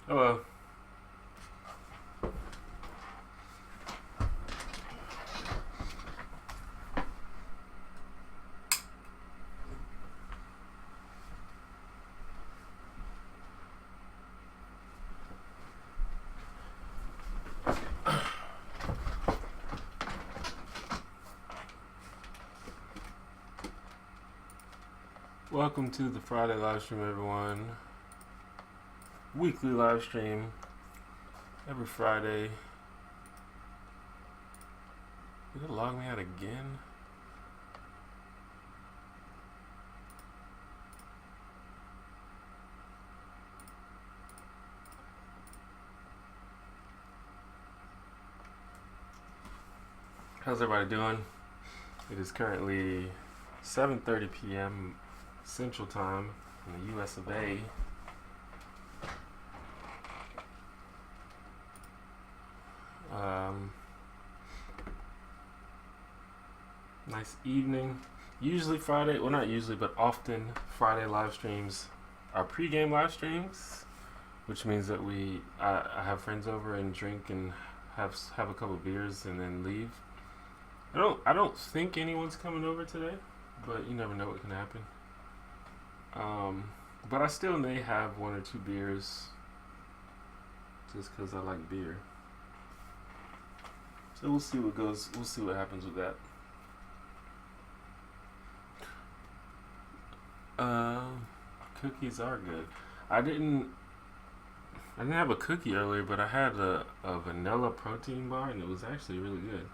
Hello. Welcome to the Friday live stream, everyone. Weekly live stream every Friday. You gonna log me out again? How's everybody doing? It is currently 7:30 p.m. Central Time in the US of A. Nice evening. Usually Friday, well not usually, but often Friday live streams are pre-game live streams, which means that I have friends over and drink and have a couple beers and then leave. I don't think anyone's coming over today, but you never know what can happen. But I still may have one or two beers just because I like beer. So we'll see what happens with that. Cookies are good. I didn't have a cookie earlier, but I had a vanilla protein bar and it was actually really good.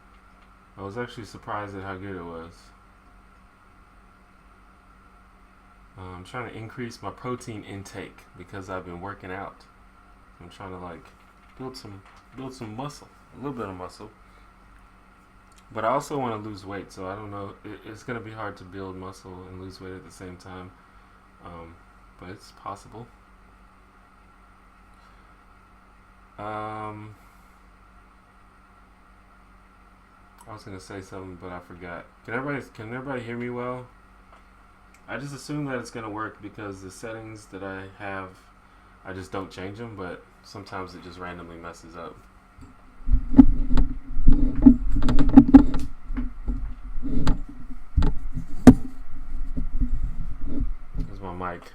I was actually surprised at how good it was. I'm trying to increase my protein intake because I've been working out. I'm trying to build some muscle, a little bit of muscle. But I also want to lose weight, so I don't know. It's going to be hard to build muscle and lose weight at the same time, but it's possible. I was going to say something, but I forgot. Can everybody hear me well? I just assume that it's going to work because the settings that I have, I just don't change them, but sometimes it just randomly messes up. There's my mic.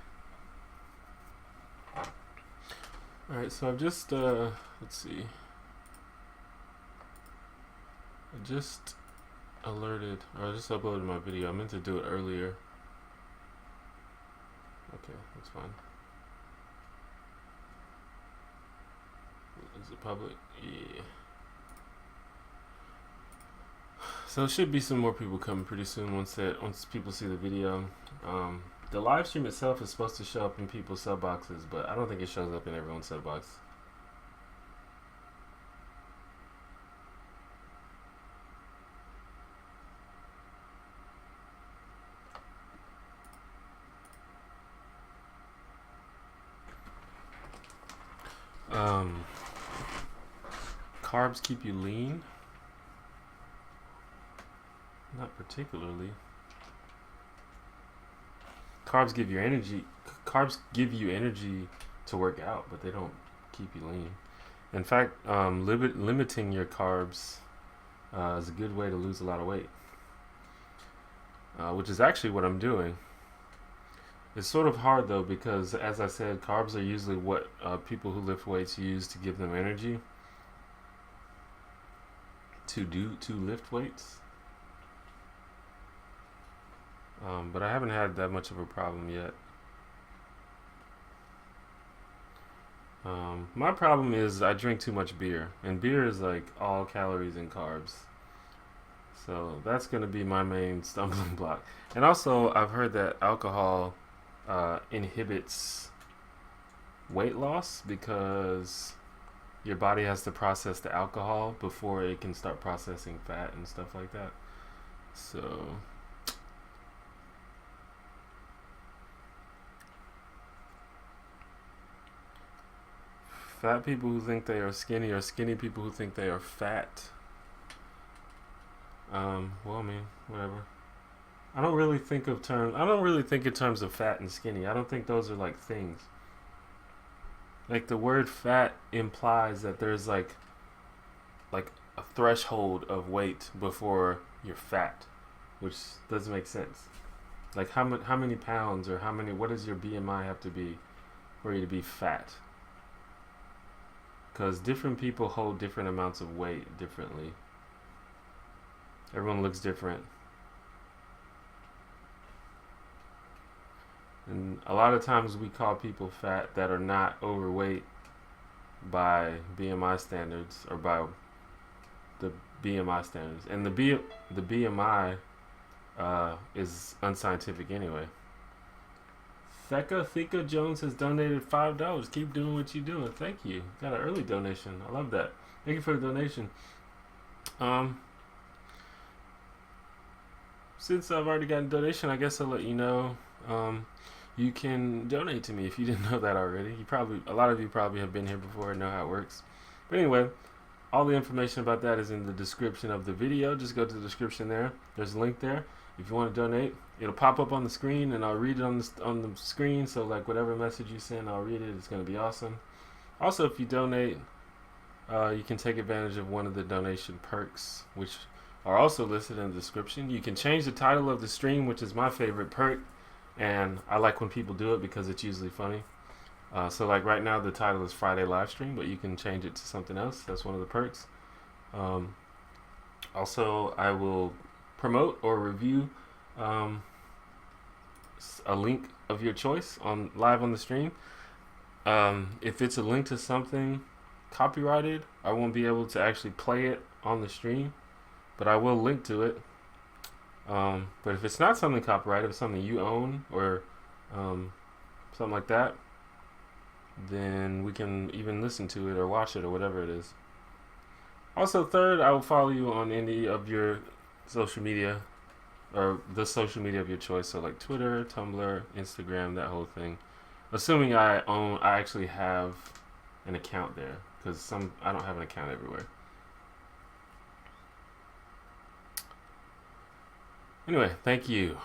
Alright, so I've just, let's see. I just uploaded my video. I meant to do it earlier. Okay, that's fine. Is it public? Yeah. So there should be some more people coming pretty soon once people see the video. The live stream itself is supposed to show up in people's sub boxes, but I don't think it shows up in everyone's sub box. Carbs keep you lean? Not particularly. Carbs give you energy. Carbs give you energy to work out, but they don't keep you lean. In fact, limiting your carbs is a good way to lose a lot of weight, which is actually what I'm doing. It's sort of hard though because, as I said, carbs are usually what people who lift weights use to give them energy to lift weights. But I haven't had that much of a problem yet. My problem is I drink too much beer, and beer is like all calories and carbs. So that's going to be my main stumbling block. And also, I've heard that alcohol inhibits weight loss because your body has to process the alcohol before it can start processing fat and stuff like that. So fat people who think they are skinny, or skinny people who think they are fat. Well, I mean, whatever. I don't really think in terms of fat and skinny. I don't think those are like things. Like the word fat implies that there's like a threshold of weight before you're fat, which doesn't make sense. Like how many pounds or how many what does your BMI have to be for you to be fat? Because different people hold different amounts of weight differently. Everyone looks different. And a lot of times we call people fat that are not overweight by BMI standards or by the BMI standards. And the BMI is unscientific anyway. Theka Jones has donated $5. Keep doing what you're doing. Thank you. Got an early donation. I love that. Thank you for the donation. Since I've already gotten a donation, I guess I'll let you know. You can donate to me if you didn't know that already. A lot of you probably have been here before and know how it works. But anyway, all the information about that is in the description of the video. Just go to the description there. There's a link there. If you want to donate, it'll pop up on the screen, and I'll read it on the screen. So like whatever message you send, I'll read it. It's going to be awesome. Also, if you donate, you can take advantage of one of the donation perks, which are also listed in the description. You can change the title of the stream, which is my favorite perk, and I like when people do it because it's usually funny. So like right now the title is Friday Livestream, but you can change it to something else. That's one of the perks. Also, I will promote or review a link of your choice live on the stream. If it's a link to something copyrighted, I won't be able to actually play it on the stream, but I will link to it. But if it's not something copyrighted, if it's something you own or something like that, then we can even listen to it or watch it or whatever it is. Also, third, I will follow you on any of your social media or the social media of your choice. So like Twitter, Tumblr, Instagram, that whole thing. Assuming I actually have an account there, because I don't have an account everywhere. Anyway, thank you.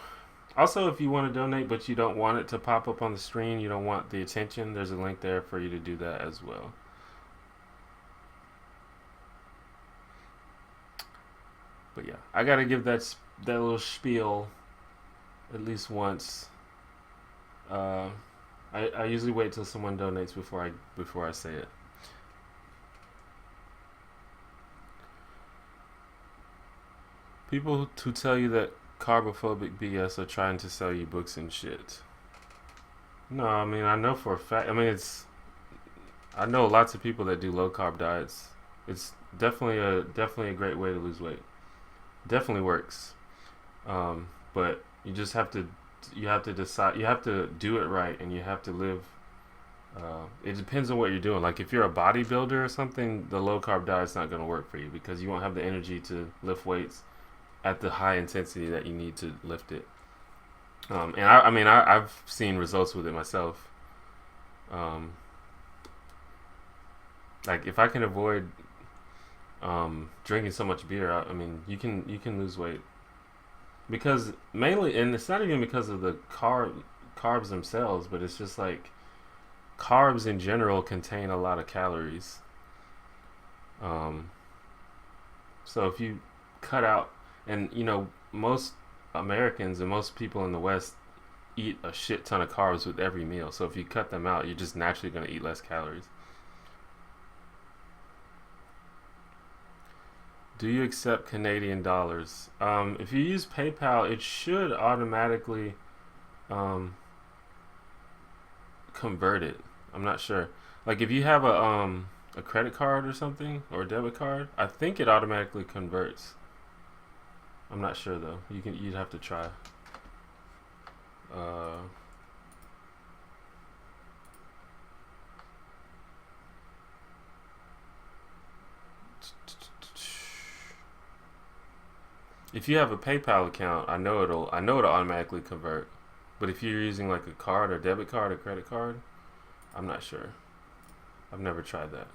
Also, if you want to donate but you don't want it to pop up on the screen, you don't want the attention, there's a link there for you to do that as well. But yeah, I gotta give that little spiel at least once. I usually wait till someone donates before I say it. People who tell you that carbophobic BS are trying to sell you books and shit. No, I mean, I know for a fact. I know lots of people that do low carb diets. It's definitely a great way to lose weight. Definitely works. But you just have to decide. You have to do it right, and you have to live. It depends on what you're doing. Like if you're a bodybuilder or something, the low carb diet's not going to work for you because you won't have the energy to lift weights at the high intensity that you need to lift it. And I've seen results with it myself. Like if I can avoid drinking so much beer, you can lose weight because mainly, and it's not even because of the carbs themselves, but it's just like carbs in general contain a lot of calories. So if you cut out, and most Americans and most people in the West eat a shit ton of carbs with every meal. So if you cut them out, you're just naturally going to eat less calories. Do you accept Canadian dollars? If you use PayPal, it should automatically convert it. I'm not sure. Like if you have a credit card or something or a debit card, I think it automatically converts. I'm not sure though. You'd have to try. If you have a PayPal account, I know it'll automatically convert. But if you're using like a card or debit card or credit card, I'm not sure. I've never tried that.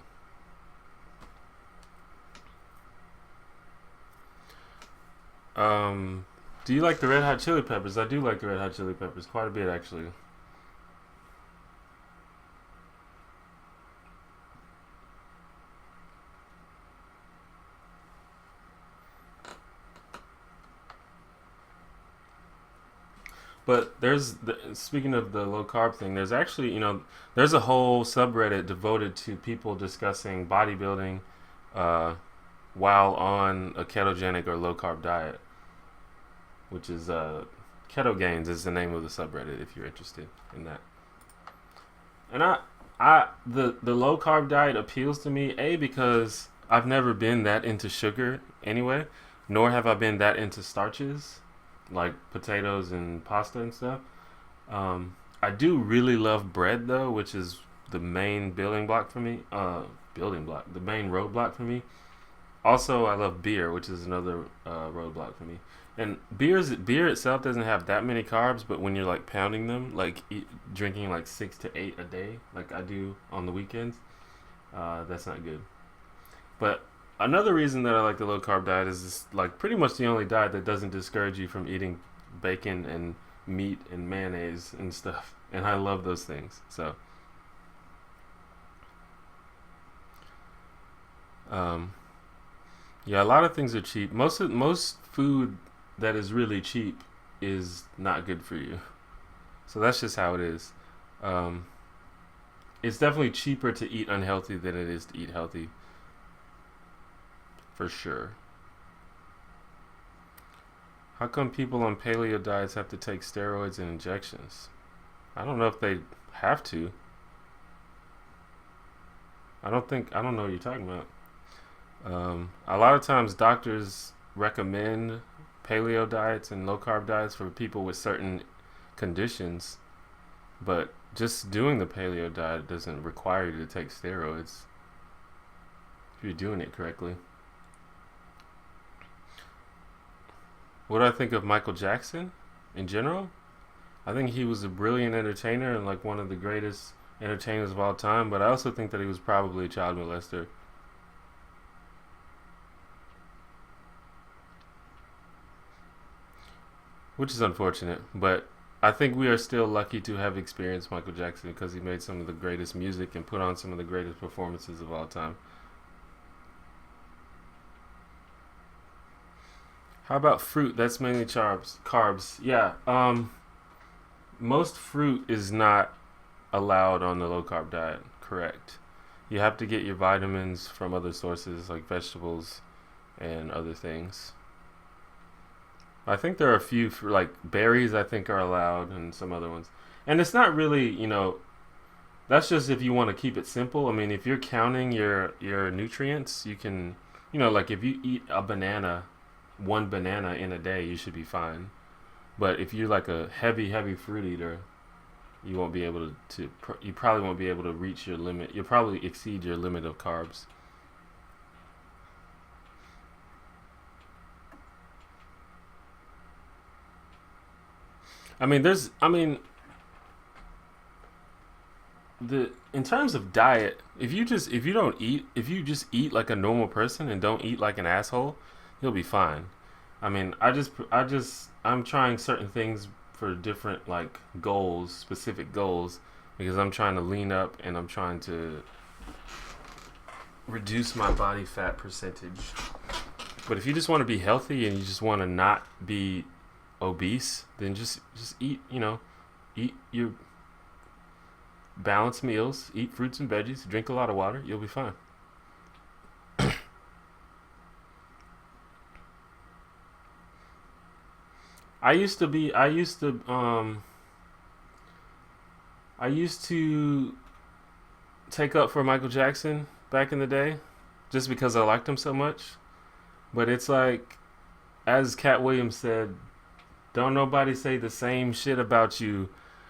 Do you like the Red Hot Chili Peppers? I do like the Red Hot Chili Peppers quite a bit, actually. But speaking of the low carb thing, there's actually, there's a whole subreddit devoted to people discussing bodybuilding uh, while on a ketogenic or low carb diet, which is Keto Gains is the name of the subreddit if you're interested in that. And the low carb diet appeals to me, because I've never been that into sugar anyway, nor have I been that into starches like potatoes and pasta and stuff. I do really love bread though, which is the main building block for me. The main roadblock for me. Also, I love beer, which is another roadblock for me. And beer itself doesn't have that many carbs, but when you're like pounding them, like drinking like 6 to 8 a day, like I do on the weekends, that's not good. But another reason that I like the low carb diet is this, like pretty much the only diet that doesn't discourage you from eating bacon and meat and mayonnaise and stuff. And I love those things. So, yeah, a lot of things are cheap. Most food that is really cheap is not good for you. So that's just how it is. Um, it's definitely cheaper to eat unhealthy than it is to eat healthy, for sure. How come people on paleo diets have to take steroids and injections? I don't know if they have to. I don't know what you're talking about. A lot of times doctors recommend paleo diets and low carb diets for people with certain conditions, but just doing the paleo diet doesn't require you to take steroids if you're doing it correctly. What do I think of Michael Jackson in general? I think he was a brilliant entertainer and like one of the greatest entertainers of all time, but I also think that he was probably a child molester. Which is unfortunate, but I think we are still lucky to have experienced Michael Jackson because he made some of the greatest music and put on some of the greatest performances of all time. How about fruit? That's mainly carbs. Carbs, yeah. Most fruit is not allowed on the low carb diet. Correct. You have to get your vitamins from other sources like vegetables and other things. I think there are a few for like berries. I think are allowed and some other ones. And it's not really, that's just if you want to keep it simple. I mean, if you're counting your nutrients, you can, like if you eat one banana in a day, you should be fine. But if you're like a heavy fruit eater, you won't be able you probably won't be able to reach your limit. You'll probably exceed your limit of carbs. I mean, the in terms of diet, if you just eat like a normal person and don't eat like an asshole, you'll be fine. I mean, I'm trying certain things for different like goals, specific goals, because I'm trying to lean up and I'm trying to reduce my body fat percentage. But if you just want to be healthy and you just want to not be obese, then just eat, eat your balanced meals, eat fruits and veggies, drink a lot of water, you'll be fine. I used to take up for Michael Jackson back in the day just because I liked him so much. But it's like, as Cat Williams said, don't nobody say the same shit about you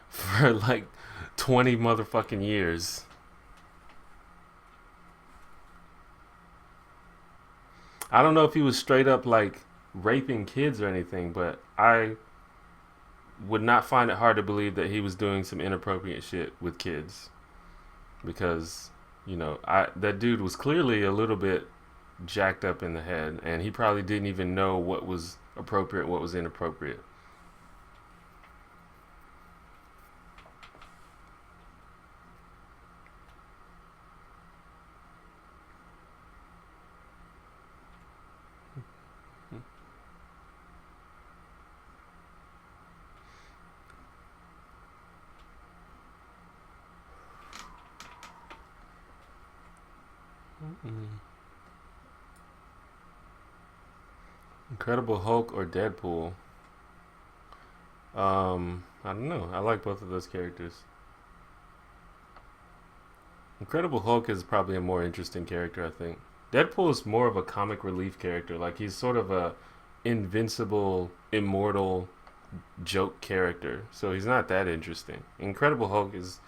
for like 20 motherfucking years. I don't know if he was straight up like raping kids or anything, but I would not find it hard to believe that he was doing some inappropriate shit with kids because I that dude was clearly a little bit jacked up in the head and he probably didn't even know what was appropriate, what was inappropriate. Mm-mm. Incredible Hulk or Deadpool? I don't know. I like both of those characters. Incredible Hulk is probably a more interesting character, I think. Deadpool is more of a comic relief character. Like he's sort of a invincible, immortal joke character. So he's not that interesting. Incredible Hulk is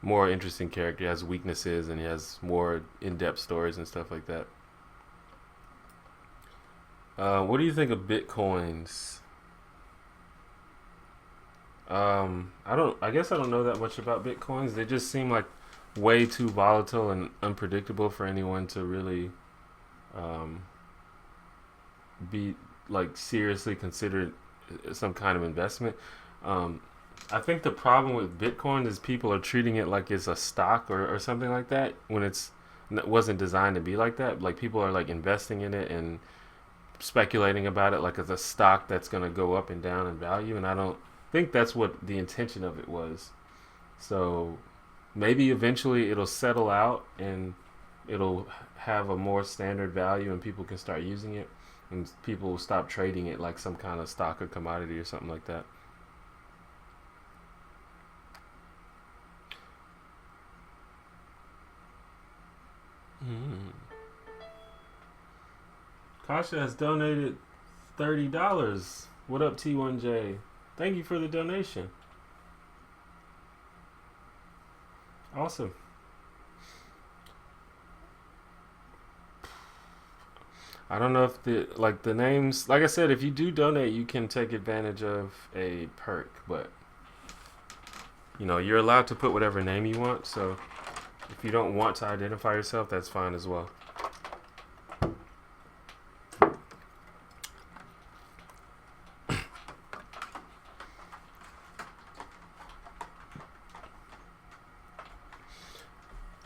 more interesting character. He has weaknesses and he has more in-depth stories and stuff like that. What do you think of bitcoins? I don't. I guess I don't know that much about bitcoins. They just seem like way too volatile and unpredictable for anyone to really um, be like seriously considered some kind of investment. Um, I think the problem with Bitcoin is people are treating it like it's a stock or something like that when it wasn't designed to be like that. Like people are like investing in it and speculating about it like it's a stock that's going to go up and down in value, and I don't think that's what the intention of it was. So maybe eventually it'll settle out and it'll have a more standard value and people can start using it and people will stop trading it like some kind of stock or commodity or something like that. Mm. Kasha has donated $30. What up, T1J? Thank you for the donation. Awesome. I don't know if the names, like I said, if you do donate, you can take advantage of a perk, but you're allowed to put whatever name you want. So if you don't want to identify yourself, that's fine as well.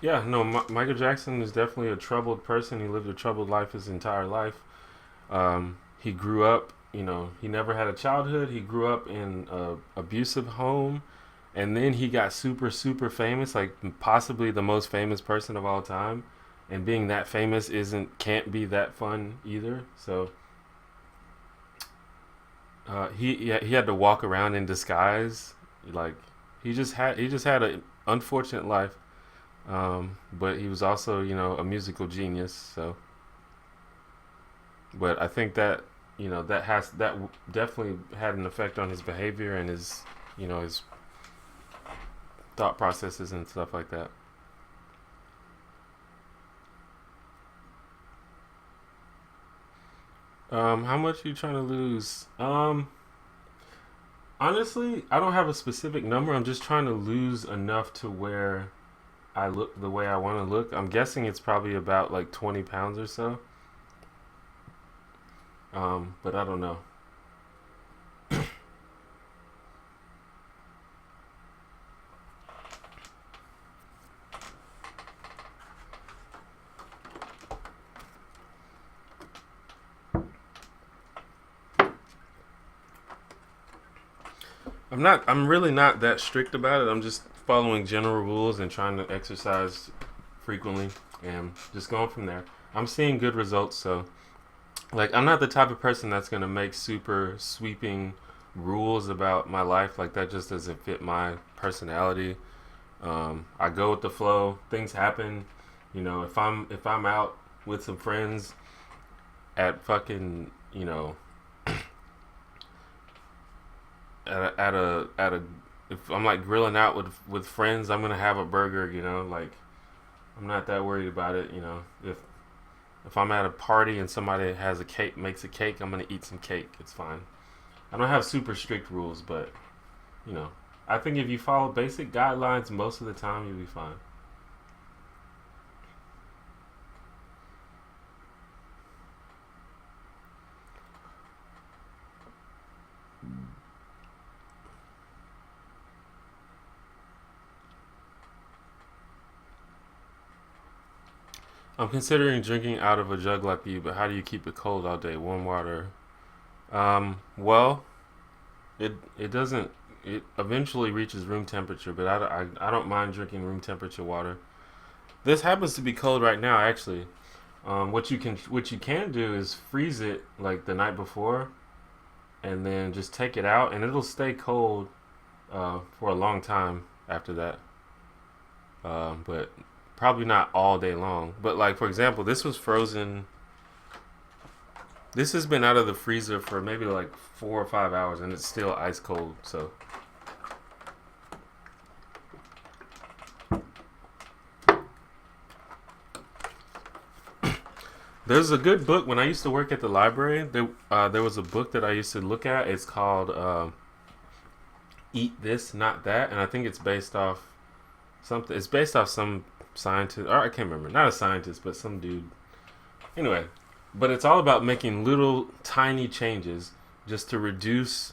Yeah, no, Michael Jackson is definitely a troubled person. He lived a troubled life his entire life. He grew up, he never had a childhood. He grew up in a abusive home, and then he got super, super famous, like possibly the most famous person of all time. And being that famous isn't can't be that fun either. So he had to walk around in disguise, like he just had an unfortunate life. But he was also, a musical genius. So, but I think that definitely had an effect on his behavior and his thought processes and stuff like that. How much are you trying to lose? Honestly, I don't have a specific number. I'm just trying to lose enough to where I look the way I want to look. I'm guessing it's probably about like 20 pounds or so. But I don't know. I'm really not that strict about it. I'm just following general rules and trying to exercise frequently and just going from there. I'm seeing good results, so like I'm not the type of person that's going to make super sweeping rules about my life. Like that just doesn't fit my personality. I go with the flow. Things happen. If I'm out with some friends at fucking at a if I'm like grilling out with friends, I'm gonna have a burger. Like I'm not that worried about it. If I'm at a party and somebody has a cake, makes a cake, I'm gonna eat some cake. It's fine. I don't have super strict rules, but you know, I think if you follow basic guidelines, most of the time you'll be fine. I'm considering drinking out of a jug like you, but how do you keep it cold all day? Warm water. Well, it doesn't. It eventually reaches room temperature, but I don't mind drinking room temperature water. This happens to be cold right now, actually. What you can do is freeze it like the night before, and then just take it out, and it'll stay cold for a long time after that. But probably not all day long. But like for example, this was frozen. This has been out of the freezer for maybe like 4 or 5 hours, and it's still ice cold. So there's a good book. When I used to work at the library, there was a book that I used to look at. It's called "Eat This, Not That," and I think it's based off something. It's based off some scientist, or I can't remember. Not a scientist, but some dude. Anyway, but it's all about making little tiny changes just to reduce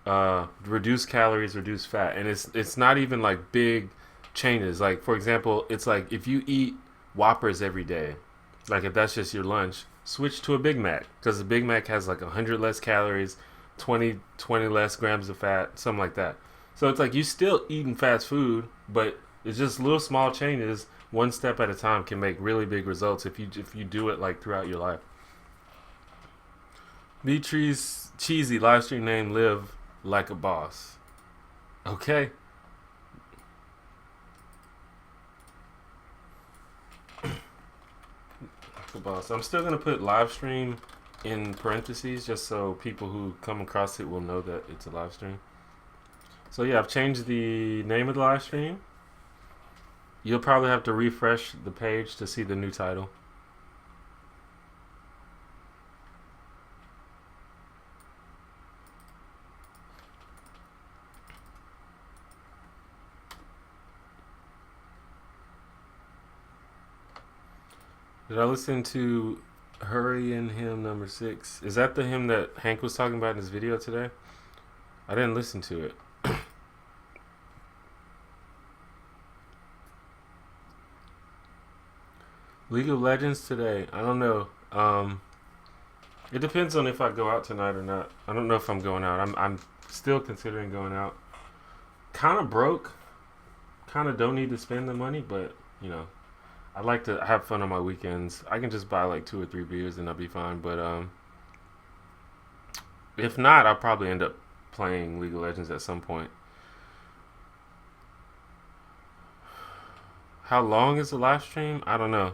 calories, reduce fat, and it's not even like big changes. Like for example, it's like if you eat Whoppers every day, like if that's just your lunch, switch to a Big Mac because the Big Mac has like 100 less calories, 20 less grams of fat, something like that. So it's like you still eating fast food, but it's just little small changes, one step at a time, can make really big results if you do it like throughout your life. Beatrice Cheesy live stream name live like a boss. Okay. Like a boss. I'm still gonna put live stream in parentheses just so people who come across it will know that it's a live stream. So yeah, I've changed the name of the live stream. You'll probably have to refresh the page to see the new title. Did I listen to Hurry in Hymn number 6? Is that the hymn that Hank was talking about in his video today? I didn't listen to it. League of Legends today. I don't know. It depends on if I go out tonight or not. I don't know if I'm going out. I'm still considering going out. Kind of broke. Kind of don't need to spend the money, but you know, I like to have fun on my weekends. I can just buy like 2 or 3 beers and I'll be fine. But if not, I'll probably end up playing League of Legends at some point. How long is the live stream? I don't know.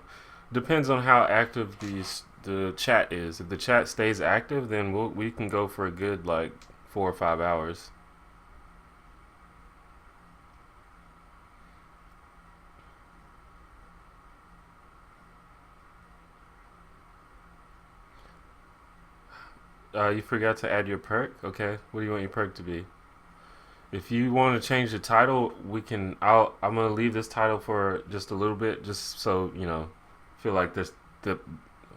Depends on how active the chat is. If the chat stays active, then we can go for a good like 4 or 5 hours. You forgot to add your perk. Okay, what do you want your perk to be? If you want to change the title, we can. I'm gonna leave this title for just a little bit, just so you know, feel like this the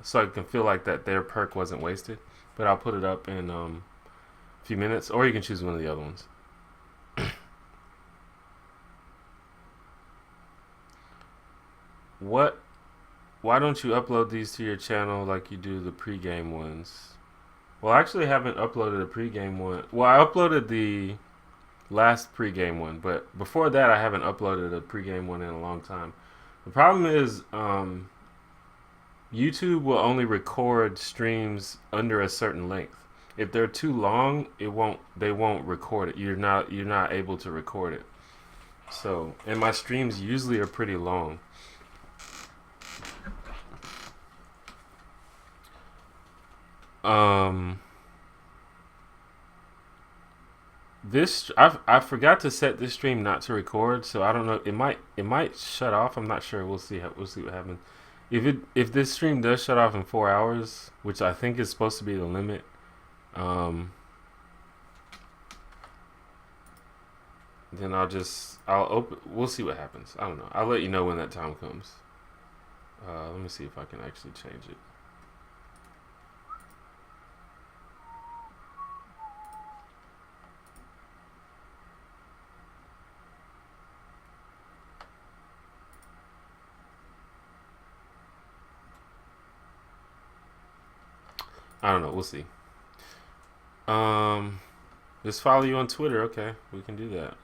so I can feel like that their perk wasn't wasted. But I'll put it up in a few minutes, or you can choose one of the other ones. What? Why don't you upload these to your channel like you do the pregame ones? Well, I actually haven't uploaded a pregame one. Well, I uploaded the last pregame one, but before that, I haven't uploaded a pregame one in a long time. The problem is, YouTube will only record streams under a certain length. If they're too long, it won't. They won't record it. You're not able to record it. So, and my streams usually are pretty long. Um, I forgot to set this stream not to record, so I don't know. It might shut off. I'm not sure. We'll see what happens. If this stream does shut off in 4 hours, which I think is supposed to be the limit, um, then I'll open. We'll see what happens. I don't know. I'll let you know when that time comes. Let me see if I can actually change it. I don't know. We'll see. Um, just follow you on Twitter. Okay, we can do that.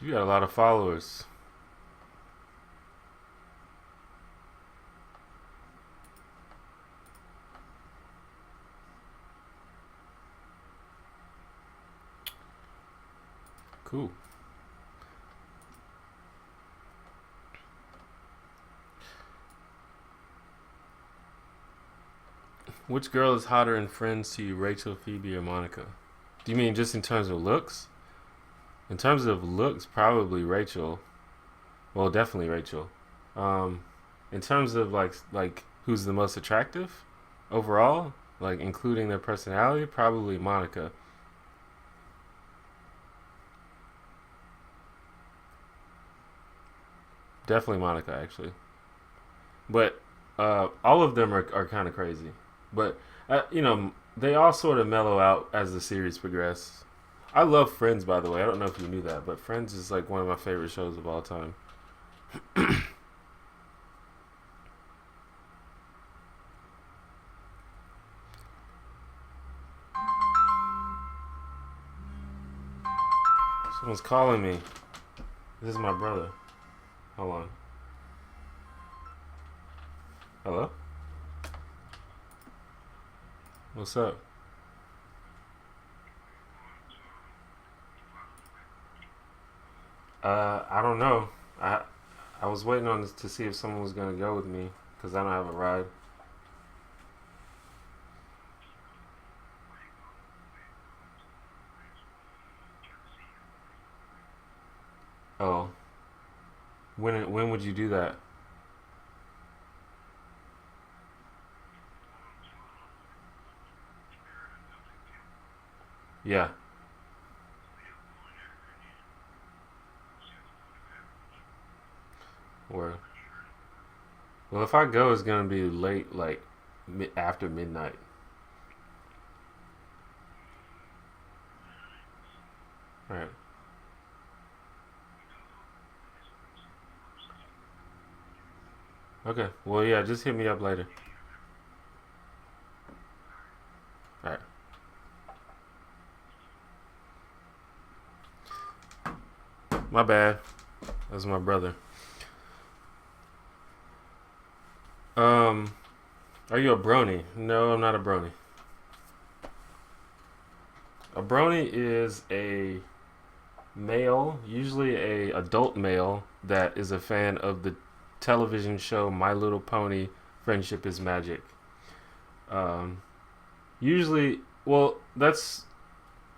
You got a lot of followers. Cool. Which girl is hotter in Friends to you, Rachel, Phoebe, or Monica? Do you mean just in terms of looks? In terms of looks, probably Rachel. Well, definitely Rachel. Um, in terms of like who's the most attractive overall, like including their personality, probably Monica. Definitely Monica, actually. But all of them are kind of crazy. But they all sort of mellow out as the series progresses. I love Friends, by the way. I don't know if you knew that, but Friends is like one of my favorite shows of all time. Someone's calling me. This is my brother. Hold on. Hello? What's up? I don't know. I was waiting on this to see if someone was gonna go with me because I don't have a ride. Oh, when would you do that? Yeah. Or well, if I go, it's gonna be late, like after midnight. All right. Okay. Well, yeah. Just hit me up later. All right. My bad. That's my brother. Um, are you a brony? No, I'm not a brony. A brony is a male, usually a adult male that is a fan of the television show My Little Pony: Friendship is Magic. Um, usually, well, that's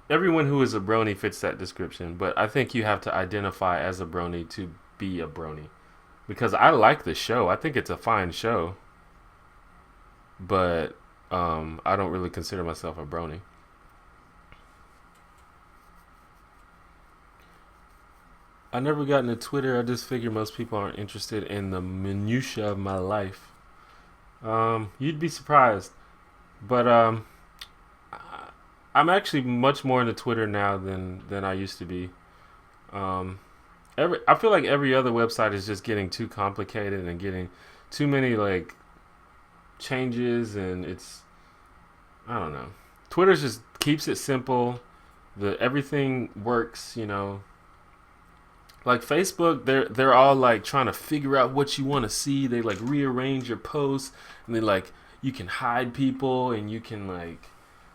everyone who is a brony fits that description, but I think you have to identify as a brony to be a brony because I like the show. I think it's a fine show, but I don't really consider myself a brony. I never got into Twitter. I just figure most people aren't interested in the minutia of my life. You'd be surprised, but I'm actually much more into Twitter now than I used to be. Um, I feel like every other website is just getting too complicated and getting too many like changes, and it's I don't know. Twitter just keeps it simple. The everything works, like Facebook, they're all like trying to figure out what you want to see. They like rearrange your posts, and they like you can hide people, and you can like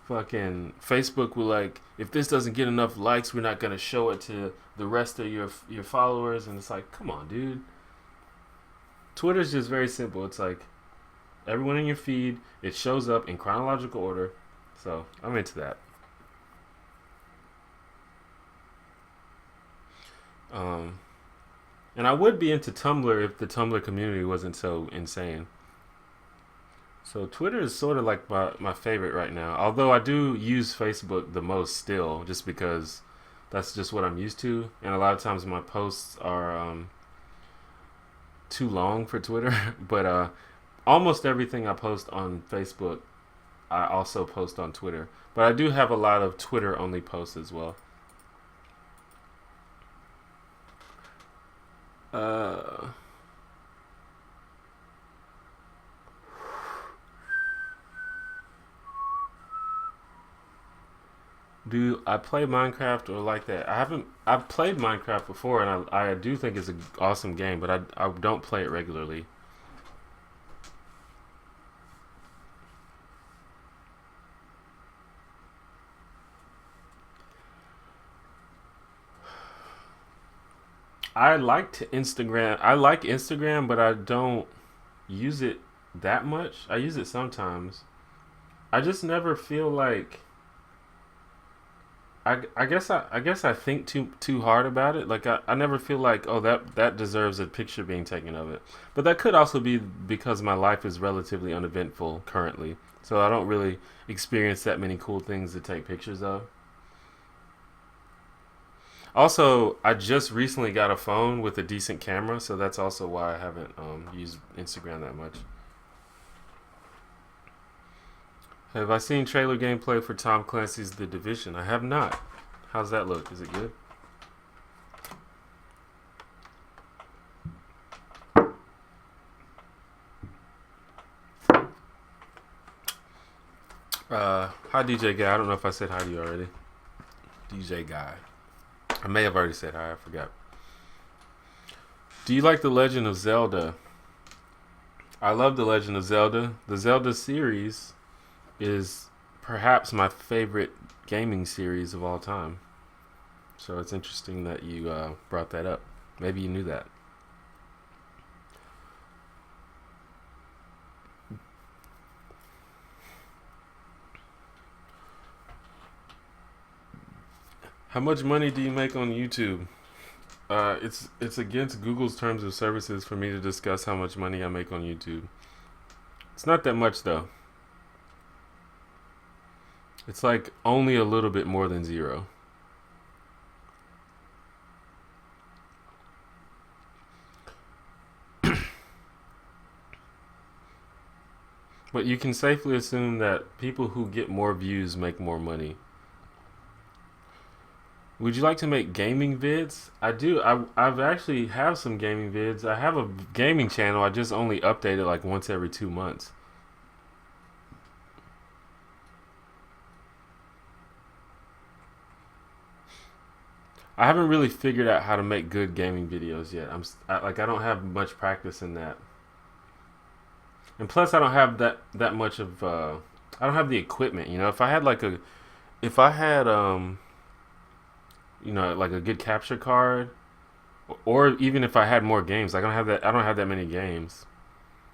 fucking Facebook will like if this doesn't get enough likes, we're not gonna show it to the rest of your followers, and it's like, come on, dude. Twitter's just very simple. It's like everyone in your feed, it shows up in chronological order. So I'm into that. Um, and I would be into Tumblr if the Tumblr community wasn't so insane. So Twitter is sort of like my favorite right now. Although I do use Facebook the most still, just because that's just what I'm used to. And a lot of times my posts are too long for Twitter. But almost everything I post on Facebook, I also post on Twitter. But I do have a lot of Twitter only posts as well. Uh, Do I play Minecraft or like that? I haven't. I've played Minecraft before, and I do think it's an awesome game, but I don't play it regularly. I like to Instagram. I like Instagram, but I don't use it that much. I use it sometimes. I just never feel like I guess I think too hard about it. Like I never feel like, oh, that deserves a picture being taken of it. But that could also be because my life is relatively uneventful currently. So I don't really experience that many cool things to take pictures of. Also, I just recently got a phone with a decent camera, so that's also why I haven't used Instagram that much. Have I seen trailer gameplay for Tom Clancy's The Division? I have not. How's that look? Is it good? Hi DJ Guy. I don't know if I said hi to you already. DJ Guy. I may have already said hi. I forgot. Do you like The Legend of Zelda? I love The Legend of Zelda. The Zelda series is perhaps my favorite gaming series of all time. So it's interesting that you brought that up. Maybe you knew that. How much money do you make on YouTube? It's against Google's terms of services for me to discuss how much money I make on YouTube. It's not that much though. It's like only a little bit more than zero. But you can safely assume that people who get more views make more money. Would you like to make gaming vids? I do. I've actually have some gaming vids. I have a gaming channel. I just only update it like once every 2 months. I haven't really figured out how to make good gaming videos yet. Like I don't have much practice in that, and plus I don't have that much of. I don't have the equipment. You know, if I had like a good capture card, or even if I had more games, like I don't have that many games.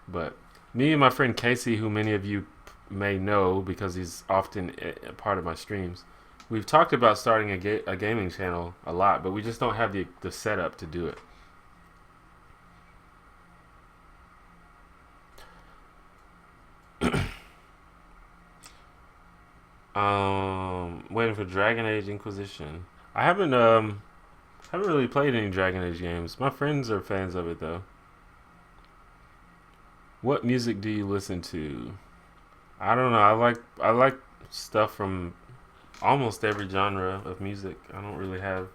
But me and my friend Casey, who many of you may know because he's often a part of my streams, we've talked about starting a gaming channel a lot, but we just don't have the setup to do it. Waiting for Dragon Age Inquisition. I haven't really played any Dragon Age games. My friends are fans of it though. What music do you listen to? I don't know. I like stuff from almost every genre of music. I don't really have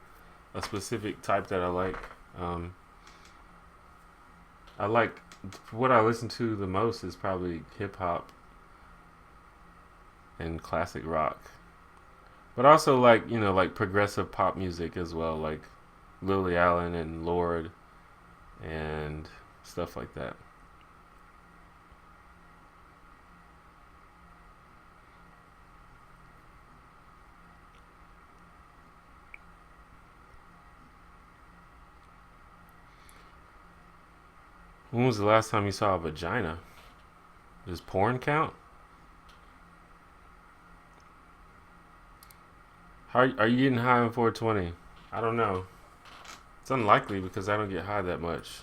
a specific type that I like. Um, I like what I listen to the most is probably hip hop and classic rock, but also like like progressive pop music as well, like Lily Allen and Lord and stuff like that. When was the last time you saw a vagina? Does porn count? How are you getting high on 420? I don't know. It's unlikely because I don't get high that much.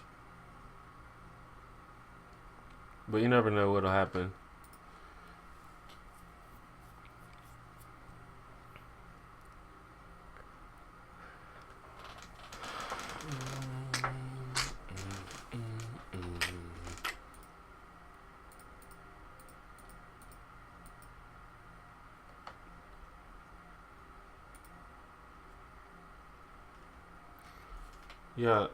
But you never know what'll happen. Yeah,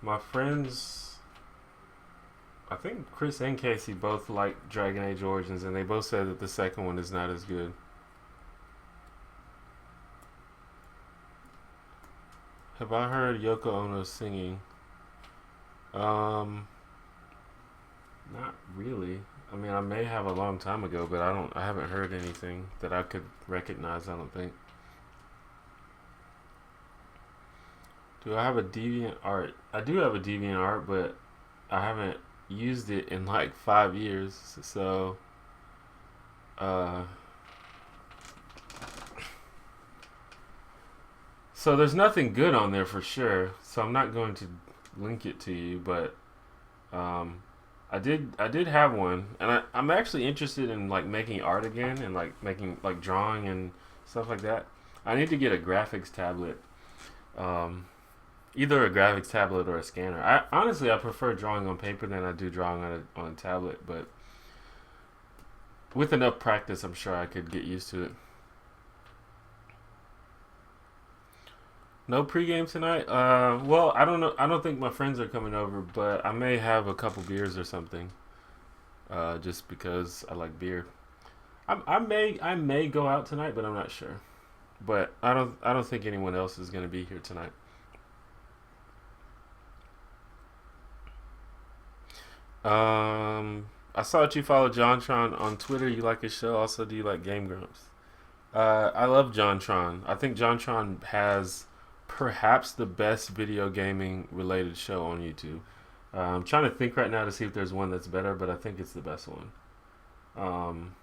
my friends, I think Chris and Casey both like Dragon Age Origins, and they both said that the second one is not as good. Have I heard Yoko Ono singing? Um, Not really. I mean, I may have a long time ago, but I haven't heard anything that I could recognize. I don't think. Do I have a deviant art? I do have a deviant art, but I haven't used it in like 5 years. Uh, so there's nothing good on there for sure. So I'm not going to link it to you, but um, I did have one, and I'm actually interested in like making art again and like making like drawing and stuff like that. I need to get a graphics tablet, um, either a graphics tablet or a scanner. I prefer drawing on paper than I do drawing on a tablet, but with enough practice, I'm sure I could get used to it. No pregame tonight. Well, I don't know. I don't think my friends are coming over, but I may have a couple beers or something. Just because I like beer. I may go out tonight, but I'm not sure. But I don't think anyone else is gonna be here tonight. I saw that you follow JonTron on Twitter. You like his show. Also, do you like Game Grumps? I love JonTron. I think JonTron has perhaps the best video gaming related show on YouTube. I'm trying to think right now to see if there's one that's better, but I think it's the best one. Um,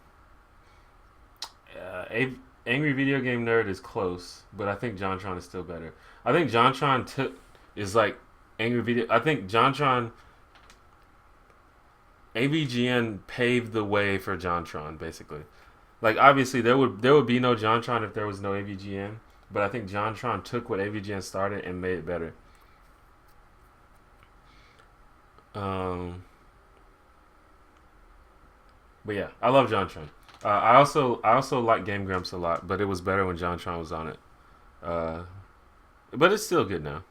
Angry Video Game Nerd is close, but I think JonTron is still better. I think JonTron is like Angry Video. I think JonTron AVGN paved the way for JonTron basically. Like obviously there would be no JonTron if there was no AVGN, but I think JonTron took what AVGN started and made it better. Um, but yeah, I love JonTron. I also like Game Grumps a lot, but it was better when JonTron was on it. Uh, but it's still good now.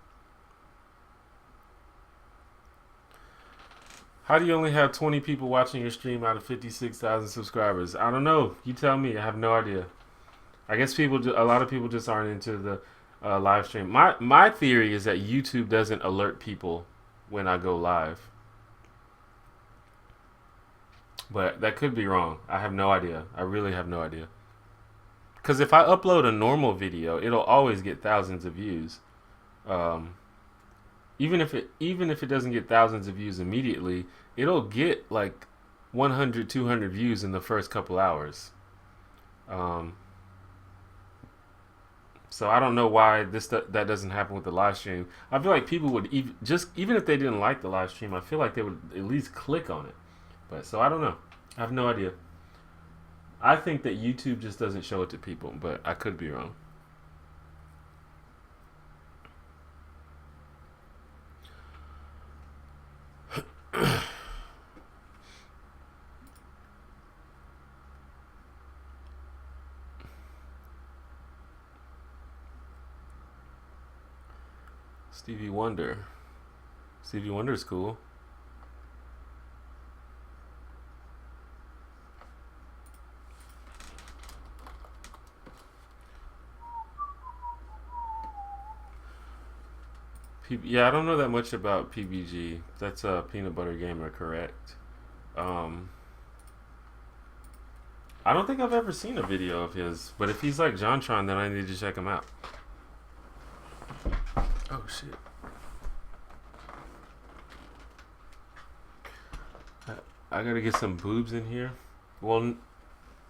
How do you only have 20 people watching your stream out of 56,000 subscribers? I don't know. You tell me. I have no idea. I guess a lot of people just aren't into the live stream. My theory is that YouTube doesn't alert people when I go live, but that could be wrong. I have no idea. I really have no idea. Because if I upload a normal video, it'll always get thousands of views. Um, even if it doesn't get thousands of views immediately, it'll get like 100, 200 views in the first couple hours. Um, so I don't know why that doesn't happen with the live stream. I feel like people would even if they didn't like the live stream, I feel like they would at least click on it. But so I don't know. I have no idea. I think that YouTube just doesn't show it to people, but I could be wrong. Stevie Wonder. Stevie Wonder's cool. Yeah, I don't know that much about PBG. That's Peanut Butter Gamer, correct? Um, I don't think I've ever seen a video of his, but if he's like JonTron, then I need to check him out. Oh shit! I gotta get some boobs in here. Well,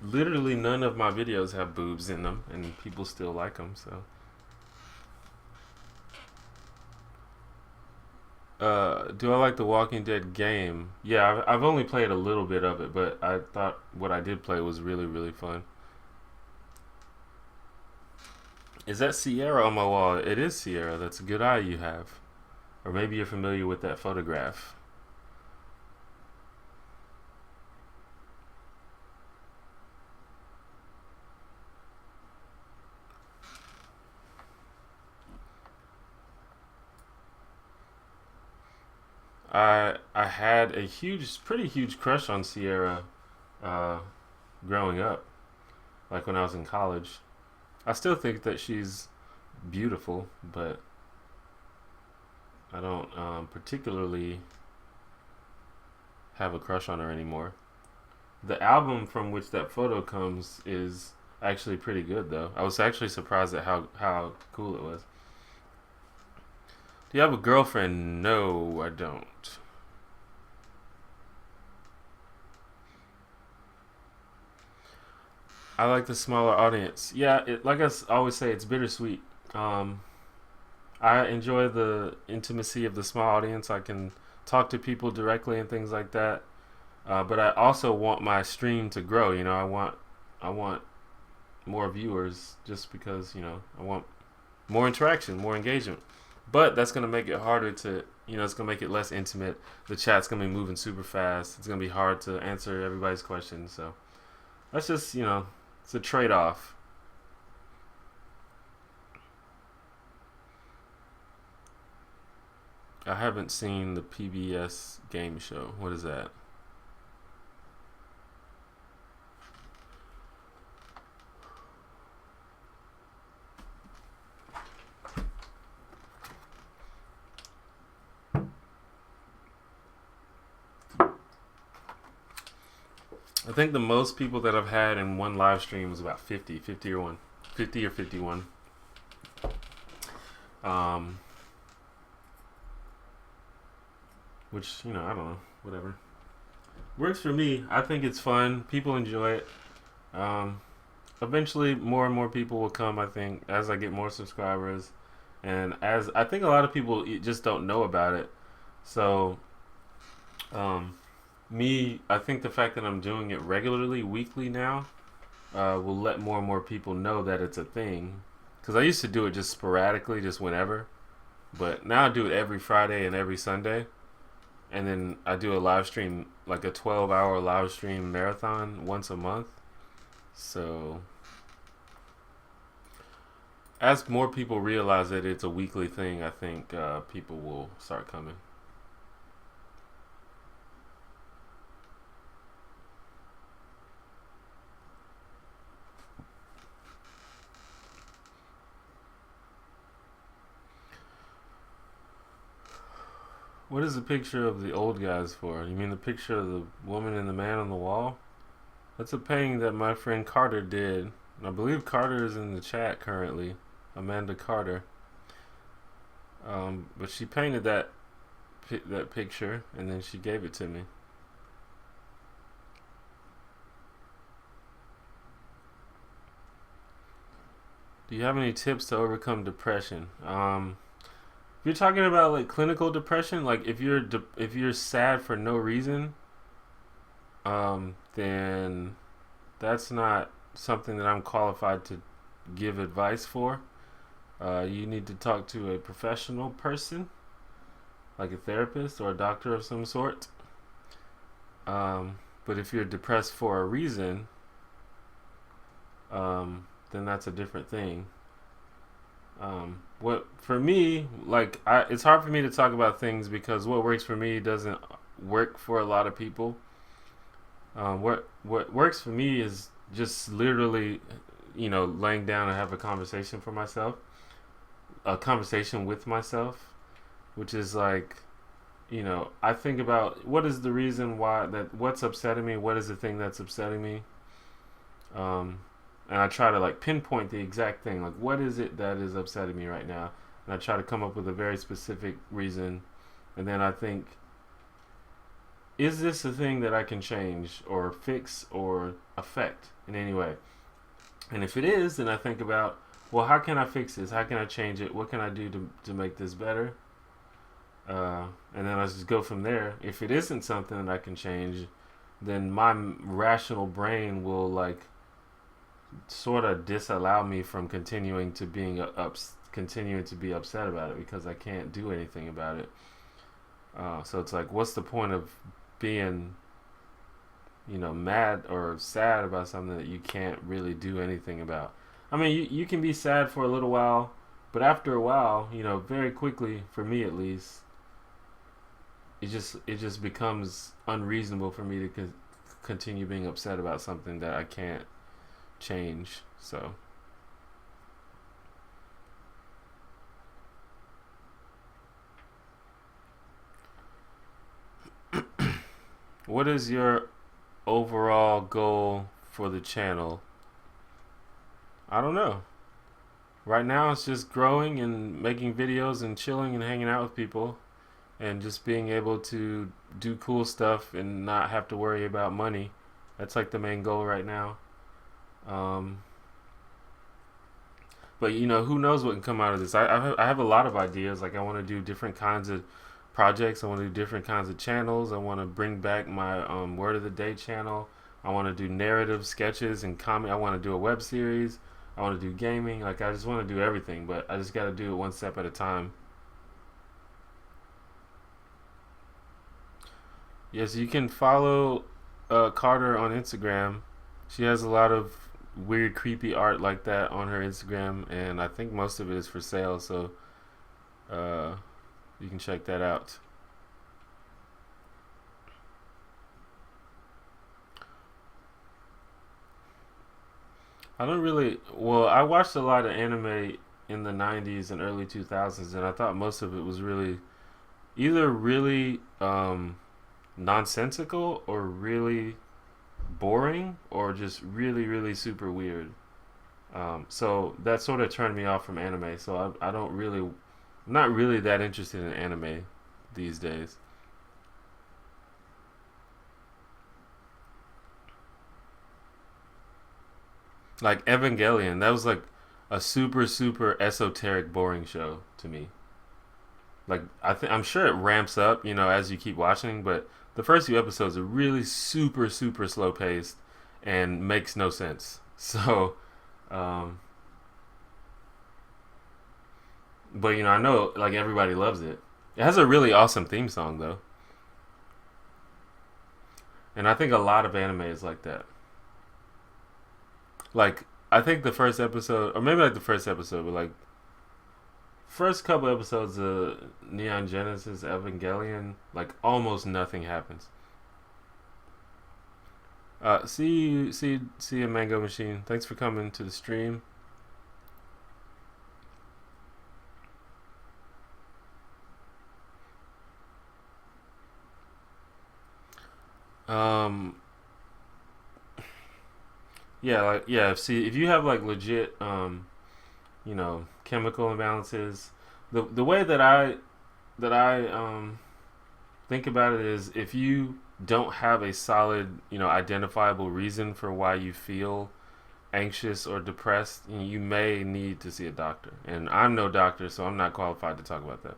literally none of my videos have boobs in them, and people still like them. So, do I like the Walking Dead game? Yeah, I've only played a little bit of it, but I thought what I did play was really, really fun. Is that Sierra on my wall? It is Sierra. That's a good eye you have. Or maybe you're familiar with that photograph. I had a pretty huge crush on Sierra uh, growing up, like when I was in college. I still think that she's beautiful, but I don't particularly have a crush on her anymore. The album from which that photo comes is actually pretty good, though. I was actually surprised at how cool it was. Do you have a girlfriend? No, I don't. I like the smaller audience. Yeah, like I always say, it's bittersweet. Um, I enjoy the intimacy of the small audience. I can talk to people directly and things like that. But I also want my stream to grow. I want more viewers just because I want more interaction, more engagement. But that's gonna make it harder to it's gonna make it less intimate. The chat's gonna be moving super fast. It's gonna be hard to answer everybody's questions. So that's just it's a trade off. I haven't seen the PBS game show. What is that? I think the most people that I've had in one live stream was about 50 or 50 or 51. Um, which, I don't know, whatever. Works for me. I think it's fun. People enjoy it. Um, Eventually, more and more people will come, I think, as I get more subscribers. And as I think a lot of people just don't know about it. So, um, I think the fact that I'm doing it regularly, weekly now, will let more and more people know that it's a thing. Because I used to do it just sporadically, just whenever. But now I do it every Friday and every Sunday. And then I do a live stream, like a 12-hour live stream marathon once a month. So, as more people realize that it's a weekly thing, I think people will start coming. What is the picture of the old guys for? You mean the picture of the woman and the man on the wall? That's a painting that my friend Carter did. I believe Carter is in the chat currently. Amanda Carter. But she painted that picture and then she gave it to me. Do you have any tips to overcome depression? If you're talking about like clinical depression, like if you're sad for no reason, then that's not something that I'm qualified to give advice for. You need to talk to a professional person, like a therapist or a doctor of some sort. But if you're depressed for a reason, then that's a different thing. What for me, it's hard for me to talk about things because what works for me doesn't work for a lot of people. What works for me is just literally, laying down and have a conversation for myself, a conversation with myself, which is like, I think about what is the reason why what's upsetting me, what is the thing that's upsetting me, um, and I try to like pinpoint the exact thing, like what is it that is upsetting me right now, and I try to come up with a very specific reason, and then I think, is this a thing that I can change or fix or affect in any way? And if it is, then I think about, well, how can I fix this? How can I change it? What can I do to make this better? And then I just go from there. If it isn't something that I can change, then my rational brain will like sort of disallow me from continuing to be upset about it because I can't do anything about it. So it's like, what's the point of being, mad or sad about something that you can't really do anything about? I mean, you can be sad for a little while, but after a while, very quickly, for me at least, it just becomes unreasonable for me to continue being upset about something that I can't change. So what is your overall goal for the channel? I don't know. Right now, it's just growing and making videos and chilling and hanging out with people and just being able to do cool stuff and not have to worry about money. That's like the main goal right now. Um, but who knows what can come out of this? I have a lot of ideas. Like I want to do different kinds of projects. I want to do different kinds of channels. I want to bring back my Word of the Day channel. I want to do narrative sketches and comedy. I want to do a web series. I want to do gaming. Like I just want to do everything, but I just got to do it one step at a time. Yes, you can follow Carter on Instagram. She has a lot of weird, creepy art like that on her Instagram, and I think most of it is for sale. So uh, you can check that out. I don't really. Well, I watched a lot of anime in the '90s and early 2000s, and I thought most of it was either really nonsensical or really boring or just really, really super weird. So that sort of turned me off from anime. So I don't really, I'm not really that interested in anime these days. Like Evangelion, that was like a super, super esoteric, boring show to me. Like I'm sure it ramps up, as you keep watching, but the first few episodes are really super, super slow paced and makes no sense. So, um, but I know like everybody loves it. It has a really awesome theme song though, and I think a lot of anime is like that. Like I think the first episode, or maybe like the first episode, but like first couple episodes of Neon Genesis Evangelion, like almost nothing happens. See you, Mango Machine. Thanks for coming to the stream. Um, yeah, like yeah. See, if you have like legit, chemical imbalances, the way that I think about it is if you don't have a solid, identifiable reason for why you feel anxious or depressed, you may need to see a doctor. And I'm no doctor, so I'm not qualified to talk about that.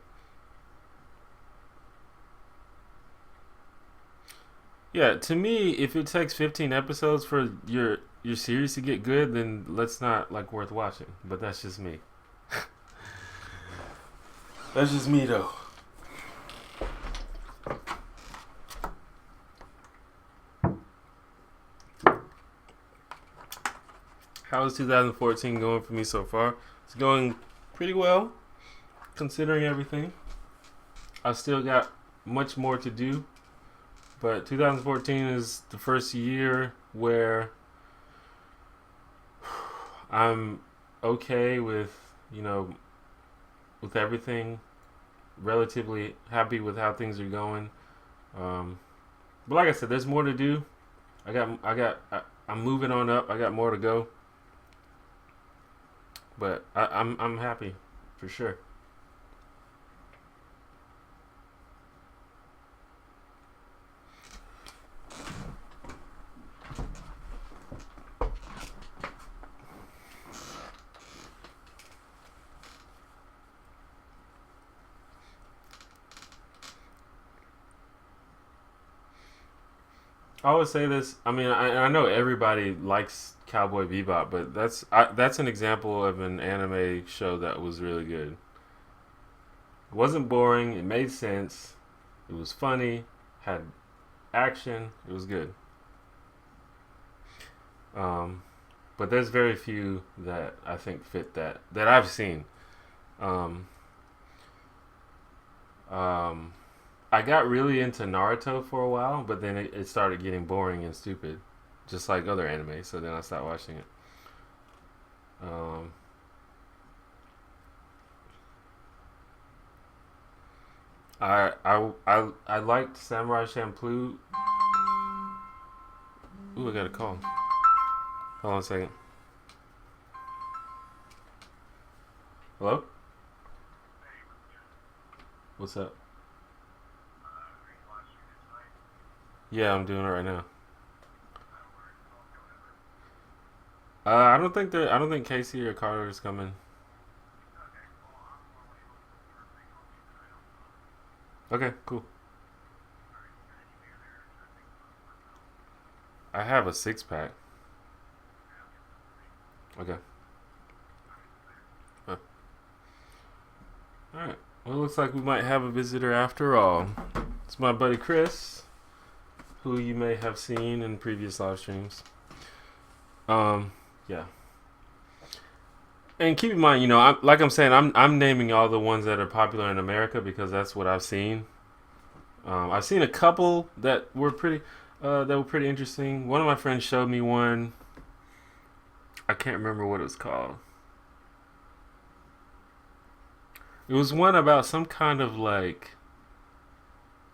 Yeah, to me, if it takes 15 episodes for your series to get good, then let's not like worth watching. But that's just me. That's just me though. How is 2014 going for me so far? It's going pretty well, considering everything. I still got much more to do, but 2014 is the first year where I'm okay with, with everything, relatively happy with how things are going. Um, but like I said, there's more to do. I'm moving on up. I got more to go, but I'm happy for sure. I always say this. I mean, I know everybody likes Cowboy Bebop, but that's an example of an anime show that was really good. It wasn't boring. It made sense. It was funny. Had action. It was good. Um, but there's very few that I think fit that I've seen. Um, um, I got really into Naruto for a while, but then it started getting boring and stupid, just like other anime. So then I stopped watching it. Um, I liked Samurai Champloo Ooh, I got a call. Hold on a second. Hello? What's up? Yeah, I'm doing it right now. I don't think Casey or Carter is coming. Okay, cool. I have a 6 pack. Okay. All right. Well, it looks like we might have a visitor after all. It's my buddy Chris, who you may have seen in previous live streams. Yeah. And keep in mind, like I'm saying, I'm naming all the ones that are popular in America because that's what I've seen. I've seen a couple that were pretty interesting. One of my friends showed me one. I can't remember what it was called. It was one about some kind of like,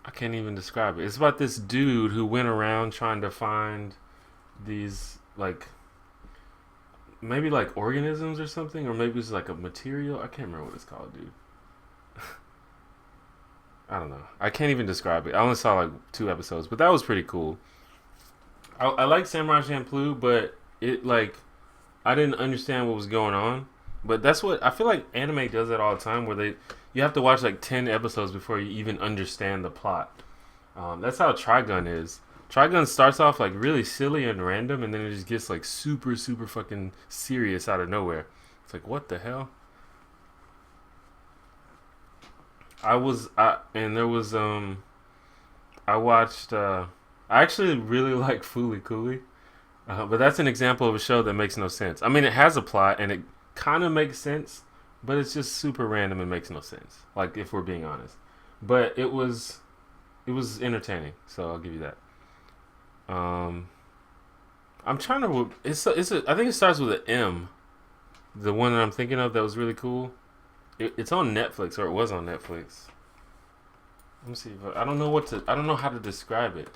I can't even describe it. It's about this dude who went around trying to find these like maybe like organisms or something, or maybe it's like a material. I can't remember what it's called, dude. I don't know. I can't even describe it. I only saw like 2 episodes, but that was pretty cool. I like Samurai Champloo, but it like I didn't understand what was going on. But that's what I feel like anime does that all the time, where you have to watch like 10 episodes before you even understand the plot. That's how Trigun is. Trigun starts off like really silly and random, and then it just gets like super super fucking serious out of nowhere. It's like what the hell? And there was I watched I actually really like Fooly Cooly. But that's an example of a show that makes no sense. I mean, it has a plot and it kind of makes sense, but it's just super random and makes no sense. Like if we're being honest, but it was entertaining, so I'll give you that. Um, I'm trying to. I think it starts with an M. The one that I'm thinking of that was really cool. It's on Netflix, or it was on Netflix. Let me see. But I don't know what to. I don't know how to describe it.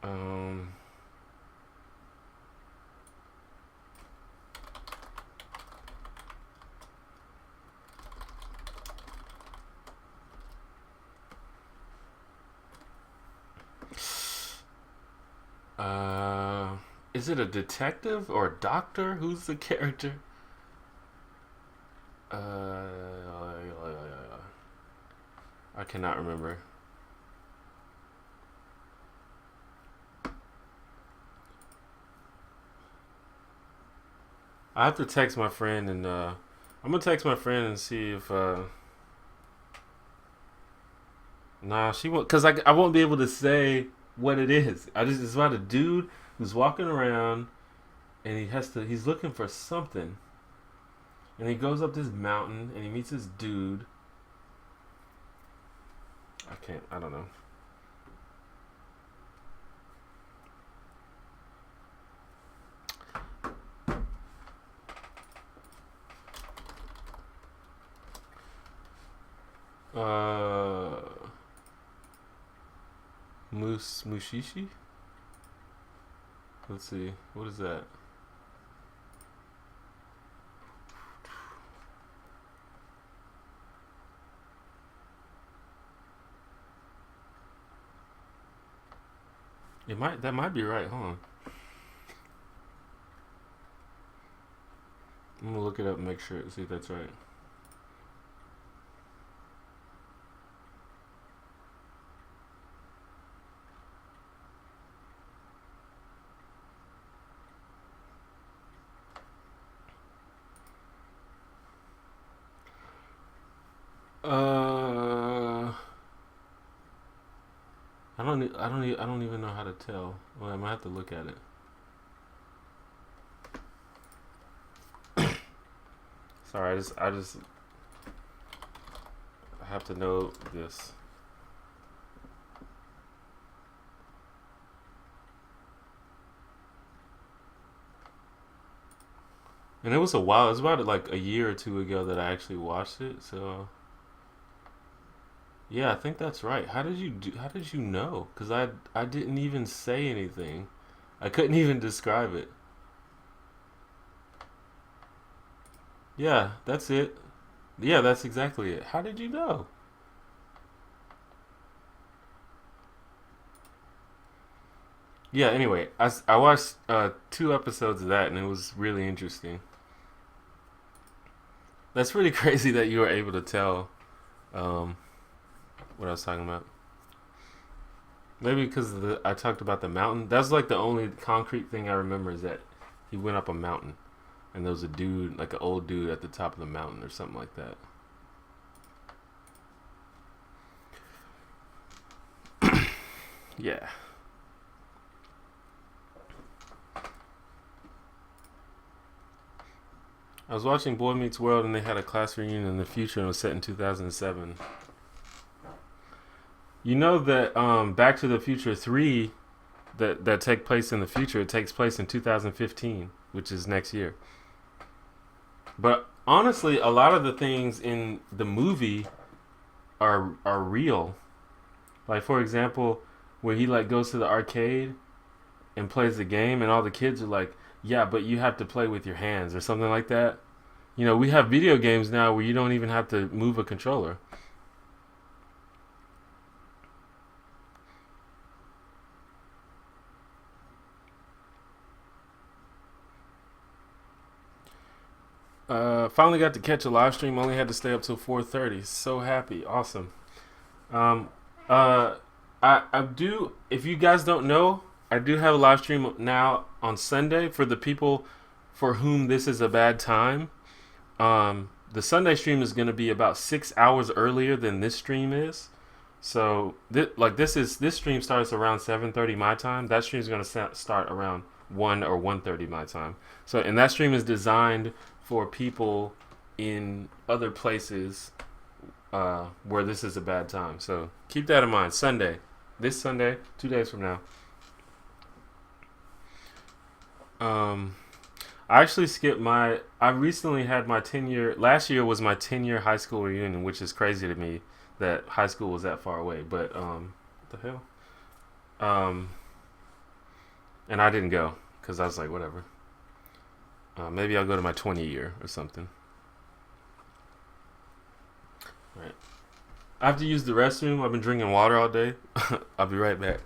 Um, is it a detective or a doctor? Who's the character? I cannot remember. I have to text my friend and I'm gonna text my friend and see if nah she won't because I won't be able to say what it is. It's about a dude who's walking around and he's looking for something and he goes up this mountain and he meets this dude. I don't know. Uh, Mushishi. Let's see. What is that? That might be right. Hold on. I'm gonna look it up and make sure see if that's right. Uh, I don't even know how to tell. Well, I might have to look at it. Sorry, I have to know this. And it was a while. It was about like a year or two ago that I actually watched it. So yeah, I think that's right. How did you know? Because I didn't even say anything. I couldn't even describe it. Yeah, that's it. Yeah, that's exactly it. How did you know? Yeah. Anyway, I watched 2 episodes of that and it was really interesting. That's really crazy that you were able to tell um, what I was talking about. Maybe because I talked about the mountain. That's like the only concrete thing I remember is that he went up a mountain and there was a dude, like an old dude, at the top of the mountain or something like that. Yeah. I was watching Boy Meets World and they had a class reunion in the future and it was set in 2007. You know that Back to the Future 3 that take place in the future, it takes place in 2015, which is next year. But honestly, a lot of the things in the movie are real. Like for example, where he like goes to the arcade and plays the game and all the kids are like, "Yeah, but you have to play with your hands" or something like that. You know, we have video games now where you don't even have to move a controller. Finally got to catch a live stream. Only had to stay up till 4:30. So happy, awesome. Um, uh, I do. If you guys don't know, I do have a live stream now on Sunday for the people for whom this is a bad time. The Sunday stream is going to be about 6 hours earlier than this stream is. So, this stream starts around 7:30 my time. That stream is going to start around 1 or 1:30 my time. So, and that stream is designed for people in other places where this is a bad time. So keep that in mind. Sunday, this Sunday, 2 days from now. Um, I actually skipped my. I recently had my 10 year. Last year was my 10 year high school reunion, which is crazy to me that high school was that far away. But what the hell? Um, and I didn't go because I was like, whatever. Maybe I'll go to my 20 year or something. All right. I have to use the restroom. I've been drinking water all day. I'll be right back.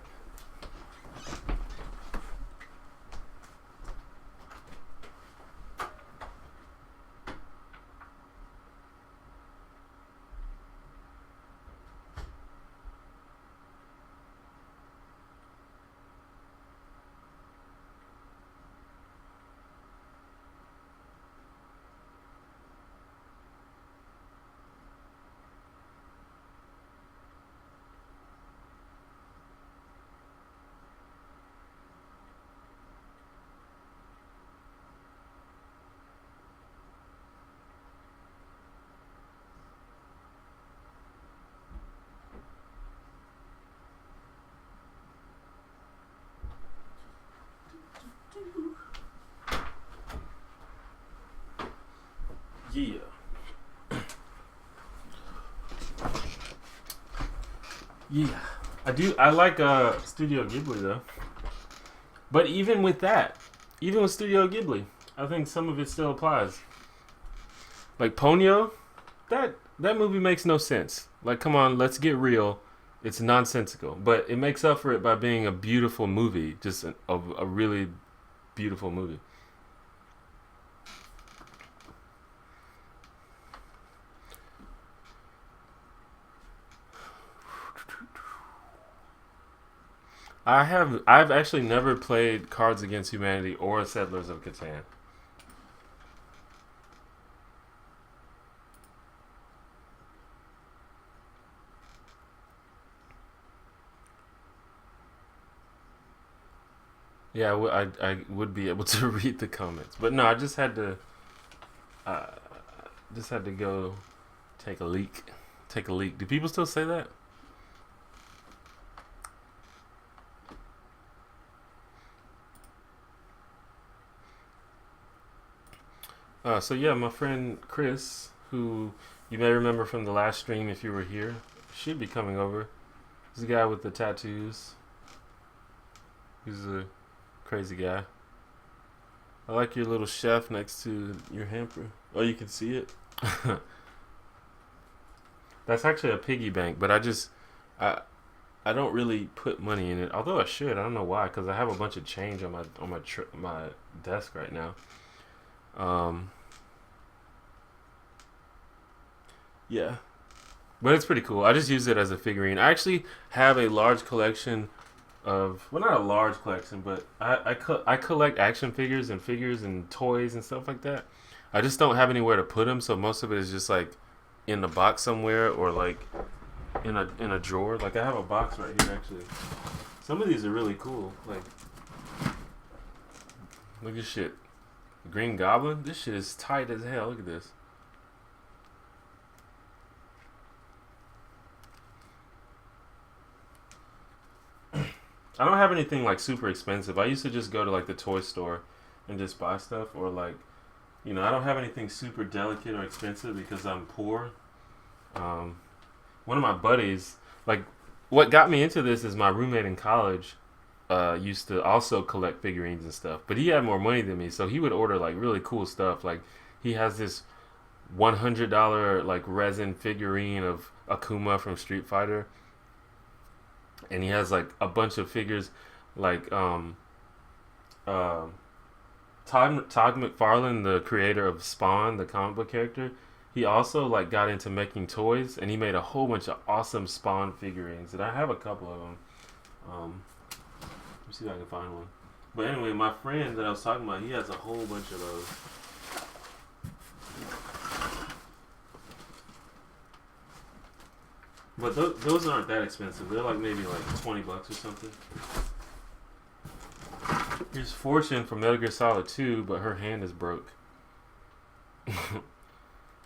Yeah. Yeah. I do. I like Studio Ghibli though. But even with that, even with Studio Ghibli, I think some of it still applies. Like Ponyo, that movie makes no sense. Like, come on, let's get real. It's nonsensical, but it makes up for it by being a beautiful movie. Just a really beautiful movie. I've actually never played Cards Against Humanity or Settlers of Catan. Yeah, I would be able to read the comments, but no, I uh, just had to go take a leak. Take a leak. Do people still say that? So yeah, my friend Chris, who you may remember from the last stream if you were here, should be coming over. He's the guy with the tattoos. He's a crazy guy. I like your little chef next to your hamper. Oh, you can see it. That's actually a piggy bank, but I I don't really put money in it. Although I should. I don't know why, because I have a bunch of change on my desk right now. Um, yeah, but it's pretty cool. I just use it as a figurine. I actually have a large collection of, well, not a large collection, but I collect action figures and toys and stuff like that. I just don't have anywhere to put them, so most of it is just like in a box somewhere or like in a drawer. Like I have a box right here actually. Some of these are really cool. Like, look at shit. Green Goblin. This shit is tight as hell. Look at this. I don't have anything like super expensive. I used to just go to like the toy store and just buy stuff, or like, I don't have anything super delicate or expensive because I'm poor. One of my buddies, like, what got me into this is my roommate in college used to also collect figurines and stuff, but he had more money than me, so he would order like really cool stuff. Like, he has this $100 like resin figurine of Akuma from Street Fighter, and he has like a bunch of figures like Todd McFarlane, the creator of Spawn, the comic book character. He also like got into making toys, and he made a whole bunch of awesome Spawn figurines, and I have a couple of them. Let me see if I can find one. But anyway, my friend that I was talking about, he has a whole bunch of those. But those aren't that expensive. They're like maybe like $20 or something. Here's Fortune from Metal Gear Solid 2, but her hand is broke.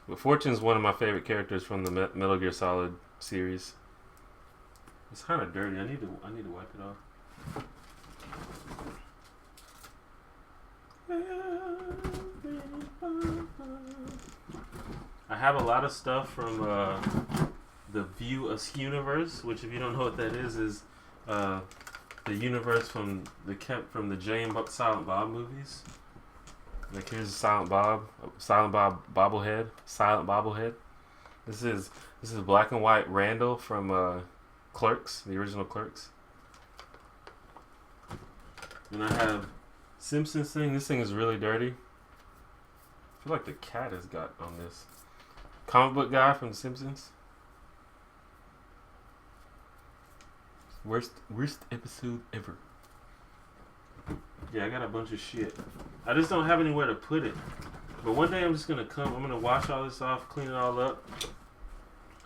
But Fortune's one of my favorite characters from the Metal Gear Solid series. It's kind of dirty. I need to wipe it off. I have a lot of stuff from the View Us universe, which, if you don't know what that is the universe from the Jay and Silent Bob movies. Like, here's Silent Bob bobblehead. This is black and white Randall from Clerks, the original Clerks. And I have Simpsons thing. This thing is really dirty. I feel like the cat has got on this. Comic book guy from The Simpsons. Worst episode ever. Yeah, I got a bunch of shit. I just don't have anywhere to put it. But one day I'm just gonna come. I'm gonna wash all this off, clean it all up.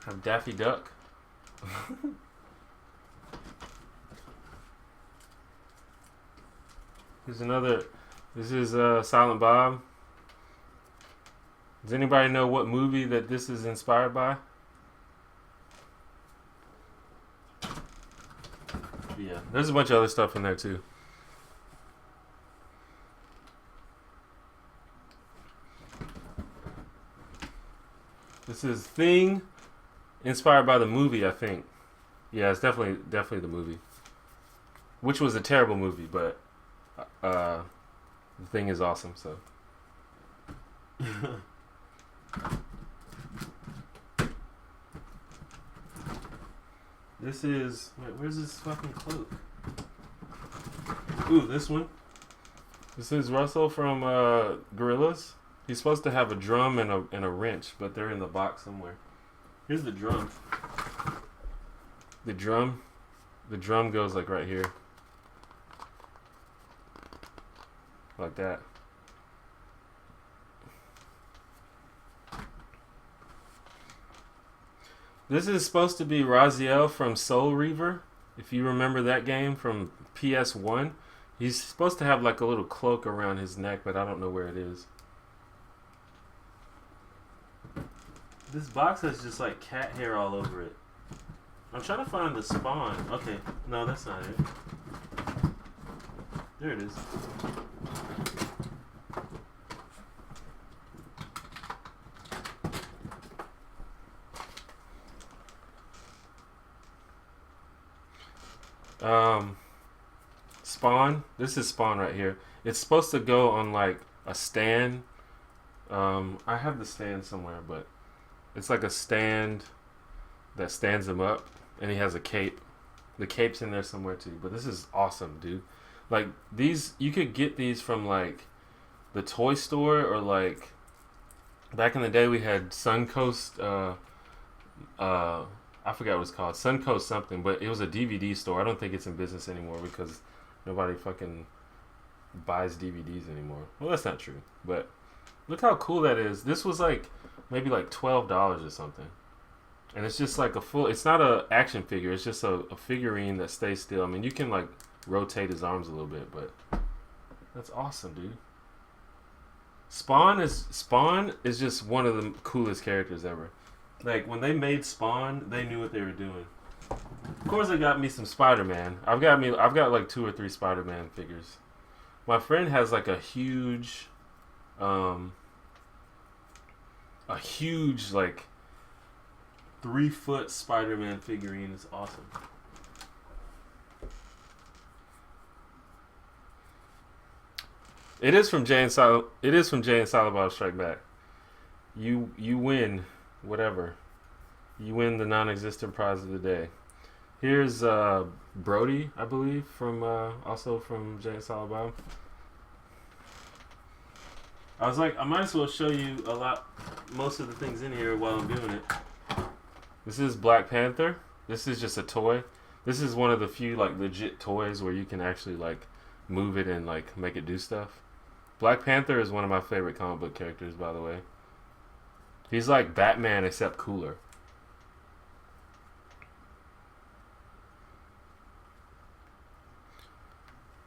Have Daffy Duck. Here's another. This is Silent Bob. Does anybody know what movie that this is inspired by? Yeah, there's a bunch of other stuff in there too. This is Thing, inspired by the movie, I think. Yeah, it's definitely the movie, which was a terrible movie, but the Thing is awesome. So. This is, where's this fucking cloak? Ooh, this one. This is Russell from Gorillaz. He's supposed to have a drum and a wrench, but they're in the box somewhere. Here's the drum. The drum goes like right here. Like that. This is supposed to be Raziel from Soul Reaver. If you remember that game from PS1. He's supposed to have like a little cloak around his neck, but I don't know where it is. This box has just like cat hair all over it. I'm trying to find the Spawn. Okay, no, that's not it. There it is. Um, Spawn. This is Spawn right here. It's supposed to go on like a stand. I have the stand somewhere, but it's like a stand that stands him up, and he has a cape. The cape's in there somewhere too. But this is awesome, dude. Like these, you could get these from like the toy store or like back in the day we had Suncoast. I forgot what it's called, Suncoast something, but it was a DVD store. I don't think it's in business anymore because nobody fucking buys DVDs anymore. Well, that's not true, but look how cool that is. This was like maybe like $12 or something. And it's just like a full. It's not a action figure. It's just a figurine that stays still. I mean, you can like rotate his arms a little bit, but that's awesome, dude. Spawn is just one of the coolest characters ever. Like when they made Spawn, they knew what they were doing. Of course, they got me some Spider-Man. I've got like 2 or 3 Spider-Man figures. My friend has like a huge like 3-foot Spider-Man figurine. It's awesome. It is from Jay and Silent. It is from Jay and Silent Bob Strike Back. You win, whatever. You win the non-existent prize of the day. Here's Brody, I believe, from also from Jay and Silent Bob. I was like, I might as well show you most of the things in here while I'm doing it. This is Black Panther. This is just a toy. This is one of the few like legit toys where you can actually like move it and like make it do stuff. Black Panther is one of my favorite comic book characters, by the way. He's like Batman except cooler.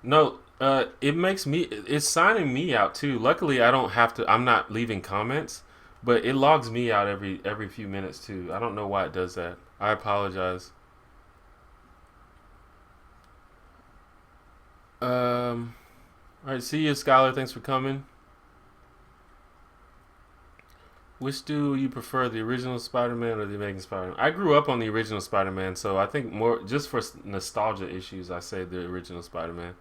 No, it's signing me out too. Luckily, I don't have to. I'm not leaving comments, but it logs me out every few minutes too. I don't know why it does that. I apologize. All right, see you, Scholar. Thanks for coming. Which do you prefer, the original Spider-Man or the Amazing Spider-Man? I grew up on the original Spider-Man, so I think more just for nostalgia issues, I say the original Spider-Man.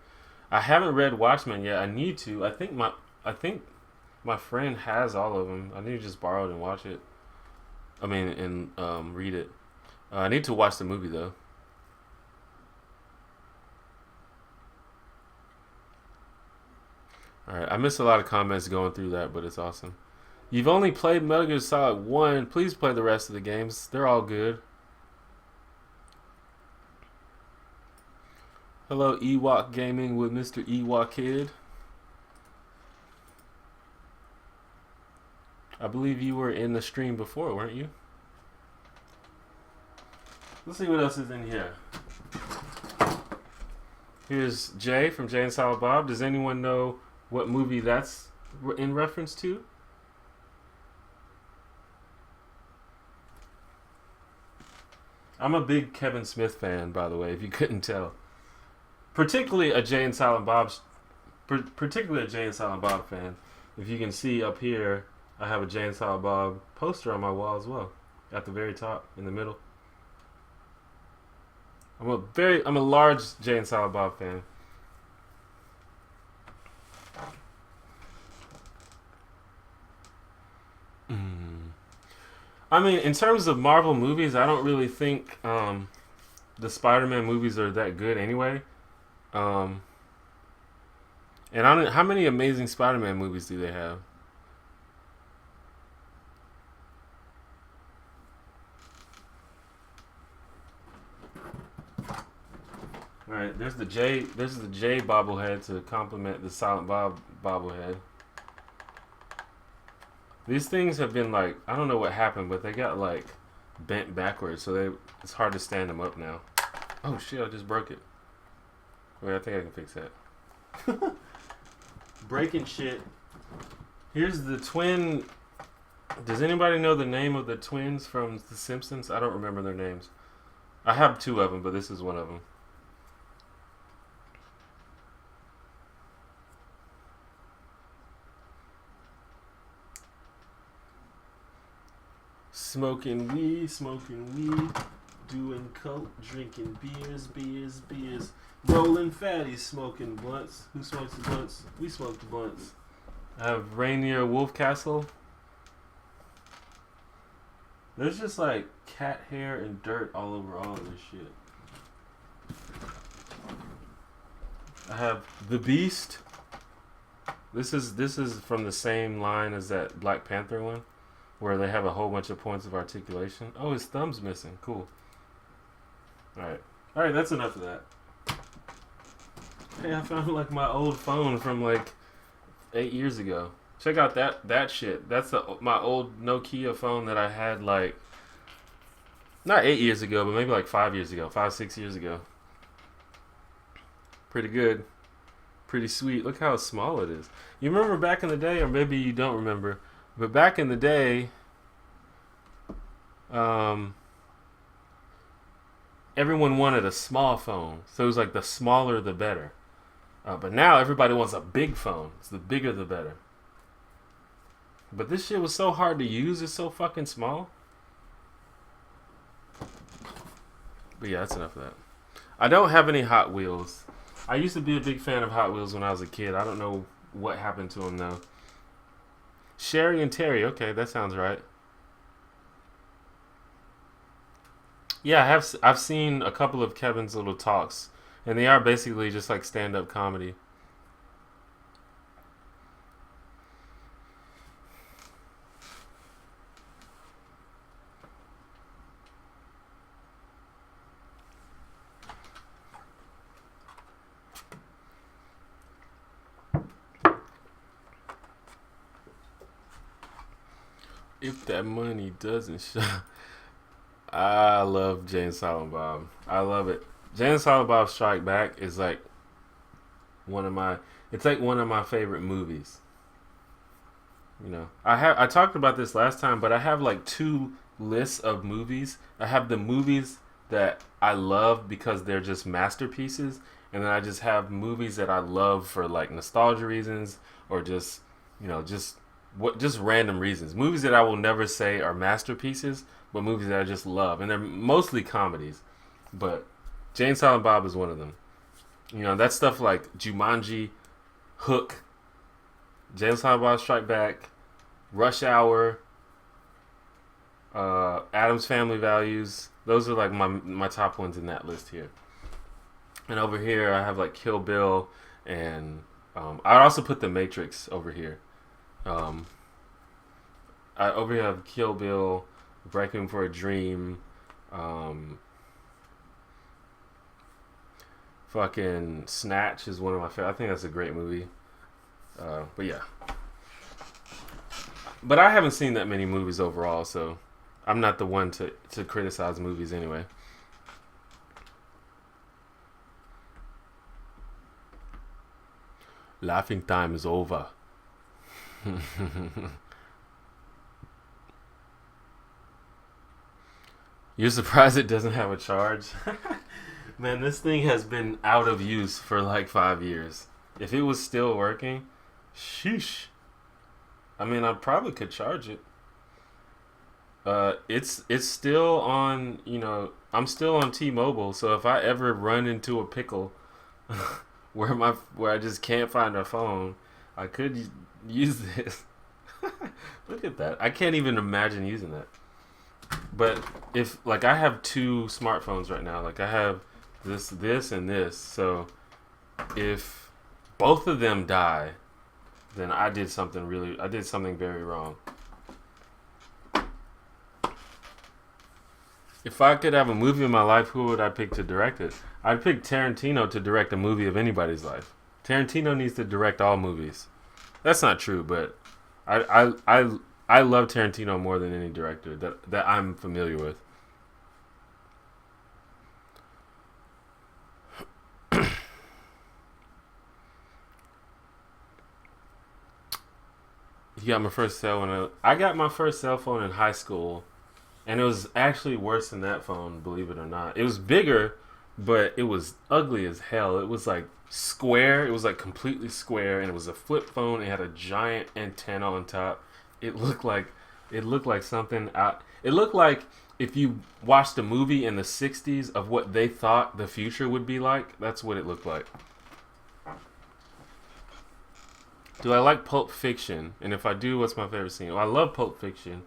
I haven't read Watchmen yet. I need to. I think my friend has all of them. I need to just borrow it and watch it. I mean, and read it. I need to watch the movie though. All right, I missed a lot of comments going through that, but it's awesome. You've only played Metal Gear Solid 1. Please play the rest of the games. They're all good. Hello, Ewok Gaming with Mr. Ewok Kid. I believe you were in the stream before, weren't you? Let's see what else is in here. Here's Jay from Jay and Silent Bob. Does anyone know what movie that's in reference to? I'm a big Kevin Smith fan, by the way, if you couldn't tell. Particularly a Jay and Silent Bob fan. If you can see up here, I have a Jay and Silent Bob poster on my wall as well, at the very top, in the middle. I'm a large Jay and Silent Bob fan. I mean, in terms of Marvel movies, I don't really think the Spider-Man movies are that good anyway. Um, and I don't. How many Amazing Spider-Man movies do they have? All right, there's the J. There's the J bobblehead to complement the Silent Bob bobblehead. These things have been like, I don't know what happened, but they got like bent backwards, so it's hard to stand them up now. Oh shit! I just broke it. Wait, I think I can fix that. Breaking shit. Here's the twin. Does anybody know the name of the twins from The Simpsons? I don't remember their names. I have 2 of them, but this is one of them. Smoking weed, smoking weed. Doing coke, drinking beers. Rolling fatties, smoking blunts. Who smokes the blunts? We smoke the blunts. I have Rainier Wolf Castle. There's just like cat hair and dirt all over all of this shit. I have The Beast. This is from the same line as that Black Panther one, where they have a whole bunch of points of articulation. Oh, his thumb's missing. Cool. All right. That's enough of that. Hey, I found like my old phone from like 8 years ago. Check out that shit. That's my old Nokia phone that I had like not 8 years ago, but maybe like 5 years ago, 6 years ago. Pretty good. Pretty sweet. Look how small it is. You remember back in the day, or maybe you don't remember, but back in the day, everyone wanted a small phone. So it was like the smaller the better. But now everybody wants a big phone. It's the bigger the better. But this shit was so hard to use. It's so fucking small. But yeah, that's enough of that. I don't have any Hot Wheels. I used to be a big fan of Hot Wheels when I was a kid. I don't know what happened to them though. Sherry and Terry. Okay, that sounds right. Yeah, I've seen a couple of Kevin's little talks, and they are basically just like stand-up comedy. If that money doesn't show. I love Jay and Silent Bob. I love it. Jay and Silent Bob Strike Back is like one of my favorite movies. You know, I talked about this last time, but I have like two lists of movies. I have the movies that I love because they're just masterpieces, and then I just have movies that I love for like nostalgia reasons, or just, you know, just random reasons. Movies that I will never say are masterpieces, but movies that I just love, and they're mostly comedies. But Jay and Silent Bob is one of them. You know, that's stuff like Jumanji, Hook, Jay and Silent Bob Strike Back, Rush Hour, Addams Family Values. Those are like my top ones in that list here. And over here I have like Kill Bill, and I also put The Matrix over here. I over here have Kill Bill, Requiem for a Dream, fucking Snatch is one of my favorite. I think that's a great movie. But yeah. But I haven't seen that many movies overall, so I'm not the one to criticize movies anyway. Laughing time is over. You're surprised it doesn't have a charge? Man, this thing has been out of use for like 5 years. If it was still working, sheesh. I mean, I probably could charge it. It's still on, you know, I'm still on T-Mobile, so if I ever run into a pickle where I just can't find a phone, I could use this. Look at that. I can't even imagine using that. But if, like, I have two smartphones right now. Like, I have this, and this. So if both of them die, then I did something very wrong. If I could have a movie in my life, who would I pick to direct it? I'd pick Tarantino to direct a movie of anybody's life. Tarantino needs to direct all movies. That's not true, but I love Tarantino more than any director that I'm familiar with. You got my first cell phone. I got my first cell phone in high school, and it was actually worse than that phone, believe it or not. It was bigger, but it was ugly as hell. It was like square. It was like completely square, and it was a flip phone. It had a giant antenna on top. It looked like It looked like something out. It looked like if you watched a movie in the '60s of what they thought the future would be like. That's what it looked like. Do I like Pulp Fiction? And if I do, what's my favorite scene? Well, I love Pulp Fiction,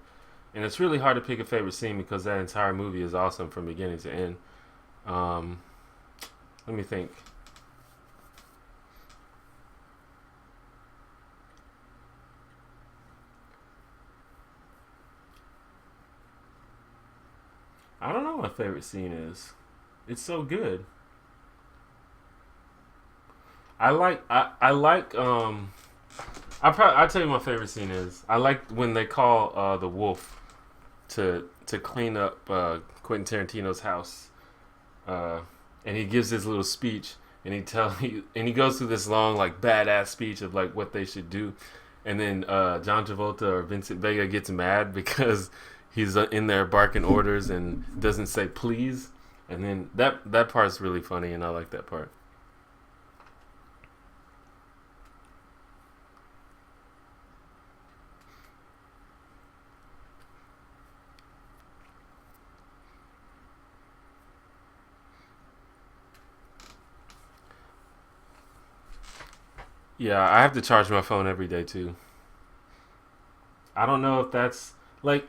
and it's really hard to pick a favorite scene because that entire movie is awesome from beginning to end. Um, Let me think. I don't know what my favorite scene is. It's so good. I like I'll tell you my favorite scene is. I like when they call the wolf to clean up Quentin Tarantino's house. Uh, and he gives his little speech and he goes through this long like badass speech of like what they should do. And then John Travolta or Vincent Vega gets mad because he's in there barking orders and doesn't say please. And then that part's really funny, and I like that part. Yeah, I have to charge my phone every day too. I don't know if that's like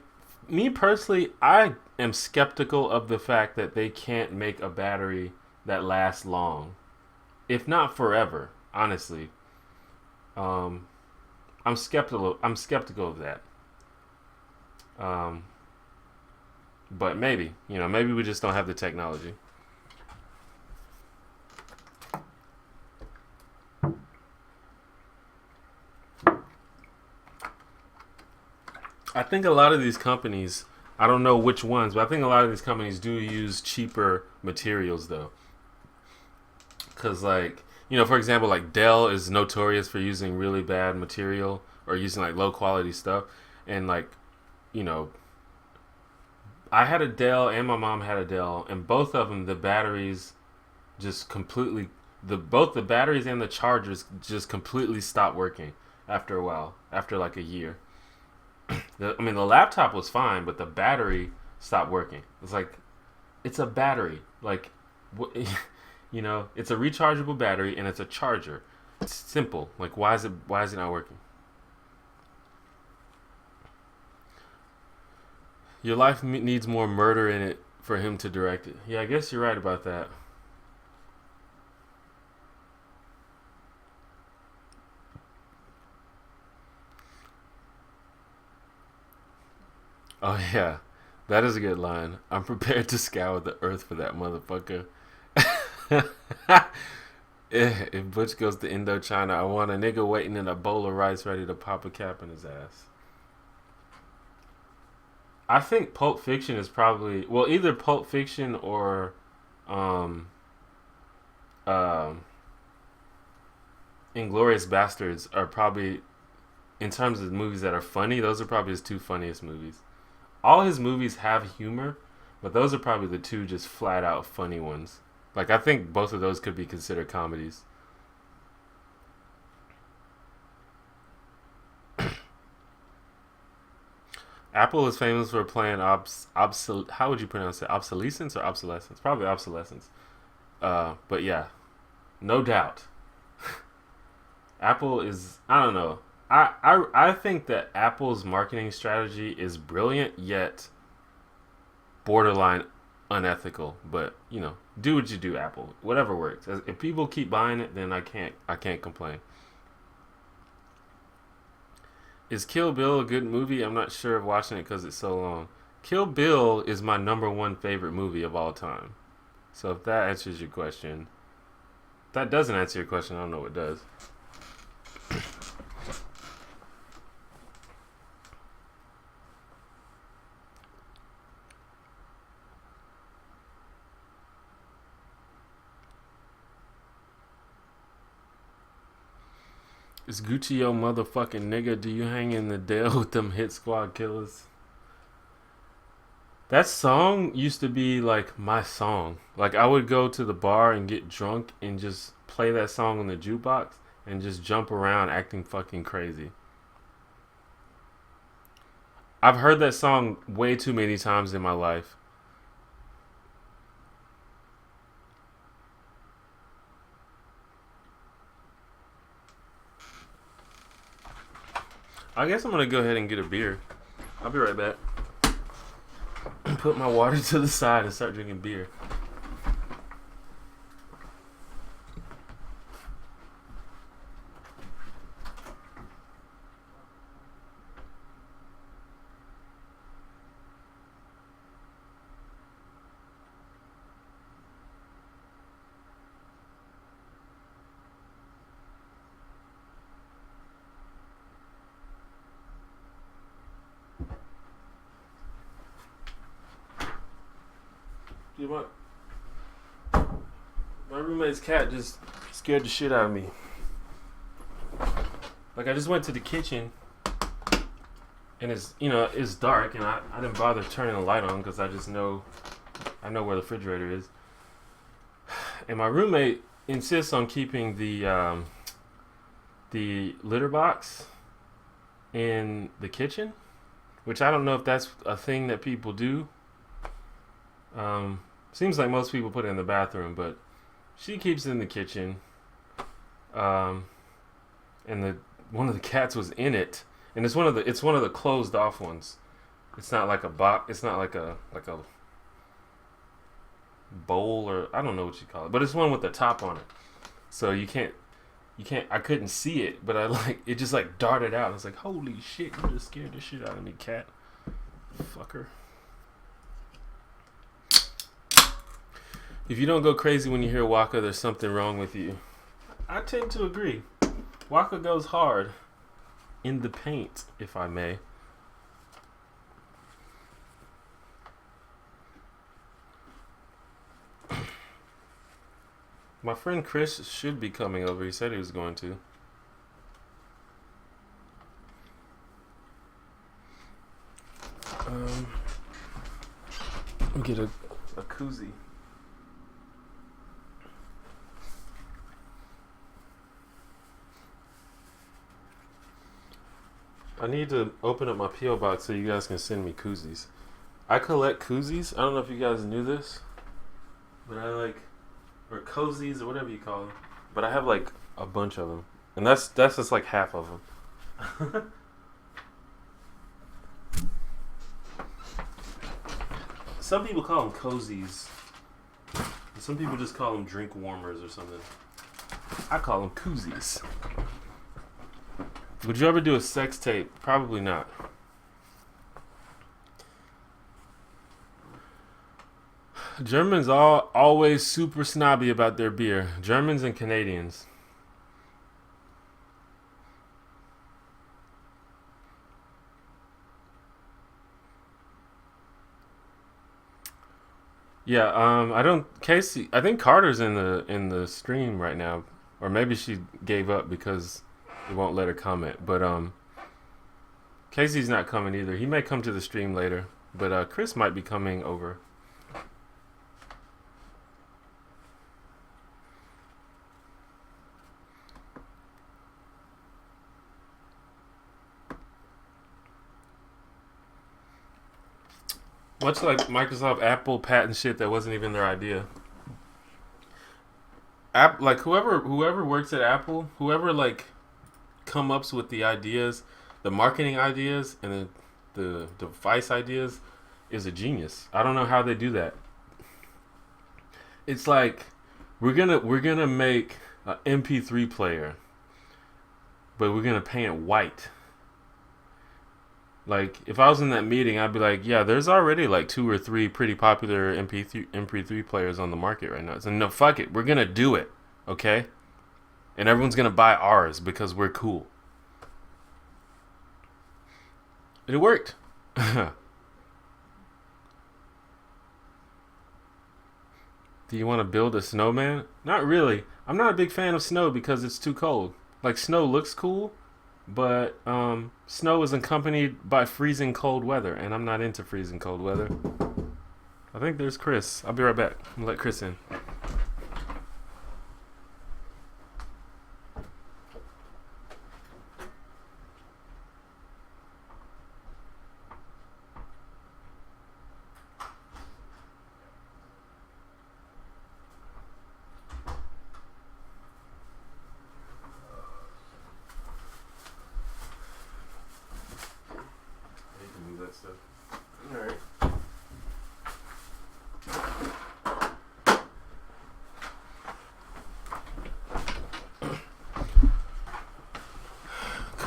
me personally. I am skeptical of the fact that they can't make a battery that lasts long, if not forever. Honestly, um, I'm skeptical. I'm skeptical of that. Um, but maybe maybe we just don't have the technology. I think a lot of these companies, I don't know which ones, but I think a lot of these companies do use cheaper materials though. Because, like, for example, like Dell is notorious for using really bad material or using like low quality stuff. And, like, you know, I had a Dell and my mom had a Dell, and both of them, the batteries just completely, both the batteries and the chargers just completely stopped working after a while, after like a year. I mean, the laptop was fine, but the battery stopped working. It's like it's a battery, like it's a rechargeable battery and it's a charger. It's simple. Like, why is it not working? Your life needs more murder in it for him to direct it. Yeah, I guess you're right about that. Oh yeah, that is a good line. I'm prepared to scour the earth for that motherfucker. If Butch goes to Indochina, I want a nigga waiting in a bowl of rice ready to pop a cap in his ass. I think Pulp Fiction is probably, well, either Pulp Fiction or um um Inglorious Bastards are probably, in terms of movies that are funny, those are probably his two funniest movies. All his movies have humor, but those are probably the two just flat out funny ones. Like, I think both of those could be considered comedies. Apple is famous for playing how would you pronounce it? Obsolescence or obsolescence? Probably obsolescence. But yeah, no doubt. Apple is, I don't know. I think that Apple's marketing strategy is brilliant yet borderline unethical. But do what you do, Apple. Whatever works. If people keep buying it, then I can't complain. Is Kill Bill a good movie? I'm not sure of watching it because it's so long. Kill Bill is my number one favorite movie of all time. So if that answers your question, if that doesn't answer your question, I don't know what does. Is Gucci your motherfucking nigga? Do you hang in the Dale with them hit squad killers? That song used to be like my song. Like, I would go to the bar and get drunk and just play that song on the jukebox and just jump around acting fucking crazy. I've heard that song way too many times in my life. I guess I'm gonna go ahead and get a beer. I'll be right back. Put my water to the side and start drinking beer. You know what? My roommate's cat just scared the shit out of me. Like, I just went to the kitchen and it's dark, and I didn't bother turning the light on because I know where the refrigerator is. And my roommate insists on keeping the litter box in the kitchen, which I don't know if that's a thing that people do. Seems like most people put it in the bathroom, but she keeps it in the kitchen. And one of the cats was in it, and it's one of the closed off ones. It's not like a box. It's not like a bowl, or I don't know what you call it, but it's one with the top on it. So you can't. I couldn't see it, but it just darted out. I was like, holy shit! You just scared the shit out of me, cat. Fucker. If you don't go crazy when you hear Waka, there's something wrong with you. I tend to agree. Waka goes hard in the paint, if I may. My friend Chris should be coming over. He said he was going to. Let me get a koozie. I need to open up my P.O. box so you guys can send me koozies. I collect koozies. I don't know if you guys knew this, but or cozies or whatever you call them. But I have a bunch of them, and that's just half of them. Some people call them cozies. Some people just call them drink warmers or something. I call them koozies. Would you ever do a sex tape? Probably not. Germans are always super snobby about their beer. Germans and Canadians. Yeah, Casey, I think Carter's in the stream right now, or maybe she gave up because it won't let her comment. But Casey's not coming either. He may come to the stream later, but Chris might be coming over. Much like Microsoft, Apple patent shit that wasn't even their idea. Whoever works at Apple, whoever come up with the ideas, the marketing ideas, and the device ideas, is a genius. I don't know how they do that. It's like we're gonna make an MP3 player, but we're gonna paint it white. If I was in that meeting, I'd be like, yeah, there's already 2 or 3 pretty popular MP3 players on the market right now. So no, fuck it, we're gonna do it, okay? And everyone's gonna buy ours because we're cool. It worked. Do you want to build a snowman? Not really. I'm not a big fan of snow because it's too cold. Snow looks cool, but snow is accompanied by freezing cold weather, and I'm not into freezing cold weather. I think there's Chris. I'll be right back. I'm gonna let Chris in.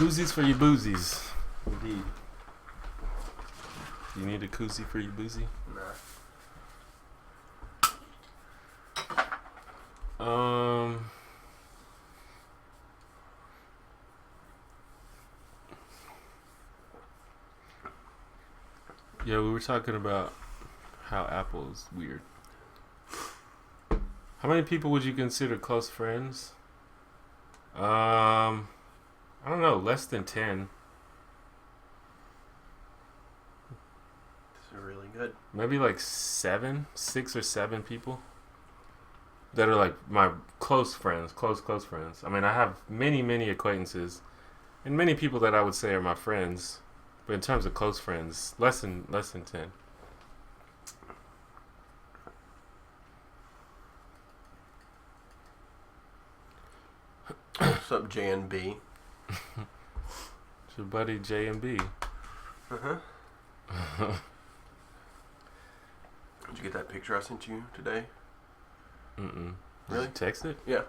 Koozies for your boozies. Indeed. You need a koozie for your boozy? Nah. Yeah, we were talking about how Apple is weird. How many people would you consider close friends? I don't know, less than 10. This is really good. Maybe like 6 or 7 people that are like my close friends, close friends. I mean, I have many acquaintances and many people that I would say are my friends, but in terms of close friends, less than 10. What's up, JNB? It's your buddy J and B. Uh-huh. Did you get that picture I sent you today? Mm-mm. Really? Did you text it? Yeah.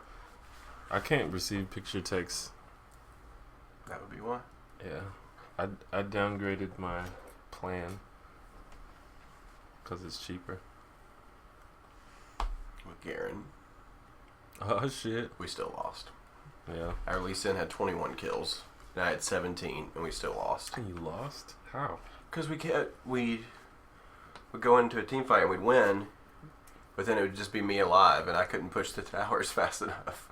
I can't receive picture texts. That would be why. Yeah. I downgraded my plan because it's cheaper. With Garen. Oh, shit. We still lost. Yeah. Our Lee Sin had 21 kills. And I had 17, and we still lost. And you lost? How? Because we would go into a team fight and we'd win, but then it would just be me alive, and I couldn't push the towers fast enough.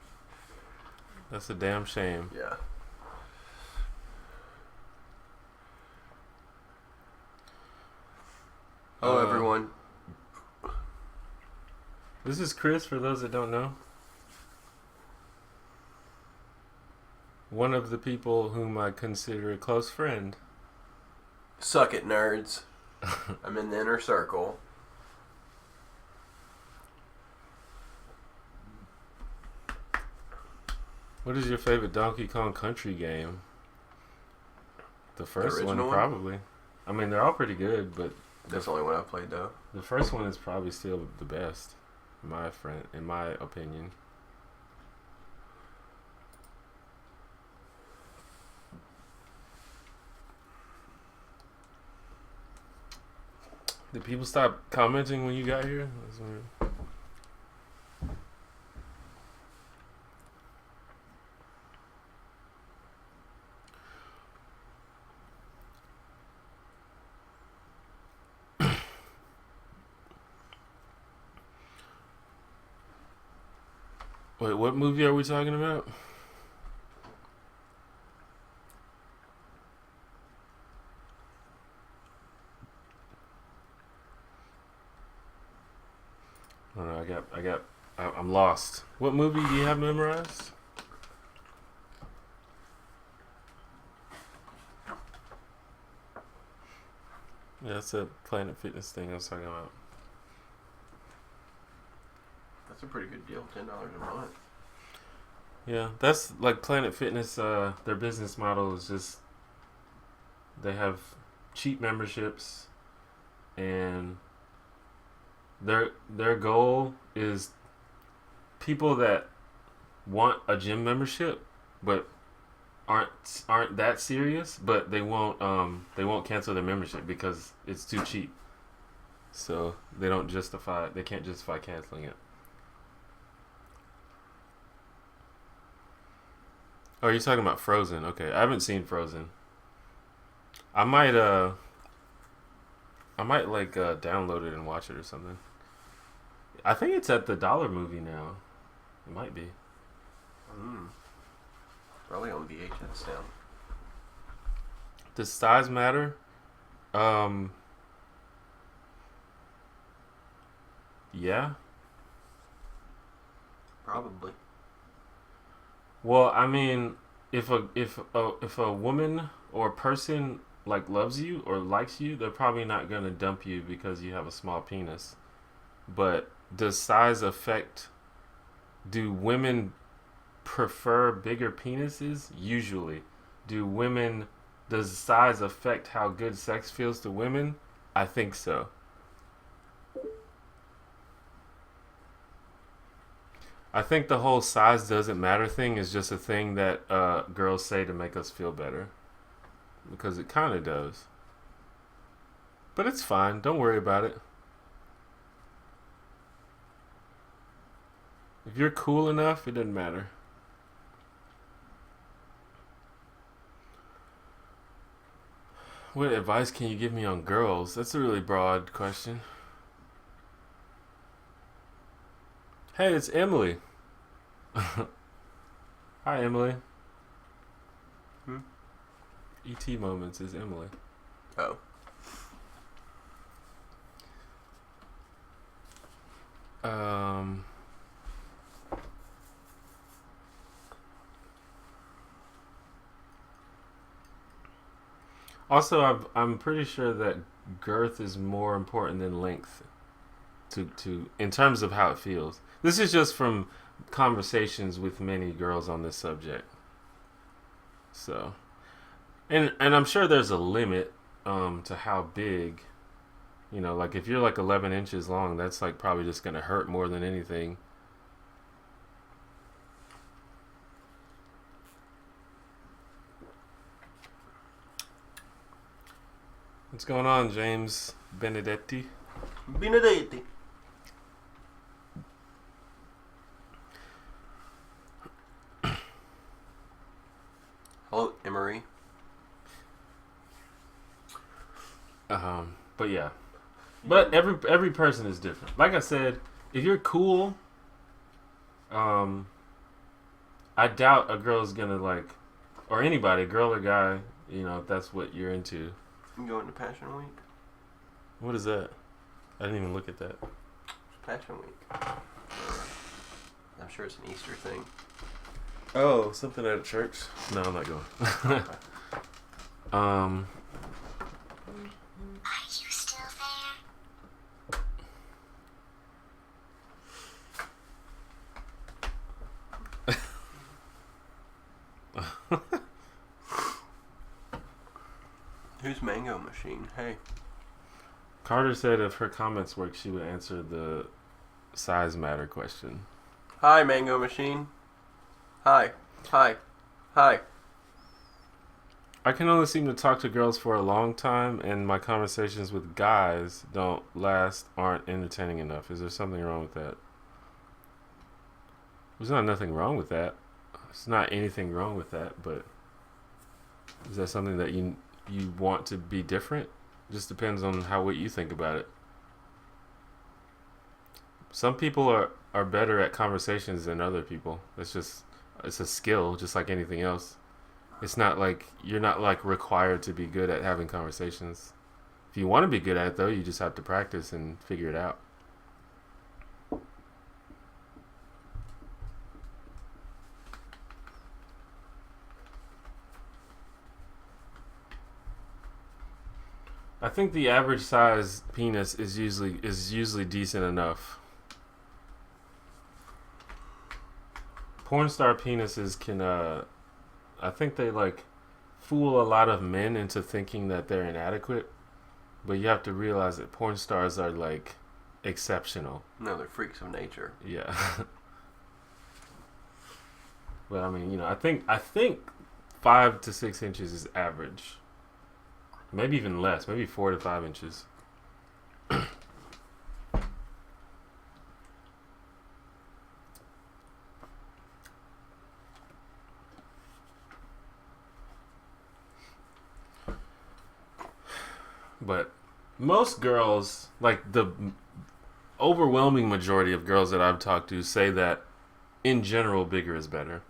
That's a damn shame. Yeah. Hello, everyone. This is Chris, for those that don't know. One of the people whom I consider a close friend. Suck it, nerds. I'm in the inner circle. What is your favorite Donkey Kong Country game? The first one, original one? probably. I mean, they're all pretty good, but That's the only one I played, though. the first one is probably still the best, in my opinion. Did people stop commenting when you got here? That's weird. Wait, what movie are we talking about? I don't know. I'm lost. What movie do you have memorized? Yeah, that's a Planet Fitness thing I was talking about. That's a pretty good deal. $10 a month. Yeah, that's like Planet Fitness. Their business model is just they have cheap memberships, and their goal is people that want a gym membership but aren't that serious, but they won't cancel their membership because it's too cheap. So they can't justify canceling it. Oh, you're talking about Frozen. Okay, I haven't seen Frozen. I might download it and watch it or something. I think it's at the Dollar Movie now. It might be. Probably on VHS now. Does size matter? Yeah. Probably. Well, I mean, if a woman or a person like loves you or likes you, they're probably not gonna dump you because you have a small penis. But does size affect? Do women prefer bigger penises? Usually. Does size affect how good sex feels to women? I think so. I think the whole size doesn't matter thing is just a thing that girls say to make us feel better. Because it kind of does. But it's fine. Don't worry about it. If you're cool enough, it doesn't matter. What advice can you give me on girls? That's a really broad question. Hey, it's Emily. Hi, Emily. Hmm? ET Moments is Emily. Oh. Um. Also, I'm pretty sure that girth is more important than length to in terms of how it feels. This is just from conversations with many girls on this subject. So, and I'm sure there's a limit to how big. You know, like if you're like 11 inches long, that's like probably just gonna hurt more than anything. What's going on, James Benedetti? Benedetti. Hello, Emery. But yeah, but every person is different. Like I said, if you're cool, I doubt a girl's gonna like, or anybody, girl or guy, you know, if that's what you're into. You going to Passion Week? What is that? I didn't even look at that. Passion Week. I'm sure it's an Easter thing. Oh, something at a church? No, I'm not going. Are you still there? Who's Mango Machine? Hey. Carter said if her comments work, she would answer the size matter question. Hi, Mango Machine. Hi. Hi. Hi. I can only seem to talk to girls for a long time, and my conversations with guys don't last, aren't entertaining enough. Is there something wrong with that? There's not nothing wrong with that. There's not anything wrong with that, but is that something that you want to be different? Just depends on what you think about it. Some people are better at conversations than other people. It's a skill, just like anything else. It's not like you're not like required to be good at having conversations. If you want to be good at it though, you just have to practice and figure it out. I think the average size penis is usually decent enough. Porn star penises can I think they like fool a lot of men into thinking that they're inadequate, but you have to realize that porn stars are like exceptional. No, they're freaks of nature. Yeah. But I mean, you know, I think 5 to 6 inches is average. Maybe even less. Maybe 4 to 5 inches. But most girls, like the overwhelming majority of girls that I've talked to, say that in general, bigger is better.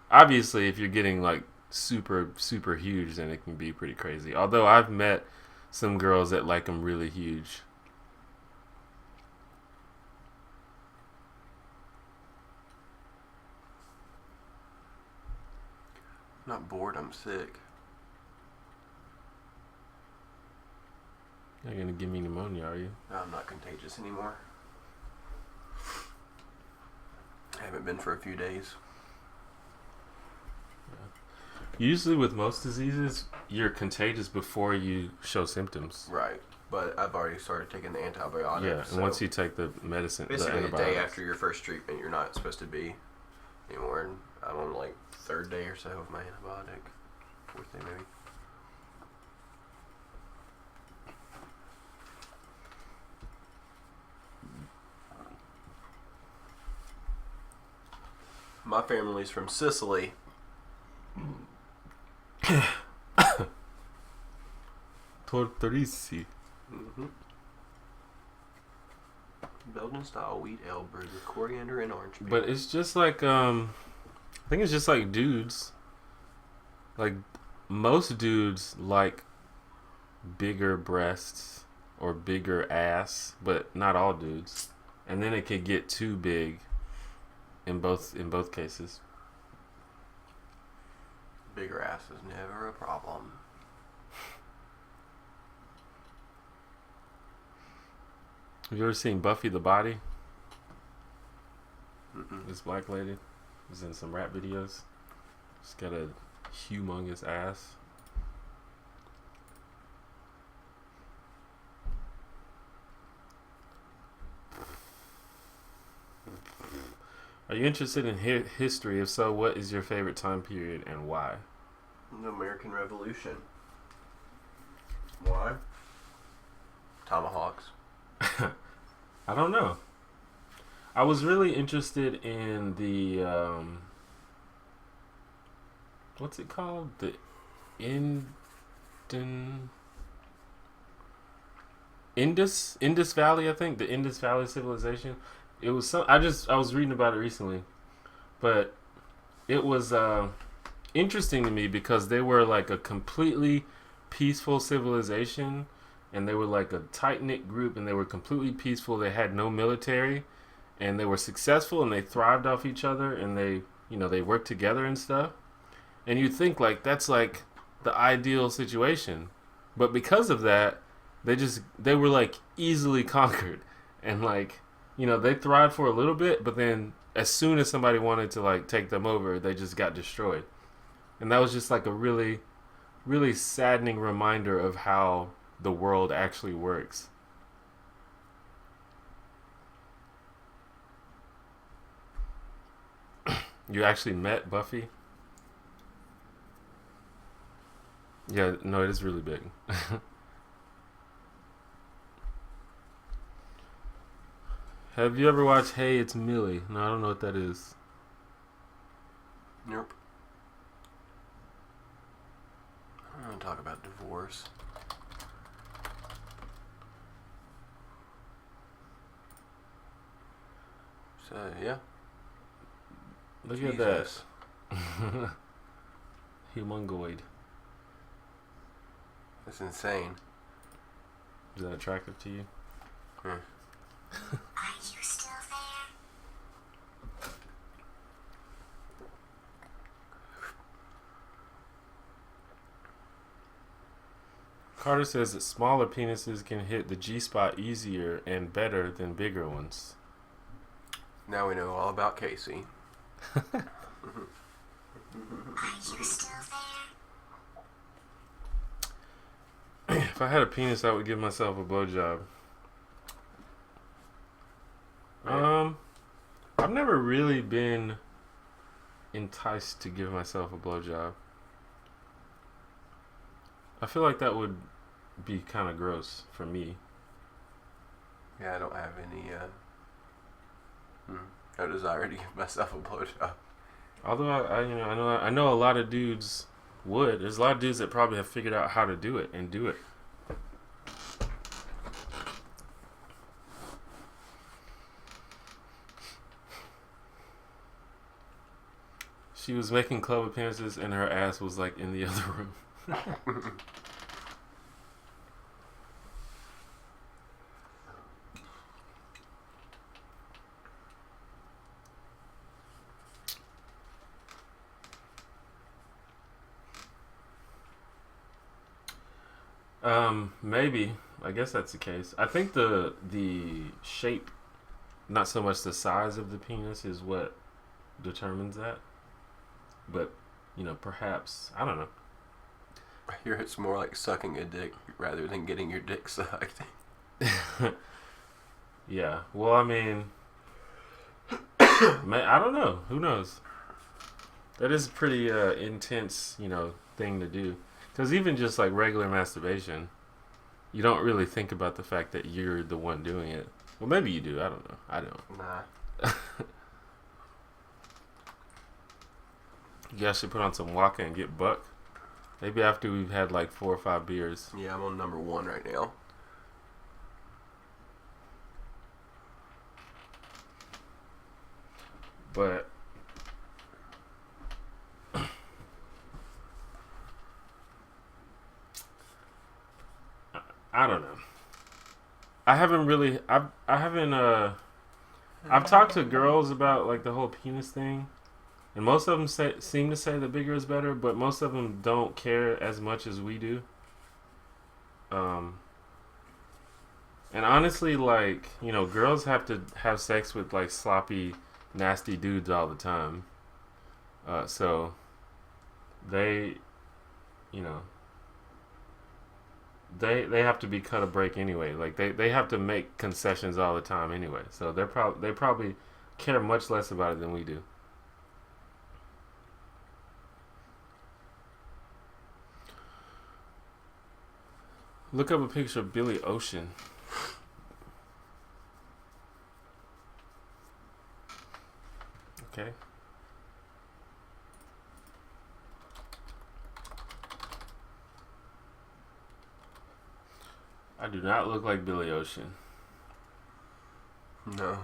Obviously, if you're getting like super huge, then it can be pretty crazy. Although I've met some girls that like them really huge. I'm not bored, I'm sick. You're gonna give me pneumonia, are you? No, I'm not contagious anymore. I haven't been for a few days. Usually with most diseases, you're contagious before you show symptoms. Right. but I've already started taking the antibiotics. Yeah, and so once you take the medicine, the basically a day antibiotics. after your first treatment, you're not supposed to be anymore. And I'm on like third day or so of my antibiotic. Fourth day maybe. My family's from Sicily. Tortorisi. Mm-hmm. Belgian style wheat ale brewed with coriander and orange peel. But it's just like I think it's just like dudes. Like most dudes like bigger breasts or bigger ass, but not all dudes. And then it could get too big in both cases. Bigger ass is never a problem. Have you ever seen Buffy the Body? Mm-mm. This black lady was in some rap videos. She's got a humongous ass. Are you interested in history? If so, what is your favorite time period and why? The American Revolution. Why? Tomahawks. I don't know. I was really interested in the what's it called? The Indus Valley, I think, the Indus Valley civilization. It was some. I was reading about it recently, but it was interesting to me because they were like a completely peaceful civilization, and they were like a tight knit group, and they were completely peaceful. They had no military, and they were successful, and they thrived off each other, and they worked together and stuff. And you'd think like that's like the ideal situation, but because of that, they were like easily conquered, and like they thrived for a little bit, but then as soon as somebody wanted to like take them over, they just got destroyed. And that was just like a really, really saddening reminder of how the world actually works. You actually met Buffy? Yeah, no, it is really big. Have you ever watched Hey, It's Millie? No, I don't know what that is. Nope. I don't want to talk about divorce. So, yeah. Look at that. Humongoid. That's insane. Is that attractive to you? Hmm. Are you still there? Carter says that smaller penises can hit the G-spot easier and better than bigger ones. Now we know all about Casey. Are you still there? If I had a penis, I would give myself a blowjob. I've never really been enticed to give myself a blowjob. I feel like that would be kind of gross for me. Yeah, I don't have any no desire to give myself a blowjob. Although I know a lot of dudes would. There's a lot of dudes that probably have figured out how to do it and do it. She was making club appearances and her ass was like in the other room. Maybe. I guess that's the case. I think the shape, not so much the size of the penis, is what determines that. But, perhaps, I don't know. Here it's more like sucking a dick rather than getting your dick sucked. Yeah. Well, I mean, man, I don't know. Who knows? That is a pretty intense, thing to do. Because even just like regular masturbation, you don't really think about the fact that you're the one doing it. Well, maybe you do. I don't know. I don't. Nah. You guys should put on some Waka and get buck. Maybe after we've had like 4 or 5 beers. Yeah, I'm on number 1 right now. But I don't know. I haven't really. I've talked to girls about like the whole penis thing, and most of them seem to say the bigger is better, but most of them don't care as much as we do. And honestly, like, girls have to have sex with like sloppy, nasty dudes all the time. So they, you know, they have to be cut a break anyway. Like they have to make concessions all the time anyway. So they probably care much less about it than we do. Look up a picture of Billy Ocean. Okay. I do not look like Billy Ocean. No.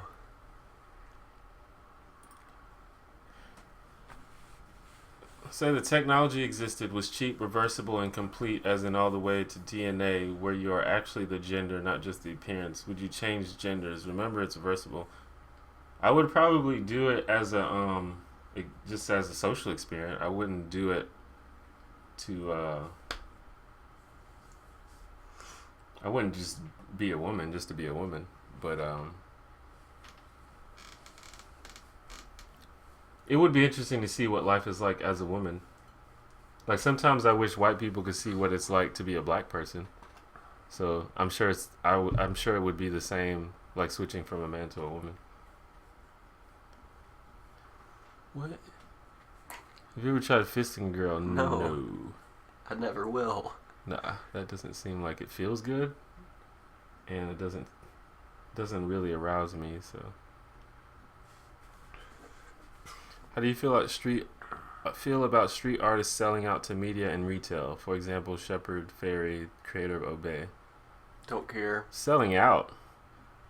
Say the technology existed, was cheap, reversible, and complete, as in all the way to DNA, where you are actually the gender, not just the appearance. Would you change genders? Remember, it's reversible. I would probably do it as just as a social experiment. I wouldn't do it to, I wouldn't just be a woman just to be a woman. But, it would be interesting to see what life is like as a woman. Like, sometimes I wish white people could see what it's like to be a black person. So I'm sure I'm sure it would be the same, like switching from a man to a woman. What? Have you ever tried fisting a girl? No. I never will. Nah, that doesn't seem like it feels good, and it doesn't really arouse me. So, how do you feel about street artists selling out to media and retail? For example, Shepard Fairey, creator of Obey. Don't care. Selling out.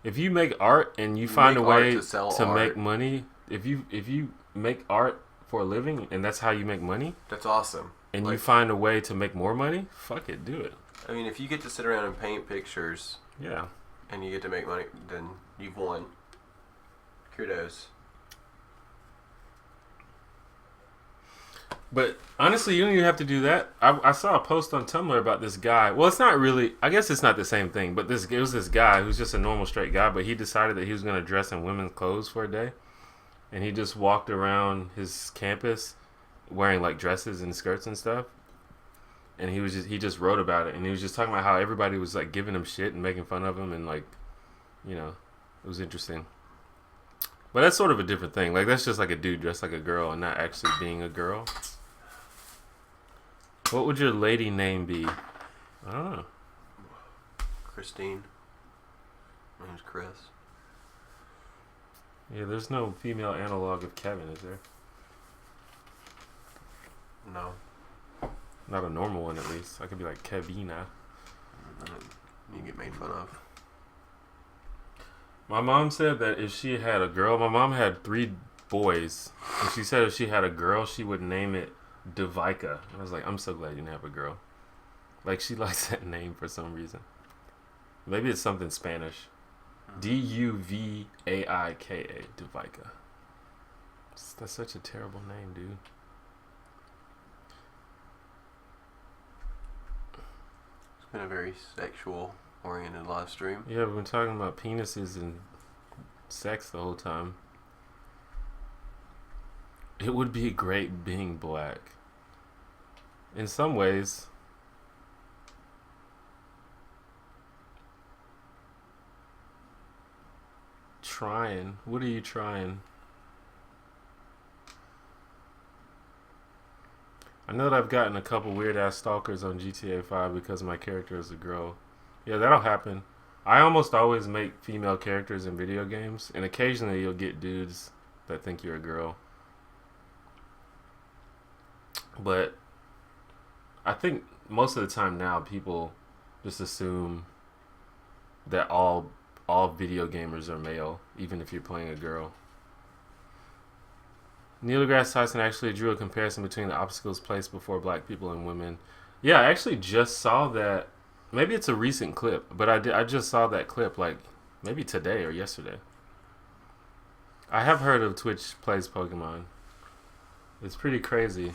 If you make art and you find a way to make money, if you make art for a living and that's how you make money, that's awesome. And you find a way to make more money, fuck it, do it. I mean, if you get to sit around and paint pictures, yeah, and you get to make money, then you've won. Kudos. But honestly, you don't even have to do that. I saw a post on Tumblr about this guy. Well, it's not really. I guess it's not the same thing. But it was this guy who's just a normal straight guy, but he decided that he was going to dress in women's clothes for a day, and he just walked around his campus wearing like dresses and skirts and stuff. And he just wrote about it, and he was just talking about how everybody was like giving him shit and making fun of him, and like, it was interesting. But that's sort of a different thing. Like, that's just like a dude dressed like a girl and not actually being a girl. What would your lady name be? I don't know. Christine. My name's Chris. Yeah, there's no female analog of Kevin, is there? No. Not a normal one, at least. I could be like Kevina. You get made fun of. My mom said that if she had a girl, my mom had 3 boys, and she said if she had a girl, she would name it Devika. And I was like, I'm so glad you didn't have a girl. Like, she likes that name for some reason. Maybe it's something Spanish. Duvaika. Devika. That's such a terrible name, dude. It's been a very sexual-oriented live stream. Yeah, we've been talking about penises and sex the whole time. It would be great being black. In some ways, trying? What are you trying? I know that I've gotten a couple weird ass stalkers on GTA 5 because my character is a girl. Yeah, that'll happen. I almost always make female characters in video games, and occasionally you'll get dudes that think you're a girl. But I think most of the time now people just assume that all video gamers are male, even if you're playing a girl. Neil deGrasse Tyson actually drew a comparison between the obstacles placed before black people and women. Yeah, I actually just saw that. Maybe it's a recent clip, but I just saw that clip like maybe today or yesterday. I have heard of Twitch Plays Pokemon. It's pretty crazy.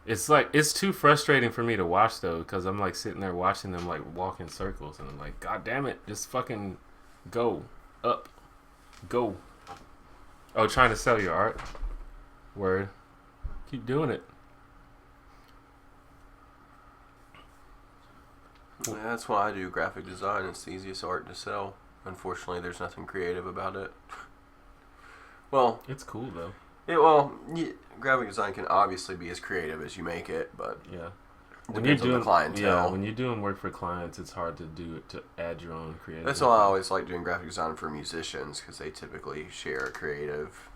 It's like, it's too frustrating for me to watch though, because I'm like sitting there watching them like walk in circles, and I'm like, God damn it, just fucking go up, go. Oh, trying to sell your art. Word. Keep doing it. Yeah, that's why I do graphic design. It's the easiest art to sell. Unfortunately, there's nothing creative about it. Well, it's cool though. Graphic design can obviously be as creative as you make it, but yeah, when you're doing clientele. Yeah, when you're doing work for clients, it's hard to do it, to add your own creative. That's why I always like doing graphic design for musicians, because they typically share a creative,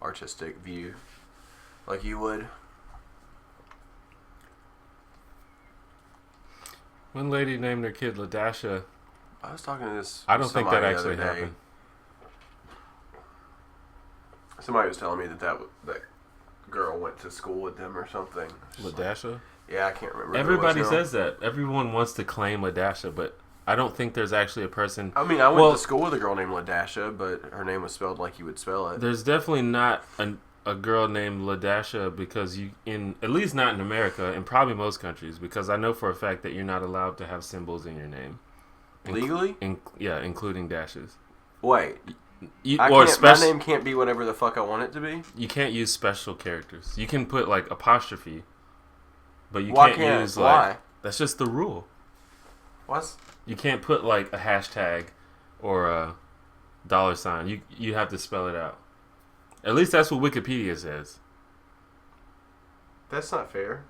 artistic view, like you would. One lady named her kid Ladasha. I was talking to this. I don't think that somebody the actually other day. happened. Somebody was telling me that girl went to school with them or something. Ladasha? Yeah, I can't remember. Everybody says that. Everyone wants to claim Ladasha, but I don't think there's actually a person. I mean, I went to school with a girl named Ladasha, but her name was spelled like you would spell it. There's definitely not a girl named Ladasha, because at least not in America, and probably most countries, because I know for a fact that you're not allowed to have symbols in your name. Legally? Yeah, including dashes. Wait. My name can't be whatever the fuck I want it to be? You can't use special characters. You can put like apostrophe, but you can't use like... Why? That's just the rule. What? You can't put like a hashtag or a $sign. You have to spell it out. At least that's what Wikipedia says. That's not fair.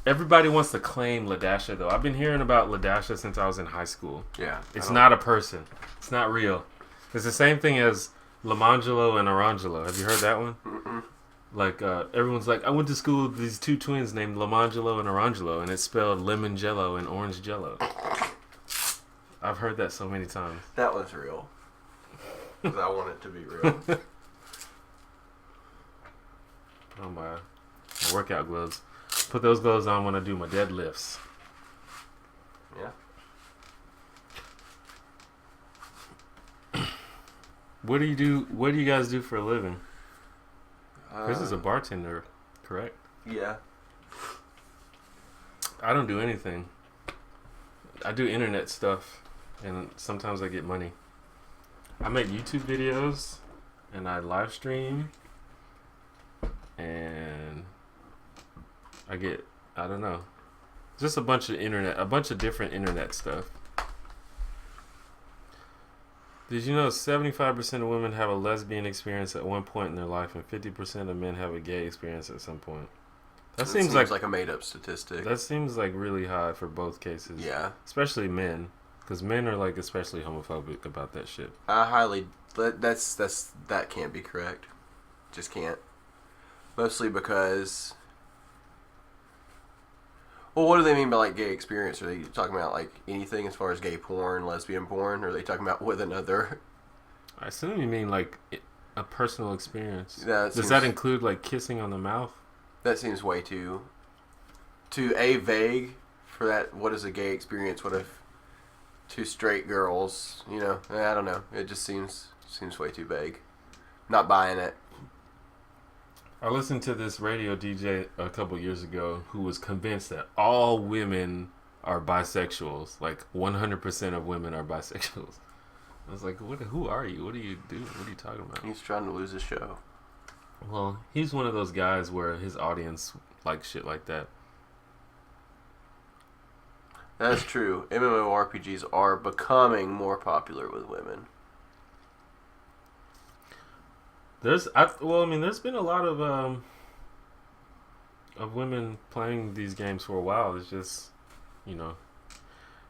Everybody wants to claim Ladasha, though. I've been hearing about Ladasha since I was in high school. Yeah. It's not a person. It's not real. It's the same thing as Lamangelo and Orangelo. Have you heard that one? Mm-mm. Like, everyone's like, I went to school with these two twins named Lamangelo and Orangelo, and it's spelled lemon jello and orange jello. I've heard that so many times. That was real. Because I want it to be real. Oh, my workout gloves. Put those gloves on when I do my deadlifts. Yeah. What do you do? What do you guys do for a living? Chris is a bartender, correct? Yeah. I don't do anything. I do internet stuff, and sometimes I get money. I make YouTube videos, and I live stream, and I don't know, just a bunch of different internet stuff. Did you know 75% of women have a lesbian experience at one point in their life, and 50% of men have a gay experience at some point? That seems like a made-up statistic. That seems like really high for both cases. Yeah. Especially men, because men are like especially homophobic about that shit. That can't be correct. Just can't. Mostly because... Well, what do they mean by like gay experience? Are they talking about like anything as far as gay porn, lesbian porn? Or are they talking about with another? I assume you mean like a personal experience. Yeah, does that include like kissing on the mouth? That seems way too vague for that. What is a gay experience? What if two straight girls? I don't know. It just seems way too vague. Not buying it. I listened to this radio DJ a couple years ago who was convinced that all women are bisexuals. Like 100% of women are bisexuals. I was like, who are you? What do you do? What are you talking about? He's trying to lose his show. Well, he's one of those guys where his audience likes shit like that. That's true. MMORPGs are becoming more popular with women. There's been a lot of women playing these games for a while. It's just, you know,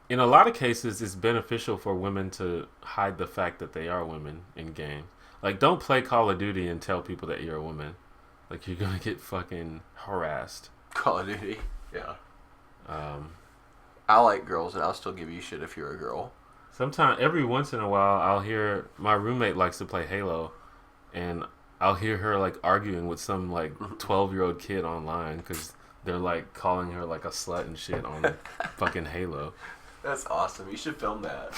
in a lot of cases, it's beneficial for women to hide the fact that they are women in games. Like, don't play Call of Duty and tell people that you're a woman. Like, you're gonna get fucking harassed. Call of Duty. Yeah. Um, I like girls, and I'll still give you shit if you're a girl. Sometimes, every once in a while, I'll hear my roommate likes to play Halo, and I'll hear her like arguing with some like 12-year-old kid online because they're like calling her like a slut and shit on fucking Halo. That's awesome. You should film that.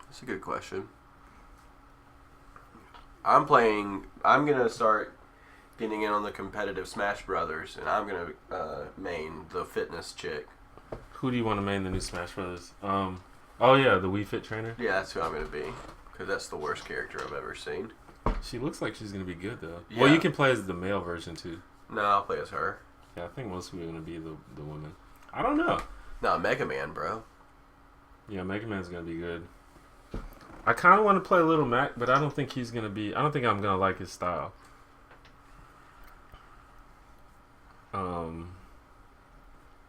That's a good question. I'm gonna start getting in on the competitive Smash Brothers, and I'm gonna main the fitness chick. Who do you want to main the new Smash Brothers? Oh yeah, the Wii Fit trainer. Yeah, that's who I'm gonna be, because that's the worst character I've ever seen. She looks like she's gonna be good though. Yeah. Well, you can play as the male version too. No, I'll play as her. Yeah, I think most people are gonna be the woman. I don't know. No, Mega Man, bro. Yeah, Mega Man's gonna be good. I kind of want to play Little Mac, but I don't think he's gonna be. I don't think I'm gonna like his style.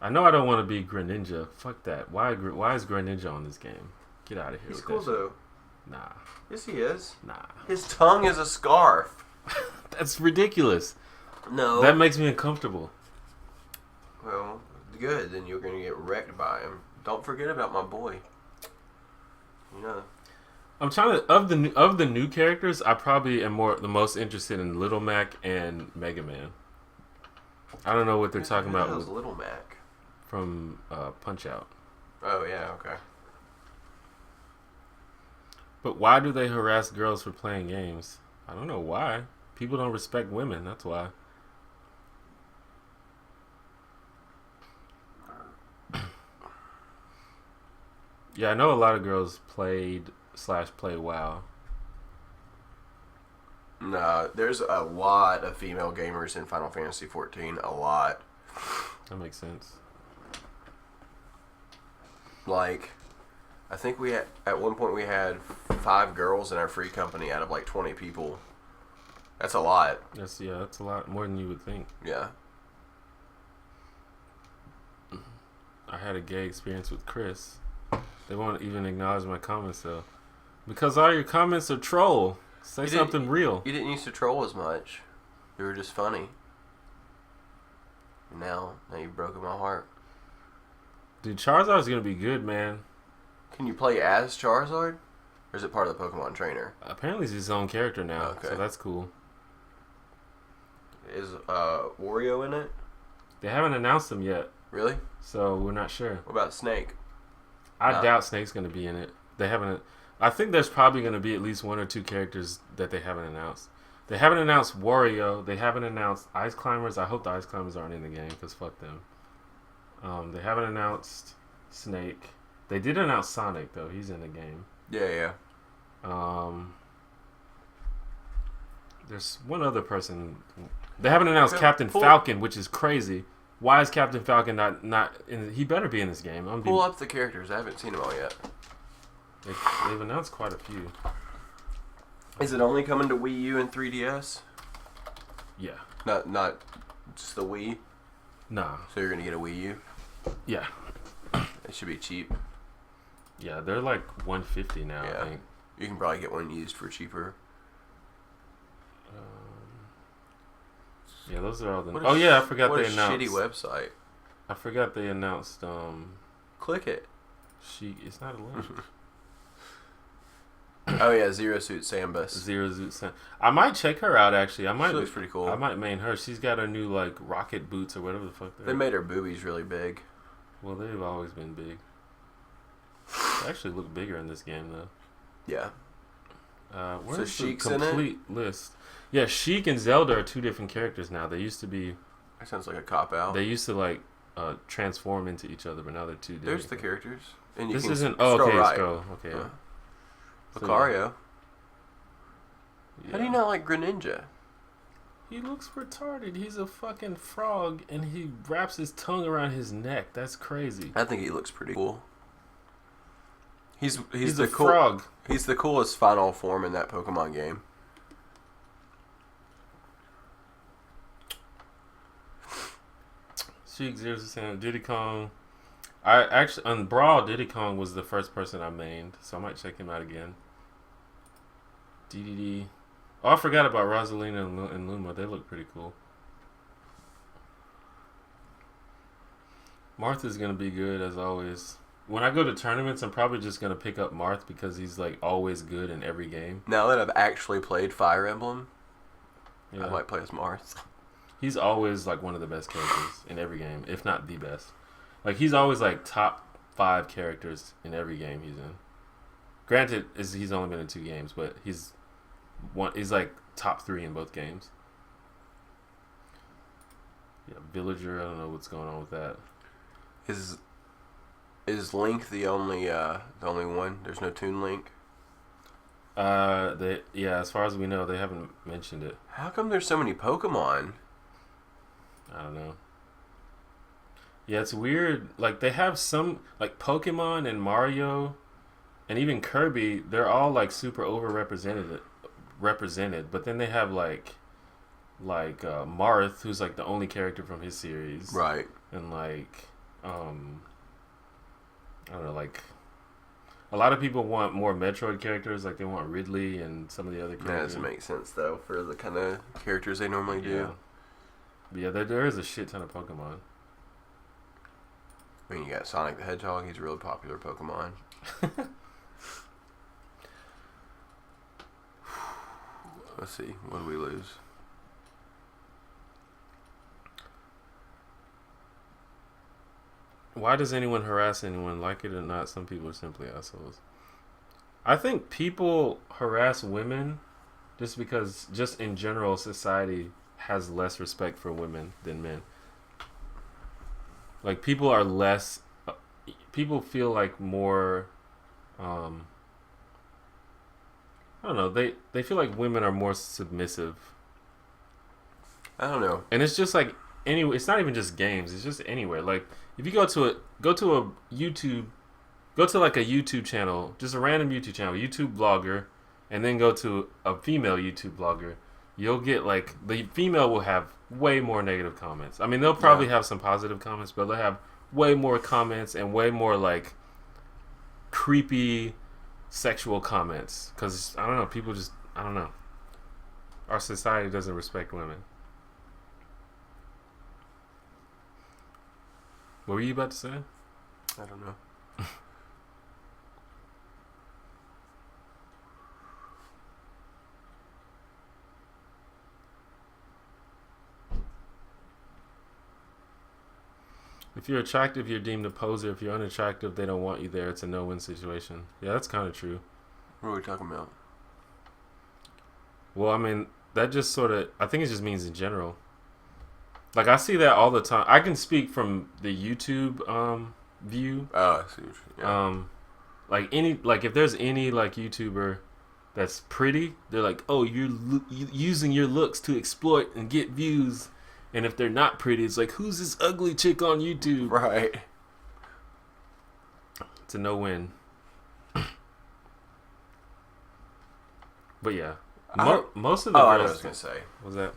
I know I don't want to be Greninja. Fuck that. Why is Greninja on this game? Get out of here. He's with cool that shit. though. Nah. Yes, he is. Nah. His tongue is a scarf. That's ridiculous. No. That makes me uncomfortable. Well, good. Then you're gonna get wrecked by him. Don't forget about my boy. You know. I'm trying to of the new characters. I probably am the most interested in Little Mac and Mega Man. I don't know what they're talking about with Little Mac from Punch Out. Oh yeah, okay. But why do they harass girls for playing games? I don't know why. People don't respect women. That's why. Yeah, I know a lot of girls play WoW. No, there's a lot of female gamers in Final Fantasy 14. A lot. That makes sense. Like, I think at one point we had 5 girls in our free company out of like 20 people. That's a lot. That's a lot more than you would think. Yeah. I had a gay experience with Chris. They won't even acknowledge my comments though, because all your comments are troll. Say something real. You didn't used to troll as much. You were just funny. Now you've broken my heart. Dude, Charizard's gonna be good, man. Can you play as Charizard? Or is it part of the Pokemon trainer? Apparently he's his own character now, Okay. so that's cool. Is Wario in it? They haven't announced him yet, Really? so we're not sure. What about Snake? I No. doubt Snake's gonna be in it. They haven't. I think there's probably gonna be at least 1 or 2 characters that they haven't announced. They haven't announced Wario. They haven't announced Ice Climbers. I hope the Ice Climbers aren't in the game, because fuck them. They haven't announced Snake. They did announce Sonic though. He's in the game. Yeah. There's one other person. They haven't announced Okay, Captain pull- Falcon, which is crazy. Why is Captain Falcon not in? He better be in this game. Pull up the characters. I haven't seen them all yet. They've announced quite a few. Is it only coming to Wii U and 3DS? Yeah. Not just the Wii? Nah. So you're going to get a Wii U? Yeah. It should be cheap. Yeah, they're like 150 now, Yeah. I think. You can probably get one used for cheaper. Yeah, those are all the. What Oh yeah, I forgot what they a announced. shitty website. I forgot they announced. Click it. It's not a link. Oh yeah, Zero Suit Sambus. Zero Zoot Sen. I might check her out actually. She looks pretty cool. I might main her. She's got her new like rocket boots or whatever the fuck They made her boobies really big. Well, they've always been big. They actually look bigger in this game though. Yeah. Where's So the Sheik's in it? complete list? Yeah, Sheik and Zelda are 2 different characters now. They used to be. That sounds like a cop out. They used to like transform into each other, but now they're 2D. There's the characters. And you This can isn't. scroll Oh, okay. right. Scroll. Okay. Yeah. So, Lucario. yeah. How do you not like Greninja? He looks retarded. He's a fucking frog, and he wraps his tongue around his neck. That's crazy. I think he looks pretty cool. He's a frog. He's the coolest final form in that Pokemon game. Sheik 0% Diddy Kong. I actually on Brawl, Diddy Kong was the first person I mained, so I might check him out again. DDD. Oh, I forgot about Rosalina and Luma. They look pretty cool. Martha's gonna be good as always. When I go to tournaments, I'm probably just gonna pick up Marth because he's like always good in every game. Now that I've actually played Fire Emblem, Yeah. I might play as Marth. He's always like one of the best characters in every game, if not the best. Like he's always like top 5 characters in every game he's in. Granted, he's only been in 2 games, but he's like top 3 in both games. Yeah, Villager. I don't know what's going on with that. Is Link the only one? There's no Toon Link. As far as we know, they haven't mentioned it. How come there's so many Pokemon? I don't know. Yeah, it's weird. Like they have some like Pokemon and Mario, and even Kirby. They're all like super represented. But then they have like Marth, who's like the only character from his series, Right. and like I don't know, like a lot of people want more Metroid characters. Like they want Ridley and some of the other That characters. doesn't make sense though for the kind of characters they normally do. Yeah. But yeah, there is a shit ton of Pokemon. I mean, you got Sonic the Hedgehog. He's a really popular Pokemon. Let's see. What do we lose? Why does anyone harass anyone? Like it or not, some people are simply assholes. I think people harass women just because, just in general, society has less respect for women than men. Like people are less. People feel like more. I don't know. They feel like women are more submissive. I don't know. And it's just like anyway. It's not even just games. It's just anywhere. Like if you go to a YouTube, go to like a YouTube channel, just a random YouTube channel, YouTube blogger, and then go to a female YouTube blogger. You'll get like the female will have way more negative comments. I mean, they'll probably have some positive comments, but they'll have way more comments and way more like creepy sexual comments. Because I don't know, people just I don't know. Our society doesn't respect women. What were you about to say? I don't know. If you're attractive, you're deemed a poser. If you're unattractive, they don't want you there. It's a no-win situation. Yeah, that's kind of true. What are we talking about? Well, I mean, that just sort of, I think it just means in general. Like, I see that all the time. I can speak from the YouTube view. Oh, I see. Yeah. Like if there's any like YouTuber that's pretty, they're like, oh, you're using your looks to exploit and get views. And if they're not pretty, it's like, who's this ugly chick on YouTube? Right. It's a no-win. But yeah, most of the Oh, I know girls. what I was gonna say. What's that?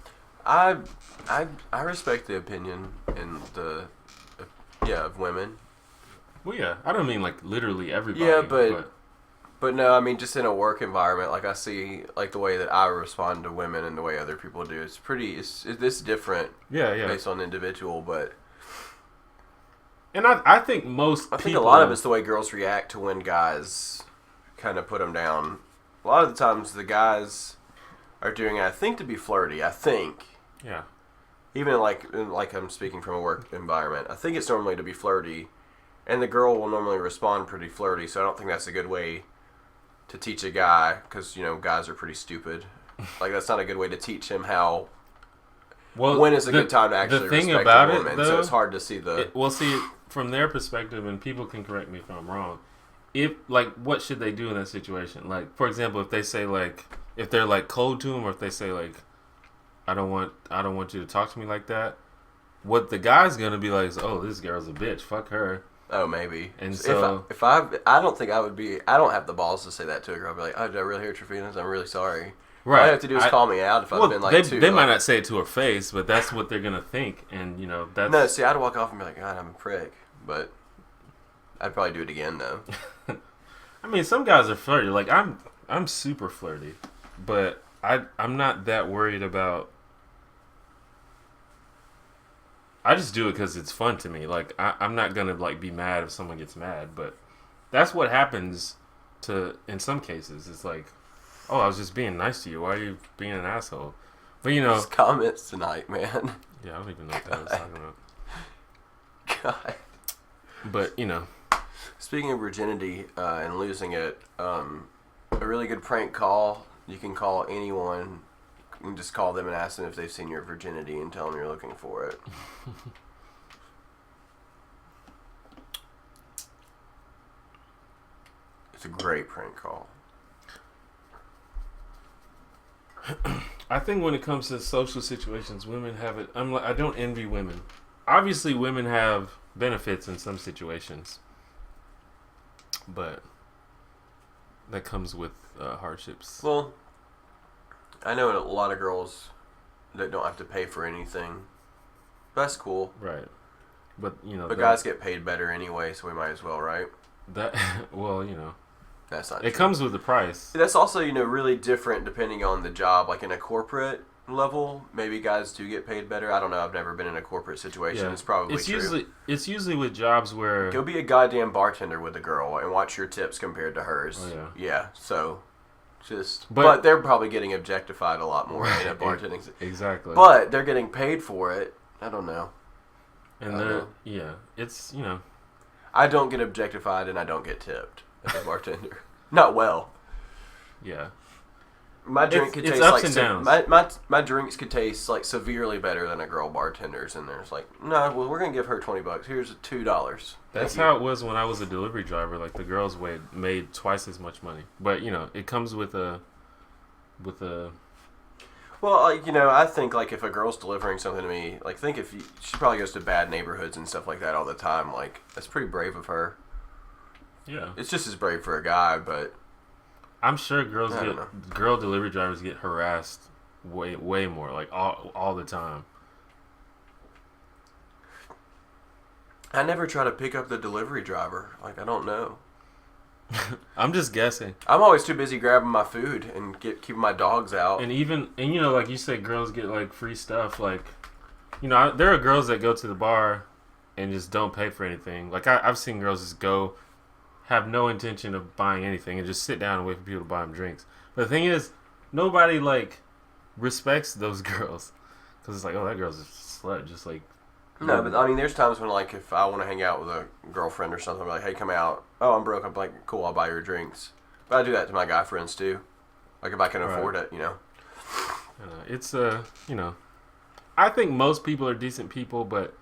I respect the opinion and the of women. Well, yeah, I don't mean like literally everybody. Yeah, but no, I mean just in a work environment, like I see like the way that I respond to women and the way other people do. It's different. Yeah. Based on individual, but And I think most. I think a lot of it's the way girls react to when guys kind of put them down. A lot of the times the guys are doing it, I think, to be flirty. I think. Yeah. Even like I'm speaking from a work environment, I think it's normally to be flirty, and the girl will normally respond pretty flirty. So I don't think that's a good way to teach a guy, because guys are pretty stupid. Like that's not a good way to teach him how Well, when is a good time to actually the thing respect about a woman? it, though, So it's hard to see the. well, see, from their perspective, and people can correct me if I'm wrong. If like, what should they do in that situation? Like, for example, if they say like, if they're like cold to him, or if they say like, I don't want you to talk to me like that. What the guy's gonna be like is, oh, this girl's a bitch. Fuck her. Oh, maybe. And so if I don't think I would be. I don't have the balls to say that to a girl. I'd be like, oh, did I really hurt your feelings? I'm really sorry. right, All you have to do is call me out if I've been like they might not say it to her face, but that's what they're gonna think, and you know that's No, see, I'd walk off and be like, God, I'm a prick, but I'd probably do it again though. I mean, some guys are flirty. Like I'm super flirty, but I'm not that worried about. I just do it because it's fun to me. Like I'm not gonna like be mad if someone gets mad, but that's what happens to in some cases. It's like, oh, I was just being nice to you. Why are you being an asshole? But you know, These comments tonight, man. yeah, I don't even know what that was talking about. God. But you know, Speaking of virginity and losing it, a really good prank call. You can call anyone. You can just call them and ask them if they've seen your virginity and tell them you're looking for it. It's a great prank call. I think when it comes to social situations, women have it. I don't envy women. Obviously, women have benefits in some situations, but that comes with hardships. Well, I know a lot of girls that don't have to pay for anything. That's cool. Right. But you know, But guys get paid better anyway, so we might as well, right? that well, you know, That's not it true. comes with the price. That's also, really different depending on the job. Like in a corporate level, maybe guys do get paid better. I don't know. I've never been in a corporate situation. Yeah. It's probably true. It's usually with jobs where Go be a goddamn bartender with a girl and watch your tips compared to hers. Oh, yeah. Yeah. So, but But- they're probably getting objectified a lot more in a bartending. exactly. But they're getting paid for it. I don't know. and they're it's I don't get objectified and I don't get tipped as a bartender. Not well. yeah. My drink could it's taste ups like and downs. my drinks could taste like severely better than a girl bartender's, and there's like, no, well, we're gonna give her $20. Here's $2. That's how it was when I was a delivery driver. Like the girls made twice as much money, but it comes with a. Well, I think like if a girl's delivering something to me, like she probably goes to bad neighborhoods and stuff like that all the time. Like that's pretty brave of her. Yeah. It's just as brave for a guy, but I'm sure I don't know. girl delivery drivers get harassed way more, like all the time. I never try to pick up the delivery driver. Like I don't know. I'm just guessing. I'm always too busy grabbing my food and keeping my dogs out. And like you said, girls get like free stuff. Like, there are girls that go to the bar and just don't pay for anything. Like I've seen girls just go, have no intention of buying anything and just sit down and wait for people to buy them drinks. But the thing is, nobody like respects those girls because it's like, oh, that girl's a slut. Just like. No, but I mean, there's times when, like, if I want to hang out with a girlfriend or something, I'm like, hey, come out. Oh, I'm broke. I'm like, cool, I'll buy your drinks. But I do that to my guy friends, too. Like, if I can afford it, It's, I think most people are decent people, but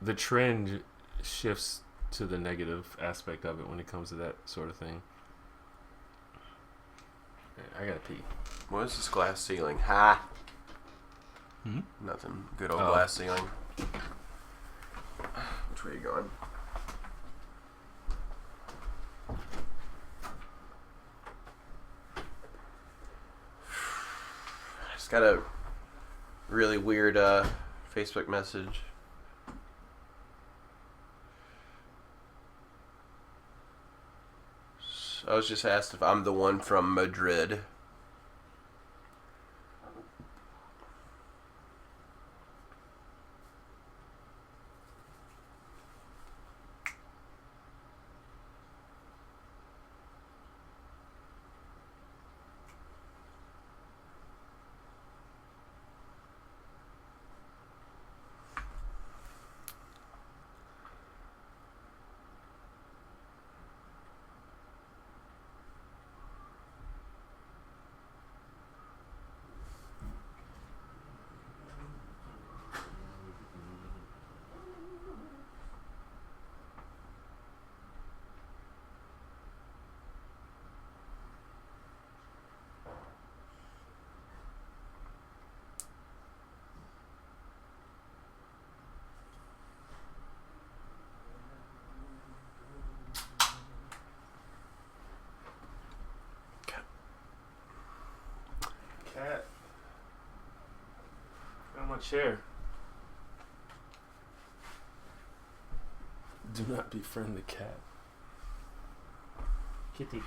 the trend shifts to the negative aspect of it when it comes to that sort of thing. I gotta pee. What is this glass ceiling? Ha! Hmm? Nothing. Good old glass ceiling. Which way are you going? I just got a really weird Facebook message. I was just asked if I'm the one from Madrid. chair. Do not befriend the cat. Kitty.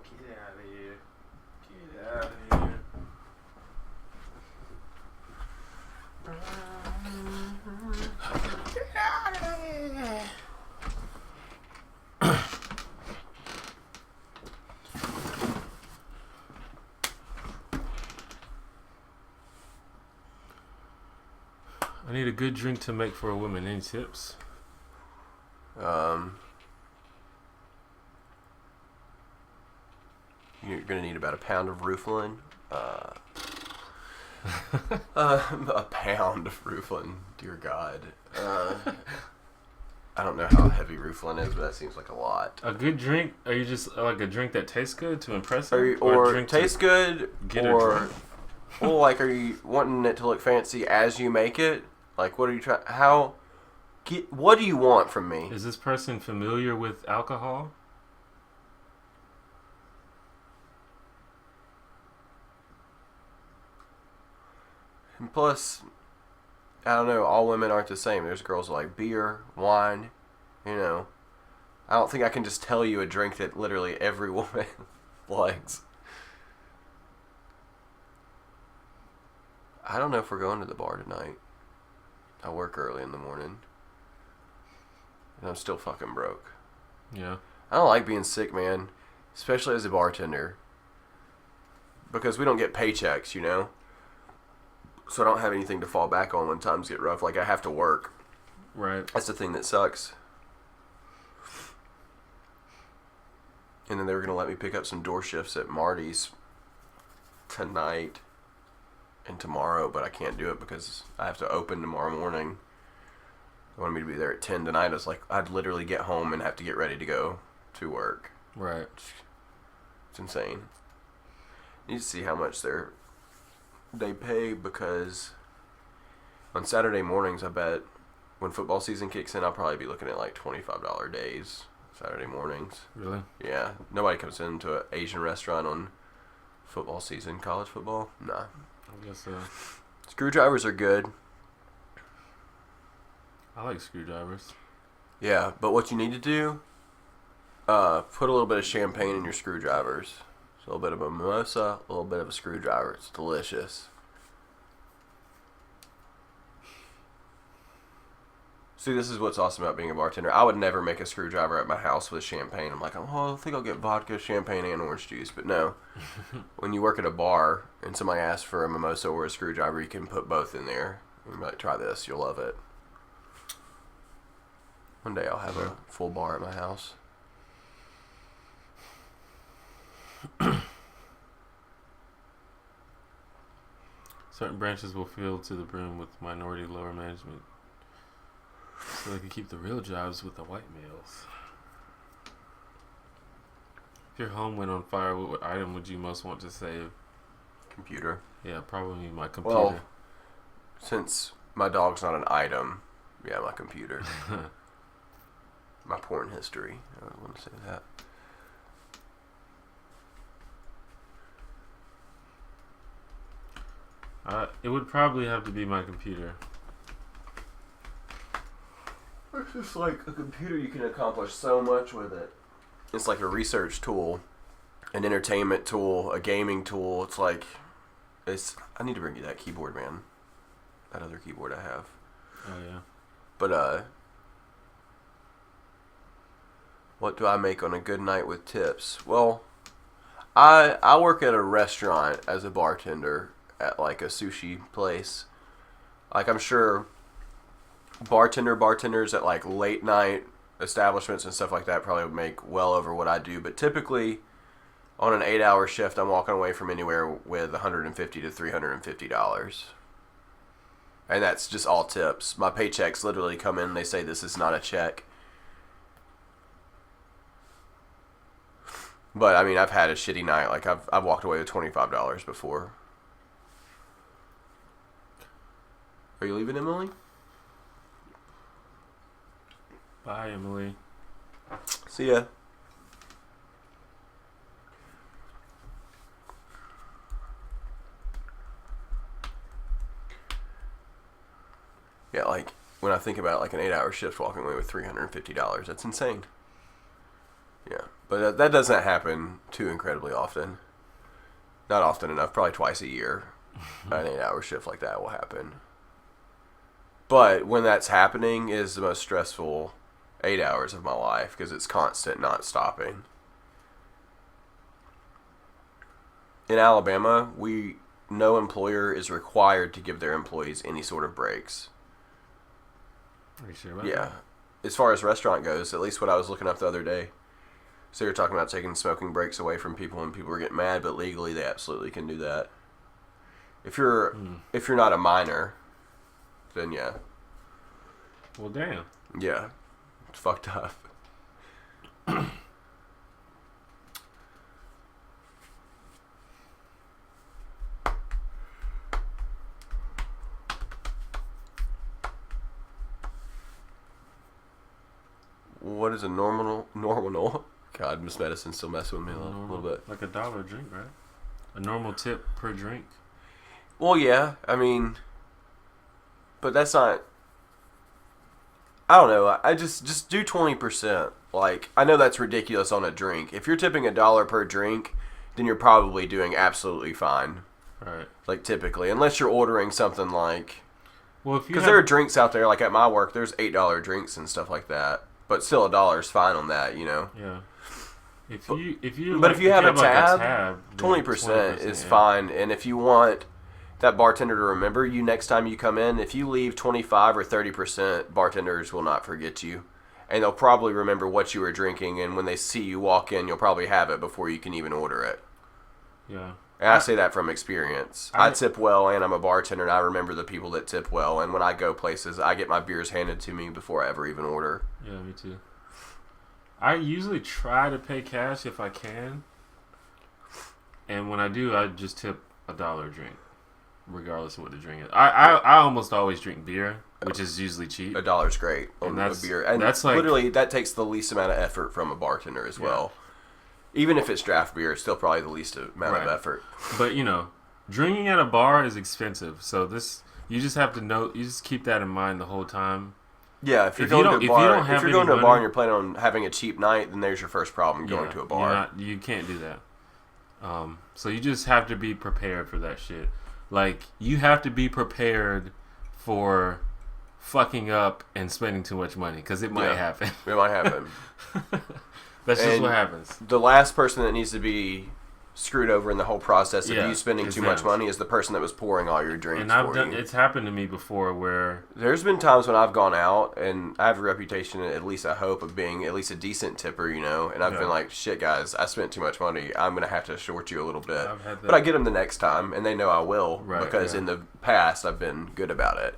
Get out of here. Get out of here. Get out of here. I need a good drink to make for a woman. Any tips? You're gonna need about a pound of Rooflin. A pound of Rooflin. Dear God. I don't know how heavy Rooflin is, but that seems like a lot. A good drink? Are you just like a drink that tastes good to impress her? Or a drink tastes good, get her or drunk? well, like, are you wanting it to look fancy as you make it? Like, what are you trying? What do you want from me? Is this person familiar with alcohol? And plus, I don't know. All women aren't the same. There's girls who like beer, wine. You know, I don't think I can just tell you a drink that literally every woman likes. I don't know if we're going to the bar tonight. I work early in the morning. And I'm still fucking broke. Yeah. I don't like being sick, man. Especially as a bartender. Because we don't get paychecks, you know? So I don't have anything to fall back on when times get rough. Like, I have to work. Right. That's the thing that sucks. And then they were going to let me pick up some door shifts at Marty's tonight and tomorrow, but I can't do it because I have to open tomorrow morning. They wanted me to be there at 10 tonight. I was like, I'd literally get home and have to get ready to go to work. Right. It's insane. You need to see how much they pay, because on Saturday mornings, I bet when football season kicks in, I'll probably be looking at like $25 days Saturday mornings. Really? Yeah. Nobody comes into an Asian restaurant on football season. College football? Nah. I guess so. Screwdrivers are good. I like screwdrivers. Yeah, but what you need to do, put a little bit of champagne in your screwdrivers. So a little bit of a mimosa, a little bit of a screwdriver. It's delicious. See, this is what's awesome about being a bartender. I would never make a screwdriver at my house with champagne. I'm like, oh, I think I'll get vodka, champagne, and orange juice. But no. When you work at a bar and somebody asks for a mimosa or a screwdriver, you can put both in there. And be like, try this. You'll love it. One day I'll have a full bar at my house. Certain branches will fill to the brim with minority lower management, so they can keep the real jobs with the white males. If your home went on fire, what item would you most want to save? Computer. Yeah, probably my computer. Well, since my dog's not an item, yeah, my computer. My porn history. I would want to say that. It would probably have to be my computer. It's just like a computer, you can accomplish so much with it. It's like a research tool, an entertainment tool, a gaming tool. It's like, I need to bring you that keyboard, man. That other keyboard I have. Oh, yeah. But, what do I make on a good night with tips? Well, I work at a restaurant as a bartender at like a sushi place. Like, I'm sure bartenders at like late night establishments and stuff like that probably would make well over what I do. But typically on an 8-hour shift, I'm walking away from anywhere with $150 to $350. And that's just all tips. My paychecks literally come in and they say this is not a check. But I mean, I've had a shitty night. Like, I've walked away with $25 before. Are you leaving, Emily? Bye, Emily. See ya. Yeah, like when I think about like an 8-hour shift walking away with $350, that's insane. Yeah, but that doesn't happen too incredibly often. Not often enough, probably twice a year. An 8-hour shift like that will happen. But when that's happening is the most stressful 8 hours of my life because it's constant, not stopping. In Alabama, no employer is required to give their employees any sort of breaks. Are you sure about Yeah. that? As far as restaurant goes, at least what I was looking up the other day. So you're talking about taking smoking breaks away from people and people are getting mad, but legally they absolutely can do that. If you're not a minor, then yeah. Well, damn. Yeah. It's fucked up. What is a normal? God, Miss Medicine's still messing with me a little bit. Like $1 a drink, right? A normal tip per drink. Well, yeah. I mean, but that's not. I don't know. I just do 20%. Like, I know that's ridiculous on a drink. If you're tipping $1 per drink, then you're probably doing absolutely fine. Right. Like typically, unless you're ordering something like. Well, if you Because there are drinks out there, like at my work, there's $8 drinks and stuff like that. But still, $1 is fine on that, you know. Yeah. If you have a like tab, then 20% is yeah. fine. And if you want that bartender to remember you next time you come in, if you leave 25 or 30%, bartenders will not forget you. And they'll probably remember what you were drinking. And when they see you walk in, you'll probably have it before you can even order it. Yeah. And I say that from experience. I tip well, and I'm a bartender, and I remember the people that tip well. And when I go places, I get my beers handed to me before I ever even order. Yeah, me too. I usually try to pay cash if I can. And when I do, I just tip $1 a drink, regardless of what the drink is. I almost always drink beer, which is usually cheap. $1's great on a beer. And that's like, literally, that takes the least amount of effort from a bartender as well. Even if it's draft beer, it's still probably the least amount of effort. But, you know, drinking at a bar is expensive. So you just have to know, you just keep that in mind the whole time. Yeah, if you're going to a bar and you're planning on having a cheap night, then there's your first problem going to a bar. You can't do that. So you just have to be prepared for that shit. Like, you have to be prepared for fucking up and spending too much money, because it might happen. It might happen. That's just what happens. The last person that needs to be screwed over in the whole process of you spending too much money is the person that was pouring all your drinks and it's happened to me before where... There's been times when I've gone out, and I have a reputation, at least I hope, of being at least a decent tipper, you know, and I've been like, shit, guys, I spent too much money. I'm going to have to short you a little bit. But I get them the next time, and they know I will, because in the past I've been good about it.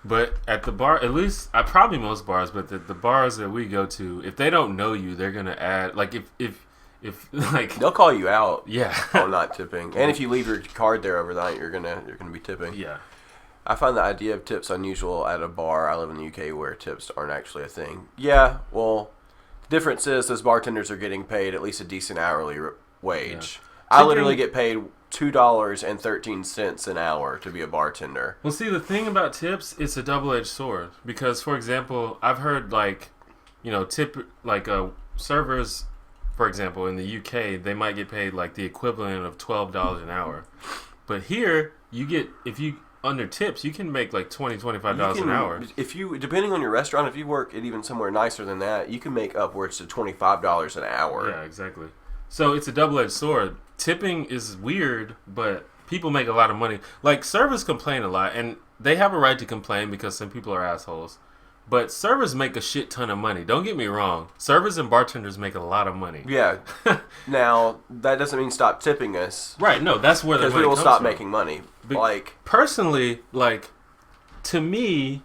But at the bar, at least, probably most bars, but the bars that we go to, if they don't know you, they're going to add, like, if like... They'll call you out on not tipping. And if you leave your card there overnight, you're gonna be tipping. Yeah. I find the idea of tips unusual at a bar. I live in the UK where tips aren't actually a thing. Yeah, well, the difference is those bartenders are getting paid at least a decent hourly wage. Yeah. I literally get paid $2.13 an hour to be a bartender. Well, see, the thing about tips, it's a double-edged sword. Because, for example, I've heard, like, you know, servers, for example, in the UK, they might get paid, like, the equivalent of $12 an hour. But here, if you under tips, you can make, like, $20, $25 an hour. Depending on your restaurant, if you work at even somewhere nicer than that, you can make upwards to $25 an hour. Yeah, exactly. So it's a double-edged sword. Tipping is weird, but people make a lot of money. Like, servers complain a lot, and they have a right to complain because some people are assholes. But servers make a shit ton of money. Don't get me wrong. Servers and bartenders make a lot of money. Yeah. Now, that doesn't mean stop tipping us. Right, no, that's where the money comes from. Because we will stop making money. Personally, like, to me,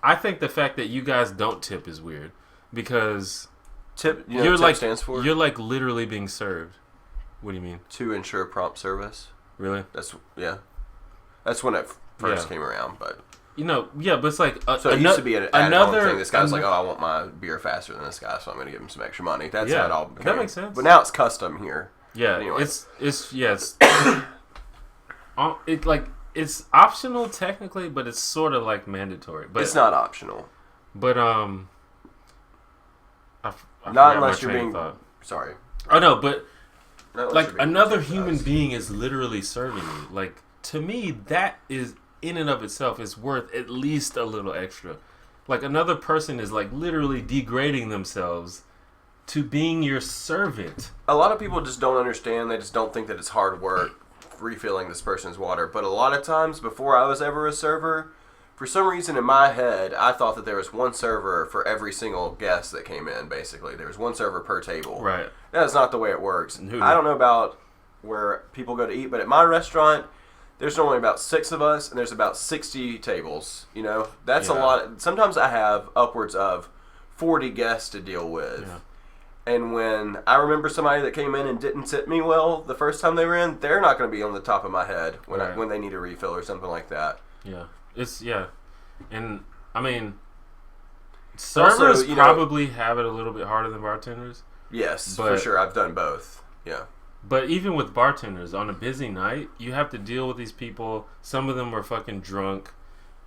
I think the fact that you guys don't tip is weird. Because... Tip, you know what tip stands for? You're, like, literally being served. What do you mean? To ensure prompt service. Really? That's when it first came around, but... Yeah, but it's like So it used to be an added-on another thing. This guy's like, oh, I want my beer faster than this guy, so I'm going to give him some extra money. That's how it all became. That makes sense. But now it's custom here. Yeah, anyway. it's it's optional technically, but it's sort of like mandatory. But it's not optional. But I not unless you're being. Sorry. Oh no, but like being another human being is literally serving you. Like to me, that is in and of itself is worth at least a little extra. Like another person is like literally degrading themselves to being your servant. A lot of people just don't understand. They just don't think that it's hard work refilling this person's water. But a lot of times, before I was ever a server, for some reason in my head, I thought that there was one server for every single guest that came in, basically. There was one server per table. Right. That's not the way it works. I don't know about where people go to eat, but at my restaurant, there's normally about 6 of us, and there's about 60 tables. You know, that's a lot. Sometimes I have upwards of 40 guests to deal with. Yeah. And when I remember somebody that came in and didn't tip me well the first time they were in, they're not going to be on the top of my head when they need a refill or something like that. Yeah. And I mean, servers also, probably have it a little bit harder than bartenders. Yes, for sure. I've done both. Yeah. But even with bartenders, on a busy night, you have to deal with these people. Some of them are fucking drunk.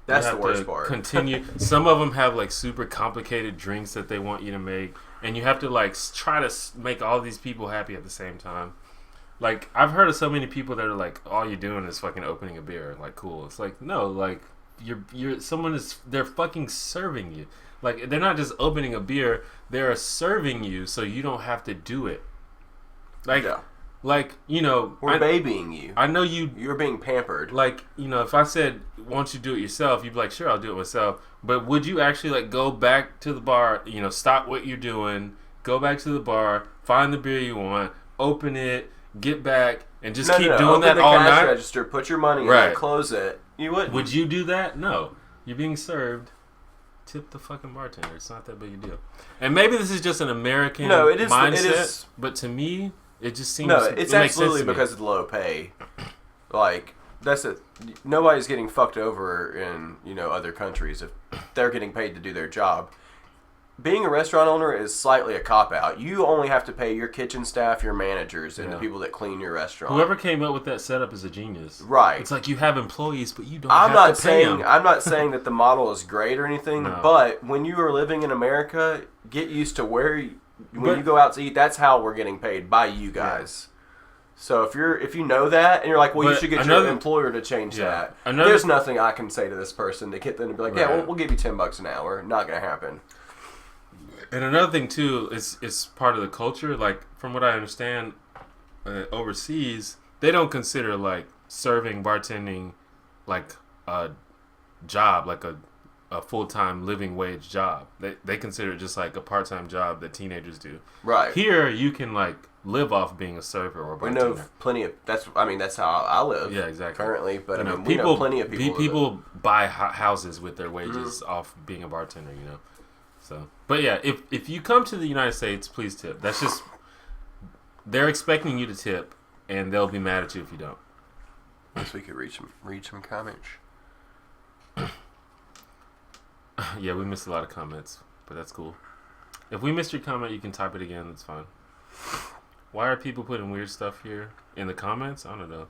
That's the worst part. Continue. Some of them have like super complicated drinks that they want you to make, and you have to like try to make all these people happy at the same time. Like I've heard of so many people that are like, all you're doing is fucking opening a beer. Like cool. It's like no, like they're fucking serving you. Like they're not just opening a beer. They're serving you so you don't have to do it. Like. Yeah. Like, we're babying you. I know you're being pampered. Like, if I said, why don't you do it yourself? You'd be like, sure, I'll do it myself. But would you actually, like, go back to the bar, stop what you're doing, go back to the bar, find the beer you want, open it, get back, and just keep doing that all night? Open the cash register, put your money in and close it. You wouldn't. Would you do that? No. You're being served. Tip the fucking bartender. It's not that big a deal. And maybe this is just an American mindset, but to me... It just seems... No, it's absolutely because of the low pay. Like, that's it. Nobody's getting fucked over in, other countries if they're getting paid to do their job. Being a restaurant owner is slightly a cop-out. You only have to pay your kitchen staff, your managers, and the people that clean your restaurant. Whoever came up with that setup is a genius. Right. It's like you have employees, but you don't have to pay them. I'm not saying that the model is great or anything, but when you are living in America, get used to where... When you go out to eat, that's how we're getting paid by you guys. Yeah. So if you know that and you're like, well, you should get your employer to change that. There's nothing I can say to this person to get them to be like, yeah, we'll give you $10 an hour. Not gonna happen. And another thing too is part of the culture. Like from what I understand, overseas they don't consider like serving, bartending, like a job, like a full-time living wage job. They consider it just like a part-time job that teenagers do. Right. Here you can like live off being a server or a bartender. We know plenty of that's how I live. Yeah, exactly. Currently, but we know plenty of people. People buy houses with their wages off being a bartender. So, but yeah, if you come to the United States, please tip. That's just they're expecting you to tip, and they'll be mad at you if you don't. Guess we could read some comments. Yeah, we missed a lot of comments, but that's cool. If we missed your comment, you can type it again. That's fine. Why are people putting weird stuff here in the comments? I don't know.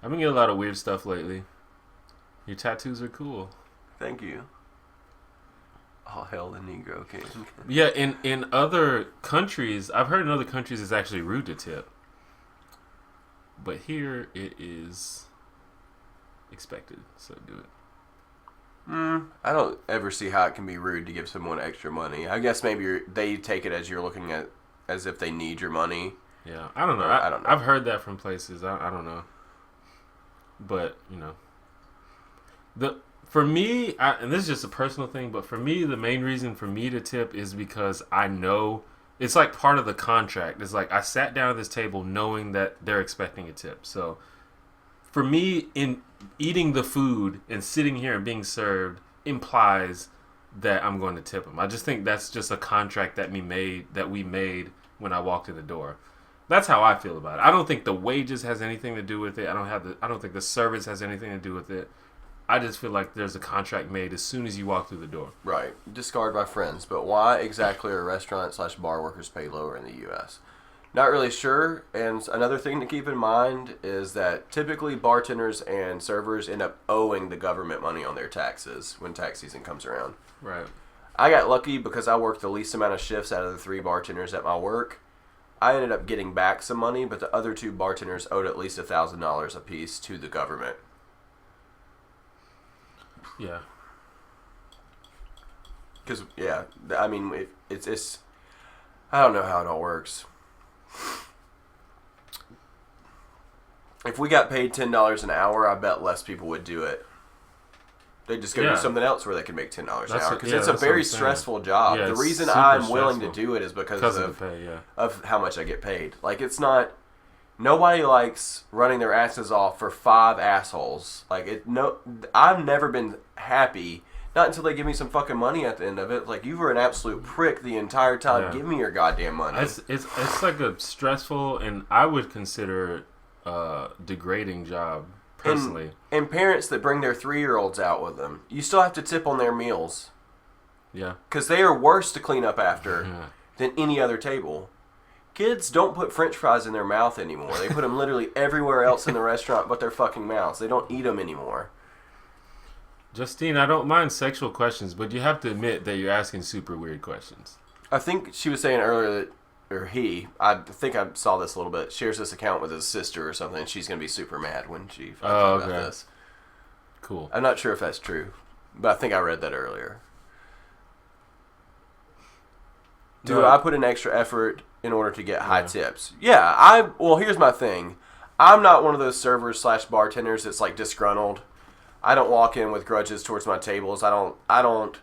I've been getting a lot of weird stuff lately. Your tattoos are cool. Thank you. All hail the Negro King. Yeah, in other countries, I've heard in other countries it's actually rude to tip. But here it is expected, so do it. I don't ever see how it can be rude to give someone extra money. I guess maybe they take it as you're looking at as if they need your money. Yeah, I don't know. I don't know. I've heard that from places. I don't know. But, for me, and this is just a personal thing, but for me, the main reason for me to tip is because I know it's like part of the contract. It's like I sat down at this table knowing that they're expecting a tip. So for me, in eating the food and sitting here and being served implies that I'm going to tip them. I just think that's just a contract that we made when I walked in the door. That's how I feel about it. I don't think the wages has anything to do with it. I don't think the service has anything to do with it. I just feel like there's a contract made as soon as you walk through the door. Right. Discard by friends. But why exactly are restaurant/bar workers paid lower in the U.S.? Not really sure. And another thing to keep in mind is that typically bartenders and servers end up owing the government money on their taxes when tax season comes around. Right. I got lucky because I worked the least amount of shifts out of the 3 bartenders at my work. I ended up getting back some money, but the other 2 bartenders owed at least $1,000 apiece to the government. Yeah. Because, yeah, I mean, it's I don't know how it all works. If we got paid $10 an hour, I bet less people would do it. They'd just go do something else where they can make $10 an hour. Because it's a very stressful job. Yeah, the reason super I'm willing to stressful. do it is because of the pay, of how much I get paid. Like, it's not... Nobody likes running their asses off for 5 assholes. Like, I've never been happy, not until they give me some fucking money at the end of it. Like, you were an absolute prick the entire time. Yeah. Give me your goddamn money. It's like a stressful, and I would consider degrading job, personally. And parents that bring their 3-year-olds out with them, you still have to tip on their meals. Yeah. Because they are worse to clean up after than any other table. Kids don't put french fries in their mouth anymore. They put them literally everywhere else in the restaurant but their fucking mouths. They don't eat them anymore. Justine, I don't mind sexual questions, but you have to admit that you're asking super weird questions. I think she was saying earlier that, or I think I saw this a little bit, shares this account with his sister or something, and she's going to be super mad when she finds out about this. Cool. I'm not sure if that's true, but I think I read that earlier. Do I put an extra effort in order to get high tips? Yeah, well, here's my thing. I'm not one of those servers/bartenders that's like disgruntled. I don't walk in with grudges towards my tables. I don't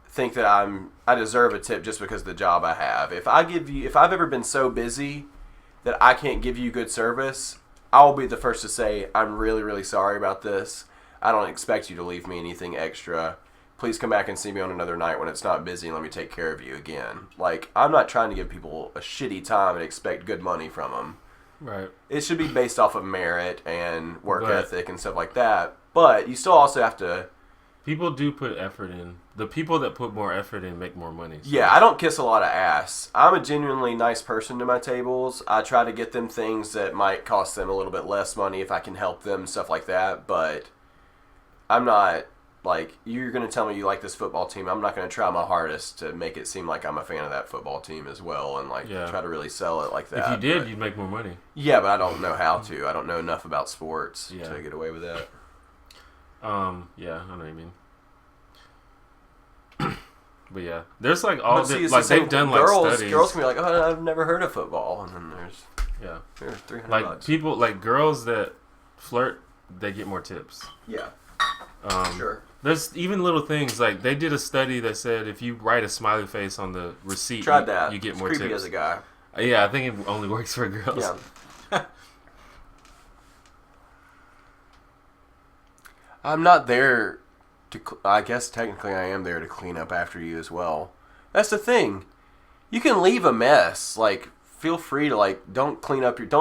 think that I deserve a tip just because of the job I have. If I've ever been so busy that I can't give you good service, I'll be the first to say, I'm really, really sorry about this. I don't expect you to leave me anything extra. Please come back and see me on another night when it's not busy and let me take care of you again. Like, I'm not trying to give people a shitty time and expect good money from them. Right. It should be based off of merit and work ethic and stuff like that. But you still also have to... People do put effort in. The people that put more effort in make more money. So. Yeah, I don't kiss a lot of ass. I'm a genuinely nice person to my tables. I try to get them things that might cost them a little bit less money if I can help them, stuff like that. But I'm not... Like, you're going to tell me you like this football team. I'm not going to try my hardest to make it seem like I'm a fan of that football team as well and, like, try to really sell it like that. If you did, you'd make more money. Yeah, but I don't know how to. I don't know enough about sports to get away with that. Yeah, I know what you mean. But, yeah. There's, like, all the... Like, they've done, like, studies. Girls can be like, oh, I've never heard of football. And then there's $300. Like, people... Like, girls that flirt, they get more tips. Yeah. Sure. There's even little things like they did a study that said if you write a smiley face on the receipt, you get more creepy tips. As a guy. Yeah, I think it only works for girls. Yeah. I'm not there to. I guess technically I am there to clean up after you as well. That's the thing. You can leave a mess. Like, feel free to, like, don't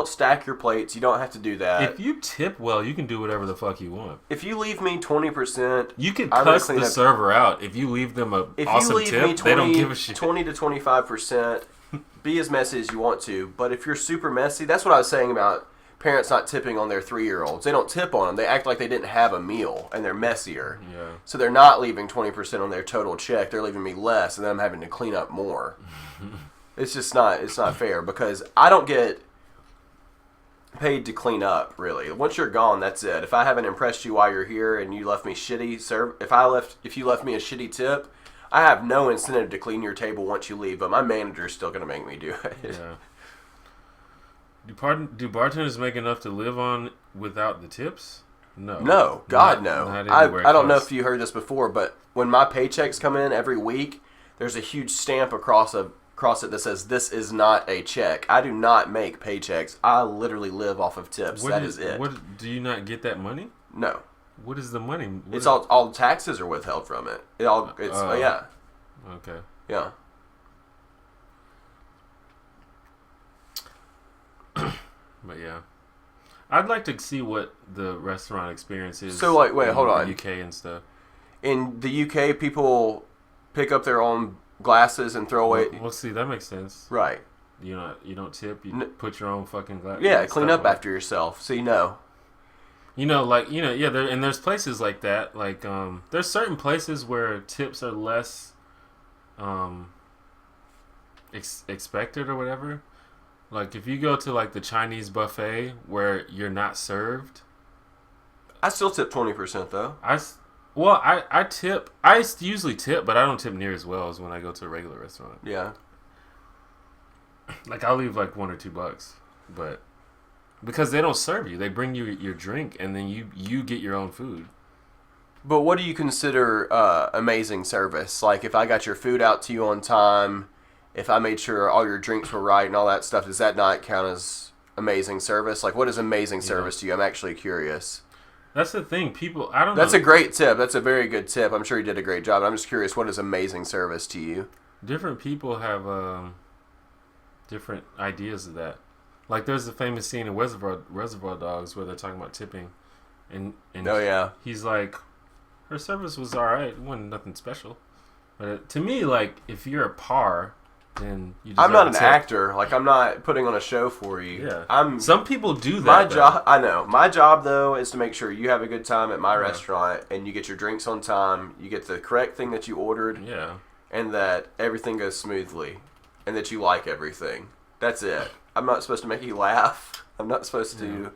stack your plates. You don't have to do that. If you tip well, you can do whatever the fuck you want. If you leave me 20%, you can cuss the server out. If you leave them awesome tip, they don't give a shit. 20 to 25%, be as messy as you want to. But if you're super messy, that's what I was saying about parents not tipping on their 3-year-olds. They don't tip on them. They act like they didn't have a meal, and they're messier. Yeah. So they're not leaving 20% on their total check. They're leaving me less, and then I'm having to clean up more. It's just not fair because I don't get paid to clean up, really. Once you're gone, that's it. If I haven't impressed you while you're here and you left me shitty, if you left me a shitty tip, I have no incentive to clean your table once you leave, but my manager's still going to make me do it. Yeah. Do bartenders make enough to live on without the tips? No. No. God, no. I don't know close. if you heard this before, but when my paychecks come in every week, there's a huge stamp across it that says, this is not a check. I do not make paychecks. I literally live off of tips. That is it. Do you not get that money? No. What is the money? All taxes are withheld from it. Yeah. Okay. Yeah. But yeah. I'd like to see what the restaurant experience is. So, like, wait, in hold the on. UK and stuff. In the UK, people pick up their own glasses and throw away. Well, see, that makes sense. Right. You don't tip. You put your own fucking glass. Yeah, clean up after yourself. See, no. Yeah. There's places like that. Like, there's certain places where tips are less, expected or whatever. Like, if you go to like the Chinese buffet where you're not served, I still tip 20% though. I tip. I usually tip, but I don't tip near as well as when I go to a regular restaurant. Yeah. Like, I'll leave like $1 or $2, but because they don't serve you, they bring you your drink and then you get your own food. But what do you consider amazing service? Like, if I got your food out to you on time, if I made sure all your drinks were right and all that stuff, does that not count as amazing service? Like, what is amazing service to you? I'm actually curious. That's the thing. People, I don't know. That's a great tip. That's a very good tip. I'm sure you did a great job. I'm just curious, what is amazing service to you? Different people have different ideas of that. Like, there's a famous scene in Reservoir Dogs where they're talking about tipping, and Oh yeah, he's like, her service was all right. It wasn't nothing special, but to me, like, if you're a par, then you deserve I'm not a an tip. actor. Like, I'm not putting on a show for you. Yeah, some people do that. My though. job, I know. My job though is to make sure you have a good time at my restaurant and you get your drinks on time. You get the correct thing that you ordered. Yeah, And that everything goes smoothly, and that you like everything. That's it. I'm not supposed to make you laugh. I'm not supposed to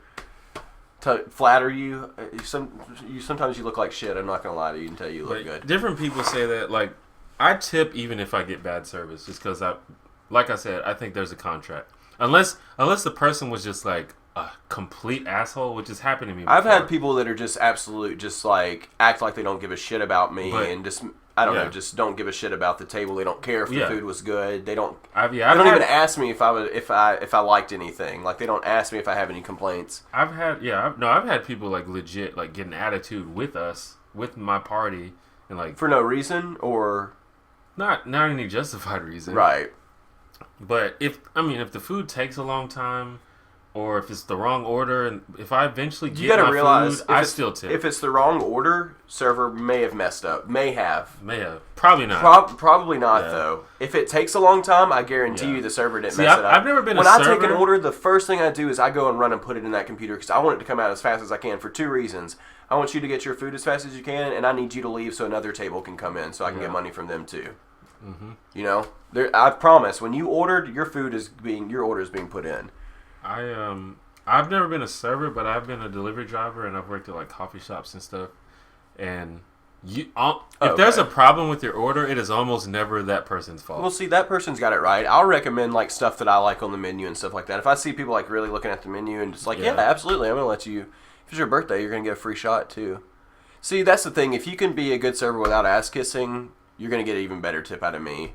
flatter you. Sometimes you look like shit. I'm not gonna lie to you and tell you look good. Different people say that. Like, I tip even if I get bad service, just because like I said, I think there's a contract. Unless the person was just like a complete asshole, which has happened to me before. I've had people that are just absolute, just like act like they don't give a shit about me, and just I don't know, just don't give a shit about the table. They don't care if the food was good. They don't. They don't even ask me if I liked anything. Like, they don't ask me if I have any complaints. I've had people like legit like get an attitude with us, with my party, and like For no reason, or not any justified reason, right. But if the food takes a long time, or if it's the wrong order, and if I eventually get You got to my realize, food, I still tip. If it's the wrong order, server may have messed up. May have. Probably not. Probably not, though. If it takes a long time, I guarantee you the server didn't mess it up. I've never been when a I server. take an order, the first thing I do is I go and run and put it in that computer because I want it to come out as fast as I can for two reasons. I want you to get your food as fast as you can, and I need you to leave so another table can come in so I can get money from them too. Mm-hmm. You know, I promise. When you ordered, your order is being put in. I've never been a server, but I've been a delivery driver, and I've worked at like coffee shops and stuff. And if there's a problem with your order, it is almost never that person's fault. Well, see, that person's got it right. I'll recommend like stuff that I like on the menu and stuff like that. If I see people like really looking at the menu and just like, yeah absolutely, I'm gonna let you. If it's your birthday, you're gonna get a free shot too. See, that's the thing. If you can be a good server without ass kissing, you're gonna get an even better tip out of me.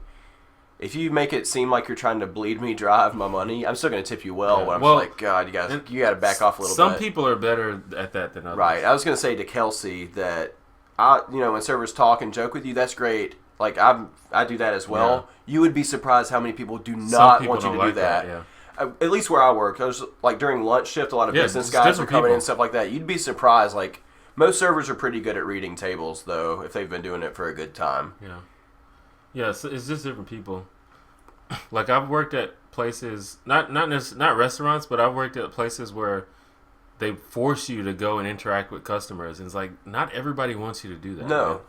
If you make it seem like you're trying to bleed me dry of my money, I'm still going to tip you well. When I'm like, God, you got to back off a little bit. Some people are better at that than others. Right. I was going to say to Kelsey that, when servers talk and joke with you, that's great. Like, I do that as well. Yeah. You would be surprised how many people do not want you to do that. At least where I work, I was like during lunch shift, a lot of business guys are coming in and stuff like that. You'd be surprised. Like, most servers are pretty good at reading tables, though, if they've been doing it for a good time. Yeah. Yeah, it's just different people. Like, I've worked at places, not restaurants, but I've worked at places where they force you to go and interact with customers. And it's like, not everybody wants you to do that. No.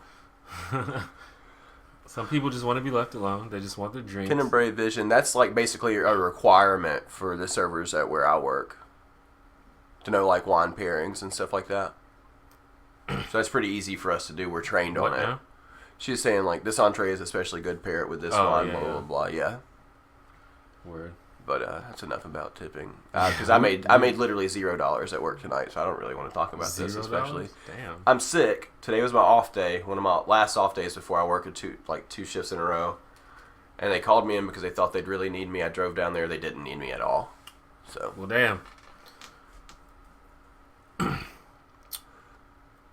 Some people just want to be left alone. They just want their drinks. Ken and Brave Vision, that's like basically a requirement for the servers at where I work. To know like wine pairings and stuff like that. So that's pretty easy for us to do. We're trained on it. Now? She's saying, like, this entree is especially good, pair it with this wine, blah, blah, blah, yeah. Word. But that's enough about tipping. Because I made literally $0 at work tonight, so I don't really want to talk about this, especially. Damn. I'm sick. Today was my off day, one of my last off days before I work at two shifts in a row. And they called me in because they thought they'd really need me. I drove down there. They didn't need me at all. So. Well, damn.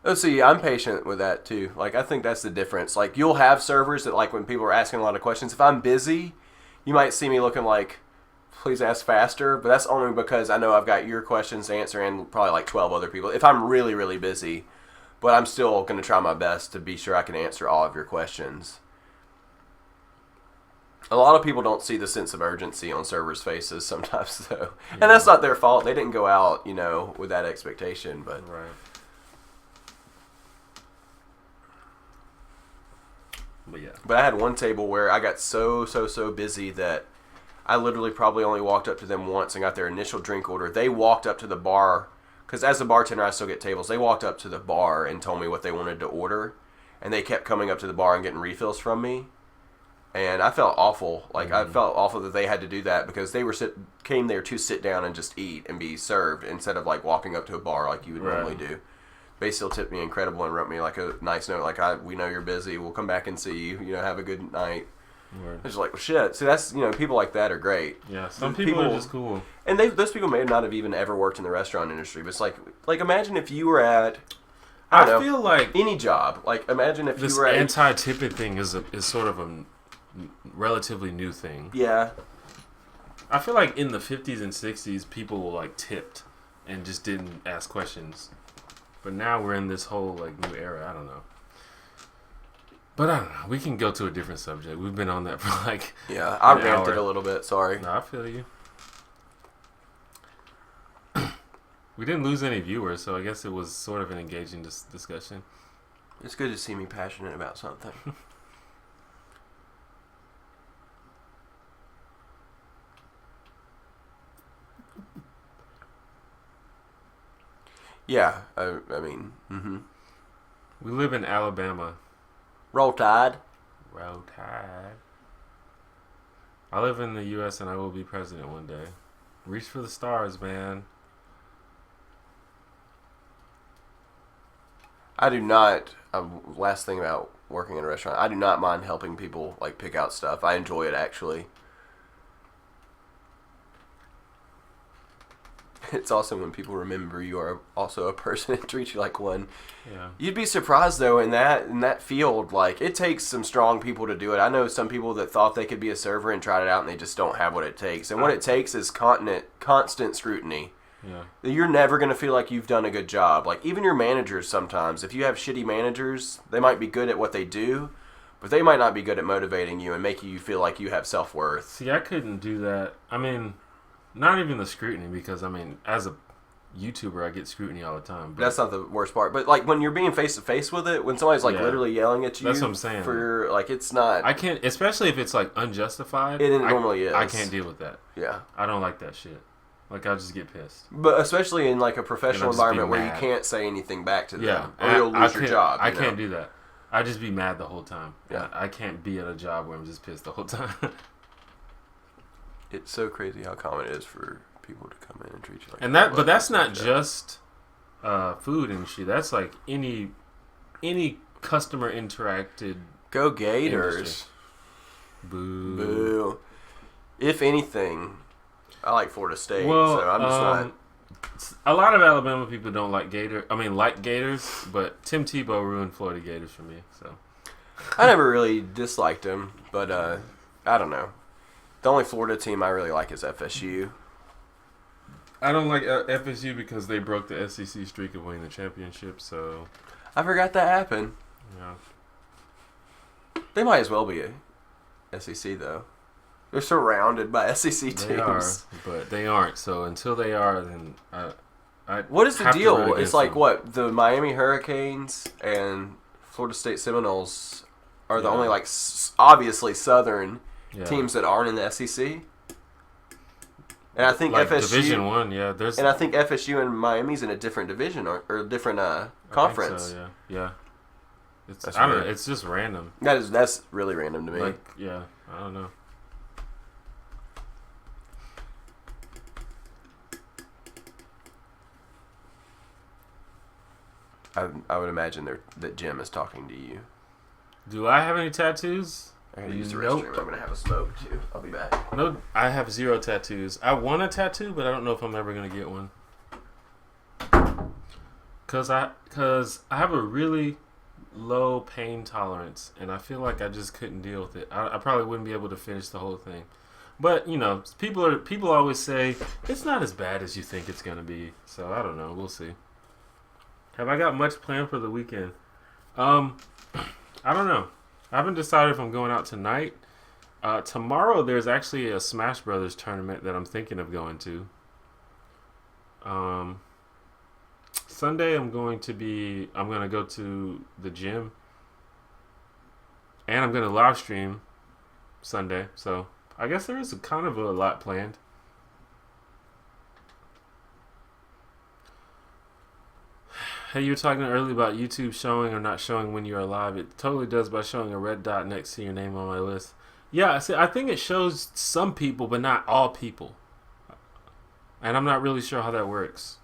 Let's see, I'm patient with that too. Like, I think that's the difference. Like, you'll have servers that, like, when people are asking a lot of questions, if I'm busy, you might see me looking like please ask faster. But that's only because I know I've got your questions to answer and probably like 12 other people. If I'm really, really busy, but I'm still going to try my best to be sure I can answer all of your questions. A lot of people don't see the sense of urgency on servers' faces sometimes, though. Yeah. And that's not their fault. They didn't go out, with that expectation. But right. But yeah. But I had one table where I got so busy that I literally probably only walked up to them once and got their initial drink order. They walked up to the bar, because as a bartender I still get tables. They walked up to the bar and told me what they wanted to order. And they kept coming up to the bar and getting refills from me. And I felt awful. Like, I felt awful that they had to do that because they came there to sit down and just eat and be served instead of, like, walking up to a bar like you would normally do. They still tipped me incredible and wrote me, like, a nice note. Like, we know you're busy. We'll come back and see you. Have a good night. Right. It's like, well, shit. So that's, people like that are great. Yeah, some people are just cool. And those people may not have even ever worked in the restaurant industry. But it's like imagine if you were at... I feel like... any job. Like, imagine if you were at... This anti-tipping thing is sort of a relatively new thing. Yeah. I feel like in the 50s and 60s, people like tipped and just didn't ask questions. But now we're in this whole like new era. I don't know. But I don't know. We can go to a different subject. We've been on that for like I ranted a little bit. Sorry. No, I feel you. We didn't lose any viewers, so I guess it was sort of an engaging discussion. It's good to see me passionate about something. Yeah, I mean, We live in Alabama. Roll Tide. Roll Tide. I live in the U.S. and I will be president one day. Reach for the stars, man. I do not. Last thing about working in a restaurant, I do not mind helping people like pick out stuff. I enjoy it actually. It's awesome when people remember you are also a person and treat you like one. Yeah. You'd be surprised though in that field, like it takes some strong people to do it. I know some people that thought they could be a server and tried it out and they just don't have what it takes. And what it takes is constant scrutiny. Yeah. You're never going to feel like you've done a good job. Like even your managers sometimes, if you have shitty managers, they might be good at what they do, but they might not be good at motivating you and making you feel like you have self-worth. See, I couldn't do that. I mean, not even the scrutiny because, I mean, as a YouTuber, I get scrutiny all the time. But that's not the worst part. But, like, when you're being face-to-face with it, when somebody's, like, literally yelling at you. That's what I'm saying. For, like, it's not... I can't... Especially if it's, like, unjustified. It normally is. I can't deal with that. Yeah. I don't like that shit. Like, I'll just get pissed. But especially in, like, a professional environment where you can't say anything back to them. Yeah. Or you'll lose your job. I can't do that. I just be mad the whole time. Yeah. I can't be at a job where I'm just pissed the whole time. It's so crazy how common it is for people to come in and treat you like but that's not just food industry. That's like any customer interacted. Go Gators. Industry. Boo. Boo. If anything, I like Florida State, well, so I'm just not. A lot of Alabama people don't like like Gators, but Tim Tebow ruined Florida Gators for me. So I never really disliked him, but I don't know. The only Florida team I really like is FSU. I don't like FSU because they broke the SEC streak of winning the championship. So I forgot that happened. Yeah. They might as well be a SEC though. They're surrounded by SEC teams. They are, but they aren't. So until they are, then I what is the deal? It's like them. what the Miami Hurricanes and Florida State Seminoles are the only like obviously Southern teams that aren't in the SEC. And I think like FSU Division I, and I think FSU and Miami's in a different division or a different conference. I think so, yeah. It's That's I don't weird. know. It's just random. That's really random to me. Like I don't know. I would imagine that Jim is talking to you. Do I have any tattoos? I gotta use the Nope. restroom. I'm gonna have a smoke too. I'll be back. No, I have 0 tattoos. I want a tattoo, but I don't know if I'm ever gonna get one. Cause I have a really low pain tolerance, and I feel like I just couldn't deal with it. I probably wouldn't be able to finish the whole thing. But you know, people always say it's not as bad as you think it's gonna be. So I don't know. We'll see. Have I got much planned for the weekend? Um, I don't know. I haven't decided if I'm going out tonight. Tomorrow there's actually a Smash Brothers tournament that I'm thinking of going to. Um, Sunday I'm gonna go to the gym and I'm gonna live stream Sunday. So I guess there is kind of a lot planned. Hey, you were talking earlier about YouTube showing or not showing when you are live. It totally does by showing a red dot next to your name on my list. Yeah, see, I think it shows some people, but not all people. And I'm not really sure how that works.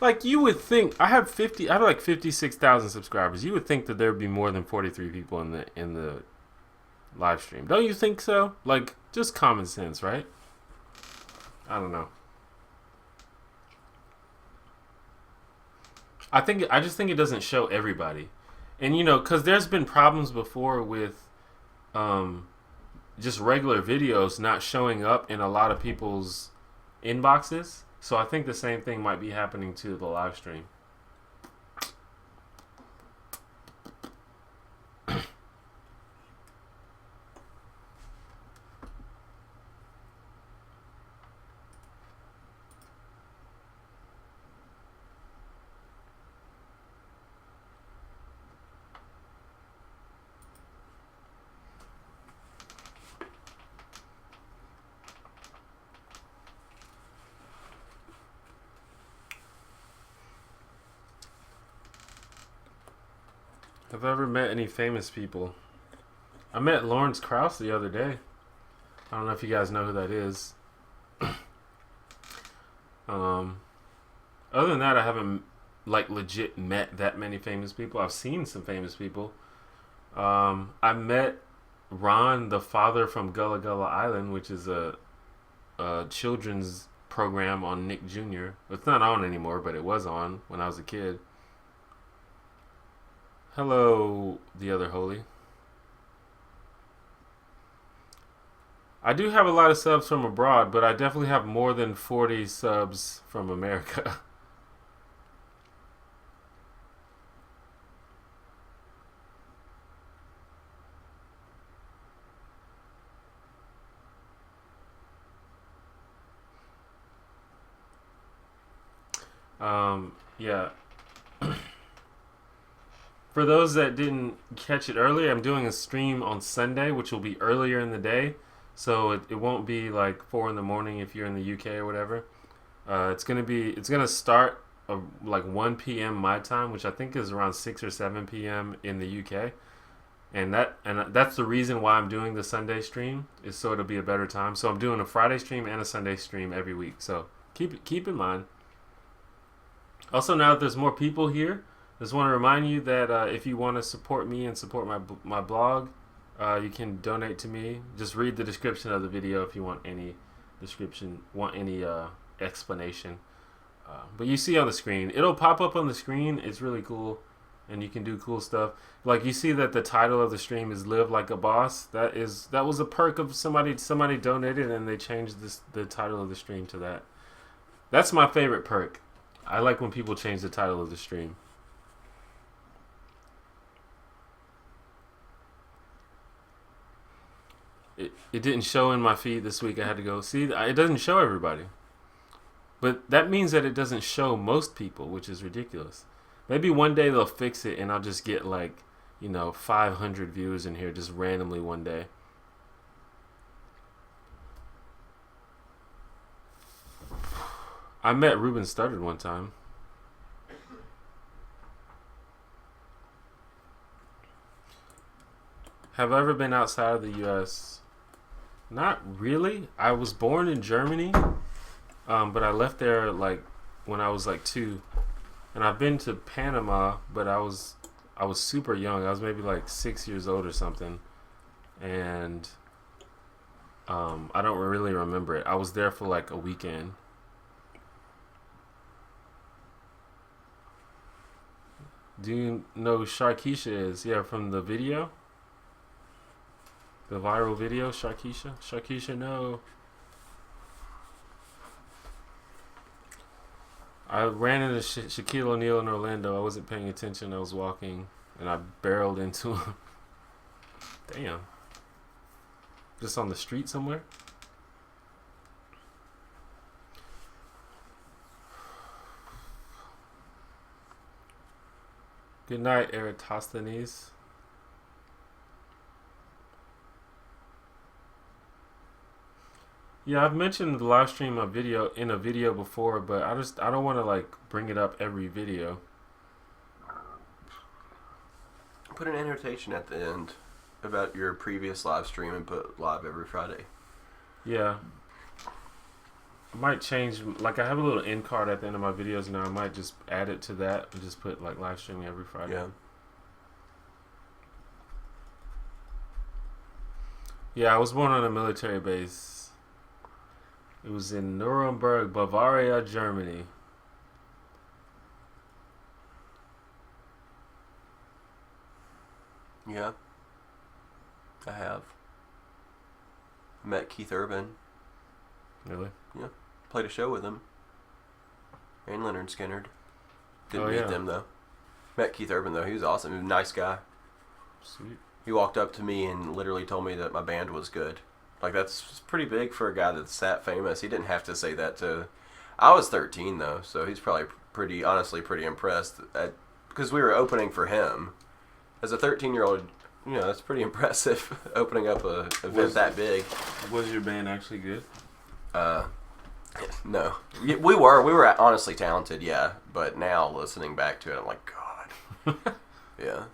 Like you would think, I have like 56,000 subscribers. You would think that there would be more than 43 people in the live stream. Don't you think so? Like just common sense, right? I don't know. I just think it doesn't show everybody. And you know, cuz there's been problems before with um just regular videos not showing up in a lot of people's inboxes. So I think the same thing might be happening to the live stream. Have I ever met any famous people? I met Lawrence Krauss the other day. I don't know if you guys know who that is. Um, Other than that, I haven't like legit met that many famous people. I've seen some famous people. I met Ron, the father from Gullah Gullah Island, which is a children's program on Nick Jr. It's not on anymore, but it was on when I was a kid. Hello, the other holy. I do have a lot of subs from abroad, but I definitely have more than 40 subs from America. Yeah. For those that didn't catch it earlier, I'm doing a stream on Sunday, which will be earlier in the day. So it won't be like 4 in the morning if you're in the UK or whatever. It's gonna start like 1 p.m. my time, which I think is around 6 or 7 p.m. in the UK. And that's the reason why I'm doing the Sunday stream is so it'll be a better time. So I'm doing a Friday stream and a Sunday stream every week. So keep in mind. Also, now that there's more people here, I just want to remind you that if you want to support me and support my blog, you can donate to me. Just read the description of the video if you want any explanation. But you see on the screen, it'll pop up on the screen. It's really cool, and you can do cool stuff. Like you see that the title of the stream is "Live Like a Boss." That was a perk of somebody donated, and they changed the title of the stream to that. That's my favorite perk. I like when people change the title of the stream. It didn't show in my feed this week. I had to go see. It doesn't show everybody, but that means that it doesn't show most people, which is ridiculous. Maybe one day they'll fix it, and I'll just get like 500 views in here just randomly one day. I met Ruben Studdard one time. Have I ever been outside of the U.S.? Not really. I was born in Germany, but I left there like when I was like 2, and I've been to Panama, but I was super young. I was maybe like 6 years old or something, and I don't really remember it. I was there for like a weekend. Do you know who Sharkeisha is? Yeah, from the video. The viral video, Sharkeisha. Sharkeisha, no. I ran into Shaquille O'Neal in Orlando. I wasn't paying attention. I was walking, and I barreled into him. Damn. Just on the street somewhere? Good night, Eratosthenes. Yeah, I've mentioned the live stream in a video before, but I don't want to like bring it up every video. Put an annotation at the end about your previous live stream and put live every Friday. Yeah. I might change, like I have a little end card at the end of my videos now. I might just add it to that and just put like live streaming every Friday. Yeah. Yeah, I was born on a military base. It was in Nuremberg, Bavaria, Germany. Yeah. I have. I met Keith Urban. Really? Yeah. Played a show with him. And Leonard Skinner. Didn't Oh, meet yeah. them though. Met Keith Urban though. He was awesome. He was a nice guy. Sweet. He walked up to me and literally told me that my band was good. Like, that's pretty big for a guy that's that famous. He didn't have to say that to... I was 13, though, so he's probably honestly pretty impressed. Because we were opening for him. As a 13-year-old, you know, that's pretty impressive, opening up a event that big. Was your band actually good? No. We were honestly talented, yeah. But now, listening back to it, I'm like, God. Yeah.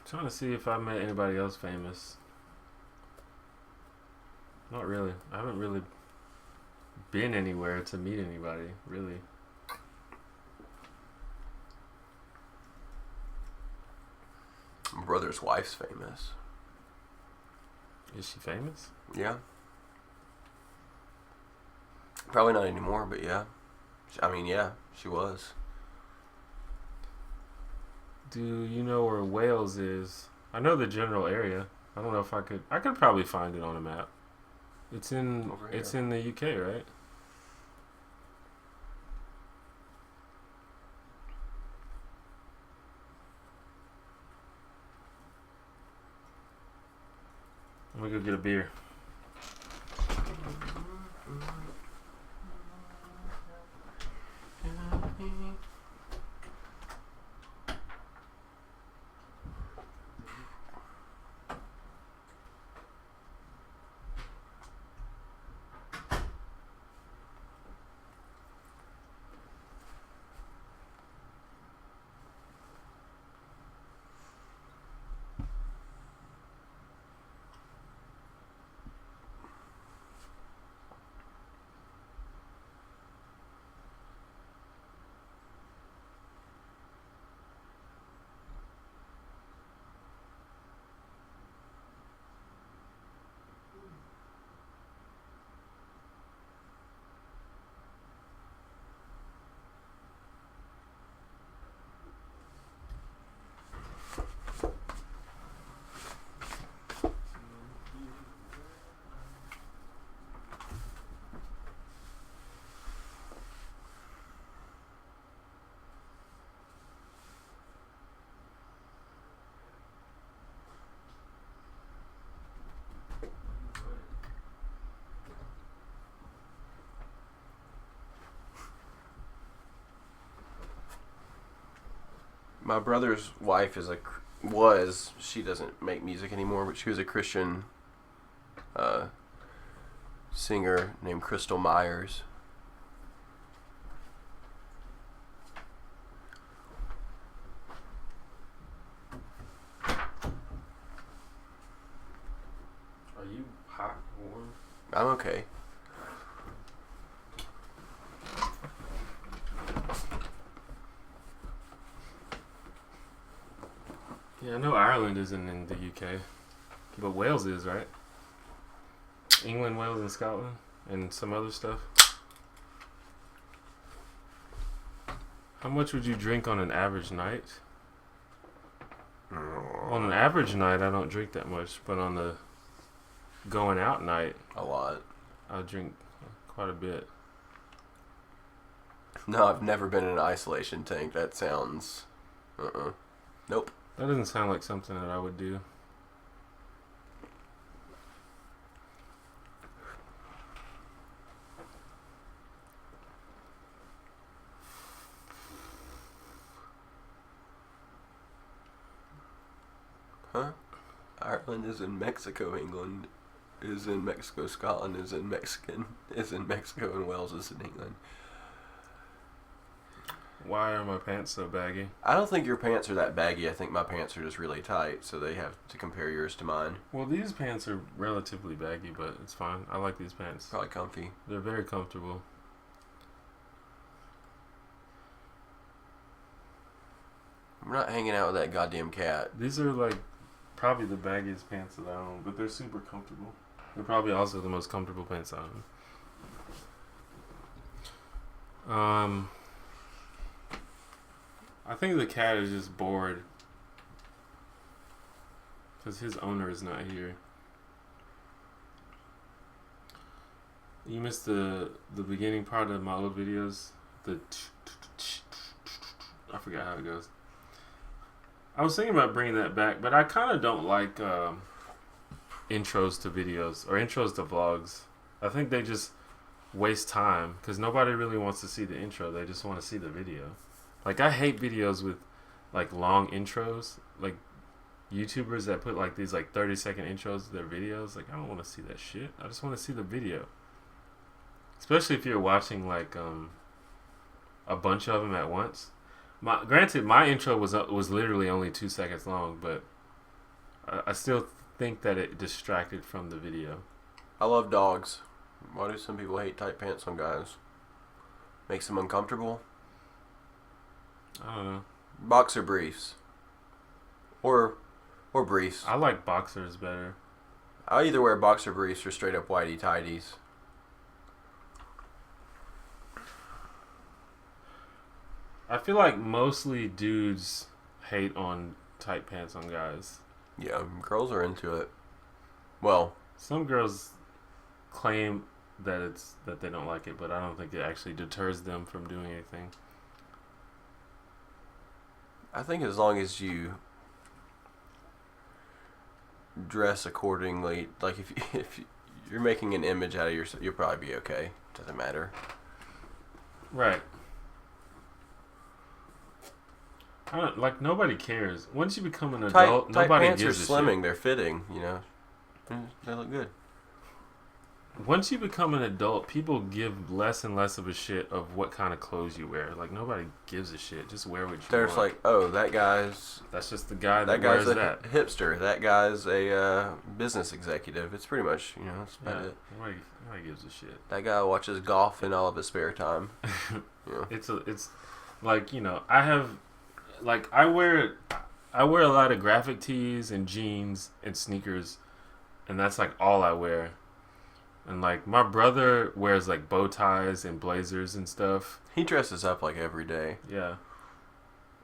Trying to see if I met anybody else famous. Not really. I haven't really been anywhere to meet anybody, really. My brother's wife's famous. Is she famous? Yeah. Probably not anymore, but yeah. I mean, yeah, she was. Do you know where Wales is? I know the general area. I don't know if I could probably find it on a map. It's in Over here. it's in the UK, right? I'm gonna go get a beer. My brother's wife she doesn't make music anymore, but she was a Christian singer named Crystal Myers. Are you hot or warm? I'm okay. Yeah, I know Ireland isn't in the UK, but Wales is, right? England, Wales, and Scotland, and some other stuff. How much would you drink on an average night? On an average night, I don't drink that much, but on the going out night, A lot. I drink quite a bit. No, I've never been in an isolation tank. That sounds... Nope. That doesn't sound like something that I would do. Huh? Ireland is in Mexico. England is in Mexico. Scotland is in Mexico, and Wales is in England. Why are my pants so baggy? I don't think your pants are that baggy. I think my pants are just really tight, so they have to compare yours to mine. Well, these pants are relatively baggy, but it's fine. I like these pants. Probably comfy. They're very comfortable. We're not hanging out with that goddamn cat. These are like probably the baggiest pants that I own, but they're super comfortable. They're probably also the most comfortable pants I own. I think the cat is just bored because his owner is not here. You missed the beginning part of my old videos. I forgot how it goes. I was thinking about bringing that back, but I kind of don't like intros to videos or intros to vlogs. I think they just waste time because nobody really wants to see the intro. They just want to see the video. Like, I hate videos with like long intros, like YouTubers that put like these like 30-second intros to their videos. Like, I don't want to see that shit. I just want to see the video. Especially if you're watching like a bunch of them at once. Granted, my intro was literally only 2 seconds long, but I still think that it distracted from the video. I love dogs. Why do some people hate tight pants on guys? Makes them uncomfortable? I don't know. Boxer briefs. Or briefs. I like boxers better. I either wear boxer briefs or straight up whitey tighties. I feel like mostly dudes hate on tight pants on guys. Yeah, girls are into it. Well, Some girls claim that they don't like it, but I don't think it actually deters them from doing anything. I think as long as you dress accordingly, like if you're making an image out of yourself, you'll probably be okay. Doesn't matter. Right. I don't, like, nobody cares. Once you become an adult, Tight nobody pants are gives a slimming. shit. They're fitting. You know, they look good. Once you become an adult, people give less and less of a shit of what kind of clothes you wear. Like, nobody gives a shit. Just wear what you They're want. just like, oh, that guy's That's just the guy that that guy's wears a that. hipster. That guy's a business executive. It's pretty much, you know, that's about Yeah, it. nobody gives a shit. That guy watches golf in all of his spare time. Yeah. It's like, you know, I wear a lot of graphic tees and jeans and sneakers, and that's like all I wear. And like, my brother wears like bow ties and blazers and stuff. He dresses up like every day. Yeah.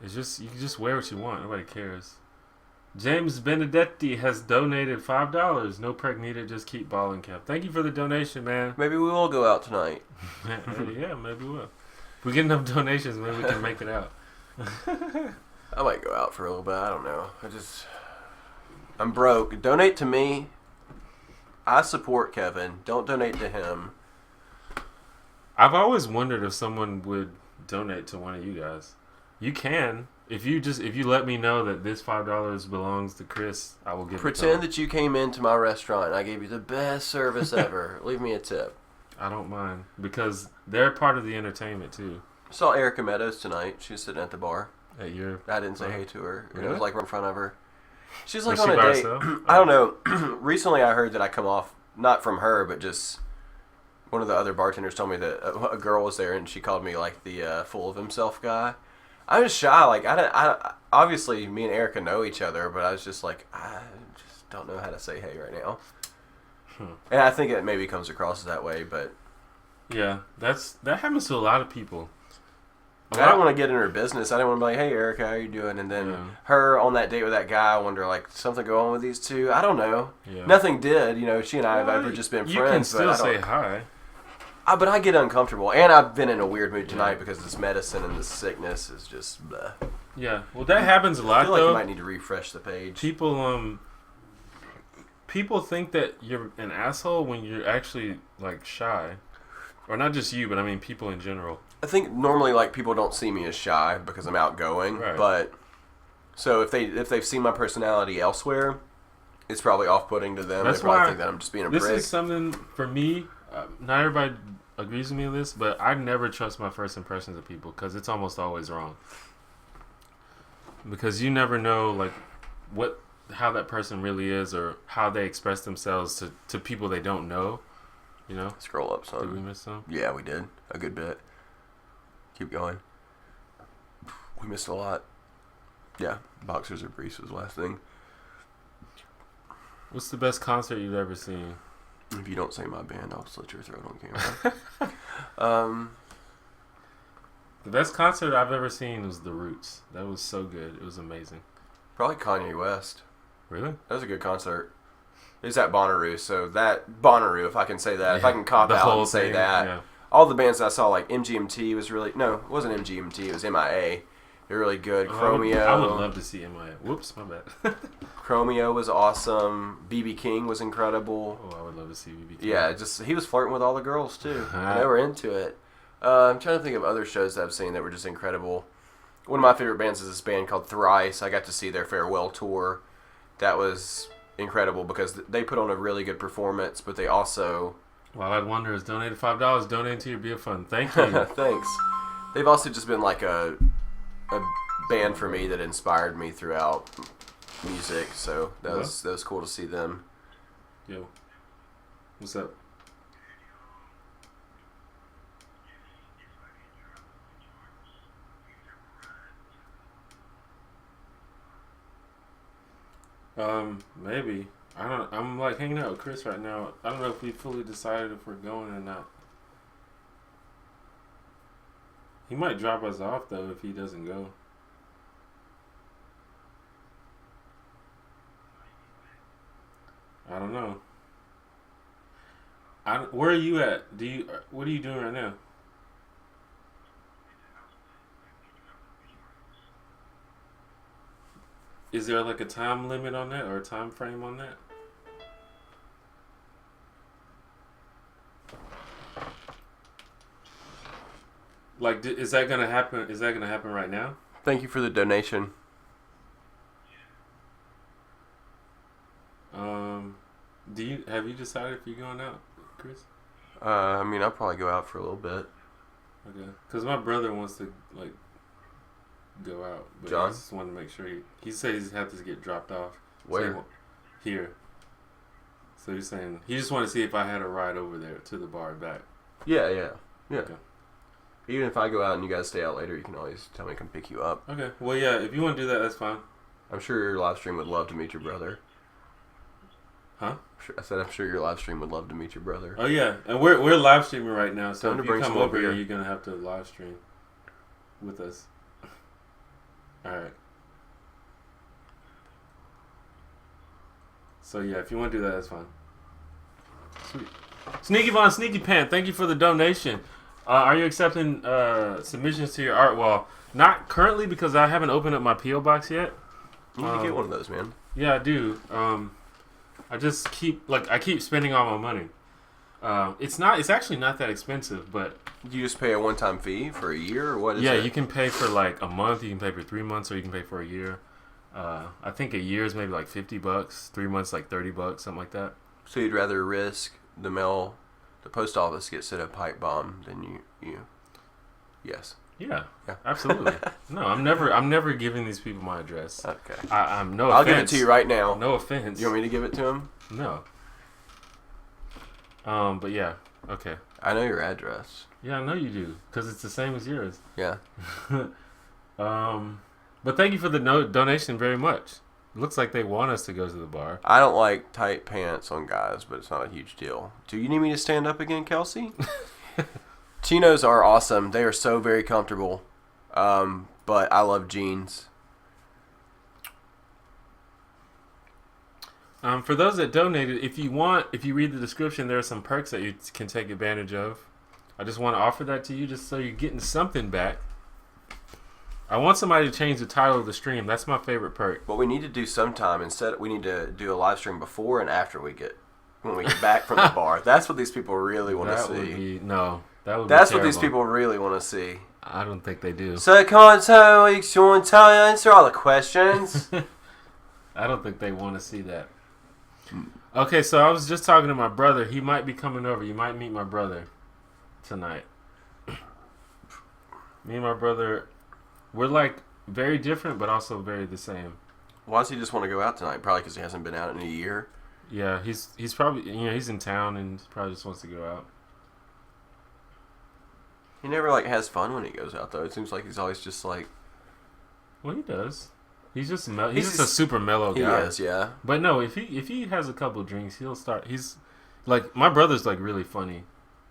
It's just, you can just wear what you want. Nobody cares. James Benedetti has donated $5. No preg needed. Just keep balling, Kev. Thank you for the donation, man. Maybe we will go out tonight. Yeah, maybe we'll. If we get enough donations, maybe we can make it out. I might go out for a little bit. I don't know. I'm broke. Donate to me. I support Kevin. Don't donate to him. I've always wondered if someone would donate to one of you guys. You can. If you let me know that this $5 belongs to Chris, I will give it to Pretend him. that you came into my restaurant and I gave you the best service ever. Leave me a tip. I don't mind, because they're part of the entertainment too. Saw Erica Meadows tonight. She was sitting at the bar. At your I didn't say hey to her. It Really? was like right in front of her. She's like Was on she a by date. herself? I don't know. Recently I heard that I come off, not from her, but just one of the other bartenders told me that a girl was there and she called me like the full of himself guy. I was shy. Like, I obviously me and Erica know each other, but I was just like, I just don't know how to say hey right now. And I think it maybe comes across that way, but Yeah, that happens to a lot of people. I don't want to get in her business. I don't want to be like, hey, Erica, how you doing? And then her on that date with that guy, I wonder, like, something go on with these two? I don't know. Yeah. Nothing did. You know, she and I have ever just been friends. You can still but say hi. But I get uncomfortable. And I've been in a weird mood tonight because this medicine and this sickness is just bleh. Yeah, well, that happens a lot, I feel like though. you might need to refresh the page. People think that you're an asshole when you're actually, like, shy. Or not just you, but I mean people in general. I think normally, like, people don't see me as shy because I'm outgoing. Right. But so if they've seen my personality elsewhere, it's probably off-putting to them. That's they probably why think that I'm just being a this prick. is something, for me, not everybody agrees with me on this, but I never trust my first impressions of people because it's almost always wrong. Because you never know, like, how that person really is or how they express themselves to people they don't know. You know? Scroll up, son. Did we miss some? Yeah, we did. A good bit. Keep going. We missed a lot. Yeah, Boxers or Briefs was the last thing. What's the best concert you've ever seen? If you don't say my band, I'll slit your throat on camera. The best concert I've ever seen was The Roots. That was so good. It was amazing. Probably Kanye West. Really? That was a good concert. He's at Bonnaroo, so that Bonnaroo, if I can say that, if I can cop The out whole and say thing, that. yeah. All the bands I saw, like MGMT was really, no, it wasn't MGMT, it was MIA. They're really good. Chromeo. I would love to see MIA. Whoops, my bad. Chromeo was awesome. BB King was incredible. Oh, I would love to see BB King. Yeah, just he was flirting with all the girls too. And they were into it. I'm trying to think of other shows that I've seen that were just incredible. One of my favorite bands is this band called Thrice. I got to see their farewell tour. That was incredible because they put on a really good performance, but they also... Well, I'd wonder has donated $5. Donate to your Be a Fun. Thank you. Thanks. They've also just been like a band for me that inspired me throughout music, so that was cool to see them. Yo, what's up? Maybe. I don't. I'm like hanging out with Chris right now. I don't know if we fully decided if we're going or not. He might drop us off though if he doesn't go. I don't know. Where are you at? What are you doing right now? Is there like a time limit on that or a time frame on that? Like, is that gonna happen? Is that gonna happen right now? Thank you for the donation. Have you decided if you're going out, Chris? I mean, I'll probably go out for a little bit. Okay, because my brother wants to like go out, but John? I just wanted to make sure he said he's had to get dropped off. Where? Here. So he's saying he just wanted to see if I had a ride over there to the bar and back. Yeah. Okay. Even if I go out and you guys stay out later, you can always tell me to come pick you up. Okay. Well, yeah. If you want to do that, that's fine. I'm sure your live stream would love to meet your brother. Huh? I said I'm sure your live stream would love to meet your brother. Oh yeah, and we're live streaming right now. So Time to if you bring come some over here, beer. you're gonna have to live stream with us. All right. So yeah, if you want to do that, that's fine. Sweet. Sneaky Von Sneaky Pant, thank you for the donation. Are you accepting submissions to your art wall? Not currently because I haven't opened up my PO box yet. You need to get one of those, man. Yeah, I do. I just keep spending all my money. It's actually not that expensive, but You just pay a one-time fee for a year, or what is yeah, it? you can pay for like a month, you can pay for 3 months, or you can pay for a year. I think a year is maybe like $50. 3 months like $30, something like that. So you'd rather risk the post office gets hit a pipe bomb than you. Yes. Yeah, Yeah. absolutely. No, I'm never giving these people my address. Okay. I'm no. I'll offense. give it to you right now. No offense. You want me to give it to him? No. But yeah, okay. I know your address. Yeah, I know you do, because it's the same as yours. Yeah. But thank you for the donation very much. Looks like they want us to go to the bar. I don't like tight pants on guys, but it's not a huge deal. Do you need me to stand up again, Kelsey? Chinos are awesome. They are so very comfortable. But I love jeans. For those that donated, if you read the description, there are some perks that you can take advantage of. I just want to offer that to you just so you're getting something back. I want somebody to change the title of the stream. That's my favorite perk. What we need to do sometime, instead, we need to do a live stream before and after when we get back from the bar. That's what these people really want to see. That's what these people really want to see. I don't think they do. So come on, tell answer all the questions. I don't think they want to see that. Okay, so I was just talking to my brother. He might be coming over. You might meet my brother tonight. Me and my brother, we're like very different, but also very the same. Why does he just want to go out tonight? Probably because he hasn't been out in a year. Yeah, he's probably he's in town and probably just wants to go out. He never like has fun when he goes out though. It seems like he's always just like. Well, he does. He's just a super mellow guy. He is, yeah. But no, if he has a couple drinks, he'll start. He's like my brother's like really funny.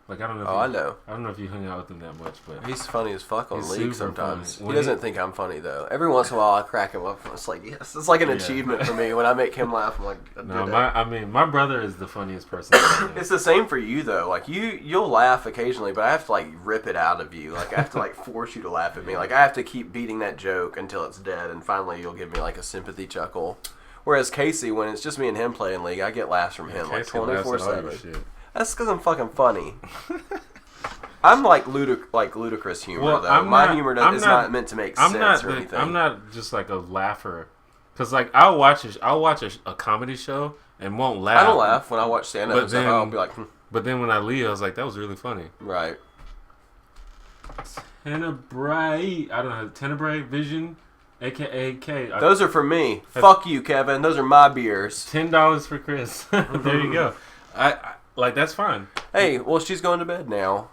Like I don't know. I know. I don't know if you hung out with him that much, but he's funny as fuck on League sometimes. Funny. He doesn't think I'm funny though. Every once in a while, I crack him up. It's like yes, it's like an achievement for me when I make him laugh. I'm like, my brother is the funniest person. It's the same for you though. Like you'll laugh occasionally, but I have to like rip it out of you. Like I have to like force you to laugh at me. Like I have to keep beating that joke until it's dead, and finally you'll give me like a sympathy chuckle. Whereas Casey, when it's just me and him playing League, I get laughs from him like 24/7. That's because I'm fucking funny. I'm like ludicrous humor though. My humor is not meant to make sense or anything. I'm not just like a laugher, because like I'll watch a comedy show and won't laugh. I don't laugh when I watch stand up and stuff. I'll be like, But then when I leave, I was like, that was really funny. Right. Tenebrae, I don't know, Tenebrae Vision, aka K. Those are for me. Fuck you, Kevin. Those are my beers. $10 for Chris. There you go. I like that's fine. Hey, well she's going to bed now.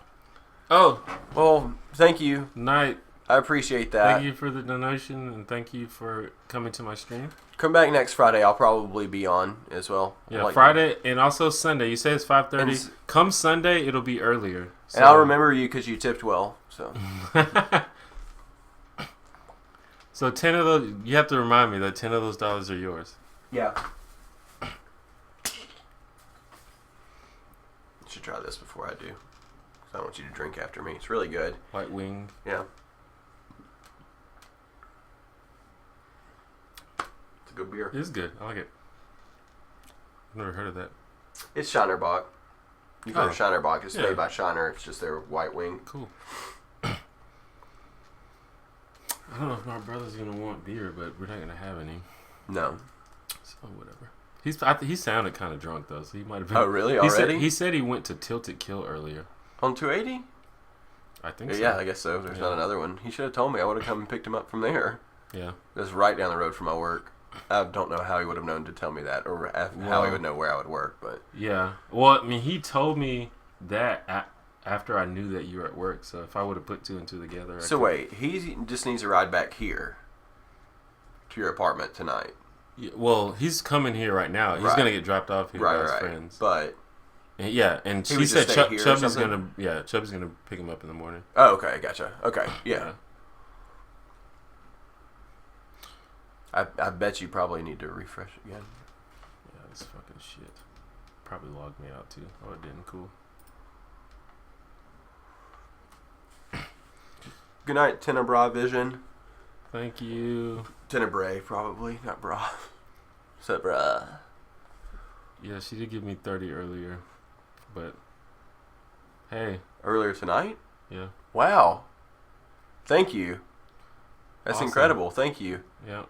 Oh, well, thank you. Night. I appreciate that. Thank you for the donation and thank you for coming to my stream. Come back next Friday. I'll probably be on as well. Yeah, Friday and also Sunday. You say it's 5:30. Come Sunday, it'll be earlier. So. And I'll remember you because you tipped well. So. So 10 of those. You have to remind me that 10 of those dollars are yours. Yeah. You should try this before I do. I want you to drink after me. It's really good. White Wing. Yeah. It's a good beer. It's good. I like it. I've never heard of that. It's Shinerbach. You go to Shinerbach. It's made by Shiner. It's just their White Wing. Cool. I don't know if my brother's going to want beer, but we're not going to have any. No. So whatever. He sounded kind of drunk, though, so he might have been... Oh, really? Already? He said he went to Tilted Kill earlier. On 280? I think so. Yeah, I guess so. There's not another one. He should have told me. I would have come and picked him up from there. Yeah. It's right down the road from my work. I don't know how he would have known to tell me that or how he would know where I would work. But yeah. Well, I mean, he told me that after I knew that you were at work. So if I would have put two and two together. So wait, he just needs to ride back here to your apartment tonight. Yeah, well, he's coming here right now. He's going to get dropped off here by his friends. But... Yeah, and she said Chubby's gonna pick him up in the morning. Oh, okay, gotcha. Okay, yeah. I bet you probably need to refresh again. Yeah, this fucking shit. Probably logged me out too. Oh, it didn't. Cool. Good night, Tenebrae Vision. Thank you. Tenebrae, probably, not bra. What's bra? Yeah, she did give me 30 earlier. But, hey. Earlier tonight? Yeah. Wow. Thank you. That's incredible. Thank you. Yeah.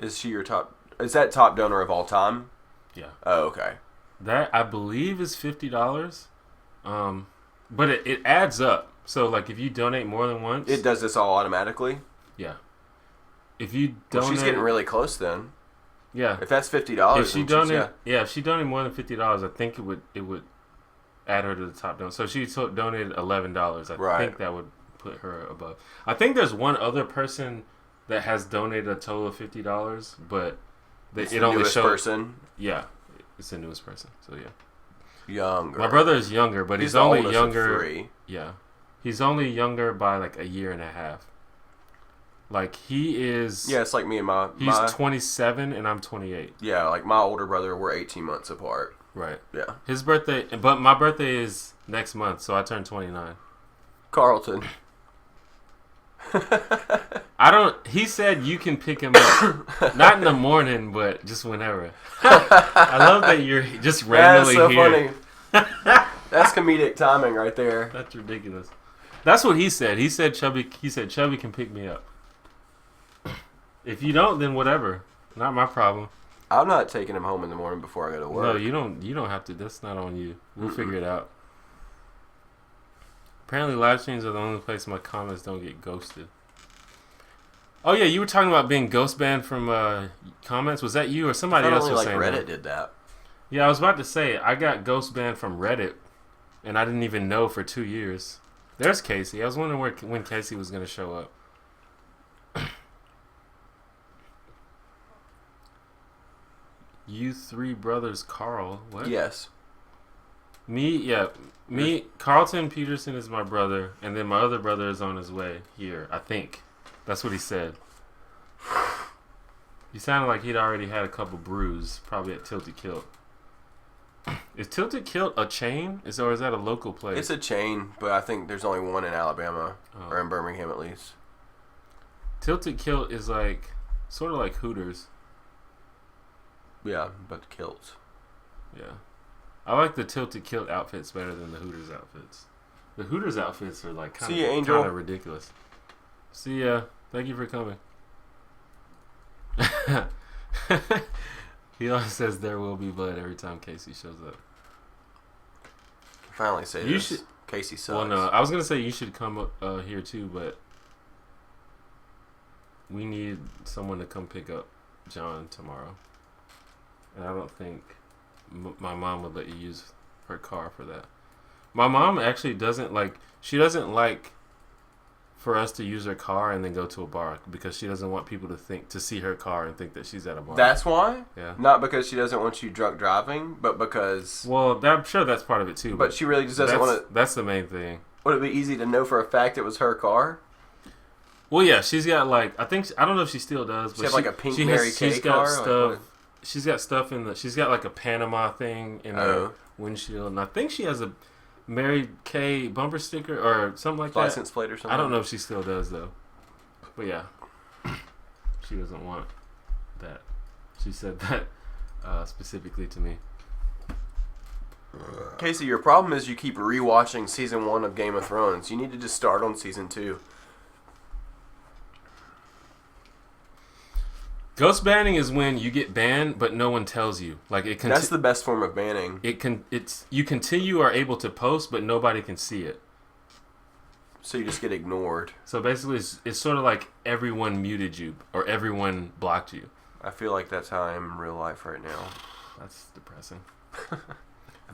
Is she your top... Is that top donor of all time? Yeah. Oh, okay. That, I believe, is $50. But it adds up. So, like, if you donate more than once... It does this all automatically? Yeah. If you donate... Well, she's getting really close then. Yeah. If that's $50... If she if she donated more than $50, I think it would add her to the top donor. So she donated $11. I think that would put her above. I think there's one other person that has donated a total of $50, but It's it the only newest showed. person. Yeah, it's the newest person. So yeah, Younger. my brother is younger, but he's the only oldest younger. Of 3. Yeah, he's only younger by like a year and a half. Like he is. Yeah, it's like me and my. He's 27 and I'm 28. Yeah, like my older brother, we're 18 months apart. Right. Yeah. His birthday, but my birthday is next month, so I turn 29. Carlton. I don't. He said you can pick him up, not in the morning, but just whenever. I love that you're just randomly That's so here. funny. That's comedic timing right there. That's ridiculous. That's what he said. He said Chubby can pick me up. If you don't, then whatever. Not my problem. I'm not taking him home in the morning before I go to work. No, you don't. You don't have to. That's not on you. We'll figure it out. Apparently, live streams are the only place my comments don't get ghosted. Oh yeah, you were talking about being ghost banned from comments. Was that you or somebody I thought else only was like saying Reddit that? did that. Yeah, I was about to say I got ghost banned from Reddit, and I didn't even know for 2 years. There's Casey. I was wondering when Casey was going to show up. You 3 brothers, Carl. What? Yes. Me, Carlton Peterson is my brother, and then my other brother is on his way here, I think. That's what he said. He sounded like he'd already had a couple brews, probably at Tilted Kilt. Is Tilted Kilt a chain? Or is that a local place? It's a chain, but I think there's only one in Alabama, or in Birmingham at least. Tilted Kilt is like, sort of like Hooters. Yeah, but kilts. Yeah. I like the Tilted Kilt outfits better than the Hooters outfits. The Hooters outfits are like kind See ya, Angel. of ridiculous. See ya. Thank you for coming. He always says there will be blood every time Casey shows up. Finally say You this. should- Casey sucks. Well, no, I was gonna say you should come up here too, but we need someone to come pick up John tomorrow, and I don't think my mom would let you use her car for that. My mom actually doesn't like. She doesn't like for us to use her car and then go to a bar because she doesn't want people to see her car and think that she's at a bar. That's why? Yeah. Not because she doesn't want you drunk driving, but because... Well, I'm sure that's part of it too. But she really just doesn't want to... That's the main thing. Would it be easy to know for a fact it was her car? Well, yeah, she's got like I don't know if she still does, but She have like a pink she Mary has, Kay she's got car? stuff. Like, She's got stuff in the. She's got like a Panama thing in her windshield, and I think she has a Mary Kay bumper sticker or something like that. license plate or something? I don't know if she still does though, but yeah, she doesn't want that. She said that specifically to me. Casey, your problem is you keep rewatching season 1 of Game of Thrones. You need to just start on season 2. Ghost banning is when you get banned, but no one tells you. Like it. That's the best form of banning. You continue are able to post, but nobody can see it. So you just get ignored. So basically, it's sort of like everyone muted you or everyone blocked you. I feel like that's how I am in real life right now. That's depressing.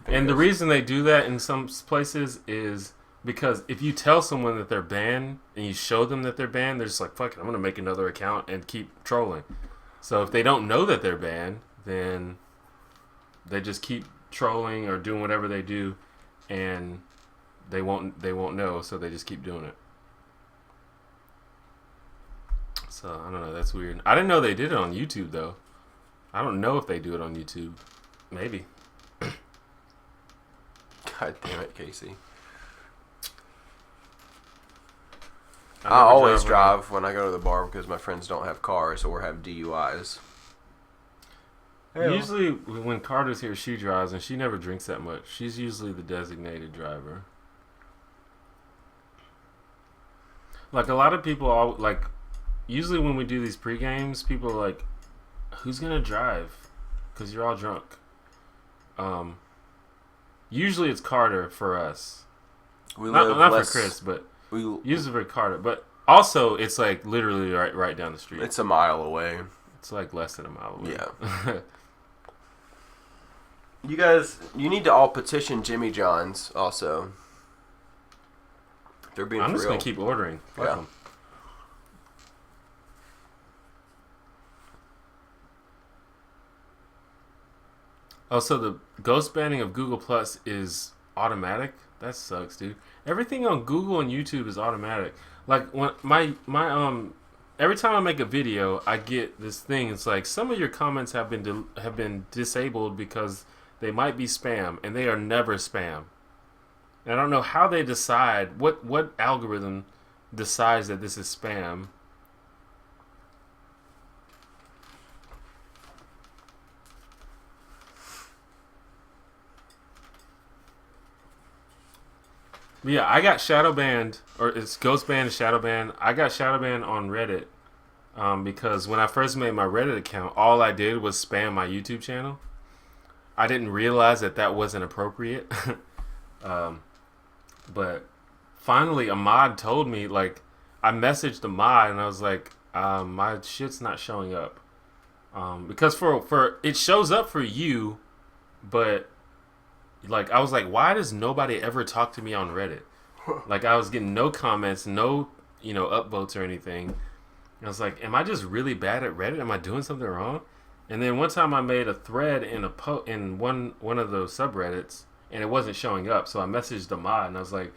And the reason they do that in some places is because if you tell someone that they're banned and you show them that they're banned, they're just like, fuck it, I'm going to make another account and keep trolling. So if they don't know that they're banned, then they just keep trolling or doing whatever they do, and they won't know, so they just keep doing it. So I don't know, that's weird. I didn't know they did it on YouTube though. I don't know if they do it on YouTube. Maybe. God damn it, Casey. I never always drive drive when I go to the bar because my friends don't have cars or have DUIs. Usually when Carter's here, she drives, and she never drinks that much. She's usually the designated driver. Like a lot of people, usually when we do these pre-games, people are like, who's going to drive? Because you're all drunk. Usually it's Carter for us. We not live for less, Chris, but we, usually for Carter. But also, it's like literally right down the street. It's a mile away. It's like less than a mile away. Yeah. You guys, you need to all petition Jimmy John's also. They're being I'm for just real. going to keep ordering. Fuck Yeah. 'em. Oh, so the ghost banning of Google Plus is automatic? That sucks, dude. Everything on Google and YouTube is automatic. Like when my every time I make a video, I get this thing. It's like some of your comments have been disabled because they might be spam, and they are never spam. And I don't know how they decide what algorithm decides that this is spam. Yeah, I got shadow banned, or it's ghost banned, shadow banned. I got shadow banned on Reddit because when I first made my Reddit account, all I did was spam my YouTube channel. I didn't realize that wasn't appropriate. But finally, a mod told me, like, I messaged the mod and I was like, my shit's not showing up. Because for it shows up for you, but like I was like, why does nobody ever talk to me on Reddit? Like I was getting no comments, no upvotes or anything. And I was like, am I just really bad at Reddit? Am I doing something wrong? And then one time I made a thread in in one of those subreddits, and it wasn't showing up. So I messaged the mod and I was like,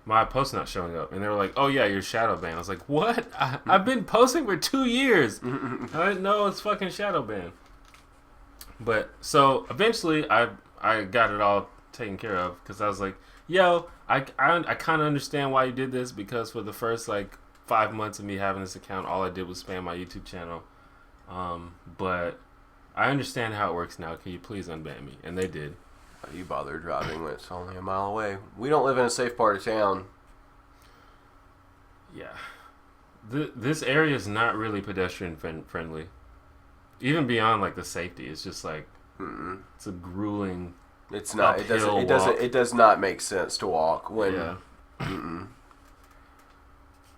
my post's not showing up. And they were like, oh yeah, you're shadow banned. I was like, what? I've been posting for 2 years. I didn't know it's fucking shadow banned. But so eventually I got it all taken care of because I was like, yo, I kind of understand why you did this, because for the first like 5 months of me having this account, all I did was spam my YouTube channel. But I understand how it works now. Can you please unban me? And they did. You bother driving when it's only a mile away. We don't live in a safe part of town. Yeah. This area is not really pedestrian friendly. Even beyond like the safety, it's just like it's a grueling. It's not. It does not make sense to walk when. Yeah.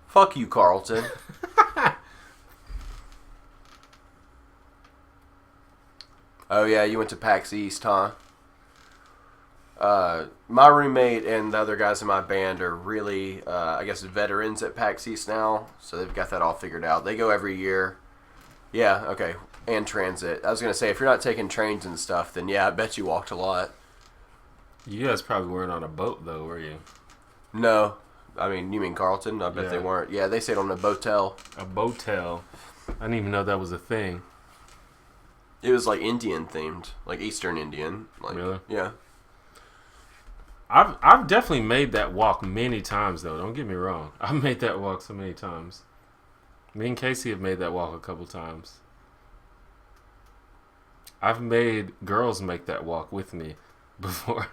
Fuck you, Carlton. Oh yeah, you went to PAX East, huh? My roommate and the other guys in my band are really, I guess, veterans at PAX East now, so they've got that all figured out. They go every year. Yeah, okay. And transit. I was going to say, if you're not taking trains and stuff, then yeah, I bet you walked a lot. You guys probably weren't on a boat, though, were you? No. I mean, you mean Carlton? I bet they weren't. Yeah, they stayed on a boatel. A boatel. I didn't even know that was a thing. It was like Indian themed, like Eastern Indian. Like, really? Yeah. I've definitely made that walk many times, though. Don't get me wrong. I've made that walk so many times. Me and Casey have made that walk a couple times. I've made girls make that walk with me before.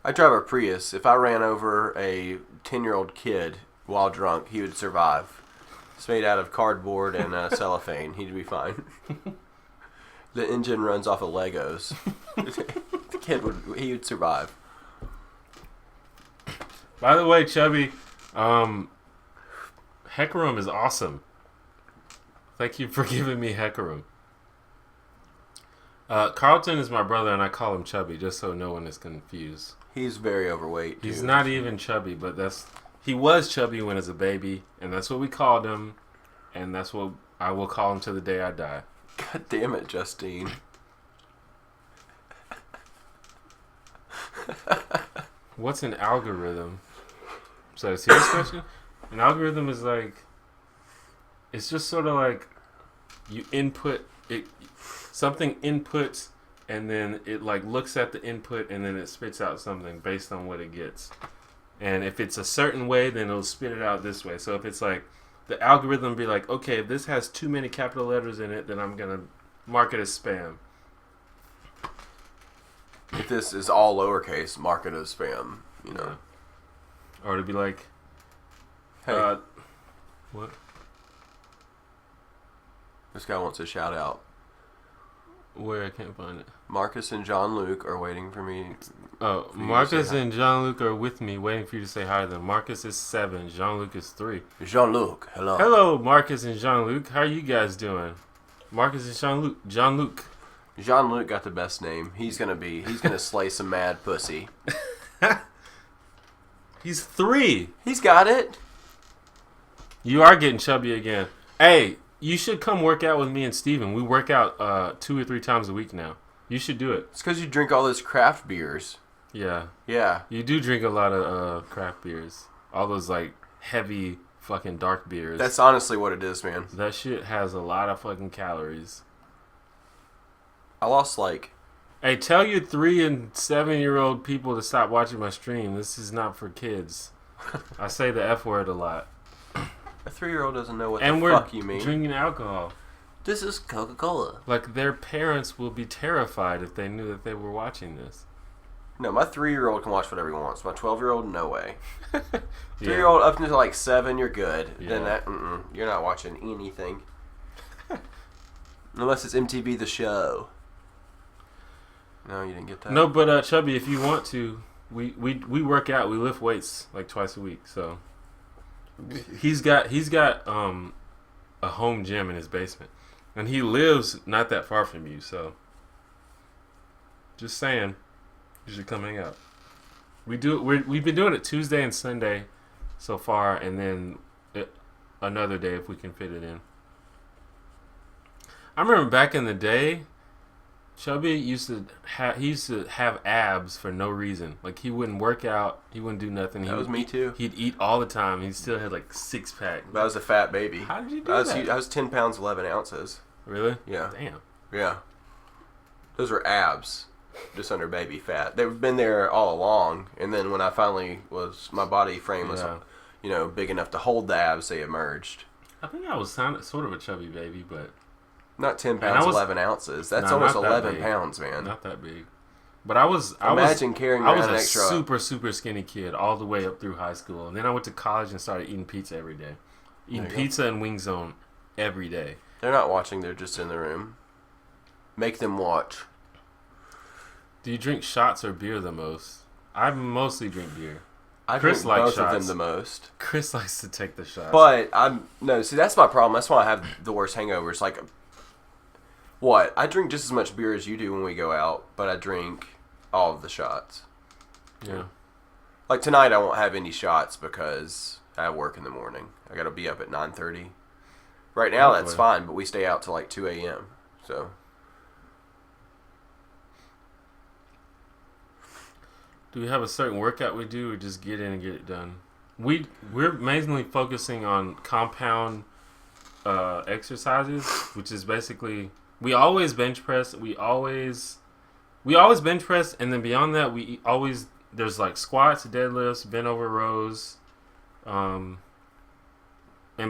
I drive a Prius. If I ran over a 10-year-old kid while drunk, he would survive. It's made out of cardboard and cellophane. He'd be fine. The engine runs off of Legos. The kid would survive. By the way, Chubby, Hecarim is awesome. Thank you for giving me Hecarim. Carlton is my brother, and I call him Chubby, just so no one is confused. He's very overweight. He's not even chubby, but he was chubby when he was a baby, and that's what we called him, and that's what I will call him to the day I die. God damn it, Justine. What's an algorithm? So, a serious question? An algorithm is like, it's just sort of like you input it, something inputs, and then it like looks at the input, and then it spits out something based on what it gets. And if it's a certain way, then it'll spit it out this way. So if it's like, the algorithm will be like, okay, if this has too many capital letters in it, then I'm going to mark it as spam. If this is all lowercase, mark it as spam, you know. Yeah. Or to be like, hey, what? This guy wants a shout out. Where? I can't find it. Marcus and Jean-Luc are waiting for me. Oh, Marcus and Jean-Luc are with me, waiting for you to say hi to them. Marcus is 7, Jean-Luc is 3. Jean-Luc, hello. Hello, Marcus and Jean-Luc. How are you guys doing? Marcus and Jean-Luc. Jean-Luc. Jean-Luc got the best name. He's gonna slay some mad pussy. He's 3. He's got it. You are getting chubby again. Hey, You should come work out with me and Steven. We work out 2 or 3 times a week now. You should do it. It's because you drink all those craft beers. Yeah. Yeah. You do drink a lot of craft beers. All those like heavy fucking dark beers. That's honestly what it is, man. That shit has a lot of fucking calories. I lost like... Hey, tell your 3 and 7-year-old people to stop watching my stream. This is not for kids. I say the F word a lot. A 3-year-old doesn't know what And the we're fuck you mean. drinking alcohol. This is Coca-Cola. Like, their parents will be terrified if they knew that they were watching this. No, my 3-year-old can watch whatever he wants. My 12-year-old, no way. Yeah. 3-year-old up until like 7, you're good. Yeah. Then that, you're not watching anything. Unless it's MTV The Show. No, you didn't get that? No, but Chubby, if you want to, we work out. We lift weights like twice a week. So he's got a home gym in his basement, and he lives not that far from you. So just saying, you should come hang out. We've been doing it Tuesday and Sunday so far, and then another day if we can fit it in. I remember back in the day, Chubby used to have abs for no reason. Like, he wouldn't work out, he wouldn't do nothing. That was me too. He'd eat all the time. He still had like 6-pack. But I was a fat baby. How did you do I that? was 10 pounds 11 ounces. Really? Yeah. Damn. Yeah. Those were abs. Just under baby fat. They've been there all along, and then when I finally my body frame was, big enough to hold the abs, they emerged. I think I was sort of a chubby baby, but Not 10 pounds, 11 ounces. That's almost not that 11 big. pounds, man. Not that big. But I was carrying around an an extra. super, super skinny kid all the way up through high school. And then I went to college and started eating pizza every day. Eating pizza and Wing Zone every day. They're not watching, they're just in the room. Make them watch. Do you drink shots or beer the most? I mostly drink beer. I Chris drink likes both of shots. them the most. Chris likes to take the shots. But see, that's my problem. That's why I have the worst hangovers. Like, what? I drink just as much beer as you do when we go out, but I drink all of the shots. Yeah. Like tonight, I won't have any shots because I have work in the morning. I got to be up at 9:30. Right now, that's fine, but we stay out till like 2 a.m. So. Do we have a certain workout we do, or just get in and get it done? We're mainly focusing on compound exercises, which is basically we always bench press. We always bench press, and then beyond that, there's like squats, deadlifts, bent over rows, and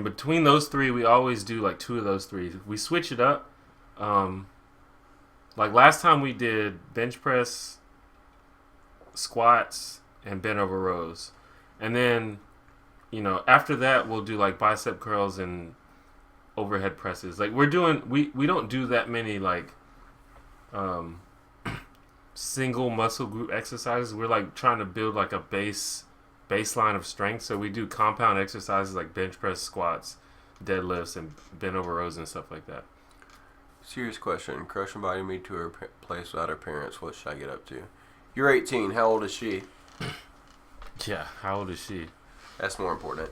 between those 3, we always do like 2 of those 3. We switch it up. Like last time we did bench press, squats, and bent over rows, and then after that we'll do like bicep curls and overhead presses. Like we don't do that many like single muscle group exercises. We're like trying to build like a baseline of strength, so we do compound exercises like bench press, squats, deadlifts, and bent over rows and stuff like that. Serious question. Crush invited me to her place without her parents. What should I get up to? You're 18. How old is she? Yeah, how old is she? That's more important.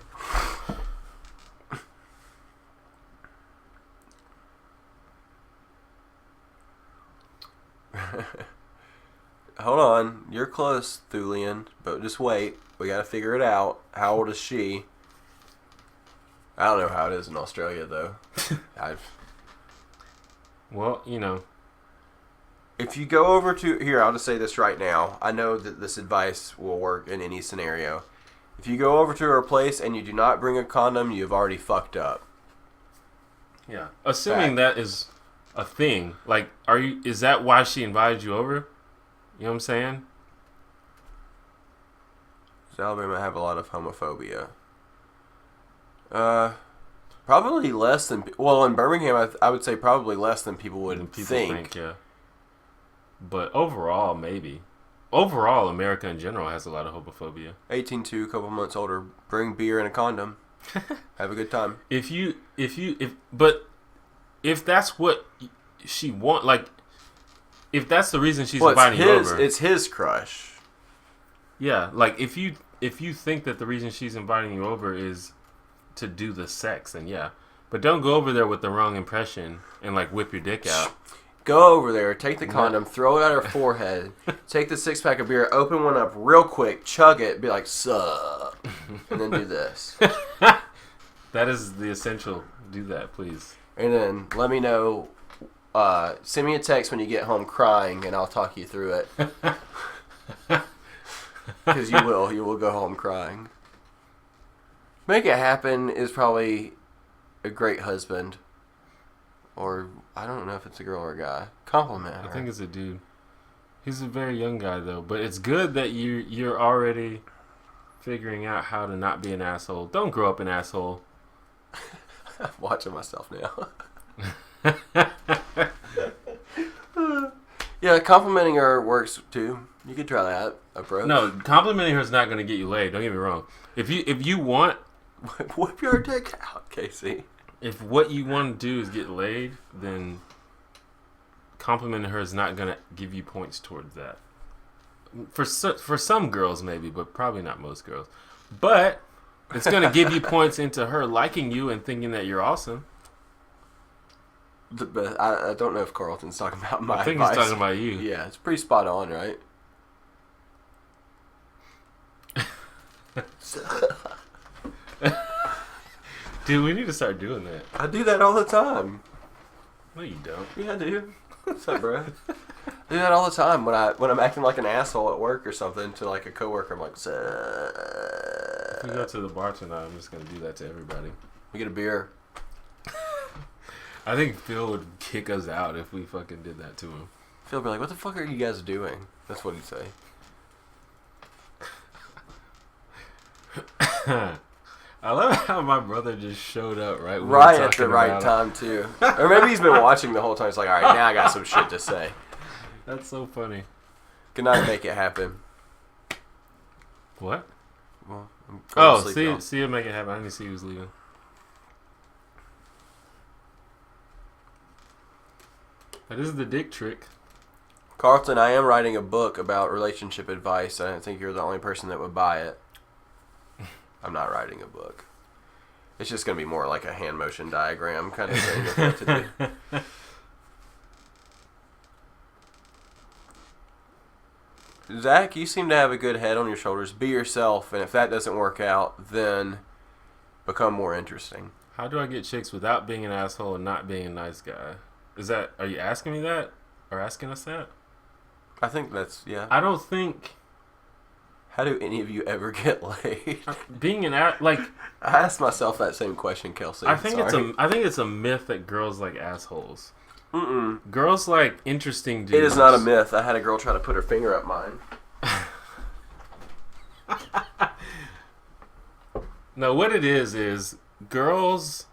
Hold on. You're close, Thulian, but just wait. We gotta figure it out. How old is she? I don't know how it is in Australia, though. Well, If you go over to... Here, I'll just say this right now. I know that this advice will work in any scenario. If you go over to her place and you do not bring a condom, you've already fucked up. Yeah. Assuming that is a thing. Like, is that why she invited you over? You know what I'm saying? Does Alabama have a lot of homophobia? Probably less than... Well, in Birmingham, I would say probably less than people would think. Yeah. But overall, maybe. Overall, America in general has a lot of homophobia. 18-2, a couple months older. Bring beer and a condom. Have a good time. If that's what she want, like, if that's the reason she's inviting you over, it's his crush. Yeah, like if you think that the reason she's inviting you over is to do the sex, then yeah. But don't go over there with the wrong impression and like whip your dick out. Go over there, take the condom, throw it at her forehead, take the 6-pack of beer, open one up real quick, chug it, be like, sup, and then do this. That is the essential. Do that, please. And then let me know, send me a text when you get home crying, and I'll talk you through it. Because you will go home crying. Make It Happen is probably a great husband. Or, I don't know if it's a girl or a guy. Compliment her. I think it's a dude. He's a very young guy, though. But it's good that you're already figuring out how to not be an asshole. Don't grow up an asshole. I'm watching myself now. Yeah, complimenting her works, too. You could try that approach. No, complimenting her is not going to get you laid. Don't get me wrong. If you want... Whip your dick out, Casey. If what you want to do is get laid, then complimenting her is not going to give you points towards that. For some girls, maybe, but probably not most girls. But it's going to give you points into her liking you and thinking that you're awesome. But I don't know if Carlton's talking about my I think advice. he's talking about you. Yeah, it's pretty spot on, right? Dude, we need to start doing that. I do that all the time. No, you don't. Yeah, I do. What's up, bro? I do that all the time when I'm acting like an asshole at work or something to like a coworker. I'm like, If we go to the bar tonight, I'm just going to do that to everybody. we get a beer. I think Phil would kick us out if we fucking did that to him. Phil would be like, what the fuck are you guys doing? That's what he'd say. I love how my brother just showed up right when Right we were at the talking right about it. time, too. Or maybe he's been watching the whole time. He's like, all right, now I got some shit to say. That's so funny. Good night, Make It Happen. What? Well, I'm going to Oh, sleep now. see him make it happen. I didn't see he was leaving. That is the dick trick. Carlton, I am writing a book about relationship advice, and I think you're the only person that would buy it. I'm not writing a book. It's just going to be more like a hand motion diagram kind of thing of what to do. Zach, you seem to have a good head on your shoulders. Be yourself, and if that doesn't work out, then become more interesting. How do I get chicks without being an asshole and not being a nice guy? Are you asking me that? Or asking us that? I think that's, yeah. I don't think How do any of you ever get laid? being I I asked myself that same question, Kelsey. think it's a myth that girls like assholes. Mm-mm. Girls like interesting dudes. It is not a myth. I had a girl try to put her finger up mine. No, what it is girls.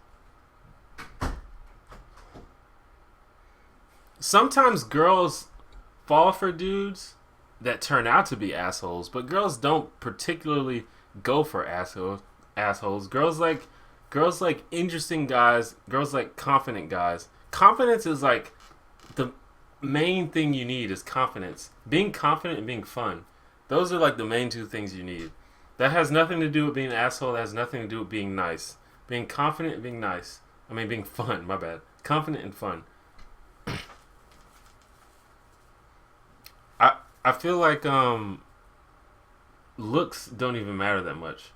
Sometimes girls fall for dudes that turn out to be assholes, but girls don't particularly go for assholes. Girls like interesting guys. Girls like confident guys. Confidence is like the main thing you need is confidence. Being confident and being fun. Those are like the main two things you need. That has nothing to do with being an asshole. That has nothing to do with being nice. Being confident and being nice. I mean, being fun. My bad. Confident and fun. I feel like looks don't even matter that much.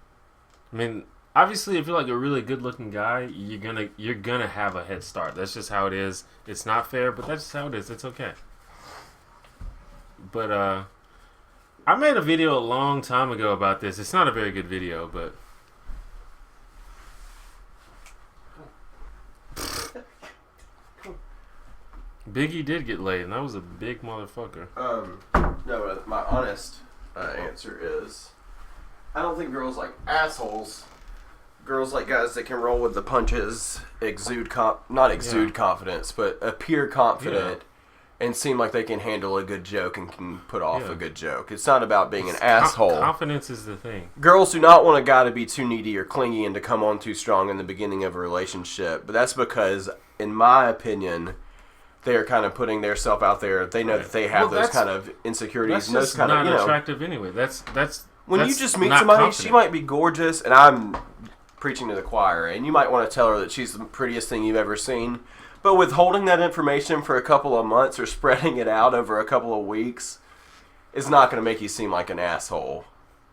I mean, obviously, if you're like a really good-looking guy, you're gonna have a head start. That's just how it is. It's not fair, but that's just how it is. It's okay. But I made a video a long time ago about this. It's not a very good video, but Biggie did get laid, and that was a big motherfucker. No, my honest answer is I don't think girls like assholes. Girls like guys that can roll with the punches, not exude confidence, but appear confident and seem like they can handle a good joke and can put off a good joke. It's not about being an asshole. Confidence is the thing. Girls do not want a guy to be too needy or clingy and to come on too strong in the beginning of a relationship. But that's because, in my opinion, they are kind of putting their self out there. They know that they have those kind of insecurities. That's and those just kind not of, attractive anyway. That's when that's you just meet not somebody, confident. she might be gorgeous, and I'm preaching to the choir, and you might want to tell her that she's the prettiest thing you've ever seen. But withholding that information for a couple of months or spreading it out over a couple of weeks is not going to make you seem like an asshole.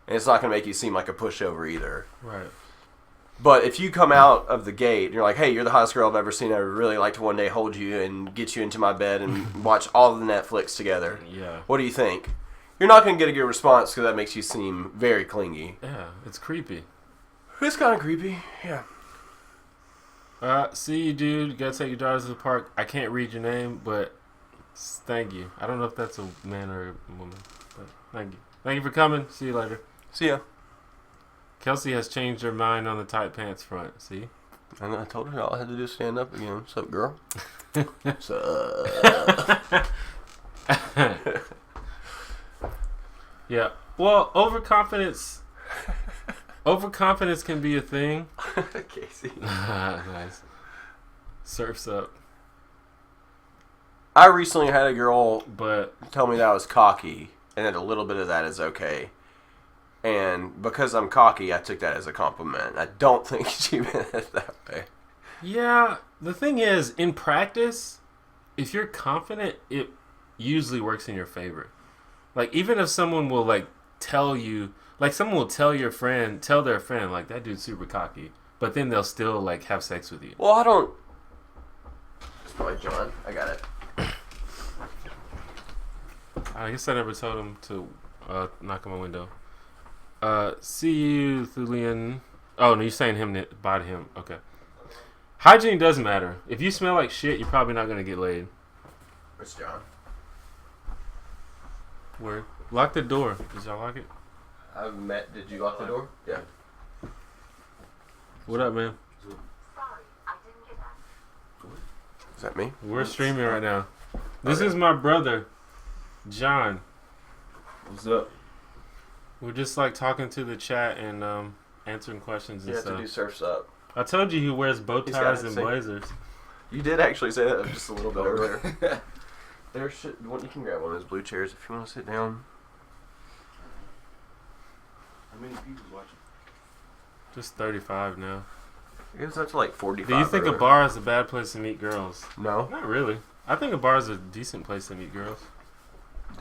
And it's not going to make you seem like a pushover either. Right. But if you come out of the gate and you're like, hey, you're the hottest girl I've ever seen. I would really like to one day hold you and get you into my bed and watch all of the Netflix together. Yeah. What do you think? You're not going to get a good response because that makes you seem very clingy. Yeah, it's creepy. It's kind of creepy. Yeah. See you, dude. You gotta take your daughters to the park. I can't read your name, but thank you. I don't know if that's a man or a woman, but thank you. Thank you for coming. See you later. See ya. Kelsey has changed her mind on the tight pants front. See? And I told her all I had to do is stand up again. What's up, girl? So, Yeah. Well, overconfidence can be a thing. Casey. Nice. Surf's up. I recently had a girl But tell me that I was cocky, and that a little bit of that is okay. And because I'm cocky, I took that as a compliment. I don't think she meant it that way. yeah, the thing is, in practice, if you're confident, it usually works in your favor. Like, even if someone will, like, tell you, like, someone will tell their friend, like, that dude's super cocky, but then they'll still, like, have sex with you. Well, I don't... It's probably John. I got it. I guess I never told him to knock on my window. See you, Thulian. Oh, no, you're saying him, bye to him. Okay. Hygiene does matter. If you smell like shit, you're probably not going to get laid. It's John. Word. Lock the door. Did y'all lock it? Did you lock the door? Yeah. What up, man? Sorry, I didn't get that. Is that me? We're streaming right now. This is my brother, John. What's up? We're just like talking to the chat and answering questions You and have to stuff. do Surf's Up. I told you he wears bow He's got ties it, and see? blazers. You did actually say that just a little bit earlier. You can grab one of those blue chairs if you want to sit down. How many people watching? Just 35 now. It goes up to like 45. Do you think a earlier. bar is a bad place to meet girls? No. Not really. I think a bar is a decent place to meet girls.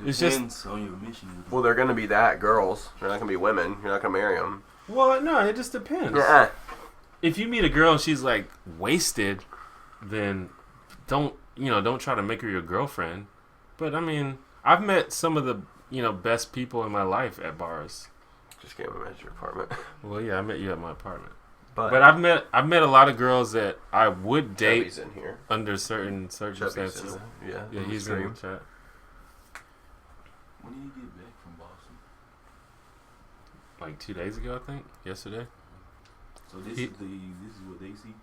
It's just- Depends on your mission. Well, they're going to be that, girls. They're not going to be women. You're not going to marry them. Well, no, it just depends. Yeah. If you meet a girl and she's like wasted, then don't try to make her your girlfriend. But I mean, I've met some of the best people in my life at bars. Just came at your apartment. Well, yeah, I met you at my apartment. But But I've met a lot of girls that I would date Chubby's in here. under certain Chubby's circumstances. in there. Yeah, the he's stream. in the chat. When do you get back from Boston? Like 2 days ago, I think. Yesterday. So this He- is what they see.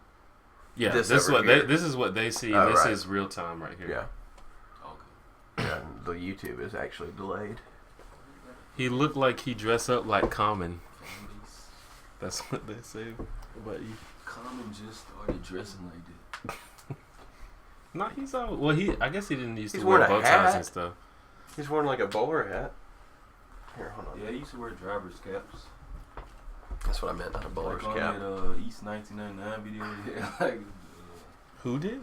Yeah, This this is over what here. this is what they see. Oh, And this right. is real time right here. Yeah. Okay. Yeah. The YouTube is actually delayed. He looked like he dressed up like Common. Families. That's what they say about you. Common just started dressing like that. No, he's all well. I guess he didn't used He's to wear wearing a bow ties hat. and stuff. He's wearing like a bowler hat. Here, hold on. Yeah, I used to wear driver's caps. That's what I meant, not a bowler's like cap. on that East 1999 video. Yeah, like Who did?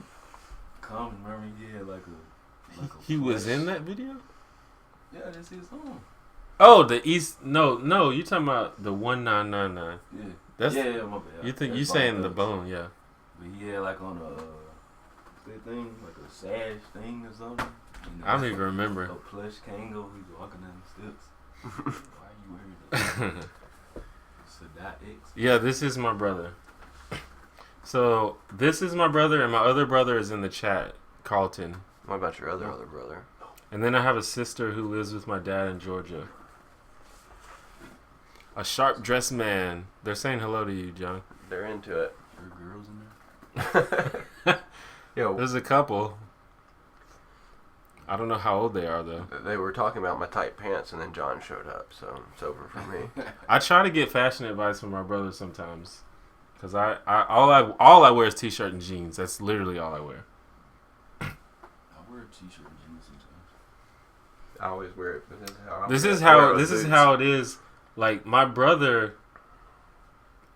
Common, remember he had like a He was flesh- in that video. Yeah, that's his song. Oh, the East. No, you talking about the 1999. Yeah. That's yeah, my bad. you think That's you saying the Thugs. bone? Yeah. But he had like on that thing, like a sash thing or something. You know, I don't even remember. A plush Kango. He's walking down the steps. Why are you wearing that? Sadat X. Yeah, this is my brother. So this is my brother, and my other brother is in the chat, Carlton. What about your other brother? And then I have a sister who lives with my dad in Georgia. A sharp dressed man. They're saying hello to you, John. They're into it. There are girls in there. Yo, There's a couple. I don't know how old they are though. they were talking about my tight pants, and then John showed up, so it's over for me. I try to get fashion advice from my brother sometimes, cause all I wear is t-shirt and jeans. That's literally all I wear. I wear a t-shirt and jeans sometimes. I always wear it. But This I is wear it how with this is boots. how it is. Like my brother,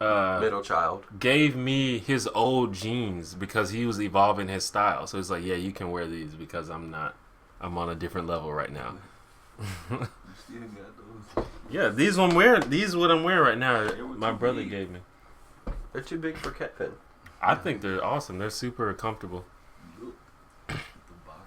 Middle child. gave me his old jeans because he was evolving his style. So he's like, yeah, you can wear these because I'm on a different level right now. You still got those. Yeah, these what I'm wearing right now. They were My too brother big. gave me. They're too big for cat pin. I think they're awesome. They're super comfortable. Look at the bottom.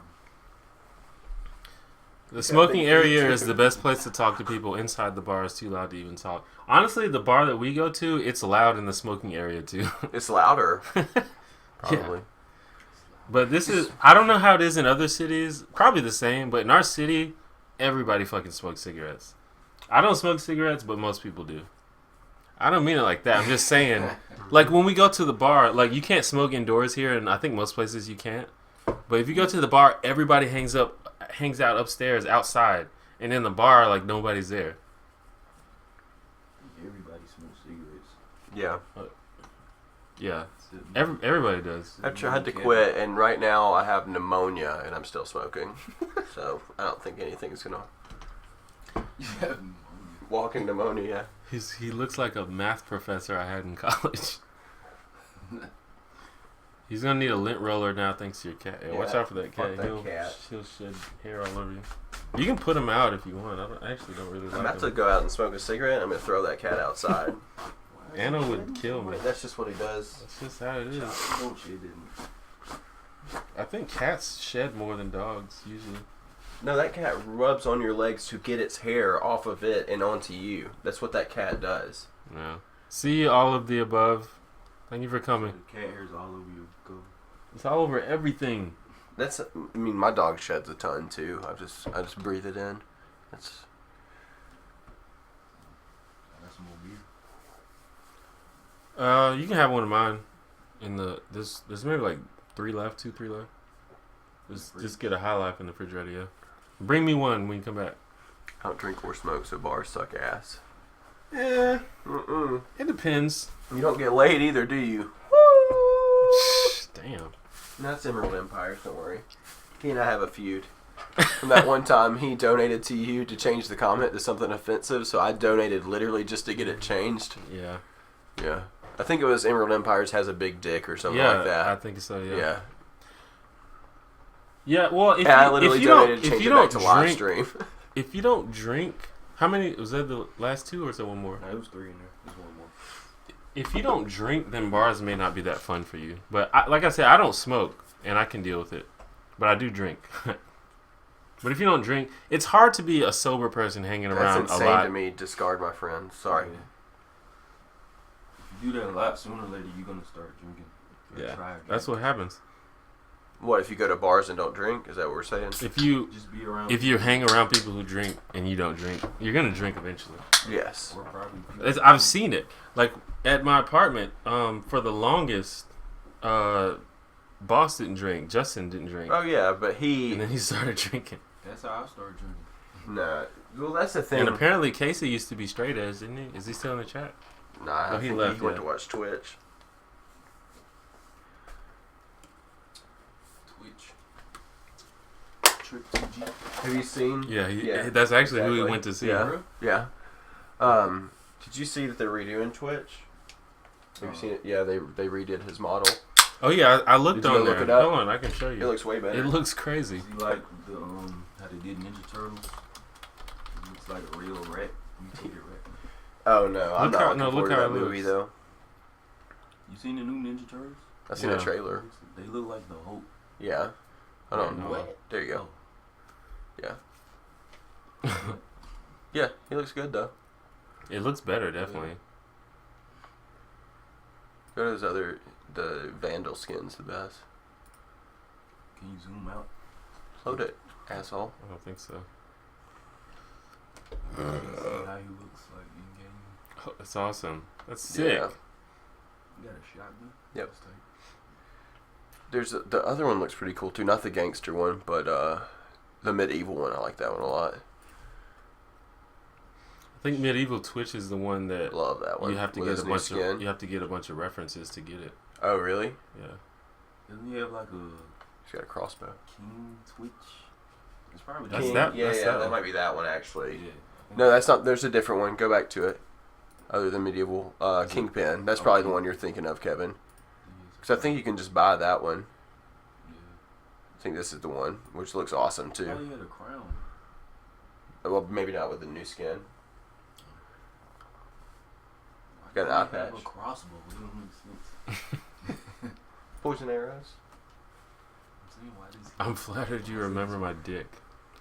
The smoking big area feet. is the best place to talk to people. Inside the bar is too loud to even talk. Honestly, the bar that we go to, it's loud in the smoking area too. It's louder. Probably. But this is, I don't know how it is in other cities. Probably the same, but in our city, everybody fucking smokes cigarettes. I don't smoke cigarettes, but most people do. I don't mean it like that. I'm just saying, like when we go to the bar, like you can't smoke indoors here, and I think most places you can't. But if you go to the bar, everybody hangs out upstairs, outside, and in the bar, like nobody's there. Everybody smokes cigarettes. Yeah. Yeah, Except everybody does. I've tried to quit, and right now I have pneumonia, and I'm still smoking. So I don't think anything's gonna Yeah. walking pneumonia. He looks like a math professor I had in college. He's gonna need a lint roller now thanks to your cat. Yeah, watch Yeah, out for that fuck cat. that cat. He'll shed hair all over you. You can put him out if you want. I actually don't really I'm like about to him. go out and smoke a cigarette. I'm gonna throw that cat outside. Anna would kill me. That's just what he does. That's just how it is. Oh shit, didn't. I think cats shed more than dogs usually. No, that cat rubs on your legs to get its hair off of it and onto you. That's what that cat does. No. See all of the above. Thank you for coming. The cat hair's all over your coat. It's all over everything. That's. I mean, my dog sheds a ton too. I just breathe it in. That's. I got some more beer. You can have one of mine. There's maybe like 3 left, 2, 3 left. Just get a High Life in the refrigerator. Yeah. Bring me one when you come back. I don't drink or smoke, so bars suck ass. Yeah, Mm-mm. it depends. You don't get laid either, do you? Damn. That's Emerald Empires, don't worry. He and I have a feud. From that one time, he donated to you to change the comment to something offensive, so I donated literally just to get it changed. Yeah. Yeah. I think it was Emerald Empires has a big dick or something Yeah, like that. I think so. Yeah. Yeah. Yeah. Well, if I you, literally if you donated don't, to if change you it back don't to live drink, stream. if you don't drink, how many was that? The last 2 or is there one more? No, it was 3 in there. There's one more. If you don't drink, then bars may not be that fun for you. But like I said, I don't smoke, and I can deal with it. But I do drink. But if you don't drink, it's hard to be a sober person hanging That's around a insane lot. to me. Discard my friend. Sorry. Yeah. If you do that a lot, sooner or later you're gonna start drinking. You're gonna Yeah, try that's what happens. What, if you go to bars and don't drink? Is that what we're saying? If you Just be around. hang around people who drink and you don't drink, you're gonna drink eventually. Yes. Or probably. I've seen it. Like at my apartment, for the longest, Boss didn't drink. Justin didn't drink, Oh, yeah, but he... and then he started drinking. That's how I started drinking. Nah. Well, that's the thing. And apparently Casey used to be straight edge, didn't he? Is he still in the chat? Nah, Oh, I he think left, he went yeah. to watch Twitch. Trip TG. Have you seen? Yeah, Yeah, that's actually who he exactly. went to see. Yeah. Yeah. Did you see that they're redoing Twitch? Have you seen it? Yeah, they redid his model. Oh yeah, I looked Did you on go there. look it up? Hold on, I can show It you. looks way better. It looks crazy. See, like the how they did Ninja Turtles. It looks like a real rat. Mutated rat. Oh no, I'm Look how- not no, looking look forward to how that it movie looks. though. You seen the new Ninja Turtles? I've seen Yeah. a trailer. They look like the Hulk. Yeah. I don't Yeah, know. no. There you go. Oh. Yeah. Yeah, he looks good though. It looks better, definitely. Go to the Vandal skin's the best. Can you zoom out? Load it, asshole. I don't think so. You can see how he looks like in game. Oh, that's awesome. That's sick. Yeah. You got a shotgun? Yep. That's tight. There's the other one looks pretty cool too. Not the gangster one, but the medieval one. I like that one a lot. I think Medieval Twitch is the one that Love that one. you have to with get his a new bunch skin. of references to get it. Oh really? Yeah. Doesn't he have like a He's got a crossbow. King Twitch? It's probably That's King- that- Yeah, that's yeah, that that one. might be that one actually. Yeah. No, that's not. There's a different one. Go back to it. other than medieval. Kingpin. That's probably the one you're thinking of, Kevin. Because I think you can just buy that one. Yeah. I think this is the one, which looks awesome too. Oh, he had a crown. Well, maybe not with the new skin. Got an Why eye do you have patch. a crossbow? It don't make sense. Poison arrows. I'm saying, why does he- I'm flattered you remember my dick.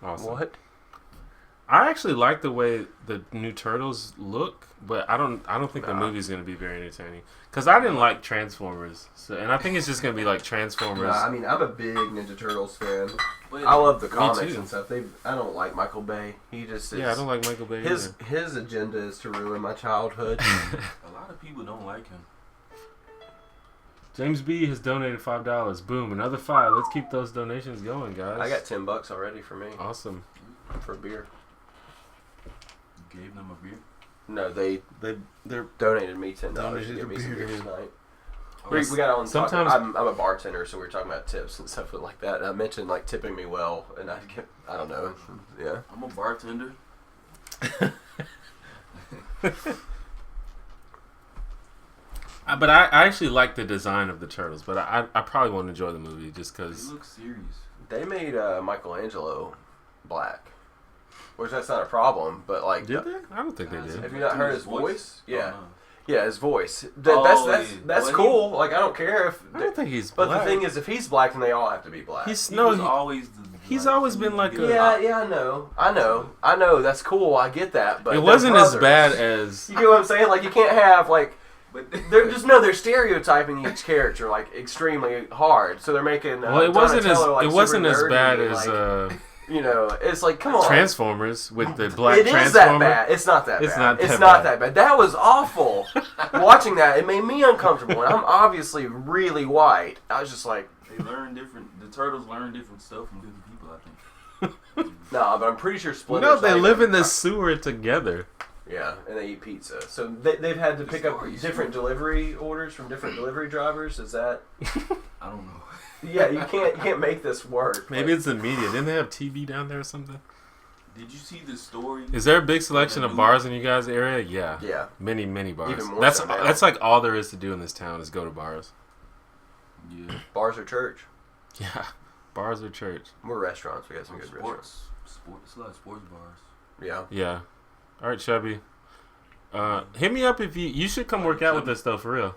Awesome. What? I actually like the way the new Turtles look, but I don't think the Nah. movie's gonna be very entertaining. Cause I didn't like Transformers, and I think it's just gonna be like Transformers. Nah, I mean, I'm a big Ninja Turtles fan. But I love the Me comics too. and stuff. I don't like Michael Bay. He just is, Yeah, I don't like Michael Bay his either. his agenda is to ruin my childhood. a lot of people don't like him. James B has donated $5. Boom, another 5. Let's keep those donations going, guys. I got $10 already for me awesome. for a beer. You gave them a beer. No, they're donated me $10 to Donated get a me some beer. beer tonight. Oh, We got on. Sometimes- I'm a bartender, so we were talking about tips and stuff like that. And I mentioned like tipping me well, and I don't know. Yeah. I'm a bartender. But I actually like the design of the Turtles, but I probably won't enjoy the movie just They because. look serious. They made Michelangelo black, which that's not a problem. But like, Did they? I don't think they did. have you not heard his voice? Yeah, Oh, no. yeah, his voice. Oh, That's yeah. that's Well, cool. Like I don't care if. I don't think he's But black. the thing is, if he's black, then they all have to be black. He's He no, was he, always the, he's always been like a- yeah, I know. That's cool. I get that, but it they're wasn't as brothers. bad as. You get what I'm saying? Like you can't have like. But They're stereotyping each character like extremely hard. So they're making. Well, it wasn't as Donatello, like, it wasn't super as nerdy bad and, as like, you know, it's like come on. Transformers with the black It is Transformer. that bad. It's not that It's bad. not It's that not bad. that bad. That was awful. Watching that, it made me uncomfortable. And I'm obviously really white. I was just like, they learn different. The turtles learn different stuff from different people. I think. nah. But I'm pretty sure Splinter's No, not they even- live in the sewer together. Yeah, and they eat pizza. So they've had to The pick up story is different delivery orders from different delivery drivers. Is that? I don't know. Yeah, you can't make this work. Maybe it's the media. Didn't they have TV down there or something? Did you see the story? Is there a big selection of bars in you guys' area? Yeah. Yeah. Many bars. Even more That's so now. that's like all there is to do in this town is go to bars. Yeah. Bars or church? Yeah. Bars or church. We're restaurants. We got some good restaurants. Sports. A lot of sports bars. Yeah. Yeah. All right, Chubby. Hit me up if you should come work out with us though, for real.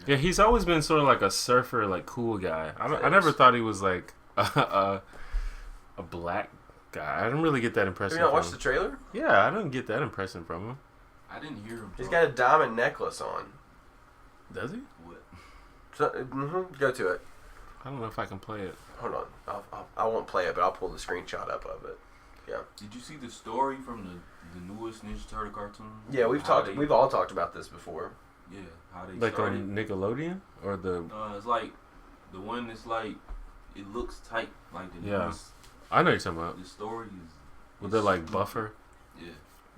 Yeah, he's always been sort of like a surfer, like cool guy. I never thought he was like a black guy. I didn't really get that Have impression. you not from watched him. the trailer? Yeah, I didn't get that impression from him. I didn't hear him. He's talk. got a diamond necklace on. Does he? What? So, go to it. I don't know if I can play it. Hold on. I won't play it, but I'll pull the screenshot up of it. Yeah. Did you see the story from the newest Ninja Turtle cartoon? Yeah, we've How talked. they- We've all talked about this before. Yeah, how they Like started. on Nickelodeon or the? It's like the one that's like it looks tight, like the Yeah. newest. I know you're talking about. The story is. With the like buffer. Yeah.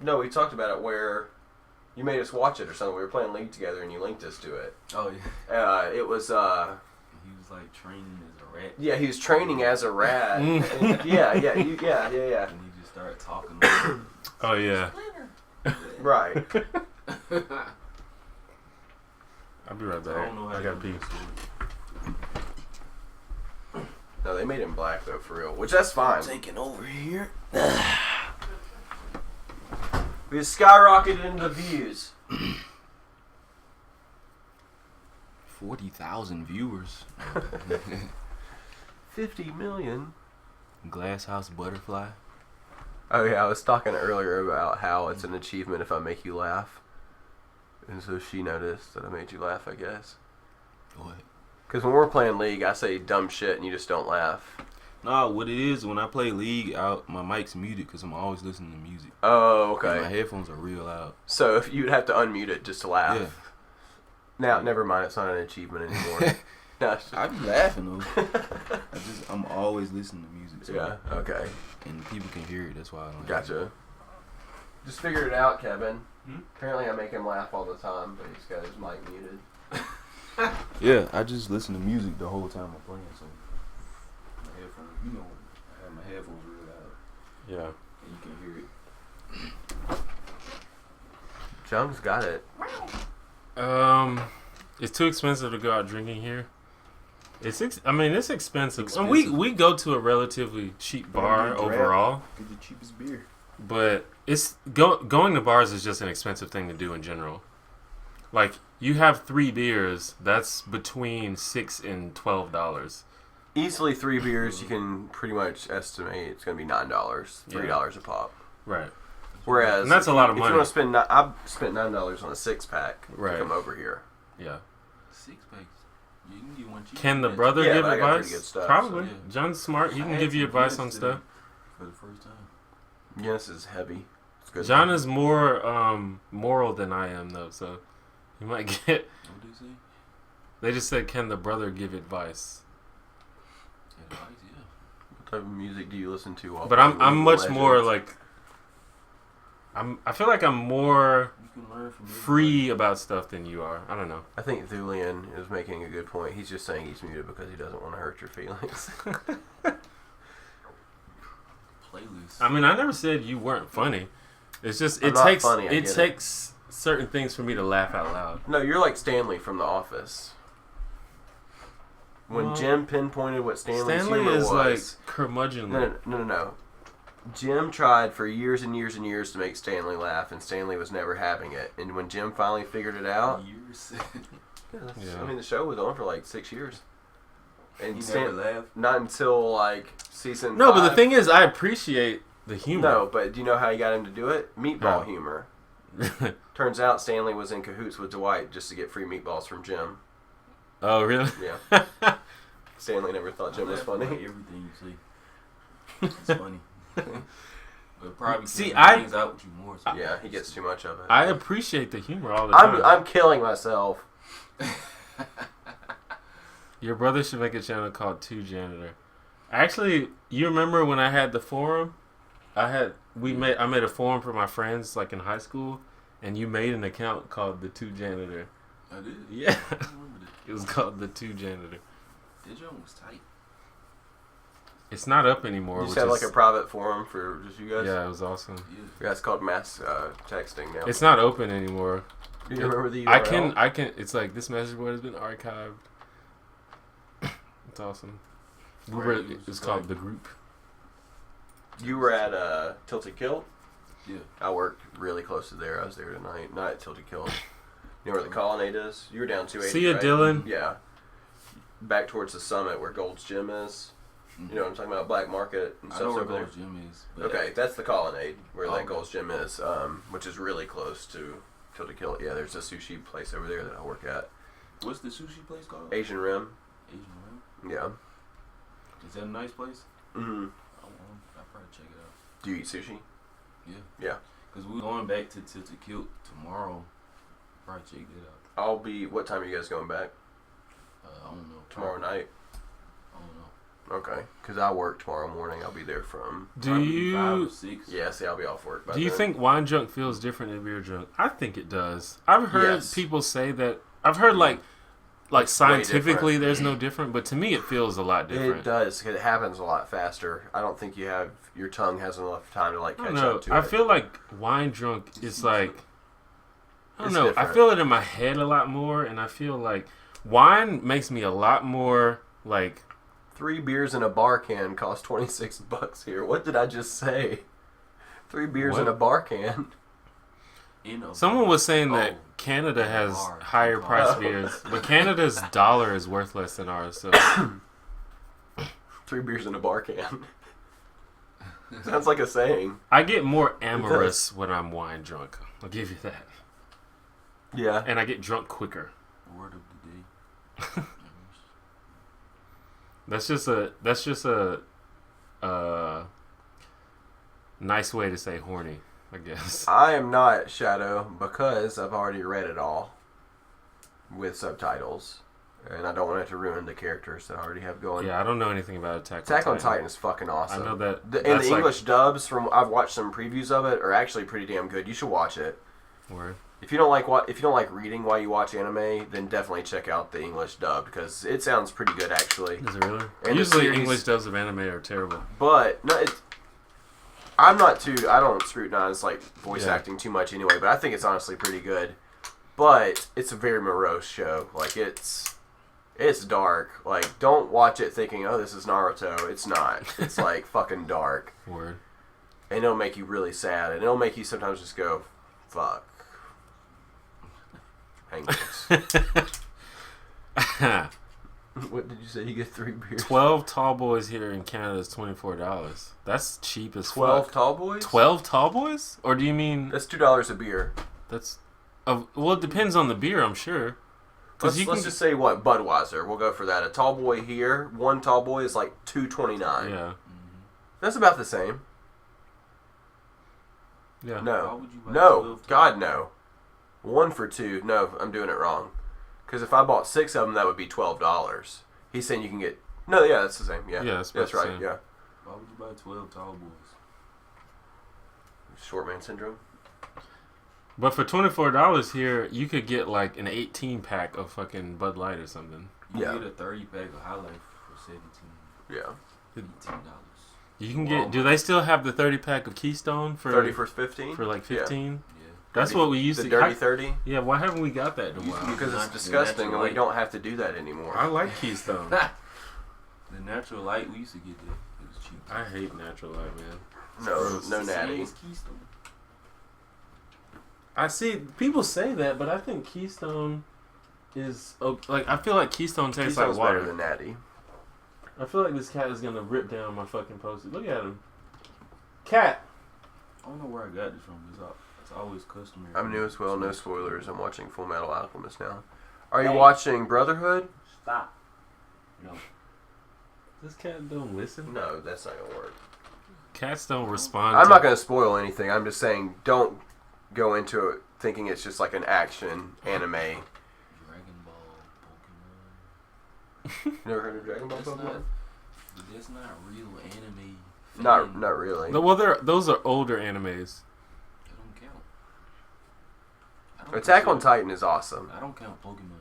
No, we talked about it where you made us watch it or something. We were playing League together, and you linked us to it. Oh yeah. It was. He was like training as a rat. Yeah, he was training as a rat. Mm. And yeah. And he just started talking. Like, Oh yeah. Right. I'll be right I back. don't know how I to gotta do pee. this. No, they made him black though, for real, which that's fine. Taking over here. We skyrocketed into views. 40,000 viewers. 50 million. Glass House Butterfly. Oh yeah, I was talking earlier about how it's an achievement if I make you laugh. And so she noticed that I made you laugh, I guess. What? Because when we're playing League, I say dumb shit and you just don't laugh. Nah, what it is, when I play League, my mic's muted because I'm always listening to music. Oh, And my okay. headphones are real loud. So if you'd have to unmute it just to laugh. Yeah. Now, never mind, it's not an achievement anymore. No, it's just- I be laughing though. I'm always listening to music. So yeah, okay. And people can hear it. That's why I don't. Gotcha. Just figured it out, Kevin. Hmm? Apparently I make him laugh all the time, but he's got his mic muted. Yeah, I just listen to music the whole time I'm playing. So my headphones, I have my headphones real loud, Yeah. and you can hear it. Jung's got it. It's too expensive to go out drinking here. It's expensive. And Expensive. we go to a relatively cheap bar Get draft. overall, Get the cheapest beer. but it's going to bars is just an expensive thing to do in general. Like you have 3 beers, that's between $6 and $12. Easily 3 beers, you can pretty much estimate it's going to be $9, $3 a pop. Right. Whereas, And that's a lot of if money. you want to spend, I've spent $9 on a 6-pack Right. to come over here. Yeah. 6 packs. You can get one cheap. Can the brother Yeah, give but I got pretty good advice? stuff, Probably. so yeah. John's smart. He I can had give you some advice on Guinness stuff. today for the first time. Guinness is heavy. It's good. John is more moral than I am, though, so he might get. What do you say? They just said, "Can the brother give advice?" Advice, yeah. What type of music do you listen to? While But playing I'm League much of more Legends? like. I feel like I'm more You can learn from free about stuff than you are. I don't know. I think Thulian is making a good point. He's just saying he's muted because he doesn't want to hurt your feelings. Playlist. I mean, I never said you weren't funny. It's just I'm it not takes funny, I it get it. takes certain things for me to laugh out loud. No, you're like Stanley from The Office. When Well, Jim pinpointed what Stanley's Stanley humor is was, like curmudgeonly. no. Jim tried for years and years and years to make Stanley laugh, and Stanley was never having it. And when Jim finally figured it out, Years. Yeah. I mean, the show was on for like 6 years. And You never laugh. not until like season No, but 5. the thing is, I appreciate the humor. No, but do you know how he got him to do it? Meatball How? humor. Turns out Stanley was in cahoots with Dwight just to get free meatballs from Jim. Oh, really? Yeah. Stanley never thought Jim was Laugh funny. about everything you say. It's funny. But probably See, things out with you more. So Yeah, he gets too much of it. I appreciate the humor all the time. I'm killing myself. Your brother should make a channel called Two Janitor. Actually, you remember when I had the forum? I made a forum for my friends like in high school, and you made an account called the Two Janitor. I did. Yeah, I remember that. it was called the Two Janitor. That joint was tight. It's not up anymore. You just which have like is- a private forum for just you guys? Yeah, it was awesome. Yeah. Yeah, it's called mass texting now. It's not open anymore. Do you remember the URL? I can. It's like this message board has been archived. It's awesome. Right, It's called the group. You were at Tilted Kilt? Yeah. I worked really close to there. I was there tonight. Not at Tilted Kilt. You know where the Colonnade is? You were down 280, See ya, right? Dylan. Yeah. Back towards the summit where Gold's Gym is. You know what I'm talking about? Black Market and I know stuff where over there. Gold's Gym is. But Okay, that's the Colonnade where Oh. that Gold's Gym is, which is really close to Tilted Kilt. Yeah, there's a sushi place over there that I work at. What's the sushi place called? Asian Rim. Asian Rim. Yeah. Is that a nice place? Mm-hmm. I'll probably check it out. Do you eat sushi? Yeah. Yeah. Because we're going back to Kilt tomorrow. Probably check that out. I'll be. What time are you guys going back? I don't know. Tomorrow night. I don't know. Okay. Because I work tomorrow morning. I'll be there from. Do Probably 5 you or 6. Yeah, see, I'll be off work. By do you then. think wine drunk feels different than beer drunk? I think it does. I've heard Yes. people say that. I've heard like It's way scientifically different. there's no different, but to me it feels a lot different. It does. 'Cause it happens a lot faster. I don't think your tongue has enough time to like I catch don't know. up to I it. feel like wine drunk is like I don't It's know. different. I feel it in my head a lot more, and I feel like wine makes me a lot more like 3 beers in a bar can cost $26 here. What did I just say? 3 beers What? in a bar can. You know. someone was saying that Oh, Canada has bar. higher priced Oh. beers, but Canada's dollar is worth less than ours. So 3 beers in a bar can. Sounds like a saying. I get more amorous when I'm wine drunk. I'll give you that, Yeah. and I get drunk quicker. Word of the day. That's just a nice way to say horny, I guess. I am not Shadow because I've already read it all with subtitles. And I don't want it to ruin the characters that I already have going. Yeah, I don't know anything about Attack on Titan is fucking awesome. I know that. And the that's like- English dubs from I've watched some previews of it are actually pretty damn good. You should watch it. Word. If you don't like reading while you watch anime, then definitely check out the English dub because it sounds pretty good actually. Is it really? And the Usually series- English dubs of anime are terrible. But no, I'm not too. I don't scrutinize like voice Yeah. acting too much anyway, but I think it's honestly pretty good. But it's a very morose show. Like it's dark. Like don't watch it thinking, oh, this is Naruto. It's not. It's like fucking dark, Word. and it'll make you really sad, and it'll make you sometimes just go, fuck. Hang What did you say? You get 3 beers. 12 tall boys here in Canada is $24. That's cheap as 12 fuck. tall boys. 12 tall boys? Or do you mean That's $2 a beer. that's? Well, it depends on the beer, I'm sure. Let's, you let's can just say what Budweiser. We'll go for that. A tall boy here, one tall boy is like $2.29. Yeah, That's about the same. yeah. Why No, would you buy no, 12 God no. 1 for 2. No, I'm doing it wrong. Because if I bought 6 of them, that would be $12. He's saying you can get. No, yeah, that's the same. Yeah, Yeah, that's about that's the right. same. Yeah, Why would you buy 12 tall boys? short man syndrome. But for $24 here, you could get like an 18 pack of fucking Bud Light or something. You Yeah. get a 30 pack of High Life for Yeah, $18. You can get. Do they still have the 30 pack of Keystone for 30 for 15. for like 15? Yeah. That's what we used The to. dirty 30. Yeah, why haven't we got that in a Used to while? Because it's Not the disgusting, and natural we light. don't have to do that anymore. I like Keystone. The natural light, we used to get that. It was cheap. I hate natural light, man. No, It's no It's the same natty. as Keystone. I see people say that, but I think Keystone is like I feel like Keystone tastes Keystone's like water. better than natty. I feel like this cat is gonna rip down my fucking poster. Look at him, cat. I don't know where I got this from. It's always customary. I'm new as well. No spoilers. I'm watching Full Metal Alchemist now. Are you Hey. watching Brotherhood? Stop. No. This cat don't listen. No, that's not gonna work. Cats don't respond. I'm not gonna spoil anything. I'm just saying, don't go into it thinking it's just like an action anime. Dragon Ball, Pokemon. Never heard of Dragon Ball That's Pokemon? not, that's not real anime. Not fan. really. No, well, those are older animes. That don't count. I don't Attack on consider- Titan is awesome. I don't count Pokemon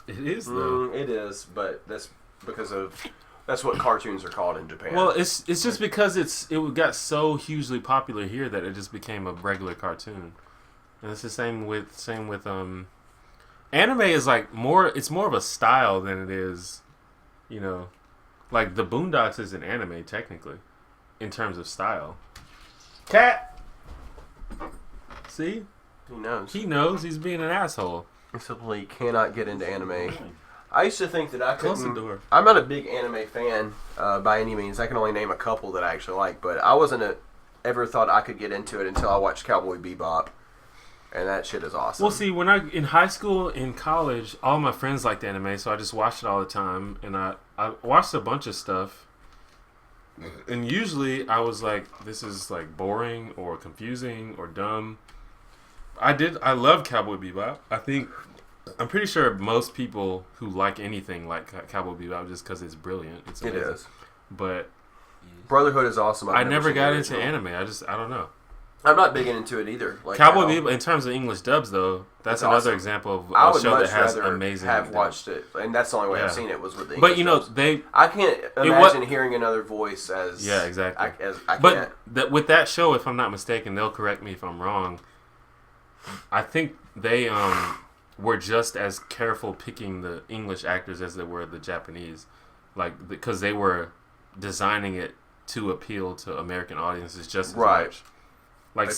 as anime. It is though. It is, but that's because of that's what cartoons are called in Japan. Well, it's just because it got so hugely popular here that it just became a regular cartoon, and it's the same with anime is like more. It's more of a style than it is, like the Boondocks is an anime technically, in terms of style. Cat. See, Who knows? he knows he's being an asshole. I simply cannot get into anime. I used to think that I Close the couldn't. door. I'm not a big anime fan by any means. I can only name a couple that I actually like, but I ever thought I could get into it until I watched Cowboy Bebop, and that shit is awesome. Well, see, when in high school, in college, all my friends liked anime, so I just watched it all the time, and I watched a bunch of stuff. And usually, I was like, "This is like boring or confusing or dumb." I love Cowboy Bebop. I'm pretty sure most people who like anything like Cowboy Bebop just because it's brilliant. It's It amazing. is. But Brotherhood is awesome. I never seen got the into original. anime. I don't know. I'm not big into it either. Like Cowboy at all. Bebop, in terms of English dubs, though, that's It's another awesome. example of I a would show much that has rather amazing. have dubs. watched it, and that's the only way Yeah. I've seen it was with the. But English dubs. I I can't wa- imagine hearing another voice as. Yeah, exactly. I But can't. with that show, if I'm not mistaken, they'll correct me if I'm wrong. I think they were just as careful picking the English actors as they were the Japanese, like because they were designing it to appeal to American audiences just as Right. much. Like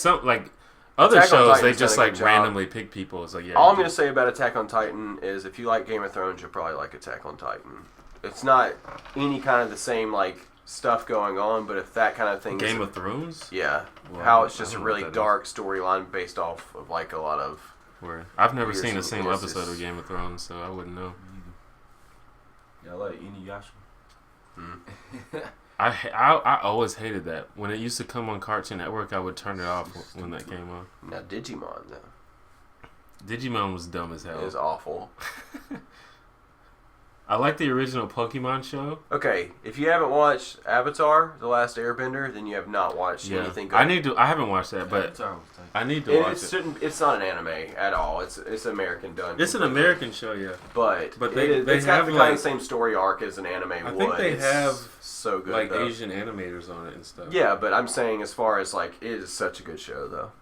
other Attack on shows, they Titan's just done a like good job. randomly pick people. It's like yeah. All I'm going to say about Attack on Titan is if you like Game of Thrones, you'll probably like Attack on Titan. It's not any kind of the same like stuff going on, but if that kind of thing Game is of Thrones. yeah, Well, how it's I just a don't know really what that dark storyline based off of like a lot of Where I've never Weird seen a some single episode voices. of Game of Thrones, so I wouldn't know. Yeah, I like Inuyasha. I always hated that. When it used to come on Cartoon Network, I would turn it off when that came on. now Digimon though. Digimon was dumb as It hell. is awful. I like the original Pokemon show. Okay, if you haven't watched Avatar: The Last Airbender, then you have not watched anything good. I haven't watched that, but Avatar was tight. I need to watch it. It's not an anime at all. It's American done. It's an completely. American show, yeah. But they it's got have the like, kind of same story arc as an anime would. I think they It's have so good, like though. Asian animators on it and stuff. Yeah, but I'm saying as far as like it is such a good show though.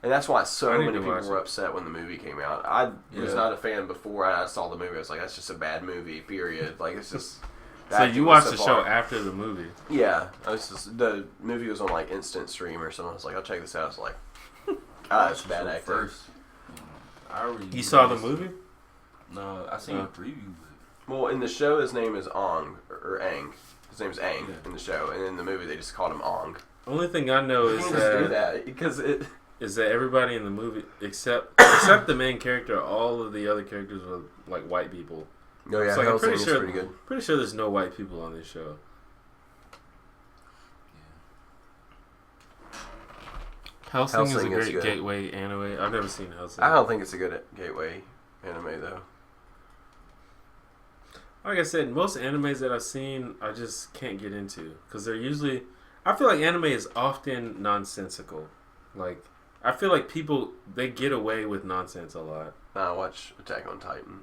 And that's why so I need many to people watch were it. upset when the movie came out. I was Yeah. not a fan before I saw the movie. I was like, that's just a bad movie, period. Like, it's just... the So acting you was watched the so show far. after the movie? Yeah. The movie was on, like, Instant Stream or something. I was like, I'll check this out. I was like, God, it's bad acting. First. I already You saw the noticed- movie? No, I seen Oh. a preview, but Well, in the show, his name is Ong, or Aang. His name's Aang Yeah. in the show. And in the movie, they just called him Ong. Only thing I know You is can't just do that that, because it... everybody in the movie except the main character, all of the other characters were like white people. Oh, yeah, So, like, I'm Hellsing pretty is sure- pretty good. Pretty sure there's no white people on this show. Hellsing is a Hellsing is great good. gateway anime. I've never seen Hellsing. I don't think it's a good gateway anime, though. Like I said, most animes that I've seen, I just can't get into because they're usually. I feel like anime is often nonsensical. Like I feel like people they get away with nonsense a lot, I watch Attack on Titan.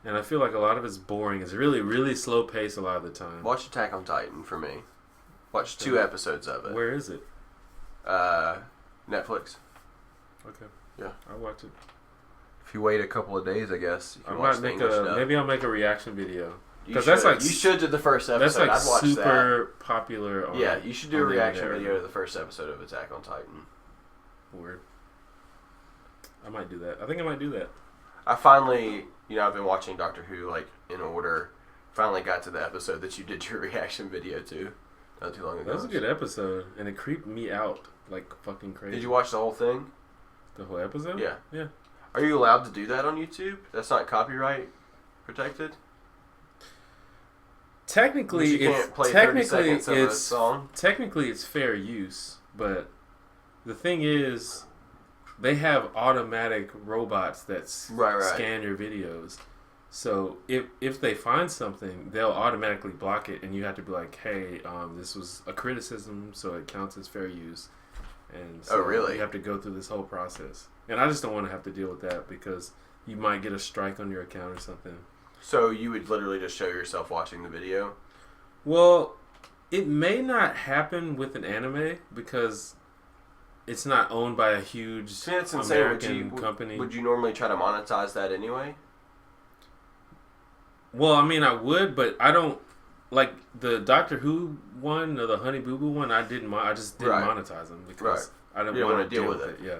and I feel like a lot of it's boring. It's really really slow paced a lot of the time. Watch Attack on Titan for me. Watch 2 episodes of it. Where is it? Netflix. Okay. Yeah. I'll watch it. If you wait a couple of days, I guess you I can might watch the make English dub. maybe I'll make a reaction video. You 'cause that's should. like You should do the first episode. That's like I'd watch super popular. On, that. Yeah, you should do a on the reaction internet. video to the first episode of Attack on Titan. Word. I might do that. I think I might do that. I finally, I've been watching Doctor Who like in order. Finally got to the episode that you did your reaction video to. Not too long ago. That was a good episode, and it creeped me out like fucking crazy. Did you watch the whole thing? The whole episode? Yeah. Yeah. Are you allowed to do that on YouTube? That's not copyright protected? Technically, You it's can't play 30 technically seconds of a it's song? technically it's fair use, but the thing is, they have automatic robots that Right. scan your videos. So if they find something, they'll automatically block it, and you have to be like, "Hey, this was a criticism, so it counts as fair use." And so Oh, really? You have to go through this whole process, and I just don't want to have to deal with that because you might get a strike on your account or something. So you would literally just show yourself watching the video? Well, it may not happen with an anime because it's not owned by a huge See, that's insane. American company. Would you normally try to monetize that anyway? Well, I mean, I would, but I don't like the Doctor Who one or the Honey Boo Boo one. I just didn't Right. monetize them because I didn't You don't want wanna to deal with it. Yeah,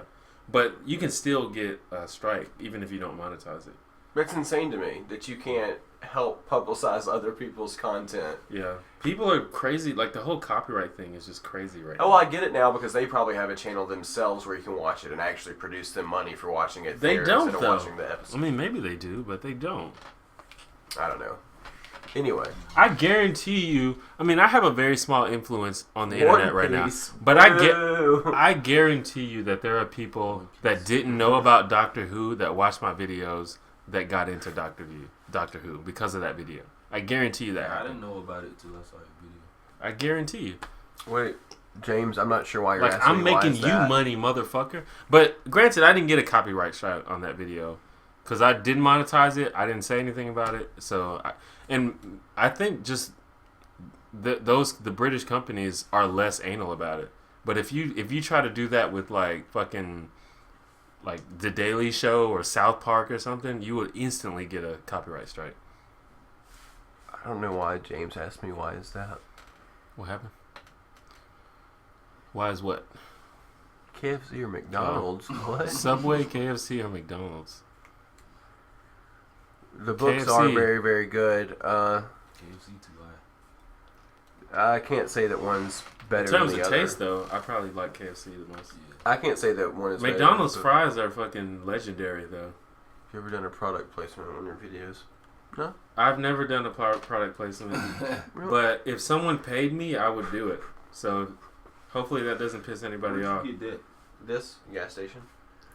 but you can still get a strike even if you don't monetize it. That's insane to me that you can't help publicize other people's content. Yeah, people are crazy. Like the whole copyright thing is just crazy right Oh, now. I get it now because they probably have a channel themselves where you can watch it and actually produce them money for watching it. They there don't, instead though. of watching the episode. I mean, maybe they do, but they don't. I don't know. Anyway, I guarantee you. I mean, I have a very small influence on the One internet right now, Piece. but Boo. I guarantee you that there are people that didn't know about Doctor Who that watched my videos that got into Doctor Who because of that video. I guarantee you that. I happened. didn't know about it till I saw your video. I guarantee you. Wait, James, I'm not sure why you're Like asking I'm me why making is you that. money, motherfucker. But granted, I didn't get a copyright strike on that video because I didn't monetize it. I didn't say anything about it. So, I think just the British companies are less anal about it. But if you try to do that with like fucking like The Daily Show or South Park or something, you would instantly get a copyright strike. I don't know why James asked me why is that. What happened? Why is what? KFC or McDonald's? What? Subway, KFC, or McDonald's? The books KFC. are very, very good. KFC too high. I can't say that one's better In terms than of the other. taste, though, I probably like KFC the most. Yeah. I can't say that one is McDonald's better. fries are fucking legendary, though. Have you ever done a product placement on your videos? No? I've never done a product placement, Really? but if someone paid me, I would do it. So hopefully that doesn't piss anybody Where'd off. you get that? This gas station?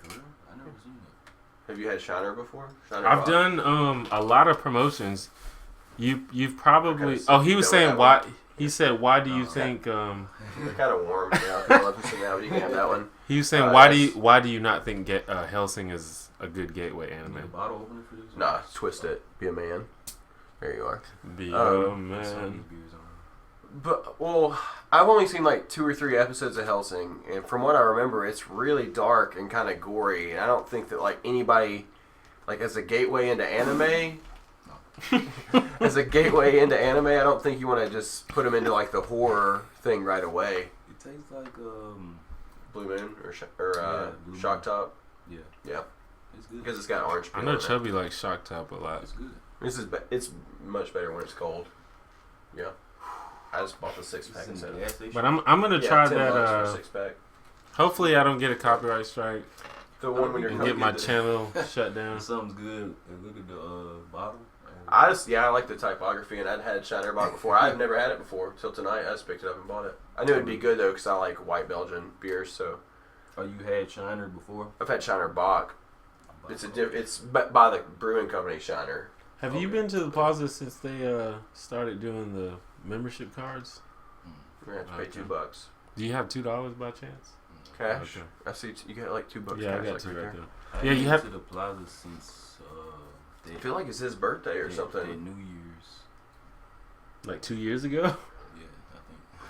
For real? I never seen that. Have you had Shiner before? Shiner I've Rock? done a lot of promotions You've probably. Okay, Oh, he was so saying that why. one. He said, "Why do you Oh. think?" They're kind of warm. Yeah, I love them now. You can have that one. He was saying, Yes. why do you not think Hellsing is a good gateway You need a anime? bottle opener for this? Nah, twist it. Be a man. There you are. Be Um, a So many man. beers on. But well, I've only seen like 2 or 3 episodes of Hellsing, and from what I remember, it's really dark and kind of gory. And I don't think that like anybody, like as a gateway into anime, as a gateway into anime, I don't think you want to just put them into like the horror thing right away. It tastes like Blue Moon or Blue Shock Moon. Top. Yeah, Yeah, it's good. because it's got orange I peel know in it. Chubby likes Shock Top a lot. It's good. It's much better when it's cold. Yeah, I just bought the 6-pack It's in instead the of gas station. But I'm gonna yeah, try $10 that. for a 6-pack. Hopefully, I don't get a copyright strike The one when you're and coming get my to the- channel shut down. If something's good, and look at the bottle. I like the typography, and I'd had Shiner Bock before. I've never had it before till tonight. I just picked it up and bought it. I knew it'd be good though because I like white Belgian beers. So Oh, you had Shiner before? I've had Shiner Bock. It's by the brewing company Shiner. Have you Okay. been to the plaza since they started doing the membership cards? You're gonna have to pay Okay. $2 Do you have $2 by chance? cash. Okay. I see you got like $2 Yeah, cash. I got like, two right right there. there. I Yeah, ain't you been have- to the plaza since I feel like it's his birthday or their something. New Year's. Like 2 years ago? Yeah,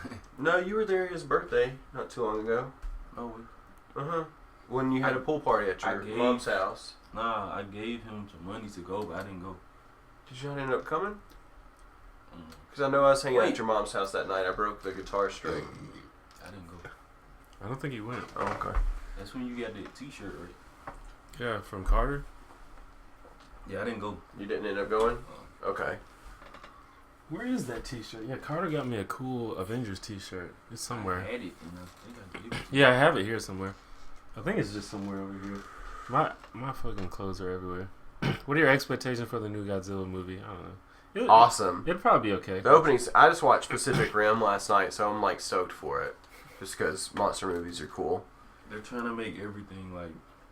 I think. No, you were there his birthday not too long ago. No, When you had a pool party at I your gave- mom's house. nah, I gave him some money to go, but I didn't go. Did you not end up coming? Mm, Because I know I was hanging out Wait. at your mom's house that night. I broke the guitar string. I didn't go. I don't think he went. Oh, okay. That's when you got the T-shirt, right? Yeah, from Carter. Yeah, I didn't go. You didn't end up going? Okay. Where is that T-shirt? Yeah, Carter got me a cool Avengers T-shirt. It's somewhere. I had it, and I think I gave it. Yeah, I have it here somewhere. I think it's just somewhere over here. My fucking clothes are everywhere. What are your expectations for the new Godzilla movie? I don't know. Awesome. It'll probably be okay. The openings, I just watched Pacific Rim last night, so I'm like stoked for it. Just because monster movies are cool. They're trying to make everything like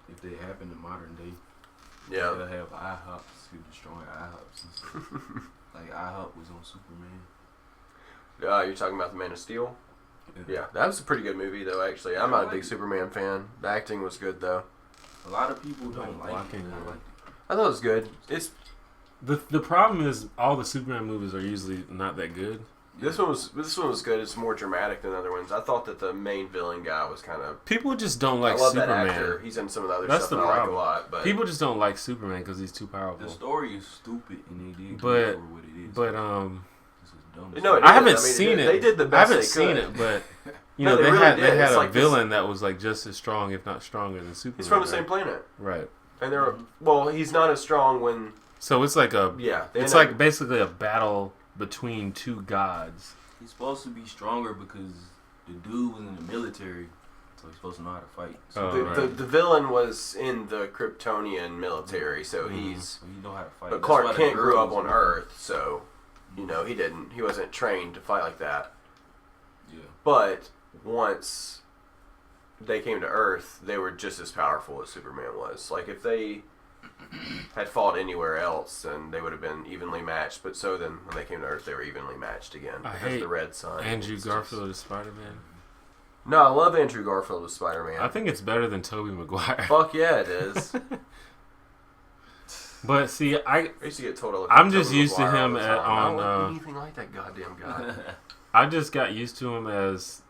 if they happen in modern day. Yeah. They'll have IHOPs who destroy IHOPs and stuff. Like IHOP was on Superman. You're talking about The Man of Steel? Yeah. That was a pretty good movie, though, actually. I'm not a big Superman fan. The acting was good, though. A lot of people don't like it. Blocking and I the- liked it. I thought it was good. The problem is all the Superman movies are usually not that good. This one was good. It's more dramatic than other ones. I thought that the main villain guy was kind of. People just don't like I love Superman. that actor. He's in some of the other That's stuff the that I like a problem. lot. But People just don't like Superman because he's too The powerful. story is stupid, and they did But- give it for what it is. But This is dumb. No, it I is. haven't I mean, seen it. they did the I best haven't they seen could. it, but you No, know they they really had did. It's a like this- villain that was like just as strong, if not stronger, than Superman. He's from the right? same planet, Right. and they're well. He's not as strong when So it's like a yeah. they it's end up- like basically a battle between two gods. He's supposed to be stronger because the dude was in the military, so he's supposed to know how to fight. So Oh, the right. the villain was in the Kryptonian military, so he's. he know how to fight. But That's why Clark the Kent grew up girls- on Earth, so he wasn't trained to fight like that. Yeah. But once they came to Earth, they were just as powerful as Superman was. Like if they had fought anywhere else, then they would have been evenly matched. But so then, when they came to Earth, they were evenly matched again I because hate the Red Sun. Andrew it's just- Garfield is Spider Man. No, I love Andrew Garfield as Spider-Man. I think it's better than Tobey Maguire. Fuck yeah, it is. But see, I used to get told I looked I'm like just Tobey used to Maguire all him the at- time. I don't on, look anything like that goddamn guy. I just got used to him as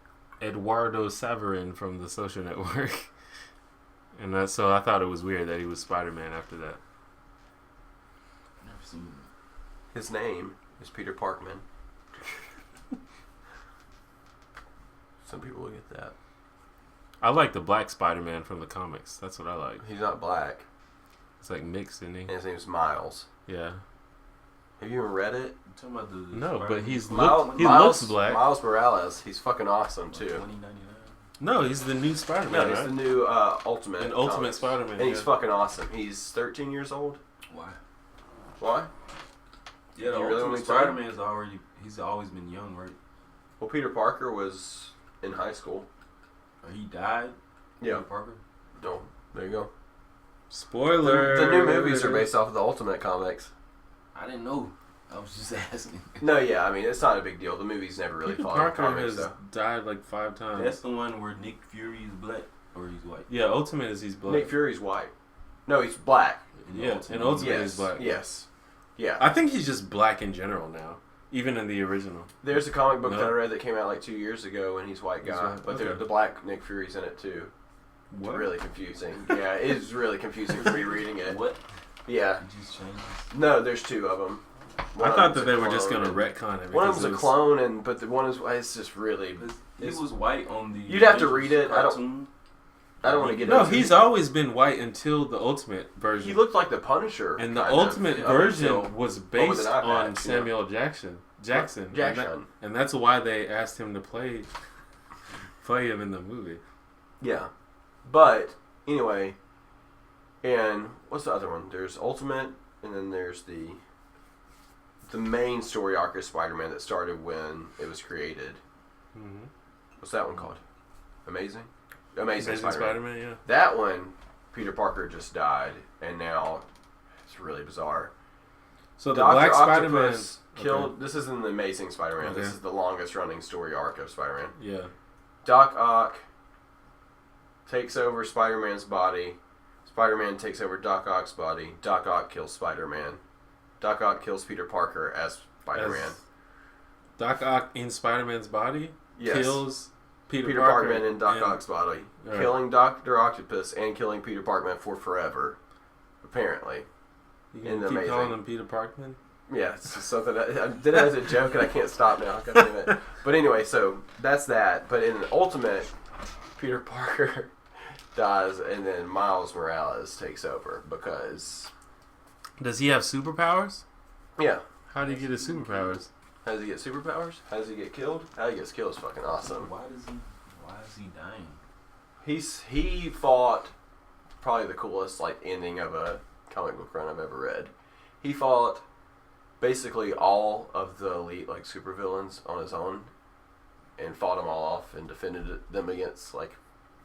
Eduardo Saverin from The Social Network, and so I thought it was weird that he was Spider Man after that. Never seen it. His name is Peter Parkman. Some people will get that. I like the black Spider Man from the comics. That's what I like. He's not black, It's like mixed, isn't he? and his name's Miles. Yeah. Have you even read it? You talking about the No, but he's Miles, he looks black. Miles Morales. He's fucking awesome too. $20.99. No, he's the new Spider No, Man, he's right? the new Ultimate. An Ultimate Comics. Spider-Man, and he's yeah. fucking awesome. He's 13 years old. Why? Why? Yeah, the You really Ultimate want me to tell you? Spider-Man's he's always been young, right? Well, Peter Parker was in high school. Or he died? Yeah. Peter Parker? No, there you go. Spoiler. The new movies are based off of the Ultimate comics. I didn't know. I was just asking. No, yeah, I mean it's not a big deal. The movie's never really Peter followed the Parker comics has though. died like 5 times. That's the one where Nick Fury is black or he's white. Yeah, Ultimate is he's black. Nick Fury's white. No, he's black. Yeah, and Ultimate Yes, is black. yes, yeah. I think he's just black in general now, even in the original. There's a comic book No. that I read that came out like 2 years ago, and he's white He's guy, white, but okay. the black Nick Fury's in it too. It's What? really confusing. Yeah, it's really confusing for me reading it. What? Yeah, He just changed. no, there's 2 of them. I thought that they were just gonna retcon it. One of because them's a it was- clone, but the one is it's just really. He It's- was white on the. You'd have to read it. I don't- cartoon. I don't want to get No, into he's it. always been white until the Ultimate version. He looked like the Punisher. and the kind of, Ultimate up version until- was with based an eye on patch, Samuel Jackson. Jackson. And that's why they asked him to play him in the movie. Yeah, but anyway, and what's the other one? There's Ultimate, and then there's the main story arc of Spider-Man that started when it was created. Mm-hmm. What's that one called? Amazing Spider-Man. Spider-Man, yeah. That one, Peter Parker just died, and now it's really bizarre. So the Dr. Black Spider-Man Octopus killed. This is in the Amazing Spider-Man. This Okay. is the longest running story arc of Spider-Man. Yeah. Doc Ock takes over Spider-Man's body. Spider-Man takes over Doc Ock's body. Doc Ock kills Spider-Man. Doc Ock kills Peter Parker as Spider-Man. As Doc Ock in Spider-Man's body Yes. kills Peter Parker Parker in Doc and- Ock's body. Right. Killing Dr. Octopus and killing Peter Parker for forever. Apparently. You in can the keep Amazing. calling him Peter Parkman? Yeah, it's just something I did it as a joke and I can't stop now. God damn it. But anyway, so that's that. But in Ultimate, Peter Parker dies and then Miles Morales takes over because Does he have superpowers? yeah. How do you get his superpowers? How does he get superpowers? How does he get killed? How he gets killed is fucking awesome. Why is he dying? He fought probably the coolest like ending of a comic book run I've ever read. He fought basically all of the elite like supervillains on his own and fought them all off and defended them against like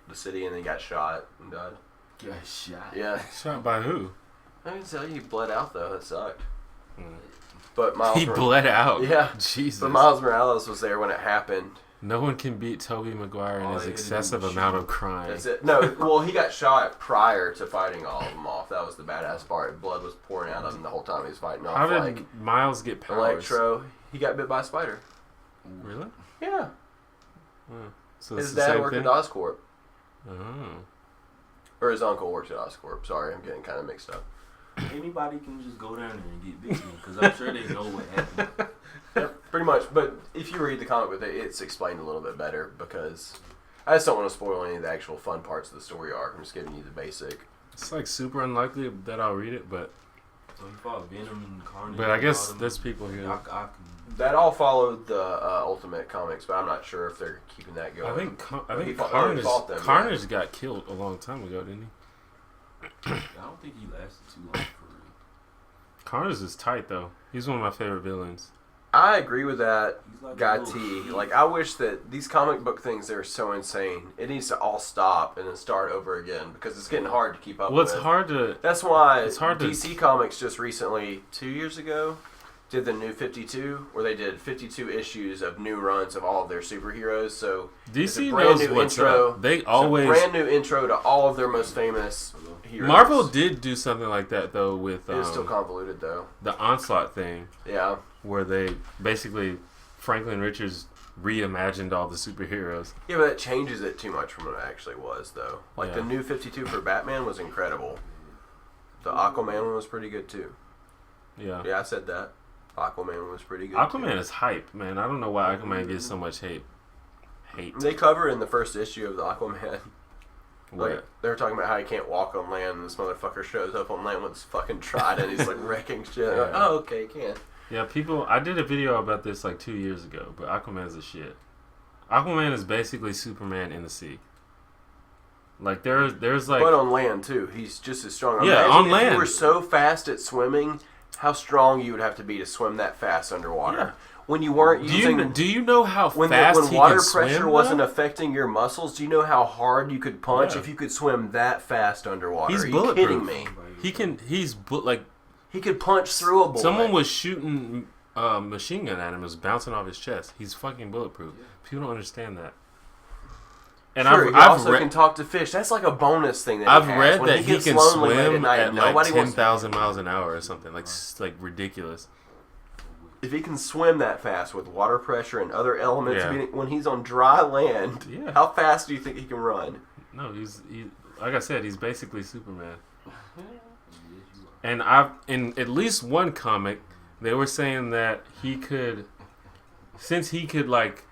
the city and then got shot and died. Got shot. Yeah. Shot by who? I didn't tell you he bled out though, that sucked. Mm. But Miles He bled out. Yeah. Jesus. But Miles Morales was there when it happened. No one can beat Tobey Maguire in All his he had to do excessive was amount shoot. of crime. That's it. No, well, he got shot prior to fighting all of them off. That was the badass part. Blood was pouring out of him the whole time he was fighting off. How did like Miles get powers? Electro. He got bit by a spider. Really? Yeah. Oh. So it's His the dad same worked thing? at Oscorp. Oh. Or his uncle worked at Oscorp. Sorry, I'm getting kind of mixed up. Anybody can just go down there and get bitten because I'm sure they know what happened. Yep, pretty much. But if you read the comic book, it's explained a little bit better because I just don't want to spoil any of the actual fun parts of the story arc. I'm just giving you the basic. It's like super unlikely that I'll read it, but So he fought Venom and Carnage. I guess and all them. there's people here. That all followed the Ultimate comics, but I'm not sure if they're keeping that going. I think He Carnage, fought them, Carnage got killed a long time ago, didn't he? I don't think he lasted too long for real. Carnage is tight though. He's one of my favorite villains. I agree with that. He's like Guy a little- T. Like, I wish that these comic book things, they're so insane. It needs to all stop and then start over again because it's getting hard to keep up Well, it's with. hard to. That's why it's hard to- DC Comics just recently, 2 years ago, did the new 52, where they did 52 issues of new runs of all of their superheroes. So it's a DC brand knows new what's intro. up. They It's always. a brand new intro to all of their most famous heroes. Marvel did do something like that though with It was still convoluted though. the Onslaught thing, Yeah. where they basically Franklin Richards reimagined all the superheroes. Yeah, but that changes it too much from what it actually was, though. Like, Yeah. the new 52 for Batman was incredible. The Aquaman one was pretty good, too. Yeah. Yeah, I said that. Aquaman was pretty good, Aquaman is hype, man. I don't know why Aquaman gets so much hate. too. They cover in the first issue of the Aquaman. What? Like, they were talking about how he can't walk on land, and this motherfucker shows up on land with his fucking trident. He's, like, wrecking shit. Like, Yeah. oh, okay, he can. Yeah, people. I did a video about this like 2 years ago, but Aquaman's a shit. Aquaman is basically Superman in the sea. Like there's like But on land, too. He's just as strong. Yeah, Imagine on if land. you were so fast at swimming, how strong you would have to be to swim that fast underwater. Yeah. When you weren't using... do you know how When fast he water can swim? pressure though? wasn't affecting your muscles, do you know how hard you could punch Yeah. if you could swim that fast underwater? He's Are you bulletproof. kidding me? He can. He's like He could punch through a bullet. Someone was shooting a machine gun at him. It was bouncing off his chest. He's fucking bulletproof. People don't understand that. And sure, he I've also can talk to fish. That's like a bonus thing that I've he has. read When that he gets can lonely late swim night, at nobody like wants- 10,000 miles an hour or something. Like ridiculous. If he can swim that fast with water pressure and other elements, Yeah. when he's on dry land, Yeah. how fast do you think he can run? No, he's like I said, he's basically Superman. Yes, you are. And in at least one comic, they were saying that he could, since he could like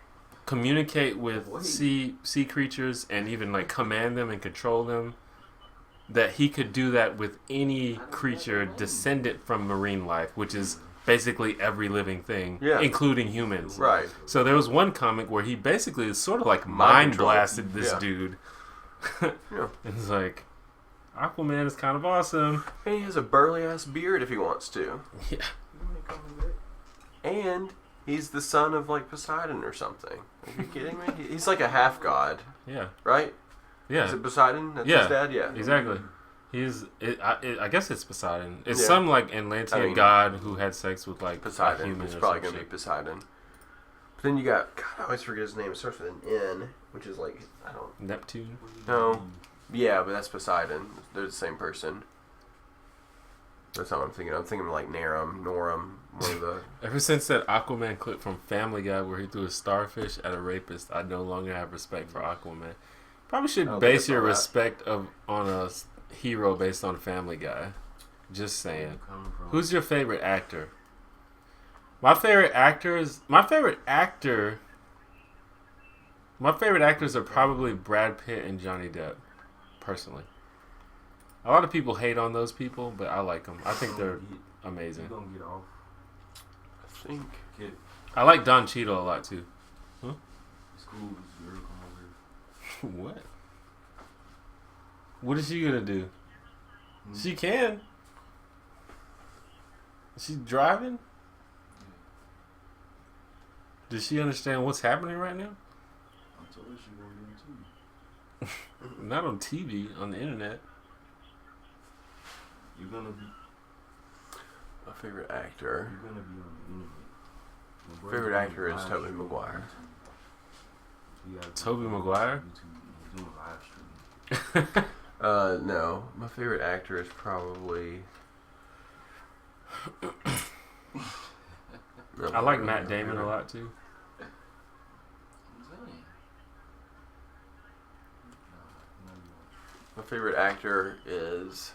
communicate with sea creatures and even like command them and control them, that he could do that with any creature descendant from marine life, which is basically every living thing, including humans. Right. So there was one comic where he basically is sort of like Mind mind control. blasted this Yeah. dude. Yeah. And it's like, Aquaman is kind of awesome. And he has a burly ass beard if he wants to. Yeah. And he's the son of like Poseidon or something. Are you kidding me? He's like a half god, Yeah. right? Yeah. Is it Poseidon? That's Yeah. his dad? Yeah. Exactly. I guess it's Poseidon. It's Yeah. some like Atlantean god who had sex with like a Poseidon. human. It's or probably some going to be shit. Poseidon. But then you got, God, I always forget his name. It starts with an N, which is like, I don't Neptune. know. Yeah, but that's Poseidon. They're the same person. That's not what I'm thinking. I'm thinking of like Norum, one of the... Ever since that Aquaman clip from Family Guy where he threw a starfish at a rapist, I no longer have respect for Aquaman. Probably should Oh, base that's your all that. respect on a hero based on Family Guy. Just saying. Who's your favorite actor? My favorite actors are probably Brad Pitt and Johnny Depp, personally. A lot of people hate on those people, but I like them. I think they're You're amazing. gonna get off. I think... Kid, I like Don Cheadle a lot too. school is girl come over here. What? What is she gonna do? Hmm. She can. She's driving. Does she understand what's happening right now? I told her she gonna get too. Not on TV, on the internet. You're gonna be. My favorite actor... You're gonna be on the internet. My brother Favorite doing actor is live Tobey stream Maguire. on YouTube. We gotta Tobey do it on Maguire? YouTube. He's doing live stream. No. My favorite actor is probably... I like Matt Damon a lot too. I'm saying. Nah, My favorite actor is...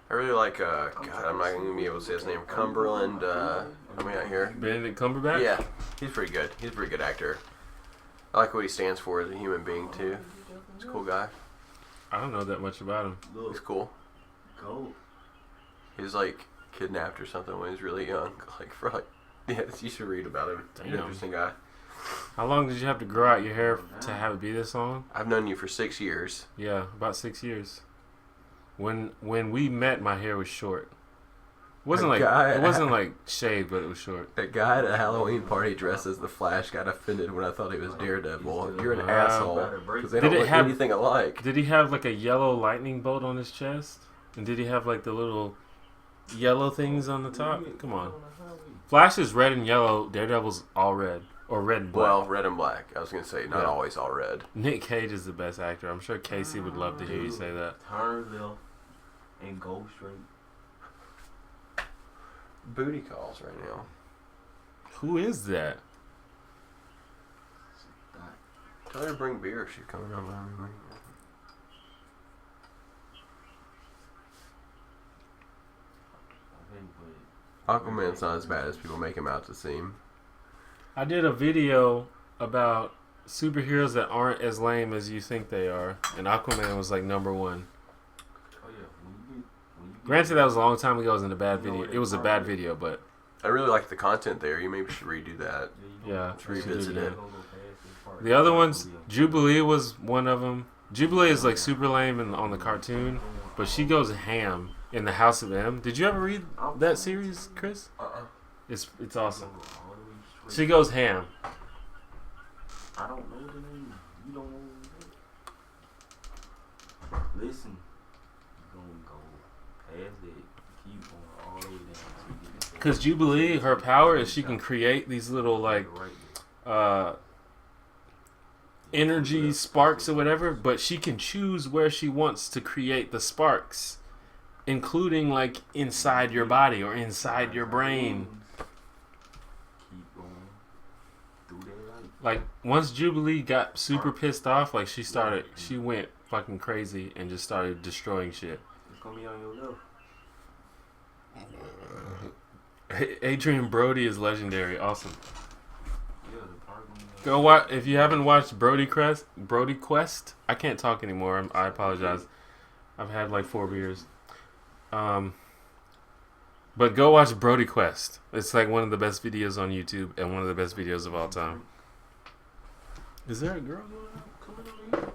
I really like, God, I'm not going to be able to say his name. Cumberland, help me out here. Benedict Cumberbatch? Yeah, he's pretty good. He's a pretty good actor. I like what he stands for as a human being, too. He's a cool guy. I don't know that much about him. He's Look, cool. go. He was, like, kidnapped or something when he was really young. Like, for, like, yeah, you should read about him. He's an Damn. interesting guy. How long did you have to grow out your hair to have it be this long? I've known you for 6 years. Yeah, about 6 years. When we met, my hair was short. It wasn't like shaved, but it was short. That guy at a Halloween party dressed as the Flash got offended when I thought he was Daredevil. You're an Wow. asshole. Because they Did don't it look have- anything alike. Did he have like a yellow lightning bolt on his chest? And did he have like the little yellow things on the top? Come on. Flash is red and yellow. Daredevil's all red. Or red and black. Well, red and black. I was going to say, not Yeah. always all red. Nick Cage is the best actor. I'm sure Casey would love to hear you say that. Turn left and go straight. Booty calls right now. Who is that? Tell her to bring beer if she's coming over. Aquaman's not as bad as people make him out to seem. I did a video about superheroes that aren't as lame as you think they are. And Aquaman was like number one. Oh yeah, when you get Granted, that was a long time ago. It wasn't a bad video. It was a bad video, but I really like the content there. You maybe should redo that. yeah. Let's revisit yeah. it. The other ones, Jubilee was one of them. Jubilee is like super lame on the cartoon, but she goes ham in the House of M. Did you ever read that series, Chris? It's awesome. She goes ham. I don't know the name. You don't know the name. Listen. You're gonna go keep going all the way down till you get to Because Jubilee, her power is she can create these little like energy sparks or whatever, but she can choose where she wants to create the sparks, including like inside your body or inside your brain. Keep going through their life. Like once Jubilee got super pissed off, like she went fucking crazy and just started destroying shit. It's gonna be on your level. Adrian Brody is legendary. Awesome. Yeah, the part when Go watch if you haven't watched Brody Quest. I can't talk anymore. I apologize. I've had like 4 beers. But go watch Brody Quest. It's like one of the best videos on YouTube and one of the best videos of all time. Is there a girl coming over here?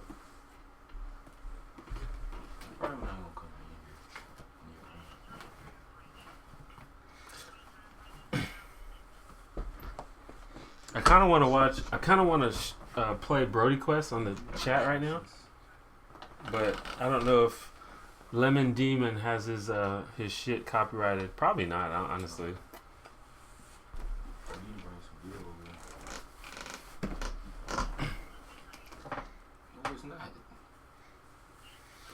probably not gonna come in here. I kind of want to watch. I kind of want to play Brody Quest on the chat right now, but I don't know if Lemon Demon has his shit copyrighted. Probably not, honestly. You need to bring some beer over here. No, it's not.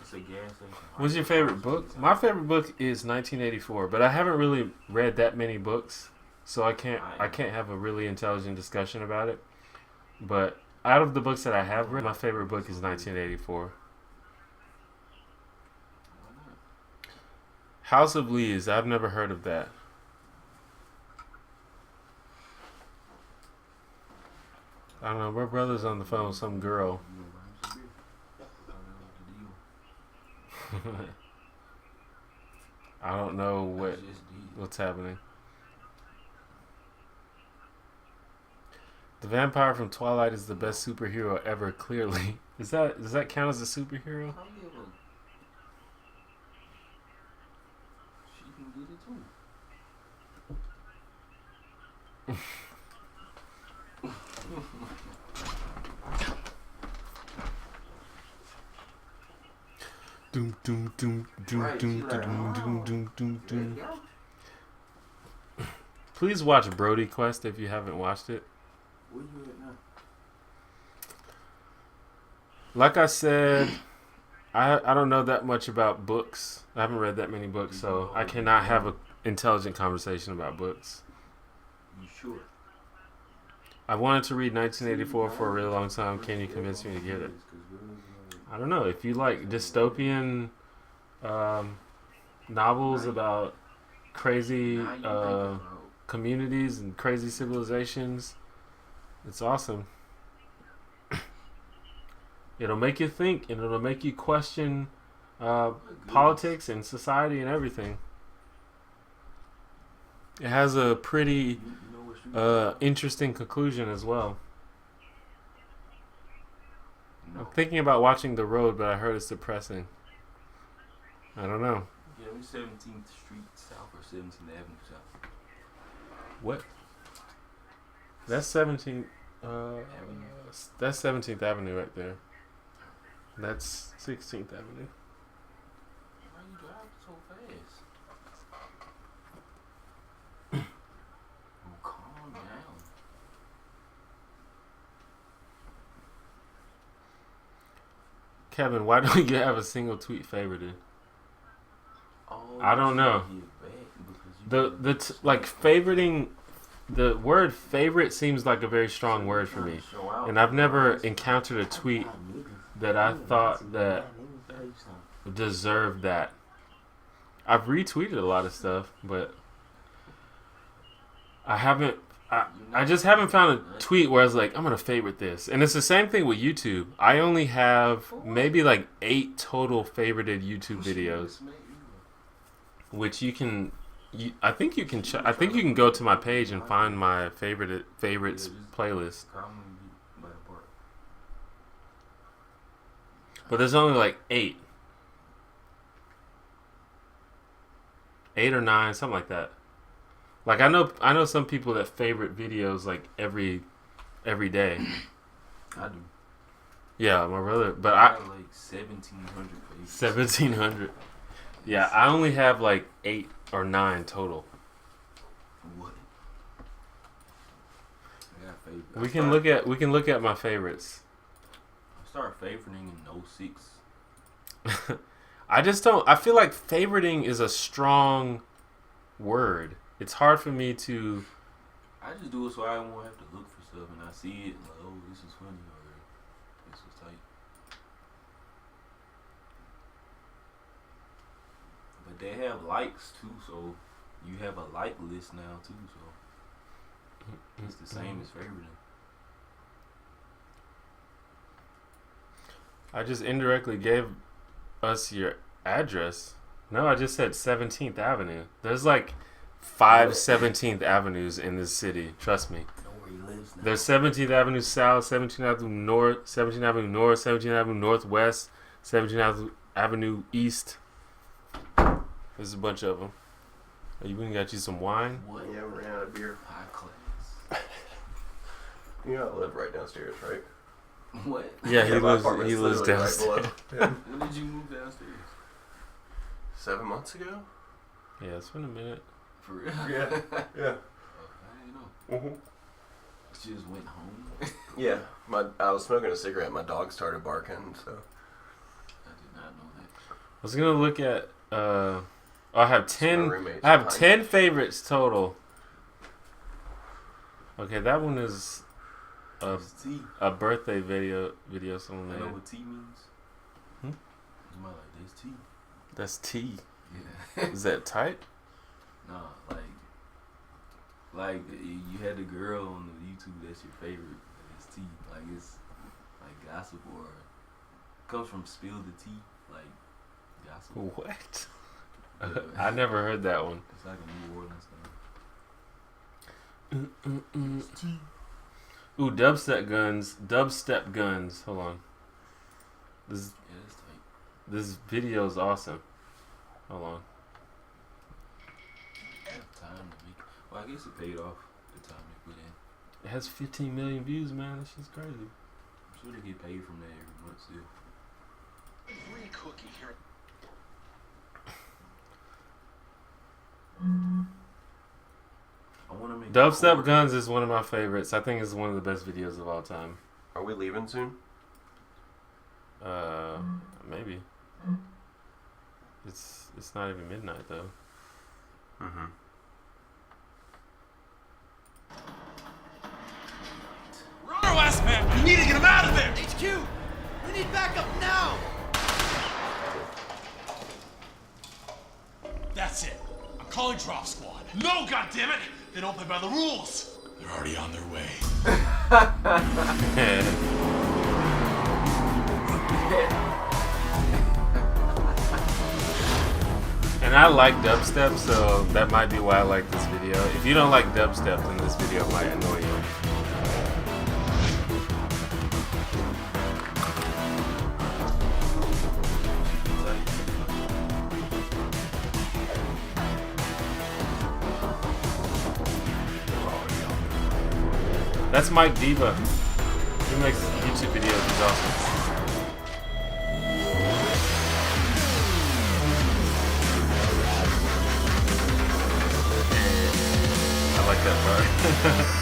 It's a gas station. What's your favorite book? My favorite book is 1984, but I haven't really read that many books, so I can't have a really intelligent discussion about it. But out of the books that I have read, my favorite book is 1984. House of Leaves. I've never heard of that. I don't know. My brother's on the phone with some girl. I don't know what's happening. The vampire from Twilight is the best superhero ever. Clearly, does that count as a superhero? She can get it too. Doom doom doom doom Right, doom she like, doom doom oh. doom doom doom. Yeah. Please watch Brody Quest if you haven't watched it. Where you at now? Like I said, I don't know that much about books. I haven't read that many books, so I cannot have an intelligent conversation about books. You sure? I wanted to read 1984 for a really long time. Can you convince me to get it? I don't know. If you like dystopian novels about crazy communities and crazy civilizations, it's awesome. It'll make you think, and it'll make you question politics and society and everything. It has a pretty interesting conclusion as well. I'm thinking about watching The Road, but I heard it's depressing. I don't know. Yeah, we 17th Street South or 17th Avenue South. What? That's 17th. That's 17th Avenue right there. That's 16th Avenue. Why you driving so fast? Oh, calm down. Kevin, why don't you have a single tweet favorited? Oh, I don't know. Like favoriting, the word favorite seems like a very strong word for me, and I've never encountered a tweet that I thought that deserved that. I've retweeted a lot of stuff, but I just haven't found a tweet where I was like, I'm gonna favorite this. And it's the same thing with YouTube. I only have maybe like 8 total favorited YouTube videos, which I think you can go to my page and find my favorites playlist. But there's only like 8 or 9, something like that. Like I know some people that favorite videos like every day. I do. Yeah, my brother. But I have like 1,700 favorites. 1,700. Yeah, I only have like 8 or 9 total. What? I got favorite. We can look at my favorites. I start favoriting in 06. I just don't. I feel like favoriting is a strong word. It's hard for me to. I just do it so I won't have to look for stuff, and I see it like, oh, this is funny or this was tight. But they have likes too, so you have a like list now too, so it's the same as favoriting. I just indirectly gave us your address. No, I just said 17th Avenue. There's like 5 17th Avenues in this city. Trust me. Know where he lives now. There's 17th Avenue South, 17th Avenue North, 17th Avenue North, 17th Avenue Northwest, 17th Avenue East. There's a bunch of them. Oh, you even got you some wine? What? Yeah, we ran out of beer. High class. You know I live right downstairs, right? What? Yeah, he my lives. apartment's He lives literally right downstairs. below. Yeah. When did you move downstairs? 7 months ago? Yeah, it's been a minute. For real? Yeah. Yeah. I didn't know. Mm-hmm. She just went home. Yeah. I was smoking a cigarette. My dog started barking, so. I did not know that. I was gonna look at. I have 10. roommates I have behind 10 favorites total. Okay, that one is It's T. a birthday video someone I know made. what T means. Hmm? It's my like, there's T. That's T. Yeah. Is that tight? No, like you had the girl on the YouTube that's your favorite. It's T. Like it's like gossip or comes from spill the tea, like gossip. What? Yeah. I never heard that one. It's like a New Orleans thing. Ooh, dubstep guns. Hold on. This Yeah, it's tight. this video is awesome. Hold on. Time to make. Well, I guess it paid off the time they put in. It has 15 million views, man. This shit's crazy. I'm sure they get paid from that every month still. Free cookie here. I want to make Dubstep Guns is one of my favorites. I think it's one of the best videos of all time. Are we leaving soon? Maybe. It's not even midnight though. Mm-hmm. We're on our last man. We need to get him out of there. HQ, we need backup now. That's it. I'm calling drop squad. No, goddammit! They don't play by the rules. They're already on their way. And I like dubstep, so that might be why I like this video. If you don't like dubstep, then this video might annoy you. That's Mike Diva. He makes YouTube videos. He's awesome. I like that part.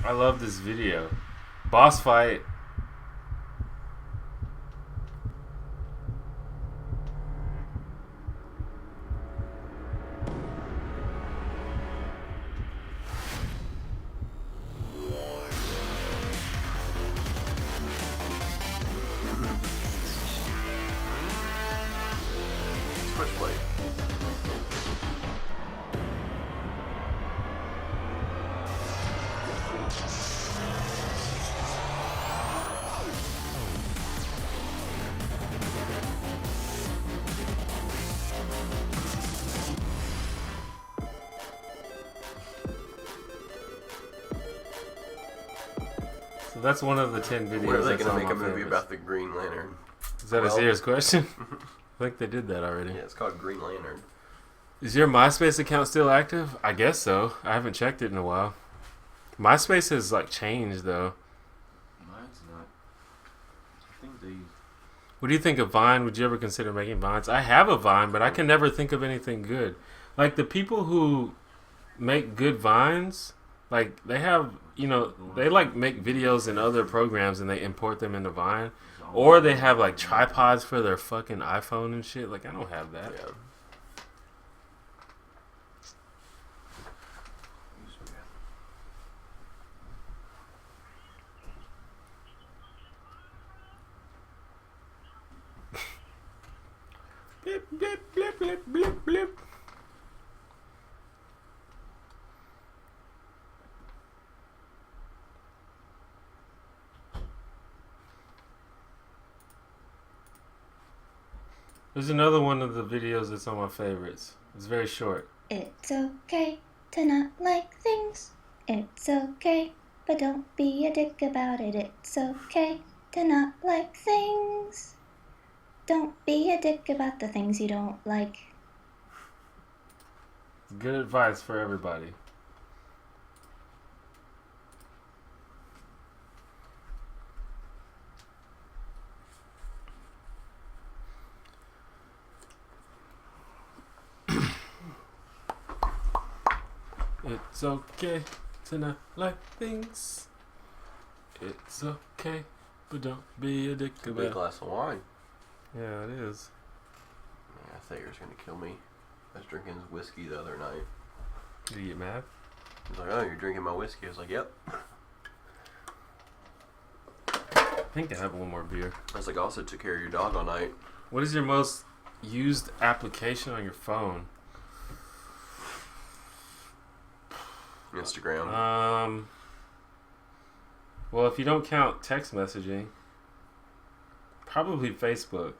I love this video. Boss fight. Switchblade. So that's one of the 10 videos. When are they that's gonna on make my a movie favorites. about the Green Lantern? Is that a Well- serious question? I think they did that already. Yeah, it's called Green Lantern. Is your MySpace account still active? I guess so. I haven't checked it in a while. MySpace has like changed though. Mine's not. I think they. What do you think of Vine? Would you ever consider making Vines? I have a Vine, but I can never think of anything good. Like the people who make good Vines, like they have, they like make videos in other programs and they import them into Vine. Or they have like tripods for their fucking iPhone and shit. Like I don't have that. Yeah. Blip, blip, blip, blip, blip, blip. There's another one of the videos that's on my favorites. It's very short. It's okay to not like things. It's okay, but don't be a dick about it. It's okay to not like things. Don't be a dick about the things you don't like. It's good advice for everybody. It's okay to not like things. It's okay, but don't be a dick It's a about big it. glass of wine. Yeah, it is. Yeah, I thought you were gonna kill me. I was drinking his whiskey the other night. Did you get mad? He's like, "Oh, you're drinking my whiskey." I was like, "Yep." I think I have one more beer. I was like, "I also took care of your dog all night." What is your most used application on your phone? Instagram. Well, if you don't count text messaging, probably Facebook,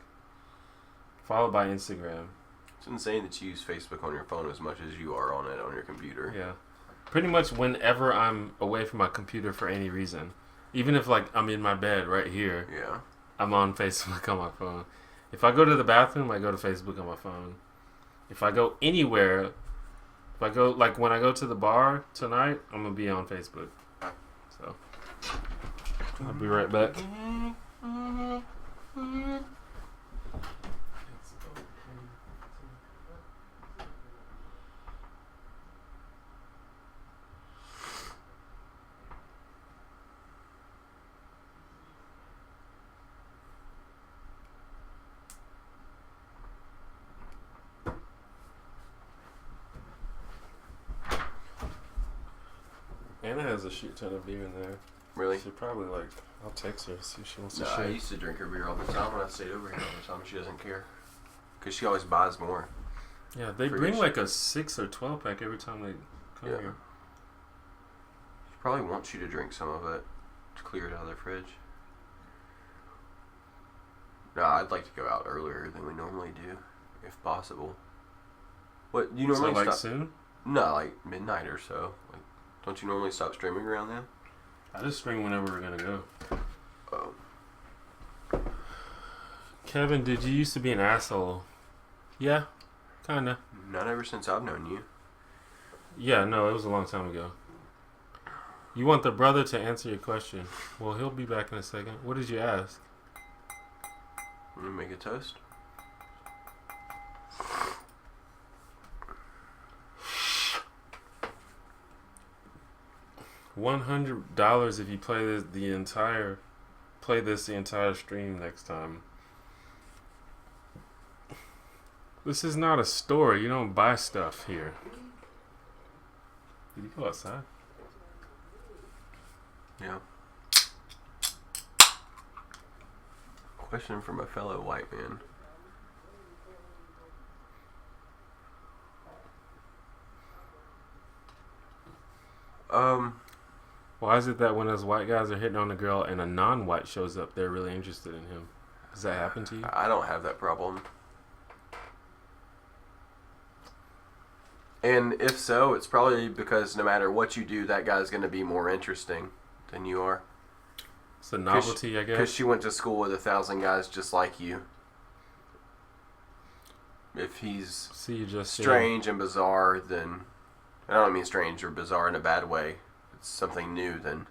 followed by Instagram. It's insane that you use Facebook on your phone as much as you are on it on your computer. Yeah. Pretty much whenever I'm away from my computer for any reason. Even if like I'm in my bed right here, Yeah. I'm on Facebook on my phone. If I go to the bathroom, I go to Facebook on my phone. If I go anywhere, if I go like when I go to the bar tonight, I'm gonna be on Facebook. So I'll be right back. Anna has a shit ton of beer in there. Really? She probably like. I'll text her see if she wants to No, I share. used to drink her beer all the time when I stayed over here all the time. She doesn't care. Because she always buys more. Yeah, they for bring your like a 6 or 12 pack every time they come Yeah. here. She probably wants you to drink some of it to clear it out of their fridge. No, I'd like to go out earlier than we normally do, if possible. What, you So normally like stop? soon? No, like midnight or so. Like, don't you normally stop streaming around then? I just stream whenever we're gonna go. Oh. Kevin, did you used to be an asshole? Yeah, kinda. Not ever since I've known you. Yeah, no, it was a long time ago. You want the brother to answer your question? Well, he'll be back in a second. What did you ask? Want to make a toast? $100 if you play this the entire stream next time. This is not a store. You don't buy stuff here. Did you go outside? Yeah. Question from a fellow white man. Why is it that when those white guys are hitting on a girl and a non-white shows up, they're really interested in him? Does that happen to you? I don't have that problem. And if so, it's probably because no matter what you do, that guy's going to be more interesting than you are. It's a novelty, I Because guess. she went to school with 1,000 guys just like you. If he's See, you just said- strange and bizarre, then I don't mean strange or bizarre in a bad way. It's something new, then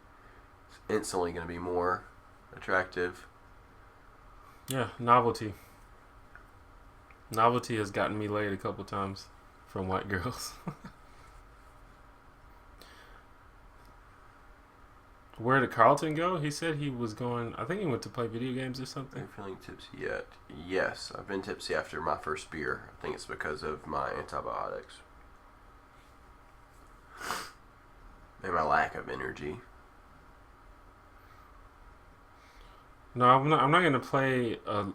it's instantly going to be more attractive. Yeah, novelty. Novelty has gotten me laid a couple times from white girls. Where did Carlton go? He said he was going. I think he went to play video games or Are something. you feeling tipsy yet? Yes, I've been tipsy after my first beer. I think it's because of my antibiotics and my lack of energy. No, I'm not. I'm not gonna play a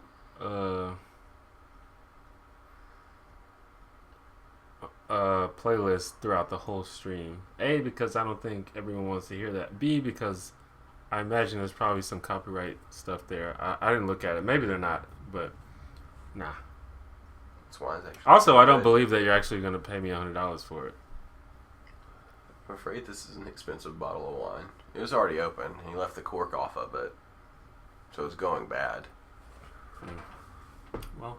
playlist throughout the whole stream. A, because I don't think everyone wants to hear that. B, because I imagine there's probably some copyright stuff there. I didn't look at it. Maybe they're not, but nah. That's why it's actually. Also, I don't believe that you're actually gonna pay me $100 for it. I'm afraid this is an expensive bottle of wine. It was already open, and he left the cork off of it, so it's going bad. Well,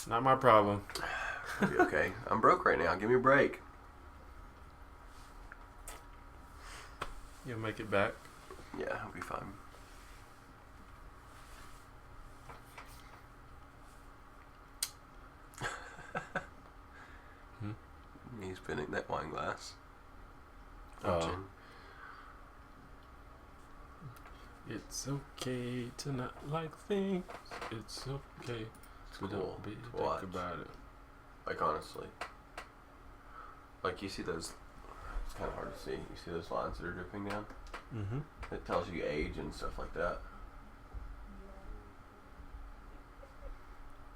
not my problem. It'll be okay. I'm broke right now. Give me a break. You'll make it back. Yeah, I'll be fine. He's spinning that wine glass. Oh. It's okay to not like things. It's okay to Cool don't be a to dick watch. about it. Like, honestly. Like, you see those... It's kind of hard to see. You see those lines that are dripping down? Mm-hmm. It tells you age and stuff like that.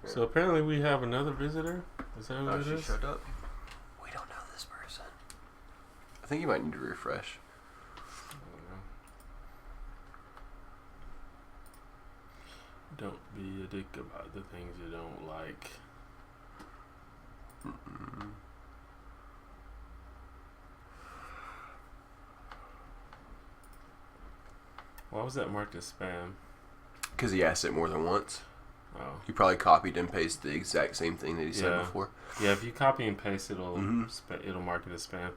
So apparently we have another visitor. Is that who Oh, it she is? showed up? We don't know this person. I think you might need to refresh. Don't be a dick about the things you don't like. Mm-mm. Why was that marked as spam? Because he asked it more than once. Oh. He probably copied and pasted the exact same thing that he said Yeah. before. Yeah, if you copy and paste, it'll Mhm. it'll mark it as spam.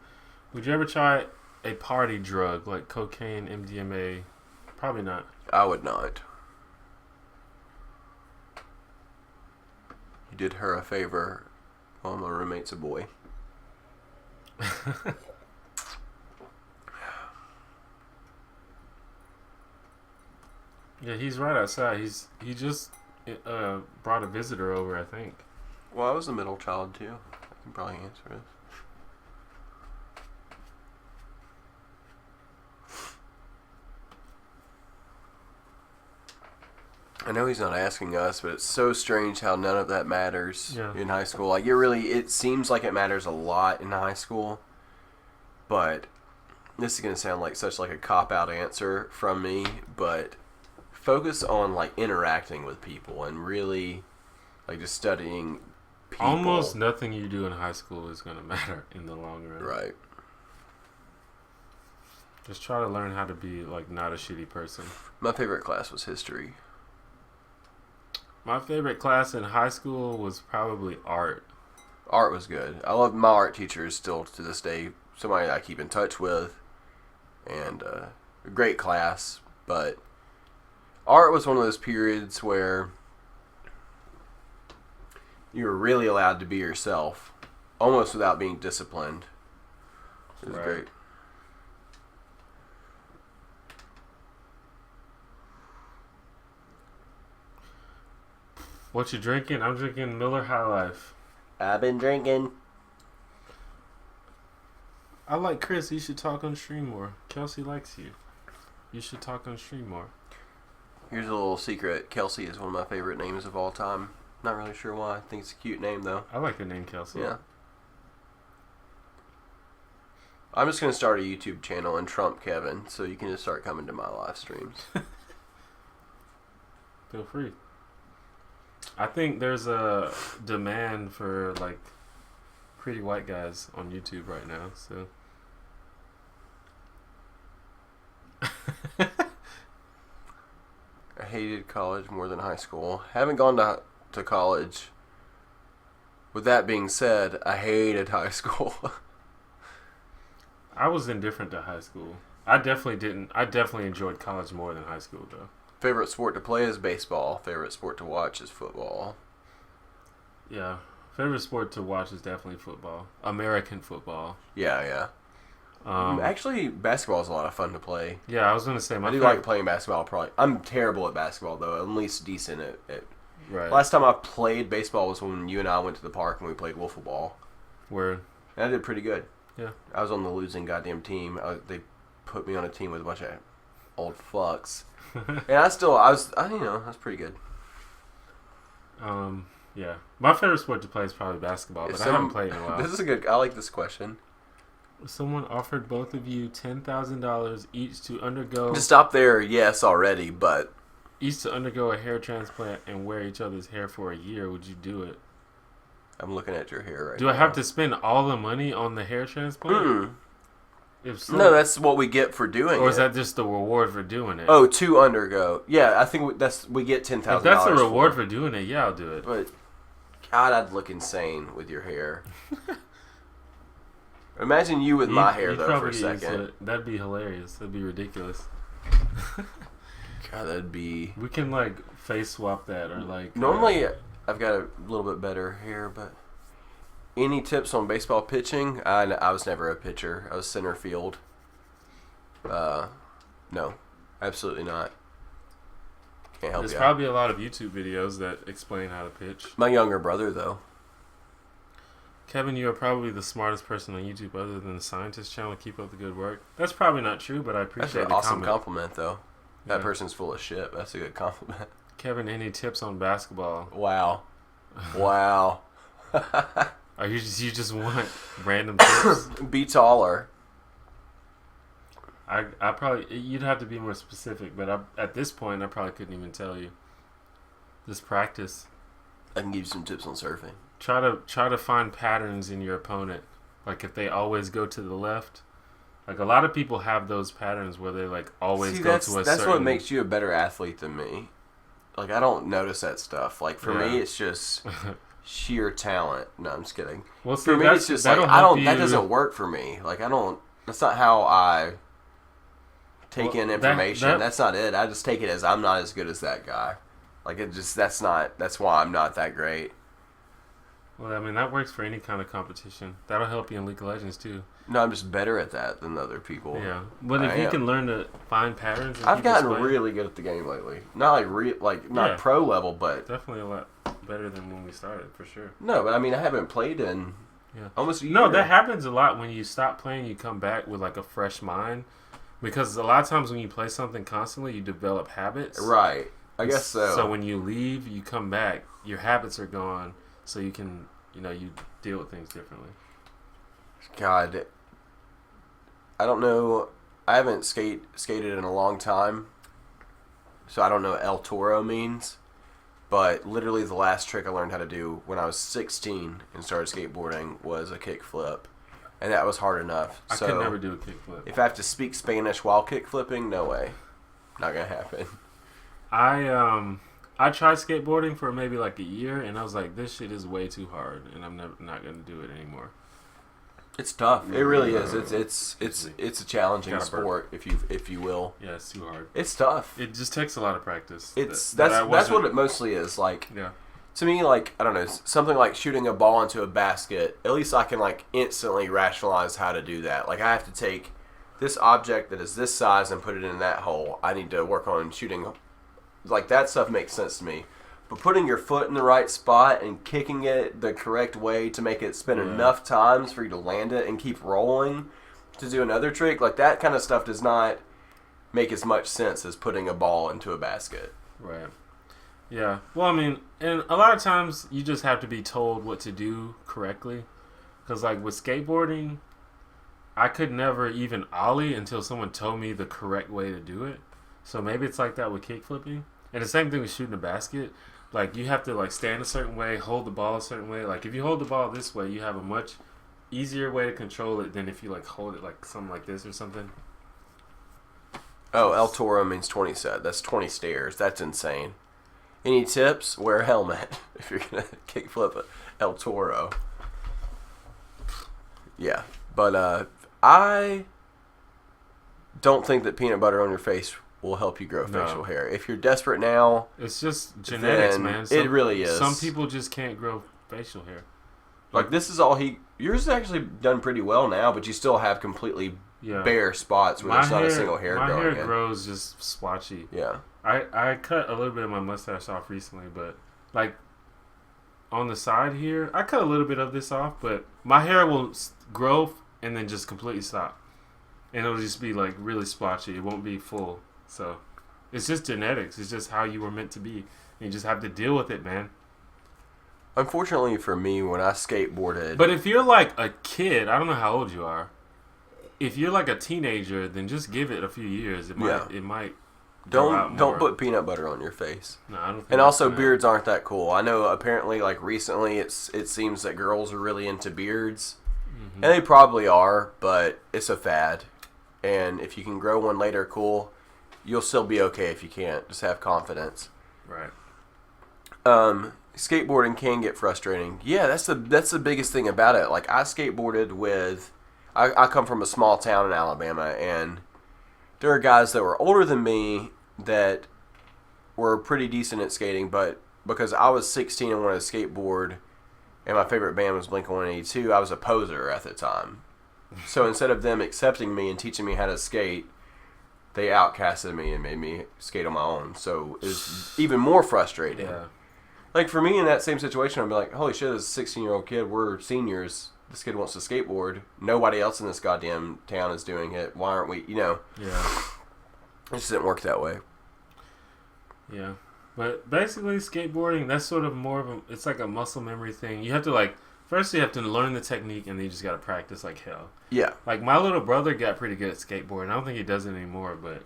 Would you ever try a party drug like cocaine, MDMA? Probably not. I would not. You did her a favor while my roommate's a boy. Yeah, he's right outside. He just brought a visitor over, I think. Well, I was the middle child too. I can probably answer this. I know he's not asking us, but it's so strange how none of that matters Yeah. in high school. Like, it seems like it matters a lot in high school, but this is going to sound like such like a cop-out answer from me, but focus on like interacting with people and really like just studying people. Almost nothing you do in high school is going to matter in the long run. Right. Just try to learn how to be like not a shitty person. My favorite class was history. My favorite class in high school was probably art. Art was good. I love my art teacher is still to this day somebody that I keep in touch with, and a great class. But art was one of those periods where you were really allowed to be yourself, almost without being disciplined. It was Right. great. What you drinking? I'm drinking Miller High Life. I've been drinking. I like Chris. You should talk on stream more. Kelsey likes you. You should talk on stream more. Here's a little secret. Kelsey is one of my favorite names of all time. Not really sure why. I think it's a cute name though. I like the name Kelsey. Yeah. I'm just going to start a YouTube channel and trump Kevin, so you can just start coming to my live streams. Feel free. I think there's a demand for like pretty white guys on YouTube right now. So I hated college more than high school. Haven't gone to college. With that being said, I hated high school. I was indifferent to high school. I definitely enjoyed college more than high school, though. Favorite sport to play is baseball. Favorite sport to watch is football. Yeah. Favorite sport to watch is definitely football. American football. Yeah. Actually, basketball is a lot of fun to play. Yeah, I was going to say I do like playing basketball. Probably, I'm terrible at basketball though. At least decent at. Right. Last time I played baseball was when you and I went to the park and we played wiffle ball. Word. And I did pretty good. Yeah. I was on the losing goddamn team. They put me on a team with a bunch of old fucks. And I was pretty good. Yeah. My favorite sport to play is probably basketball, but I haven't played in a while. This is I like this question. Someone offered both of you $10,000 each to undergo To stop there, yes, already, but a hair transplant and wear each other's hair for a year. Would you do it? I'm looking at your hair right Do now. I have to spend all the money on the hair transplant? If so, No, that's what we get for doing it. or is that just the reward for doing it? Oh, to undergo. Yeah, I think we get $10,000. If that's the reward for doing it, yeah, I'll do it. But God, I'd look insane with your hair. Imagine you with my hair You'd though for a probably use second. it. That'd be hilarious. That'd be ridiculous. God, that'd be. We can like face swap that or like. Normally, I've got a little bit better hair, but any tips on baseball pitching? I was never a pitcher. I was center field. No, absolutely not. Can't help There's you. probably a lot of YouTube videos that explain how to pitch. My younger brother, though. Kevin, you are probably the smartest person on YouTube other than the Scientist channel. Keep up the good work. That's probably not true, but I That's appreciate an the awesome comment. compliment, though. That Yeah. person's full of shit. That's a good compliment. Kevin, any tips on basketball? Wow. Wow. Or you just want random tips? Be taller. I probably you'd have to be more specific, but at this point I probably couldn't even tell you. Just practice. I can give you some tips on surfing. Try to find patterns in your opponent. Like if they always go to the left. Like a lot of people have those patterns where they like always go to a certain. That's what makes you a better athlete than me. Like I don't notice that stuff. Like for me, it's just sheer talent. No, I'm just kidding. Well, see, For me, it's just like I don't. That doesn't work for me. Like I don't. That's not how I take in information. That's not it. I just take it as I'm not as good as that guy. Like it just. That's why I'm not that great. Well, I mean that works for any kind of competition. That'll help you in League of Legends too. No, I'm just better at that than other people. Yeah, but if you can learn to find patterns, and I've keep gotten displaying, really good at the game lately. Not not pro level, but definitely a lot better than when we started for sure. no. But I mean, I haven't played in almost a year. No, that happens a lot when you stop playing. You come back with like a fresh mind, because a lot of times when you play something constantly, you develop habits. Right. I guess so. So when you leave, you come back, your habits are gone, so you can you deal with things differently. God, I don't know. I haven't skated in a long time, so I don't know what El Toro means. But literally, the last trick I learned how to do when I was 16 and started skateboarding was a kickflip, and that was hard enough. I could never do a kickflip. If I have to speak Spanish while kickflipping, no way, not gonna happen. I tried skateboarding for maybe like a year, and I was like, this shit is way too hard, and I'm not gonna do it anymore. It's tough. It really is. It's a challenging sport, if you will. Yeah, it's too hard. It's tough. It just takes a lot of practice. That's what it mostly is. Like, yeah. To me, like, I don't know, something like shooting a ball into a basket. At least I can like instantly rationalize how to do that. Like, I have to take this object that is this size and put it in that hole. I need to work on shooting. Like, that stuff makes sense to me. But putting your foot in the right spot and kicking it the correct way to make it spin enough times for you to land it and keep rolling to do another trick, like that kind of stuff does not make as much sense as putting a ball into a basket. Right. Yeah. Well, I mean, and a lot of times you just have to be told what to do correctly. Because, like, with skateboarding, I could never even ollie until someone told me the correct way to do it. So maybe it's like that with kickflipping. And the same thing with shooting a basket. Like, you have to, like, stand a certain way, hold the ball a certain way. Like, if you hold the ball this way, you have a much easier way to control it than if you, like, hold it, like, something like this or something. Oh, El Toro means 20 set. That's 20 stairs. That's insane. Any tips? Wear a helmet if you're going to kickflip a El Toro. Yeah. But I don't think that peanut butter on your face will help you grow No. facial hair. If you're desperate now, It's just genetics, then man. it really is. Some people just can't grow facial hair. like this is all yours is actually done pretty well now, but you still have completely Yeah. bare spots where there's not a single hair my growing hair in. grows just splotchy. Yeah. I cut a little bit of my mustache off recently, but like on the side here, I cut a little bit of this off, but my hair will grow and then just completely stop, and it'll just be like really splotchy. It won't be full. So it's just genetics. It's just how you were meant to be. You just have to deal with it, man. Unfortunately for me, when I skateboarded, But if you're like a kid, I don't know how old you are. If you're like a teenager, then just give it a few years. It might. grow out don't more. put peanut butter on your face. No, I don't think And that's also, gonna beards aren't that cool. I know apparently, like recently, it seems that girls are really into beards, Mm-hmm. and they probably are, but it's a fad. And if you can grow one later, cool. You'll still be okay if you can't. Just have confidence. Right. Skateboarding can get frustrating. Yeah, that's the biggest thing about it. Like I skateboarded with, I come from a small town in Alabama, and there are guys that were older than me that were pretty decent at skating, but because I was 16 and wanted to skateboard, and my favorite band was Blink-182, I was a poser at the time. So instead of them accepting me and teaching me how to skate, they outcasted me and made me skate on my own. So it was even more frustrating. Yeah. Like for me in that same situation, I'd be like, holy shit, this 16-year-old kid, we're seniors. This kid wants to skateboard. Nobody else in this goddamn town is doing it. Why aren't we, Yeah. It just didn't work that way. Yeah. But basically, skateboarding, that's sort of more of a, it's like a muscle memory thing. You have to like, first you have to learn the technique and then you just got to practice like hell. Yeah. Like my little brother got pretty good at skateboarding. I don't think he does it anymore, but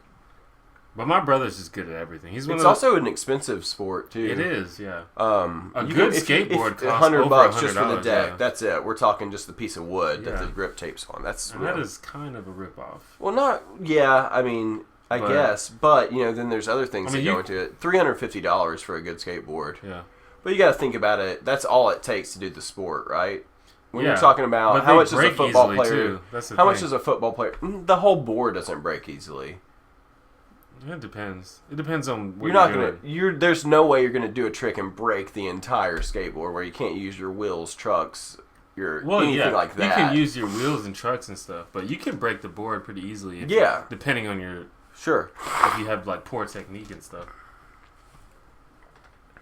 my brother's just good at everything. He's one It's of also an expensive sport, too. It is, yeah. A good skateboard costs $100 over just for the $100, deck. yeah. That's it. We're talking just the piece of wood that Yeah. the grip tape's on. That's And that is kind of a ripoff. well, not yeah. I mean, I But- guess, but then there's other things I mean, that go you- into it. $350 for a good skateboard. Yeah. But you got to think about it. That's all it takes to do the sport, right? When Yeah. you're talking about But how they much does a break football easily, player, too. That's the how much thing. does a football player? The whole board doesn't break easily. It depends. It depends on what You're not doing. gonna. There's no way you're gonna do a trick and break the entire skateboard where you can't use your wheels, trucks, anything like that. You can use your wheels and trucks and stuff, but you can break the board pretty easily. Depending on your Sure. if you have like poor technique and stuff.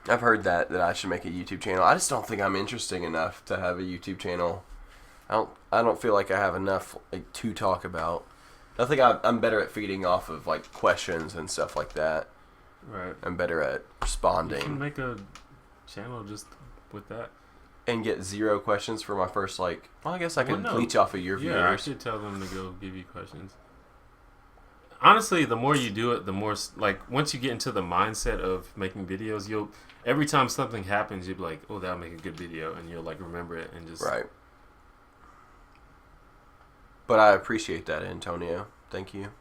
I've heard that I should make a YouTube channel. I just don't think I'm interesting enough to have a YouTube channel. I don't feel like I have enough to talk about. I think I'm better at feeding off of like questions and stuff like that. Right. I'm better at You can responding make a channel just with that. and get 0 questions for my first well, I guess I can Well, no. leech off of your Yeah, I viewers. should tell them to go give you questions. Honestly, the more you do it, the more once you get into the mindset of making videos, every time something happens, you'll be like, "Oh, that'll make a good video," and you'll like remember it and just Right. But I appreciate that, Antonio. Thank you.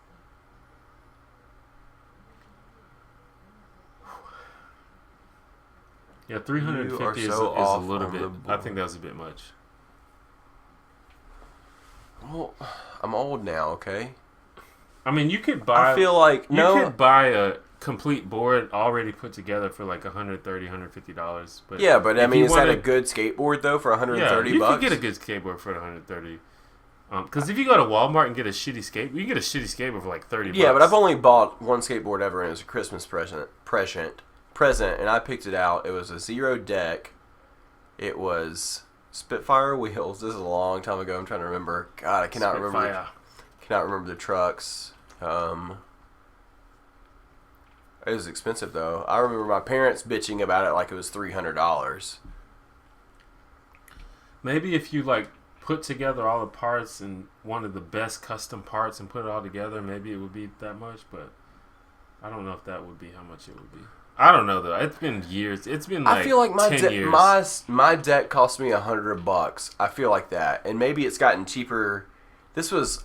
Yeah, 350 You are is so a off little on bit. the I ball. think that was a bit much. Well, I'm old now, okay? I mean, you could buy. I feel like you could buy a complete board already put together for like $130, $150. But yeah, but I if mean, you is that a wanted- good skateboard though for $130? Yeah, you could get a good skateboard for $130. Because if you go to Walmart and get a shitty skate, you can get a shitty skateboard for like $30. Yeah, but I've only bought one skateboard ever, and it was a Christmas present, and I picked it out. It was a 0 deck. It was Spitfire wheels. This is a long time ago. I'm trying to remember. God, I cannot remember. Cannot remember the trucks. It was expensive though. I remember my parents bitching about it like it was $300. Maybe if you like put together all the parts and one of the best custom parts and put it all together, maybe it would be that much. But I don't know if that would be how much it would be. I don't know though. It's been years. It's been like I feel like 10 years. my deck cost me $100. I feel like that, and maybe it's gotten cheaper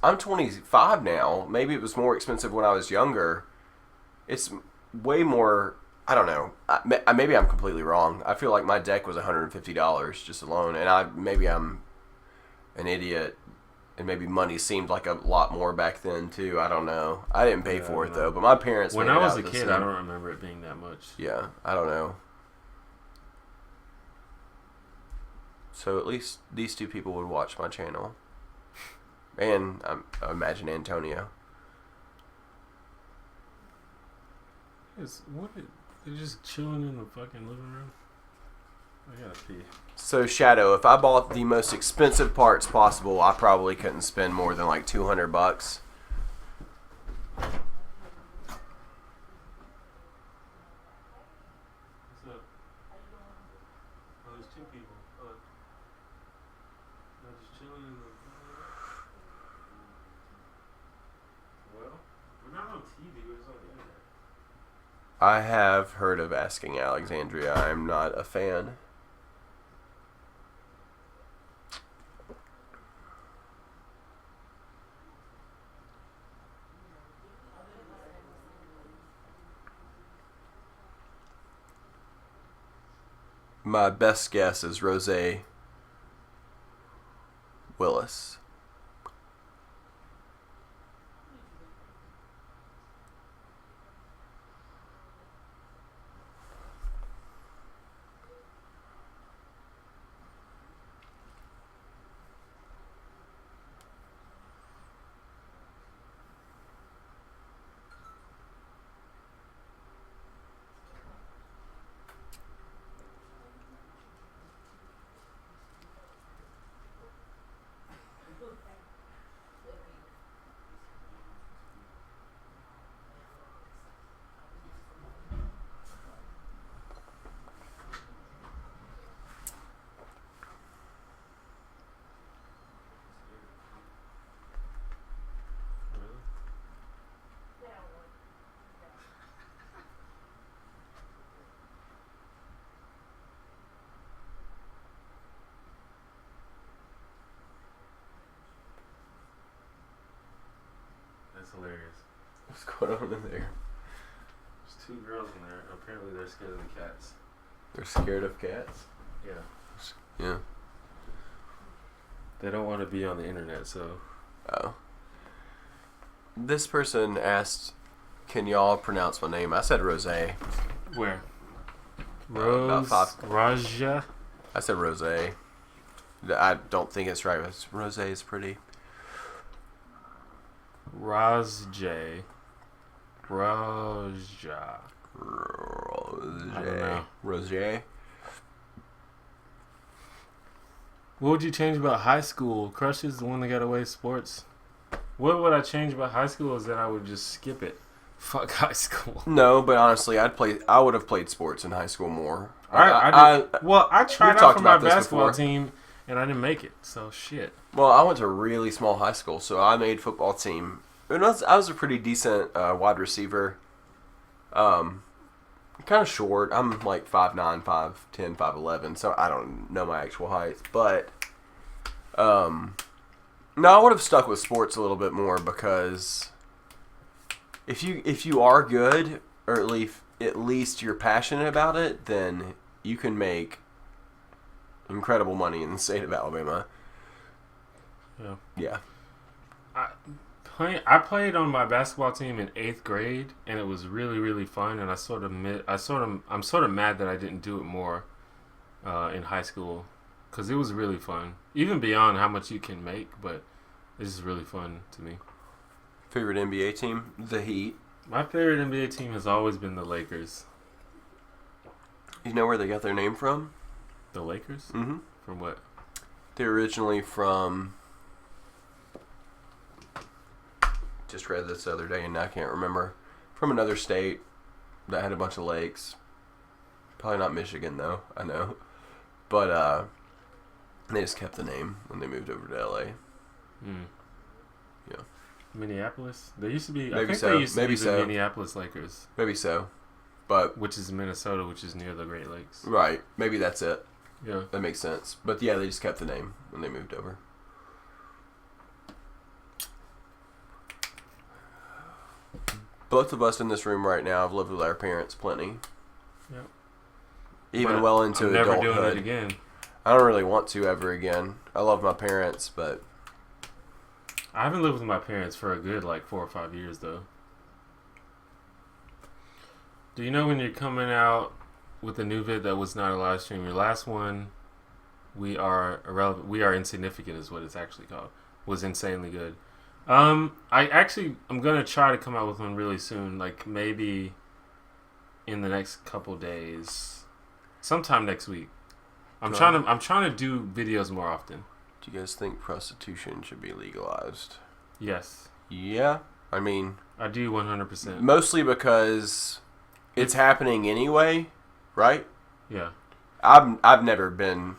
I'm 25 now. Maybe it was more expensive when I was younger. It's way more. I don't know. Maybe I'm completely wrong. I feel like my deck was $150 just alone, and maybe I'm an idiot, and maybe money seemed like a lot more back then too. I don't know. I didn't pay for it though, but my parents. When made I it was out a the kid, same. I don't remember it being that much. Yeah, I don't know. So at least these two people would watch my channel, and I imagine Antonio. They're just chilling in the fucking living room. I gotta pee. So Shadow, if I bought the most expensive parts possible, I probably couldn't spend more than like $200. What's up? Oh, there's two people. They're just chilling in the. Well, we're not on TV. We're just on the internet. I have heard of Asking Alexandria. I'm not a fan. My best guess is Rose Willis. That's hilarious. What's going on in there? There's two girls in there. Apparently, they're scared of the cats. They're scared of cats? Yeah. Yeah. They don't want to be on the internet, so. Oh. This person asked, can y'all pronounce my name? I said Rose. Where? About five. Raja? I said Rose. I don't think it's right. But Rose is pretty. Raja. Raja. Rose. I don't know. Rose. What would you change about high school? Crush is the one that got away with sports. What would I change about high school is that I would just skip it. Fuck high school. No, but honestly, I would have played sports in high school more. I tried we've out talked for my about this basketball before. team, and I didn't make it. So shit. Well, I went to a really small high school, so I made football team. And I was a pretty decent wide receiver. Kind of short. I'm like 5'9", 5'10", 5'11", so I don't know my actual height. But, no, I would have stuck with sports a little bit more because if you are good, or at least you're passionate about it, then you can make incredible money in the state of Alabama. Yeah. Yeah. I played on my basketball team in 8th grade, and it was really, really fun. And I'm sort of mad that I didn't do it more in high school, because it was really fun, even beyond how much you can make. But it's just really fun to me. Favorite NBA team? The Heat. My favorite NBA team has always been the Lakers. You know where they got their name from? The Lakers? Mm-hmm. From what? They're originally from... Just read this the other day and I can't remember. From another state that had a bunch of lakes. Probably not Michigan though, I know. But they just kept the name when they moved over to LA. Yeah. Minneapolis? They used to be. Maybe I think so. they used to Maybe be so. the Minneapolis Lakers, Maybe so. But which is Minnesota, which is near the Great Lakes. right, maybe that's it. Yeah. That makes sense. But yeah, they just kept the name when they moved over. both of us in this room right now have lived with our parents plenty. Yep. Even But well into I'm never adulthood. doing it again. I don't really want to ever again. I love my parents, but I haven't lived with my parents for a good 4 or 5 years though. Do you know when you're coming out with a new vid that was not a live stream? Your last one, we are irrelevant. We are insignificant is what it's actually called. Was insanely good. I'm gonna try to come out with one really soon, maybe in the next couple days, sometime next week. I'm trying to do videos more often. do you guys think prostitution should be legalized? Yes, Yeah, I mean, I do 100%. mostly because it's happening anyway, right? Yeah, I've never been.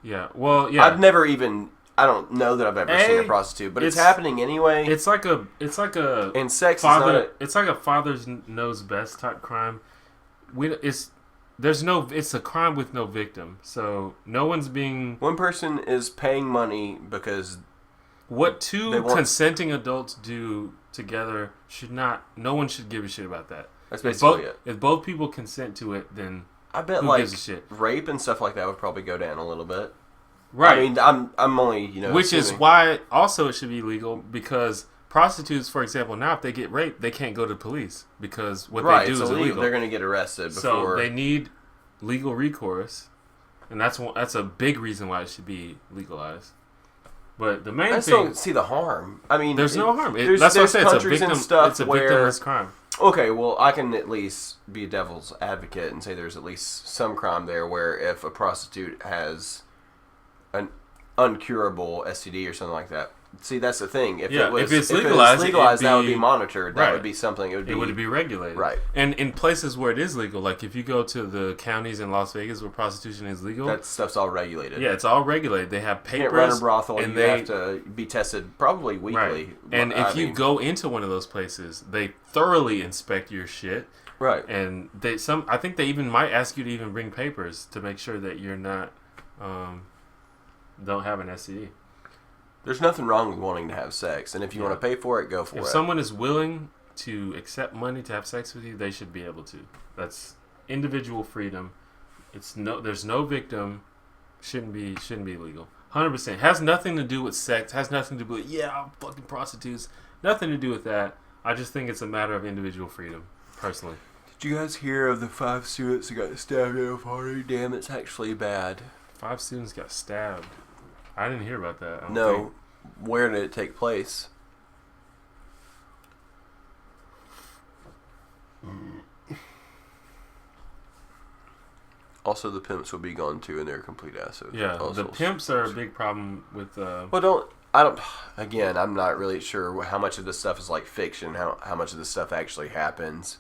yeah. Well, yeah. I've never even. I don't know that I've ever seen a prostitute, but it's happening anyway. It's like a and sex father. is not. It's like a father's knows best type crime. It's a crime with no victim, so no one's being. One person is paying money because What They two want- consenting adults do together should not. No one should give a shit about that. that's If basically both, it. if both people consent to it, then I bet who like gives a shit? rape and stuff like that would probably go down a little bit. Right. I mean, I'm only Which is assuming. why also it should be legal, because prostitutes, for example, now if they get raped, they can't go to police because what right. they do It's is illegal. illegal. They're going to get arrested So before. they need legal recourse, and that's a big reason why it should be legalized. But the main I just thing, don't see the harm. I mean, there's no harm. There's, That's what I there's said. It's a countries victim. and stuff It's a where victimless crime. okay, well, I can at least be a devil's advocate and say there's at least some crime there where if a prostitute has an uncurable STD or something like that. See, that's the thing. If Yeah, it was if it's legalized, that would it'd be- be monitored. That right. would be something. It would be regulated. right. And in places where it is legal, like if you go to the counties in Las Vegas where prostitution is legal, That stuff's all regulated. yeah, it's all regulated. They have You papers. can't run a brothel. and You they have to be tested probably weekly. right. And if you go into one of those places, they thoroughly inspect your shit. right, And I think they even might ask you to even bring papers to make sure that you're not don't have an STD. there's nothing wrong with wanting to have sex, and if you Yeah. want to pay for it, go for If it. someone is willing to accept money to have sex with you, they should be able to. That's individual freedom. There's no victim. Shouldn't be legal. 100%. Has nothing to do with sex. Has nothing to do with I'm fucking prostitutes. Nothing to do with that. I just think it's a matter of individual freedom, personally. Did you guys hear of the 5 students that got stabbed at a party? Damn, it's actually bad. 5 students got stabbed. I didn't hear about that. I don't No, think. where did it take place? Also, the pimps will be gone too, and they're complete assholes. Yeah, the assholes. pimps are a big problem with. Well, Again, I'm not really sure how much of this stuff is like fiction, how much of this stuff actually happens.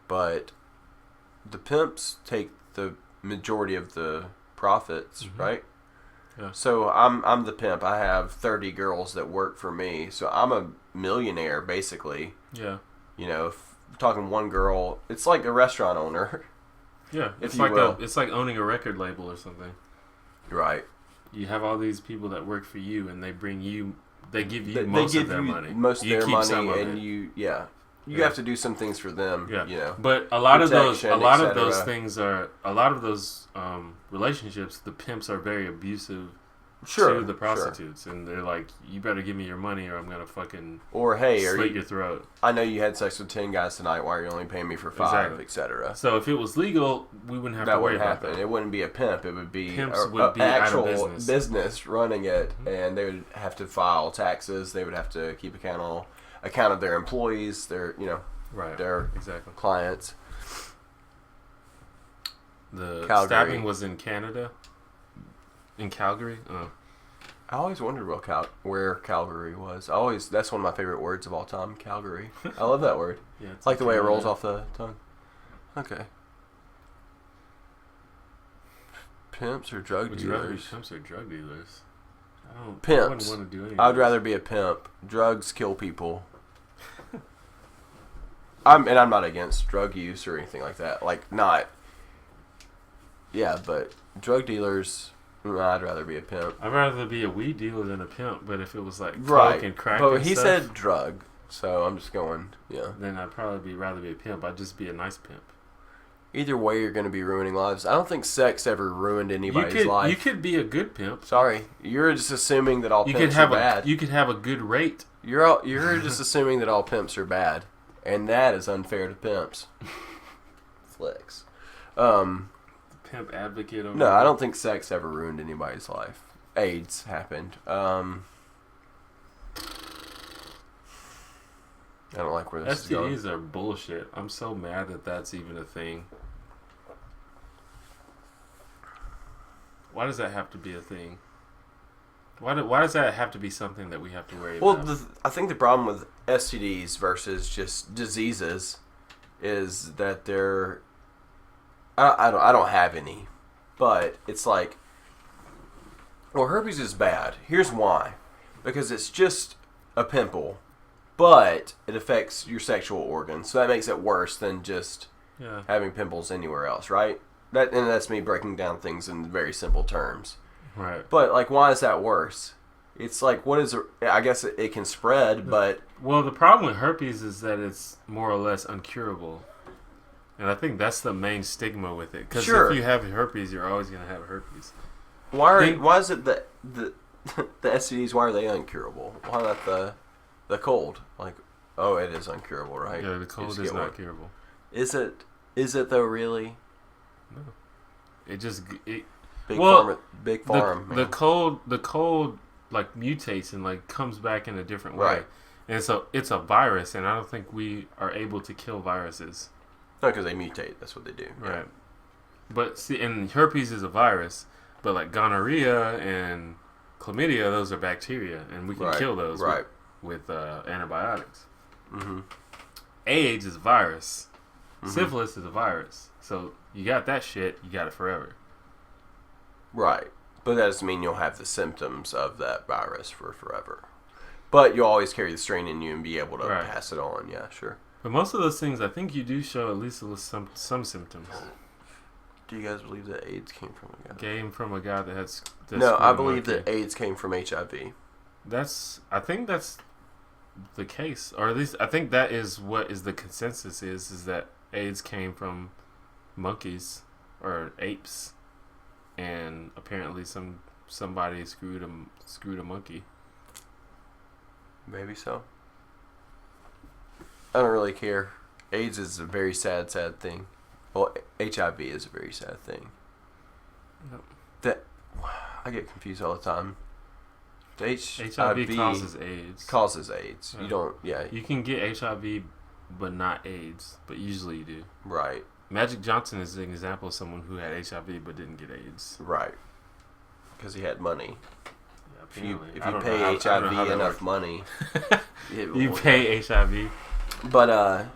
But the pimps take the majority of the profits, right? Yeah. So I'm the pimp. I have 30 girls that work for me. So I'm a millionaire, basically. Yeah. You know, if we're talking one girl, it's like a restaurant owner. Yeah, If it's you like will. it's like owning a record label or something. Right. You have all these people that work for you, and they give you They most give of their you money. most of You their keep some money, of and it. you Yeah. have to do some things for them. Yeah, You know. but a lot of Protection, those etc. things are a lot of those relationships. The pimps are very abusive Sure. to the sure. prostitutes, and they're like, "You better give me your money, or I'm gonna fucking Or hey, slit your throat." I know you had sex with 10 guys tonight. Why are you only paying me for 5, Exactly. etc. So if it was legal, we wouldn't have That to worry wouldn't about happen. that. It wouldn't be a pimp. It would be Pimps would be out of actual business. running it, and they would have to file taxes. They would have to keep account of their employees, their Right. their Exactly. clients. The Calgary. stabbing was in Canada. In Calgary. I always wondered where Calgary was. That's one of my favorite words of all time. Calgary. I love that word. Yeah, it's Like the in way it Canada. rolls off the tongue. Okay. Pimps or drug Would you rather be dealers? pimps or drug dealers? I Pimps. wouldn't want to do anything. I would rather be a pimp. Drugs kill people. I'm not against drug use or anything like that. Yeah, but drug dealers, I'd rather be a pimp. I'd rather be a weed dealer than a pimp. But if it was like Right. coke and crack, But and he stuff, said drug. So I'm just going, yeah. then I'd probably rather be a pimp. I'd just be a nice pimp. Either way, you're going to be ruining lives. I don't think sex ever ruined anybody's life. You could be a good pimp. Sorry, you're just assuming that all You pimps could have are bad. you could have a good rate. You're just assuming that all pimps are bad, and that is unfair to pimps. Flex. Pimp advocate over No, I don't think sex ever ruined anybody's life. AIDS happened. I don't like where this is going. STDs are bullshit. I'm so mad that that's even a thing. Why does that have to be a thing? Why does that have to be something that we have to worry Well, about? I think the problem with STDs versus just diseases is that they're. I don't have any, but it's like, well, herpes is bad. Here's why, because it's just a pimple, but it affects your sexual organs, so that makes it worse than just having pimples anywhere else, right? That's me breaking down things in very simple terms. Right. But, like, why is that worse? It's like, I guess it can spread, but... Well, the problem with herpes is that it's more or less uncurable. And I think that's the main stigma with it. Because Sure. if you have herpes, you're always going to have herpes. Why is it that the STDs, why are they uncurable? Why not the cold? Like, oh, it is uncurable, right? Yeah, the cold is not curable. Is it though, really? No. It just... Big The farm. the cold like mutates and like comes back in a different way. Right. And so it's a virus, and I don't think we are able to kill viruses. No, because they mutate. That's what they do. Right. Yeah. But see, and herpes is a virus, but like gonorrhea and chlamydia, those are bacteria, and we can kill those with antibiotics. Mm-hmm. AIDS is a virus. Mm-hmm. Syphilis is a virus. So you got that shit, you got it forever. Right. But that doesn't mean you'll have the symptoms of that virus for forever. But you'll always carry the strain in you and be able to pass it on. Yeah, sure. But most of those things, I think you do show at least some symptoms. Do you guys believe that AIDS came from a guy? Came from a guy that has... No, I believe that AIDS came from HIV. I think that's the case. Or at least, I think that is what is the consensus is that AIDS came from monkeys or apes. And apparently somebody screwed a monkey. Maybe so. I don't really care. AIDS is a very sad thing. Well, HIV is a very sad thing. Yep. I get confused all the time. HIV causes AIDS. Causes AIDS. Yeah. You can get HIV, but not AIDS. But usually you do. Right. Magic Johnson is an example of someone who had HIV but didn't get AIDS. Right. Because he had money. Yeah, if you pay HIV enough money, you pay HIV. But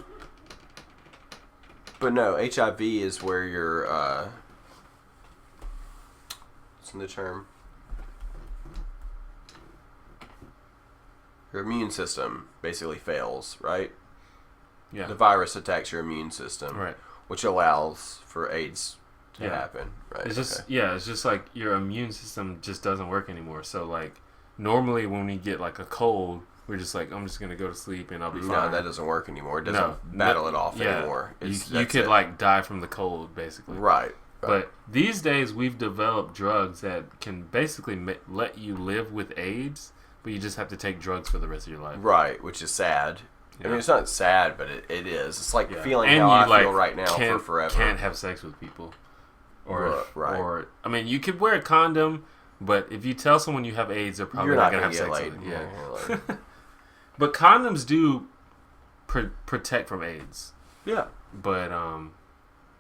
no, HIV is where your what's in the term? Your immune system basically fails, right? Yeah. The virus attacks your immune system, right? Which allows for AIDS to happen, right? It's just it's just like your immune system just doesn't work anymore. So like normally when we get like a cold, we're just like, I'm just gonna go to sleep and I'll be fine. No, that doesn't work anymore. It doesn't battle it off anymore. You could like die from the cold basically. Right. But these days we've developed drugs that can basically let you live with AIDS, but you just have to take drugs for the rest of your life. Right, which is sad. Yeah. I mean, it's not sad, but it is. It's like feeling and how I feel right now for forever. Can't have sex with people. Or I mean, you could wear a condom, but if you tell someone you have AIDS, they're probably not going to have sex with you. Yeah. But condoms do protect from AIDS. Yeah. But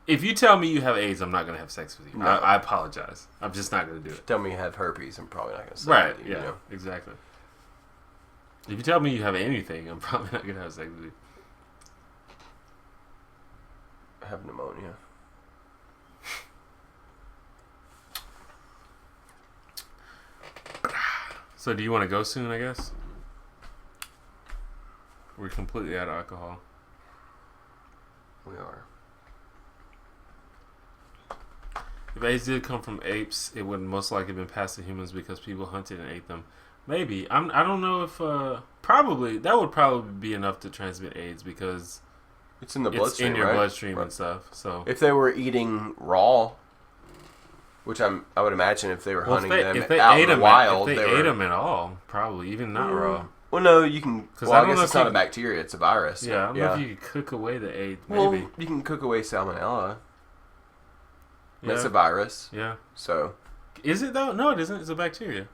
if you tell me you have AIDS, I'm not going to have sex with you. No. I apologize. I'm just not going to do it. Tell me you have herpes, I'm probably not going to say right. With you, Yeah. You know? Exactly. If you tell me you have anything, I'm probably not going to have sex with you. I have pneumonia. So do you want to go soon, I guess? We're completely out of alcohol. We are. If AIDS did come from apes, it would most likely have been passed to humans because people hunted and ate them. Maybe. I don't know if probably that would probably be enough to transmit AIDS because It's in the it's bloodstream, in your right? bloodstream Right. and stuff. So If they were eating raw, which I would imagine if they were hunting them if they out ate in the them, wild, if they were, ate them at all, probably even not raw. Well, no, you can. 'Cause Well, I I don't guess know it's if not you a bacteria; it's a virus. Yeah, I don't know if you could cook away the AIDS. Well, Maybe. you can cook away salmonella. Yeah. That's a virus. Yeah. So Is it though? No, it isn't. It's a bacteria.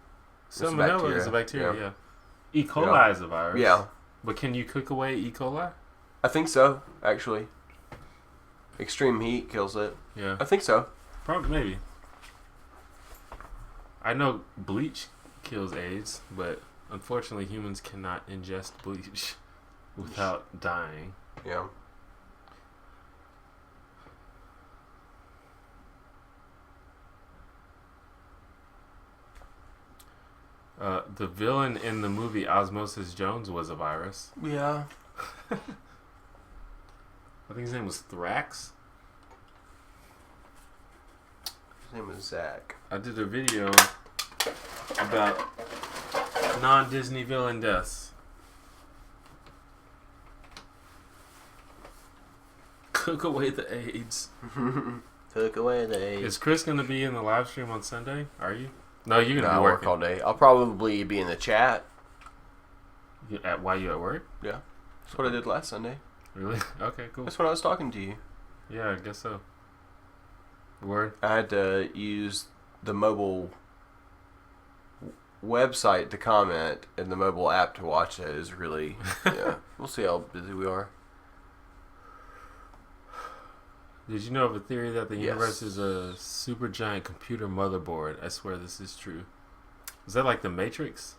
It's a Salmonella bacteria, is a bacteria. yeah. Yeah. E. coli is a virus. yeah, But can you cook away E. coli? I think so. Actually, extreme heat kills it. Yeah. I think so. Probably maybe. I know bleach kills AIDS, but unfortunately humans cannot ingest bleach without dying. Yeah. The villain in the movie Osmosis Jones was a virus. Yeah. I think his name was Thrax. His name was Zach. I did a video about non-Disney villain deaths. Cook away the AIDS. Took away the AIDS. Is Chris going to be in the live stream on Sunday? Are you? No, you're going to I be work working. all day. I'll probably be in the chat. While you at work? Yeah. That's what I did last Sunday. Really? Okay, cool. That's when I was talking to you. Yeah, I guess so. Word? I had to use the mobile website to comment and the mobile app to watch it is really, yeah. We'll see how busy we are. Did you know of a theory that the Yes. universe is a super giant computer motherboard? I swear this is true. Is that like the Matrix?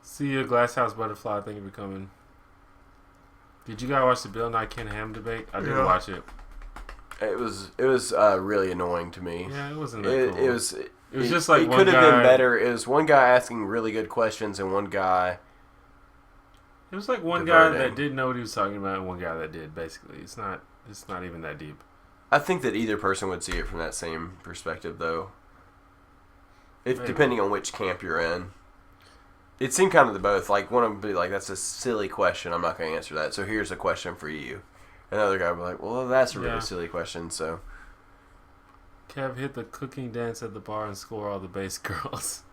See you, Glasshouse Butterfly. Thank you for coming. Did you guys watch the Bill Nye Ken Ham debate? I didn't watch it. It was really annoying to me. Yeah, it wasn't that cool. It was just like it one could have guy- been better. It was one guy asking really good questions and one guy. It was like one guy Diverting. that didn't know what he was talking about and one guy that did. Basically, it's not even that deep. I think that either person would see it from that same perspective, though. If Maybe. depending on which camp you're in. It seemed kind of the both. Like one of them would be like, "That's a silly question. I'm not going to answer that. So here's a question for you." Another guy would be like, "Well, that's a really Yeah. silly question." So Kev hit the cooking dance at the bar and score all the base girls.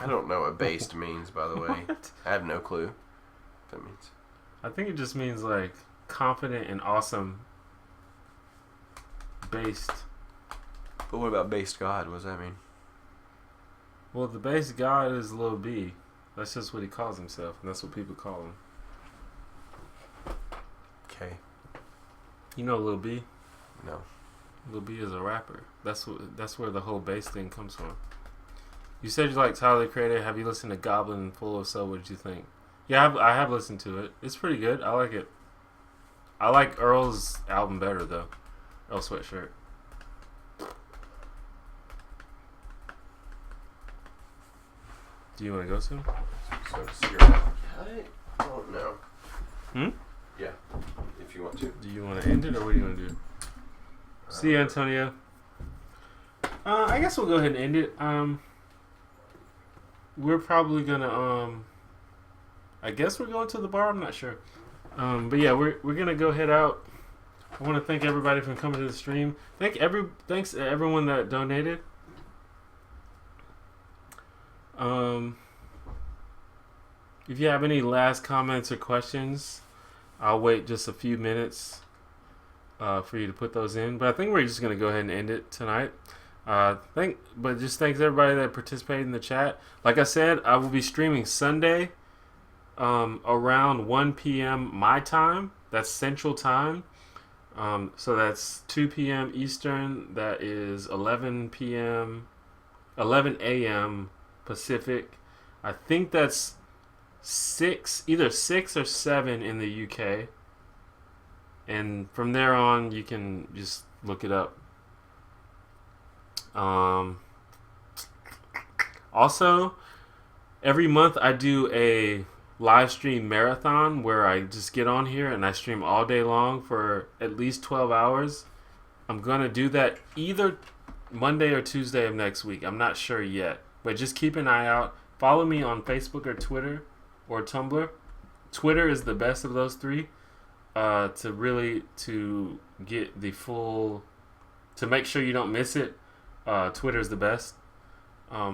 I don't know what based means, by the way. What? I have no clue what that means. I think it just means like confident and awesome. Based. But what about based God? What does that mean? Well, the base god is Lil B. That's just what he calls himself, and that's what people call him. Okay. You know Lil B? No. Lil B is a rapper. That's where the whole bass thing comes from. You said you like Tyler the Creator. Have you listened to Goblin Full of Soul? What did you think? Yeah, I have listened to it. It's pretty good. I like it. I like Earl's album better though. Earl Sweatshirt. Do you want to go soon? So I don't know. Hmm? Yeah. If you want to. Do you want to end it or what do you want to do? See you, Antonio. I guess we'll go ahead and end it. We're probably gonna I guess we're going to the bar. I'm not sure. But yeah, we're gonna go head out. I want to thank everybody for coming to the stream. Thanks to everyone that donated. If you have any last comments or questions, I'll wait just a few minutes for you to put those in. But I think we're just gonna go ahead and end it tonight. Just thanks everybody that participated in the chat. Like I said, I will be streaming Sunday around 1 p.m. my time. That's Central Time. So that's 2 p.m. Eastern. That is 11 a.m. Pacific. I think that's either 6 or 7 in the UK. And from there on, you can just look it up. Also, every month I do a live stream marathon where I just get on here and I stream all day long for at least 12 hours. I'm going to do that either Monday or Tuesday of next week. I'm not sure yet. But just keep an eye out. Follow me on Facebook or Twitter or Tumblr. Twitter is the best of those three. To get the full, to make sure you don't miss it. Twitter is the best.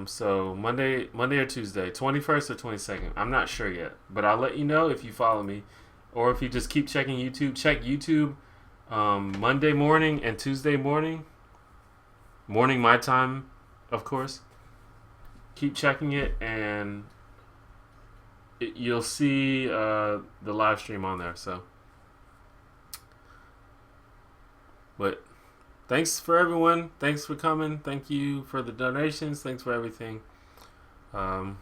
So Monday or Tuesday, 21st or 22nd. I'm not sure yet, but I'll let you know if you follow me, or if you just keep checking YouTube. Check YouTube Monday morning and Tuesday morning my time, of course. Keep checking it, and you'll see the live stream on there. So, but thanks for everyone. Thanks for coming. Thank you for the donations. Thanks for everything. I'll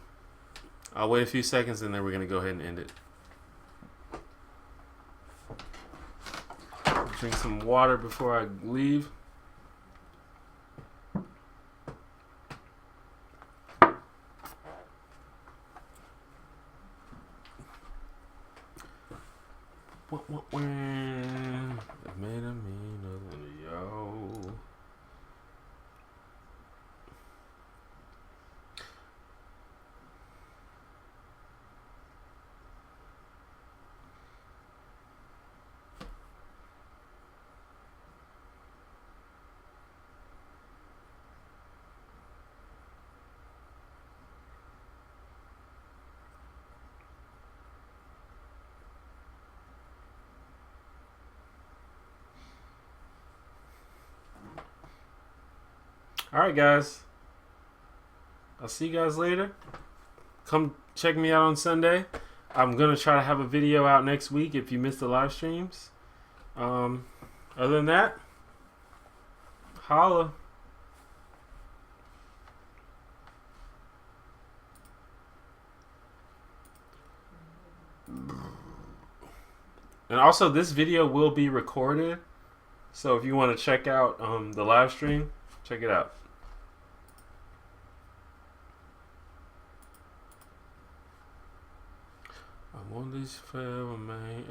wait a few seconds, and then we're gonna go ahead and end it. Drink some water before I leave. It made a mean nothing, yo. Alright, guys. I'll see you guys later. Come check me out on Sunday. I'm going to try to have a video out next week if you missed the live streams. Other than that, holla. And also, this video will be recorded. So if you want to check out the live stream, check it out. I'm on this forever, man.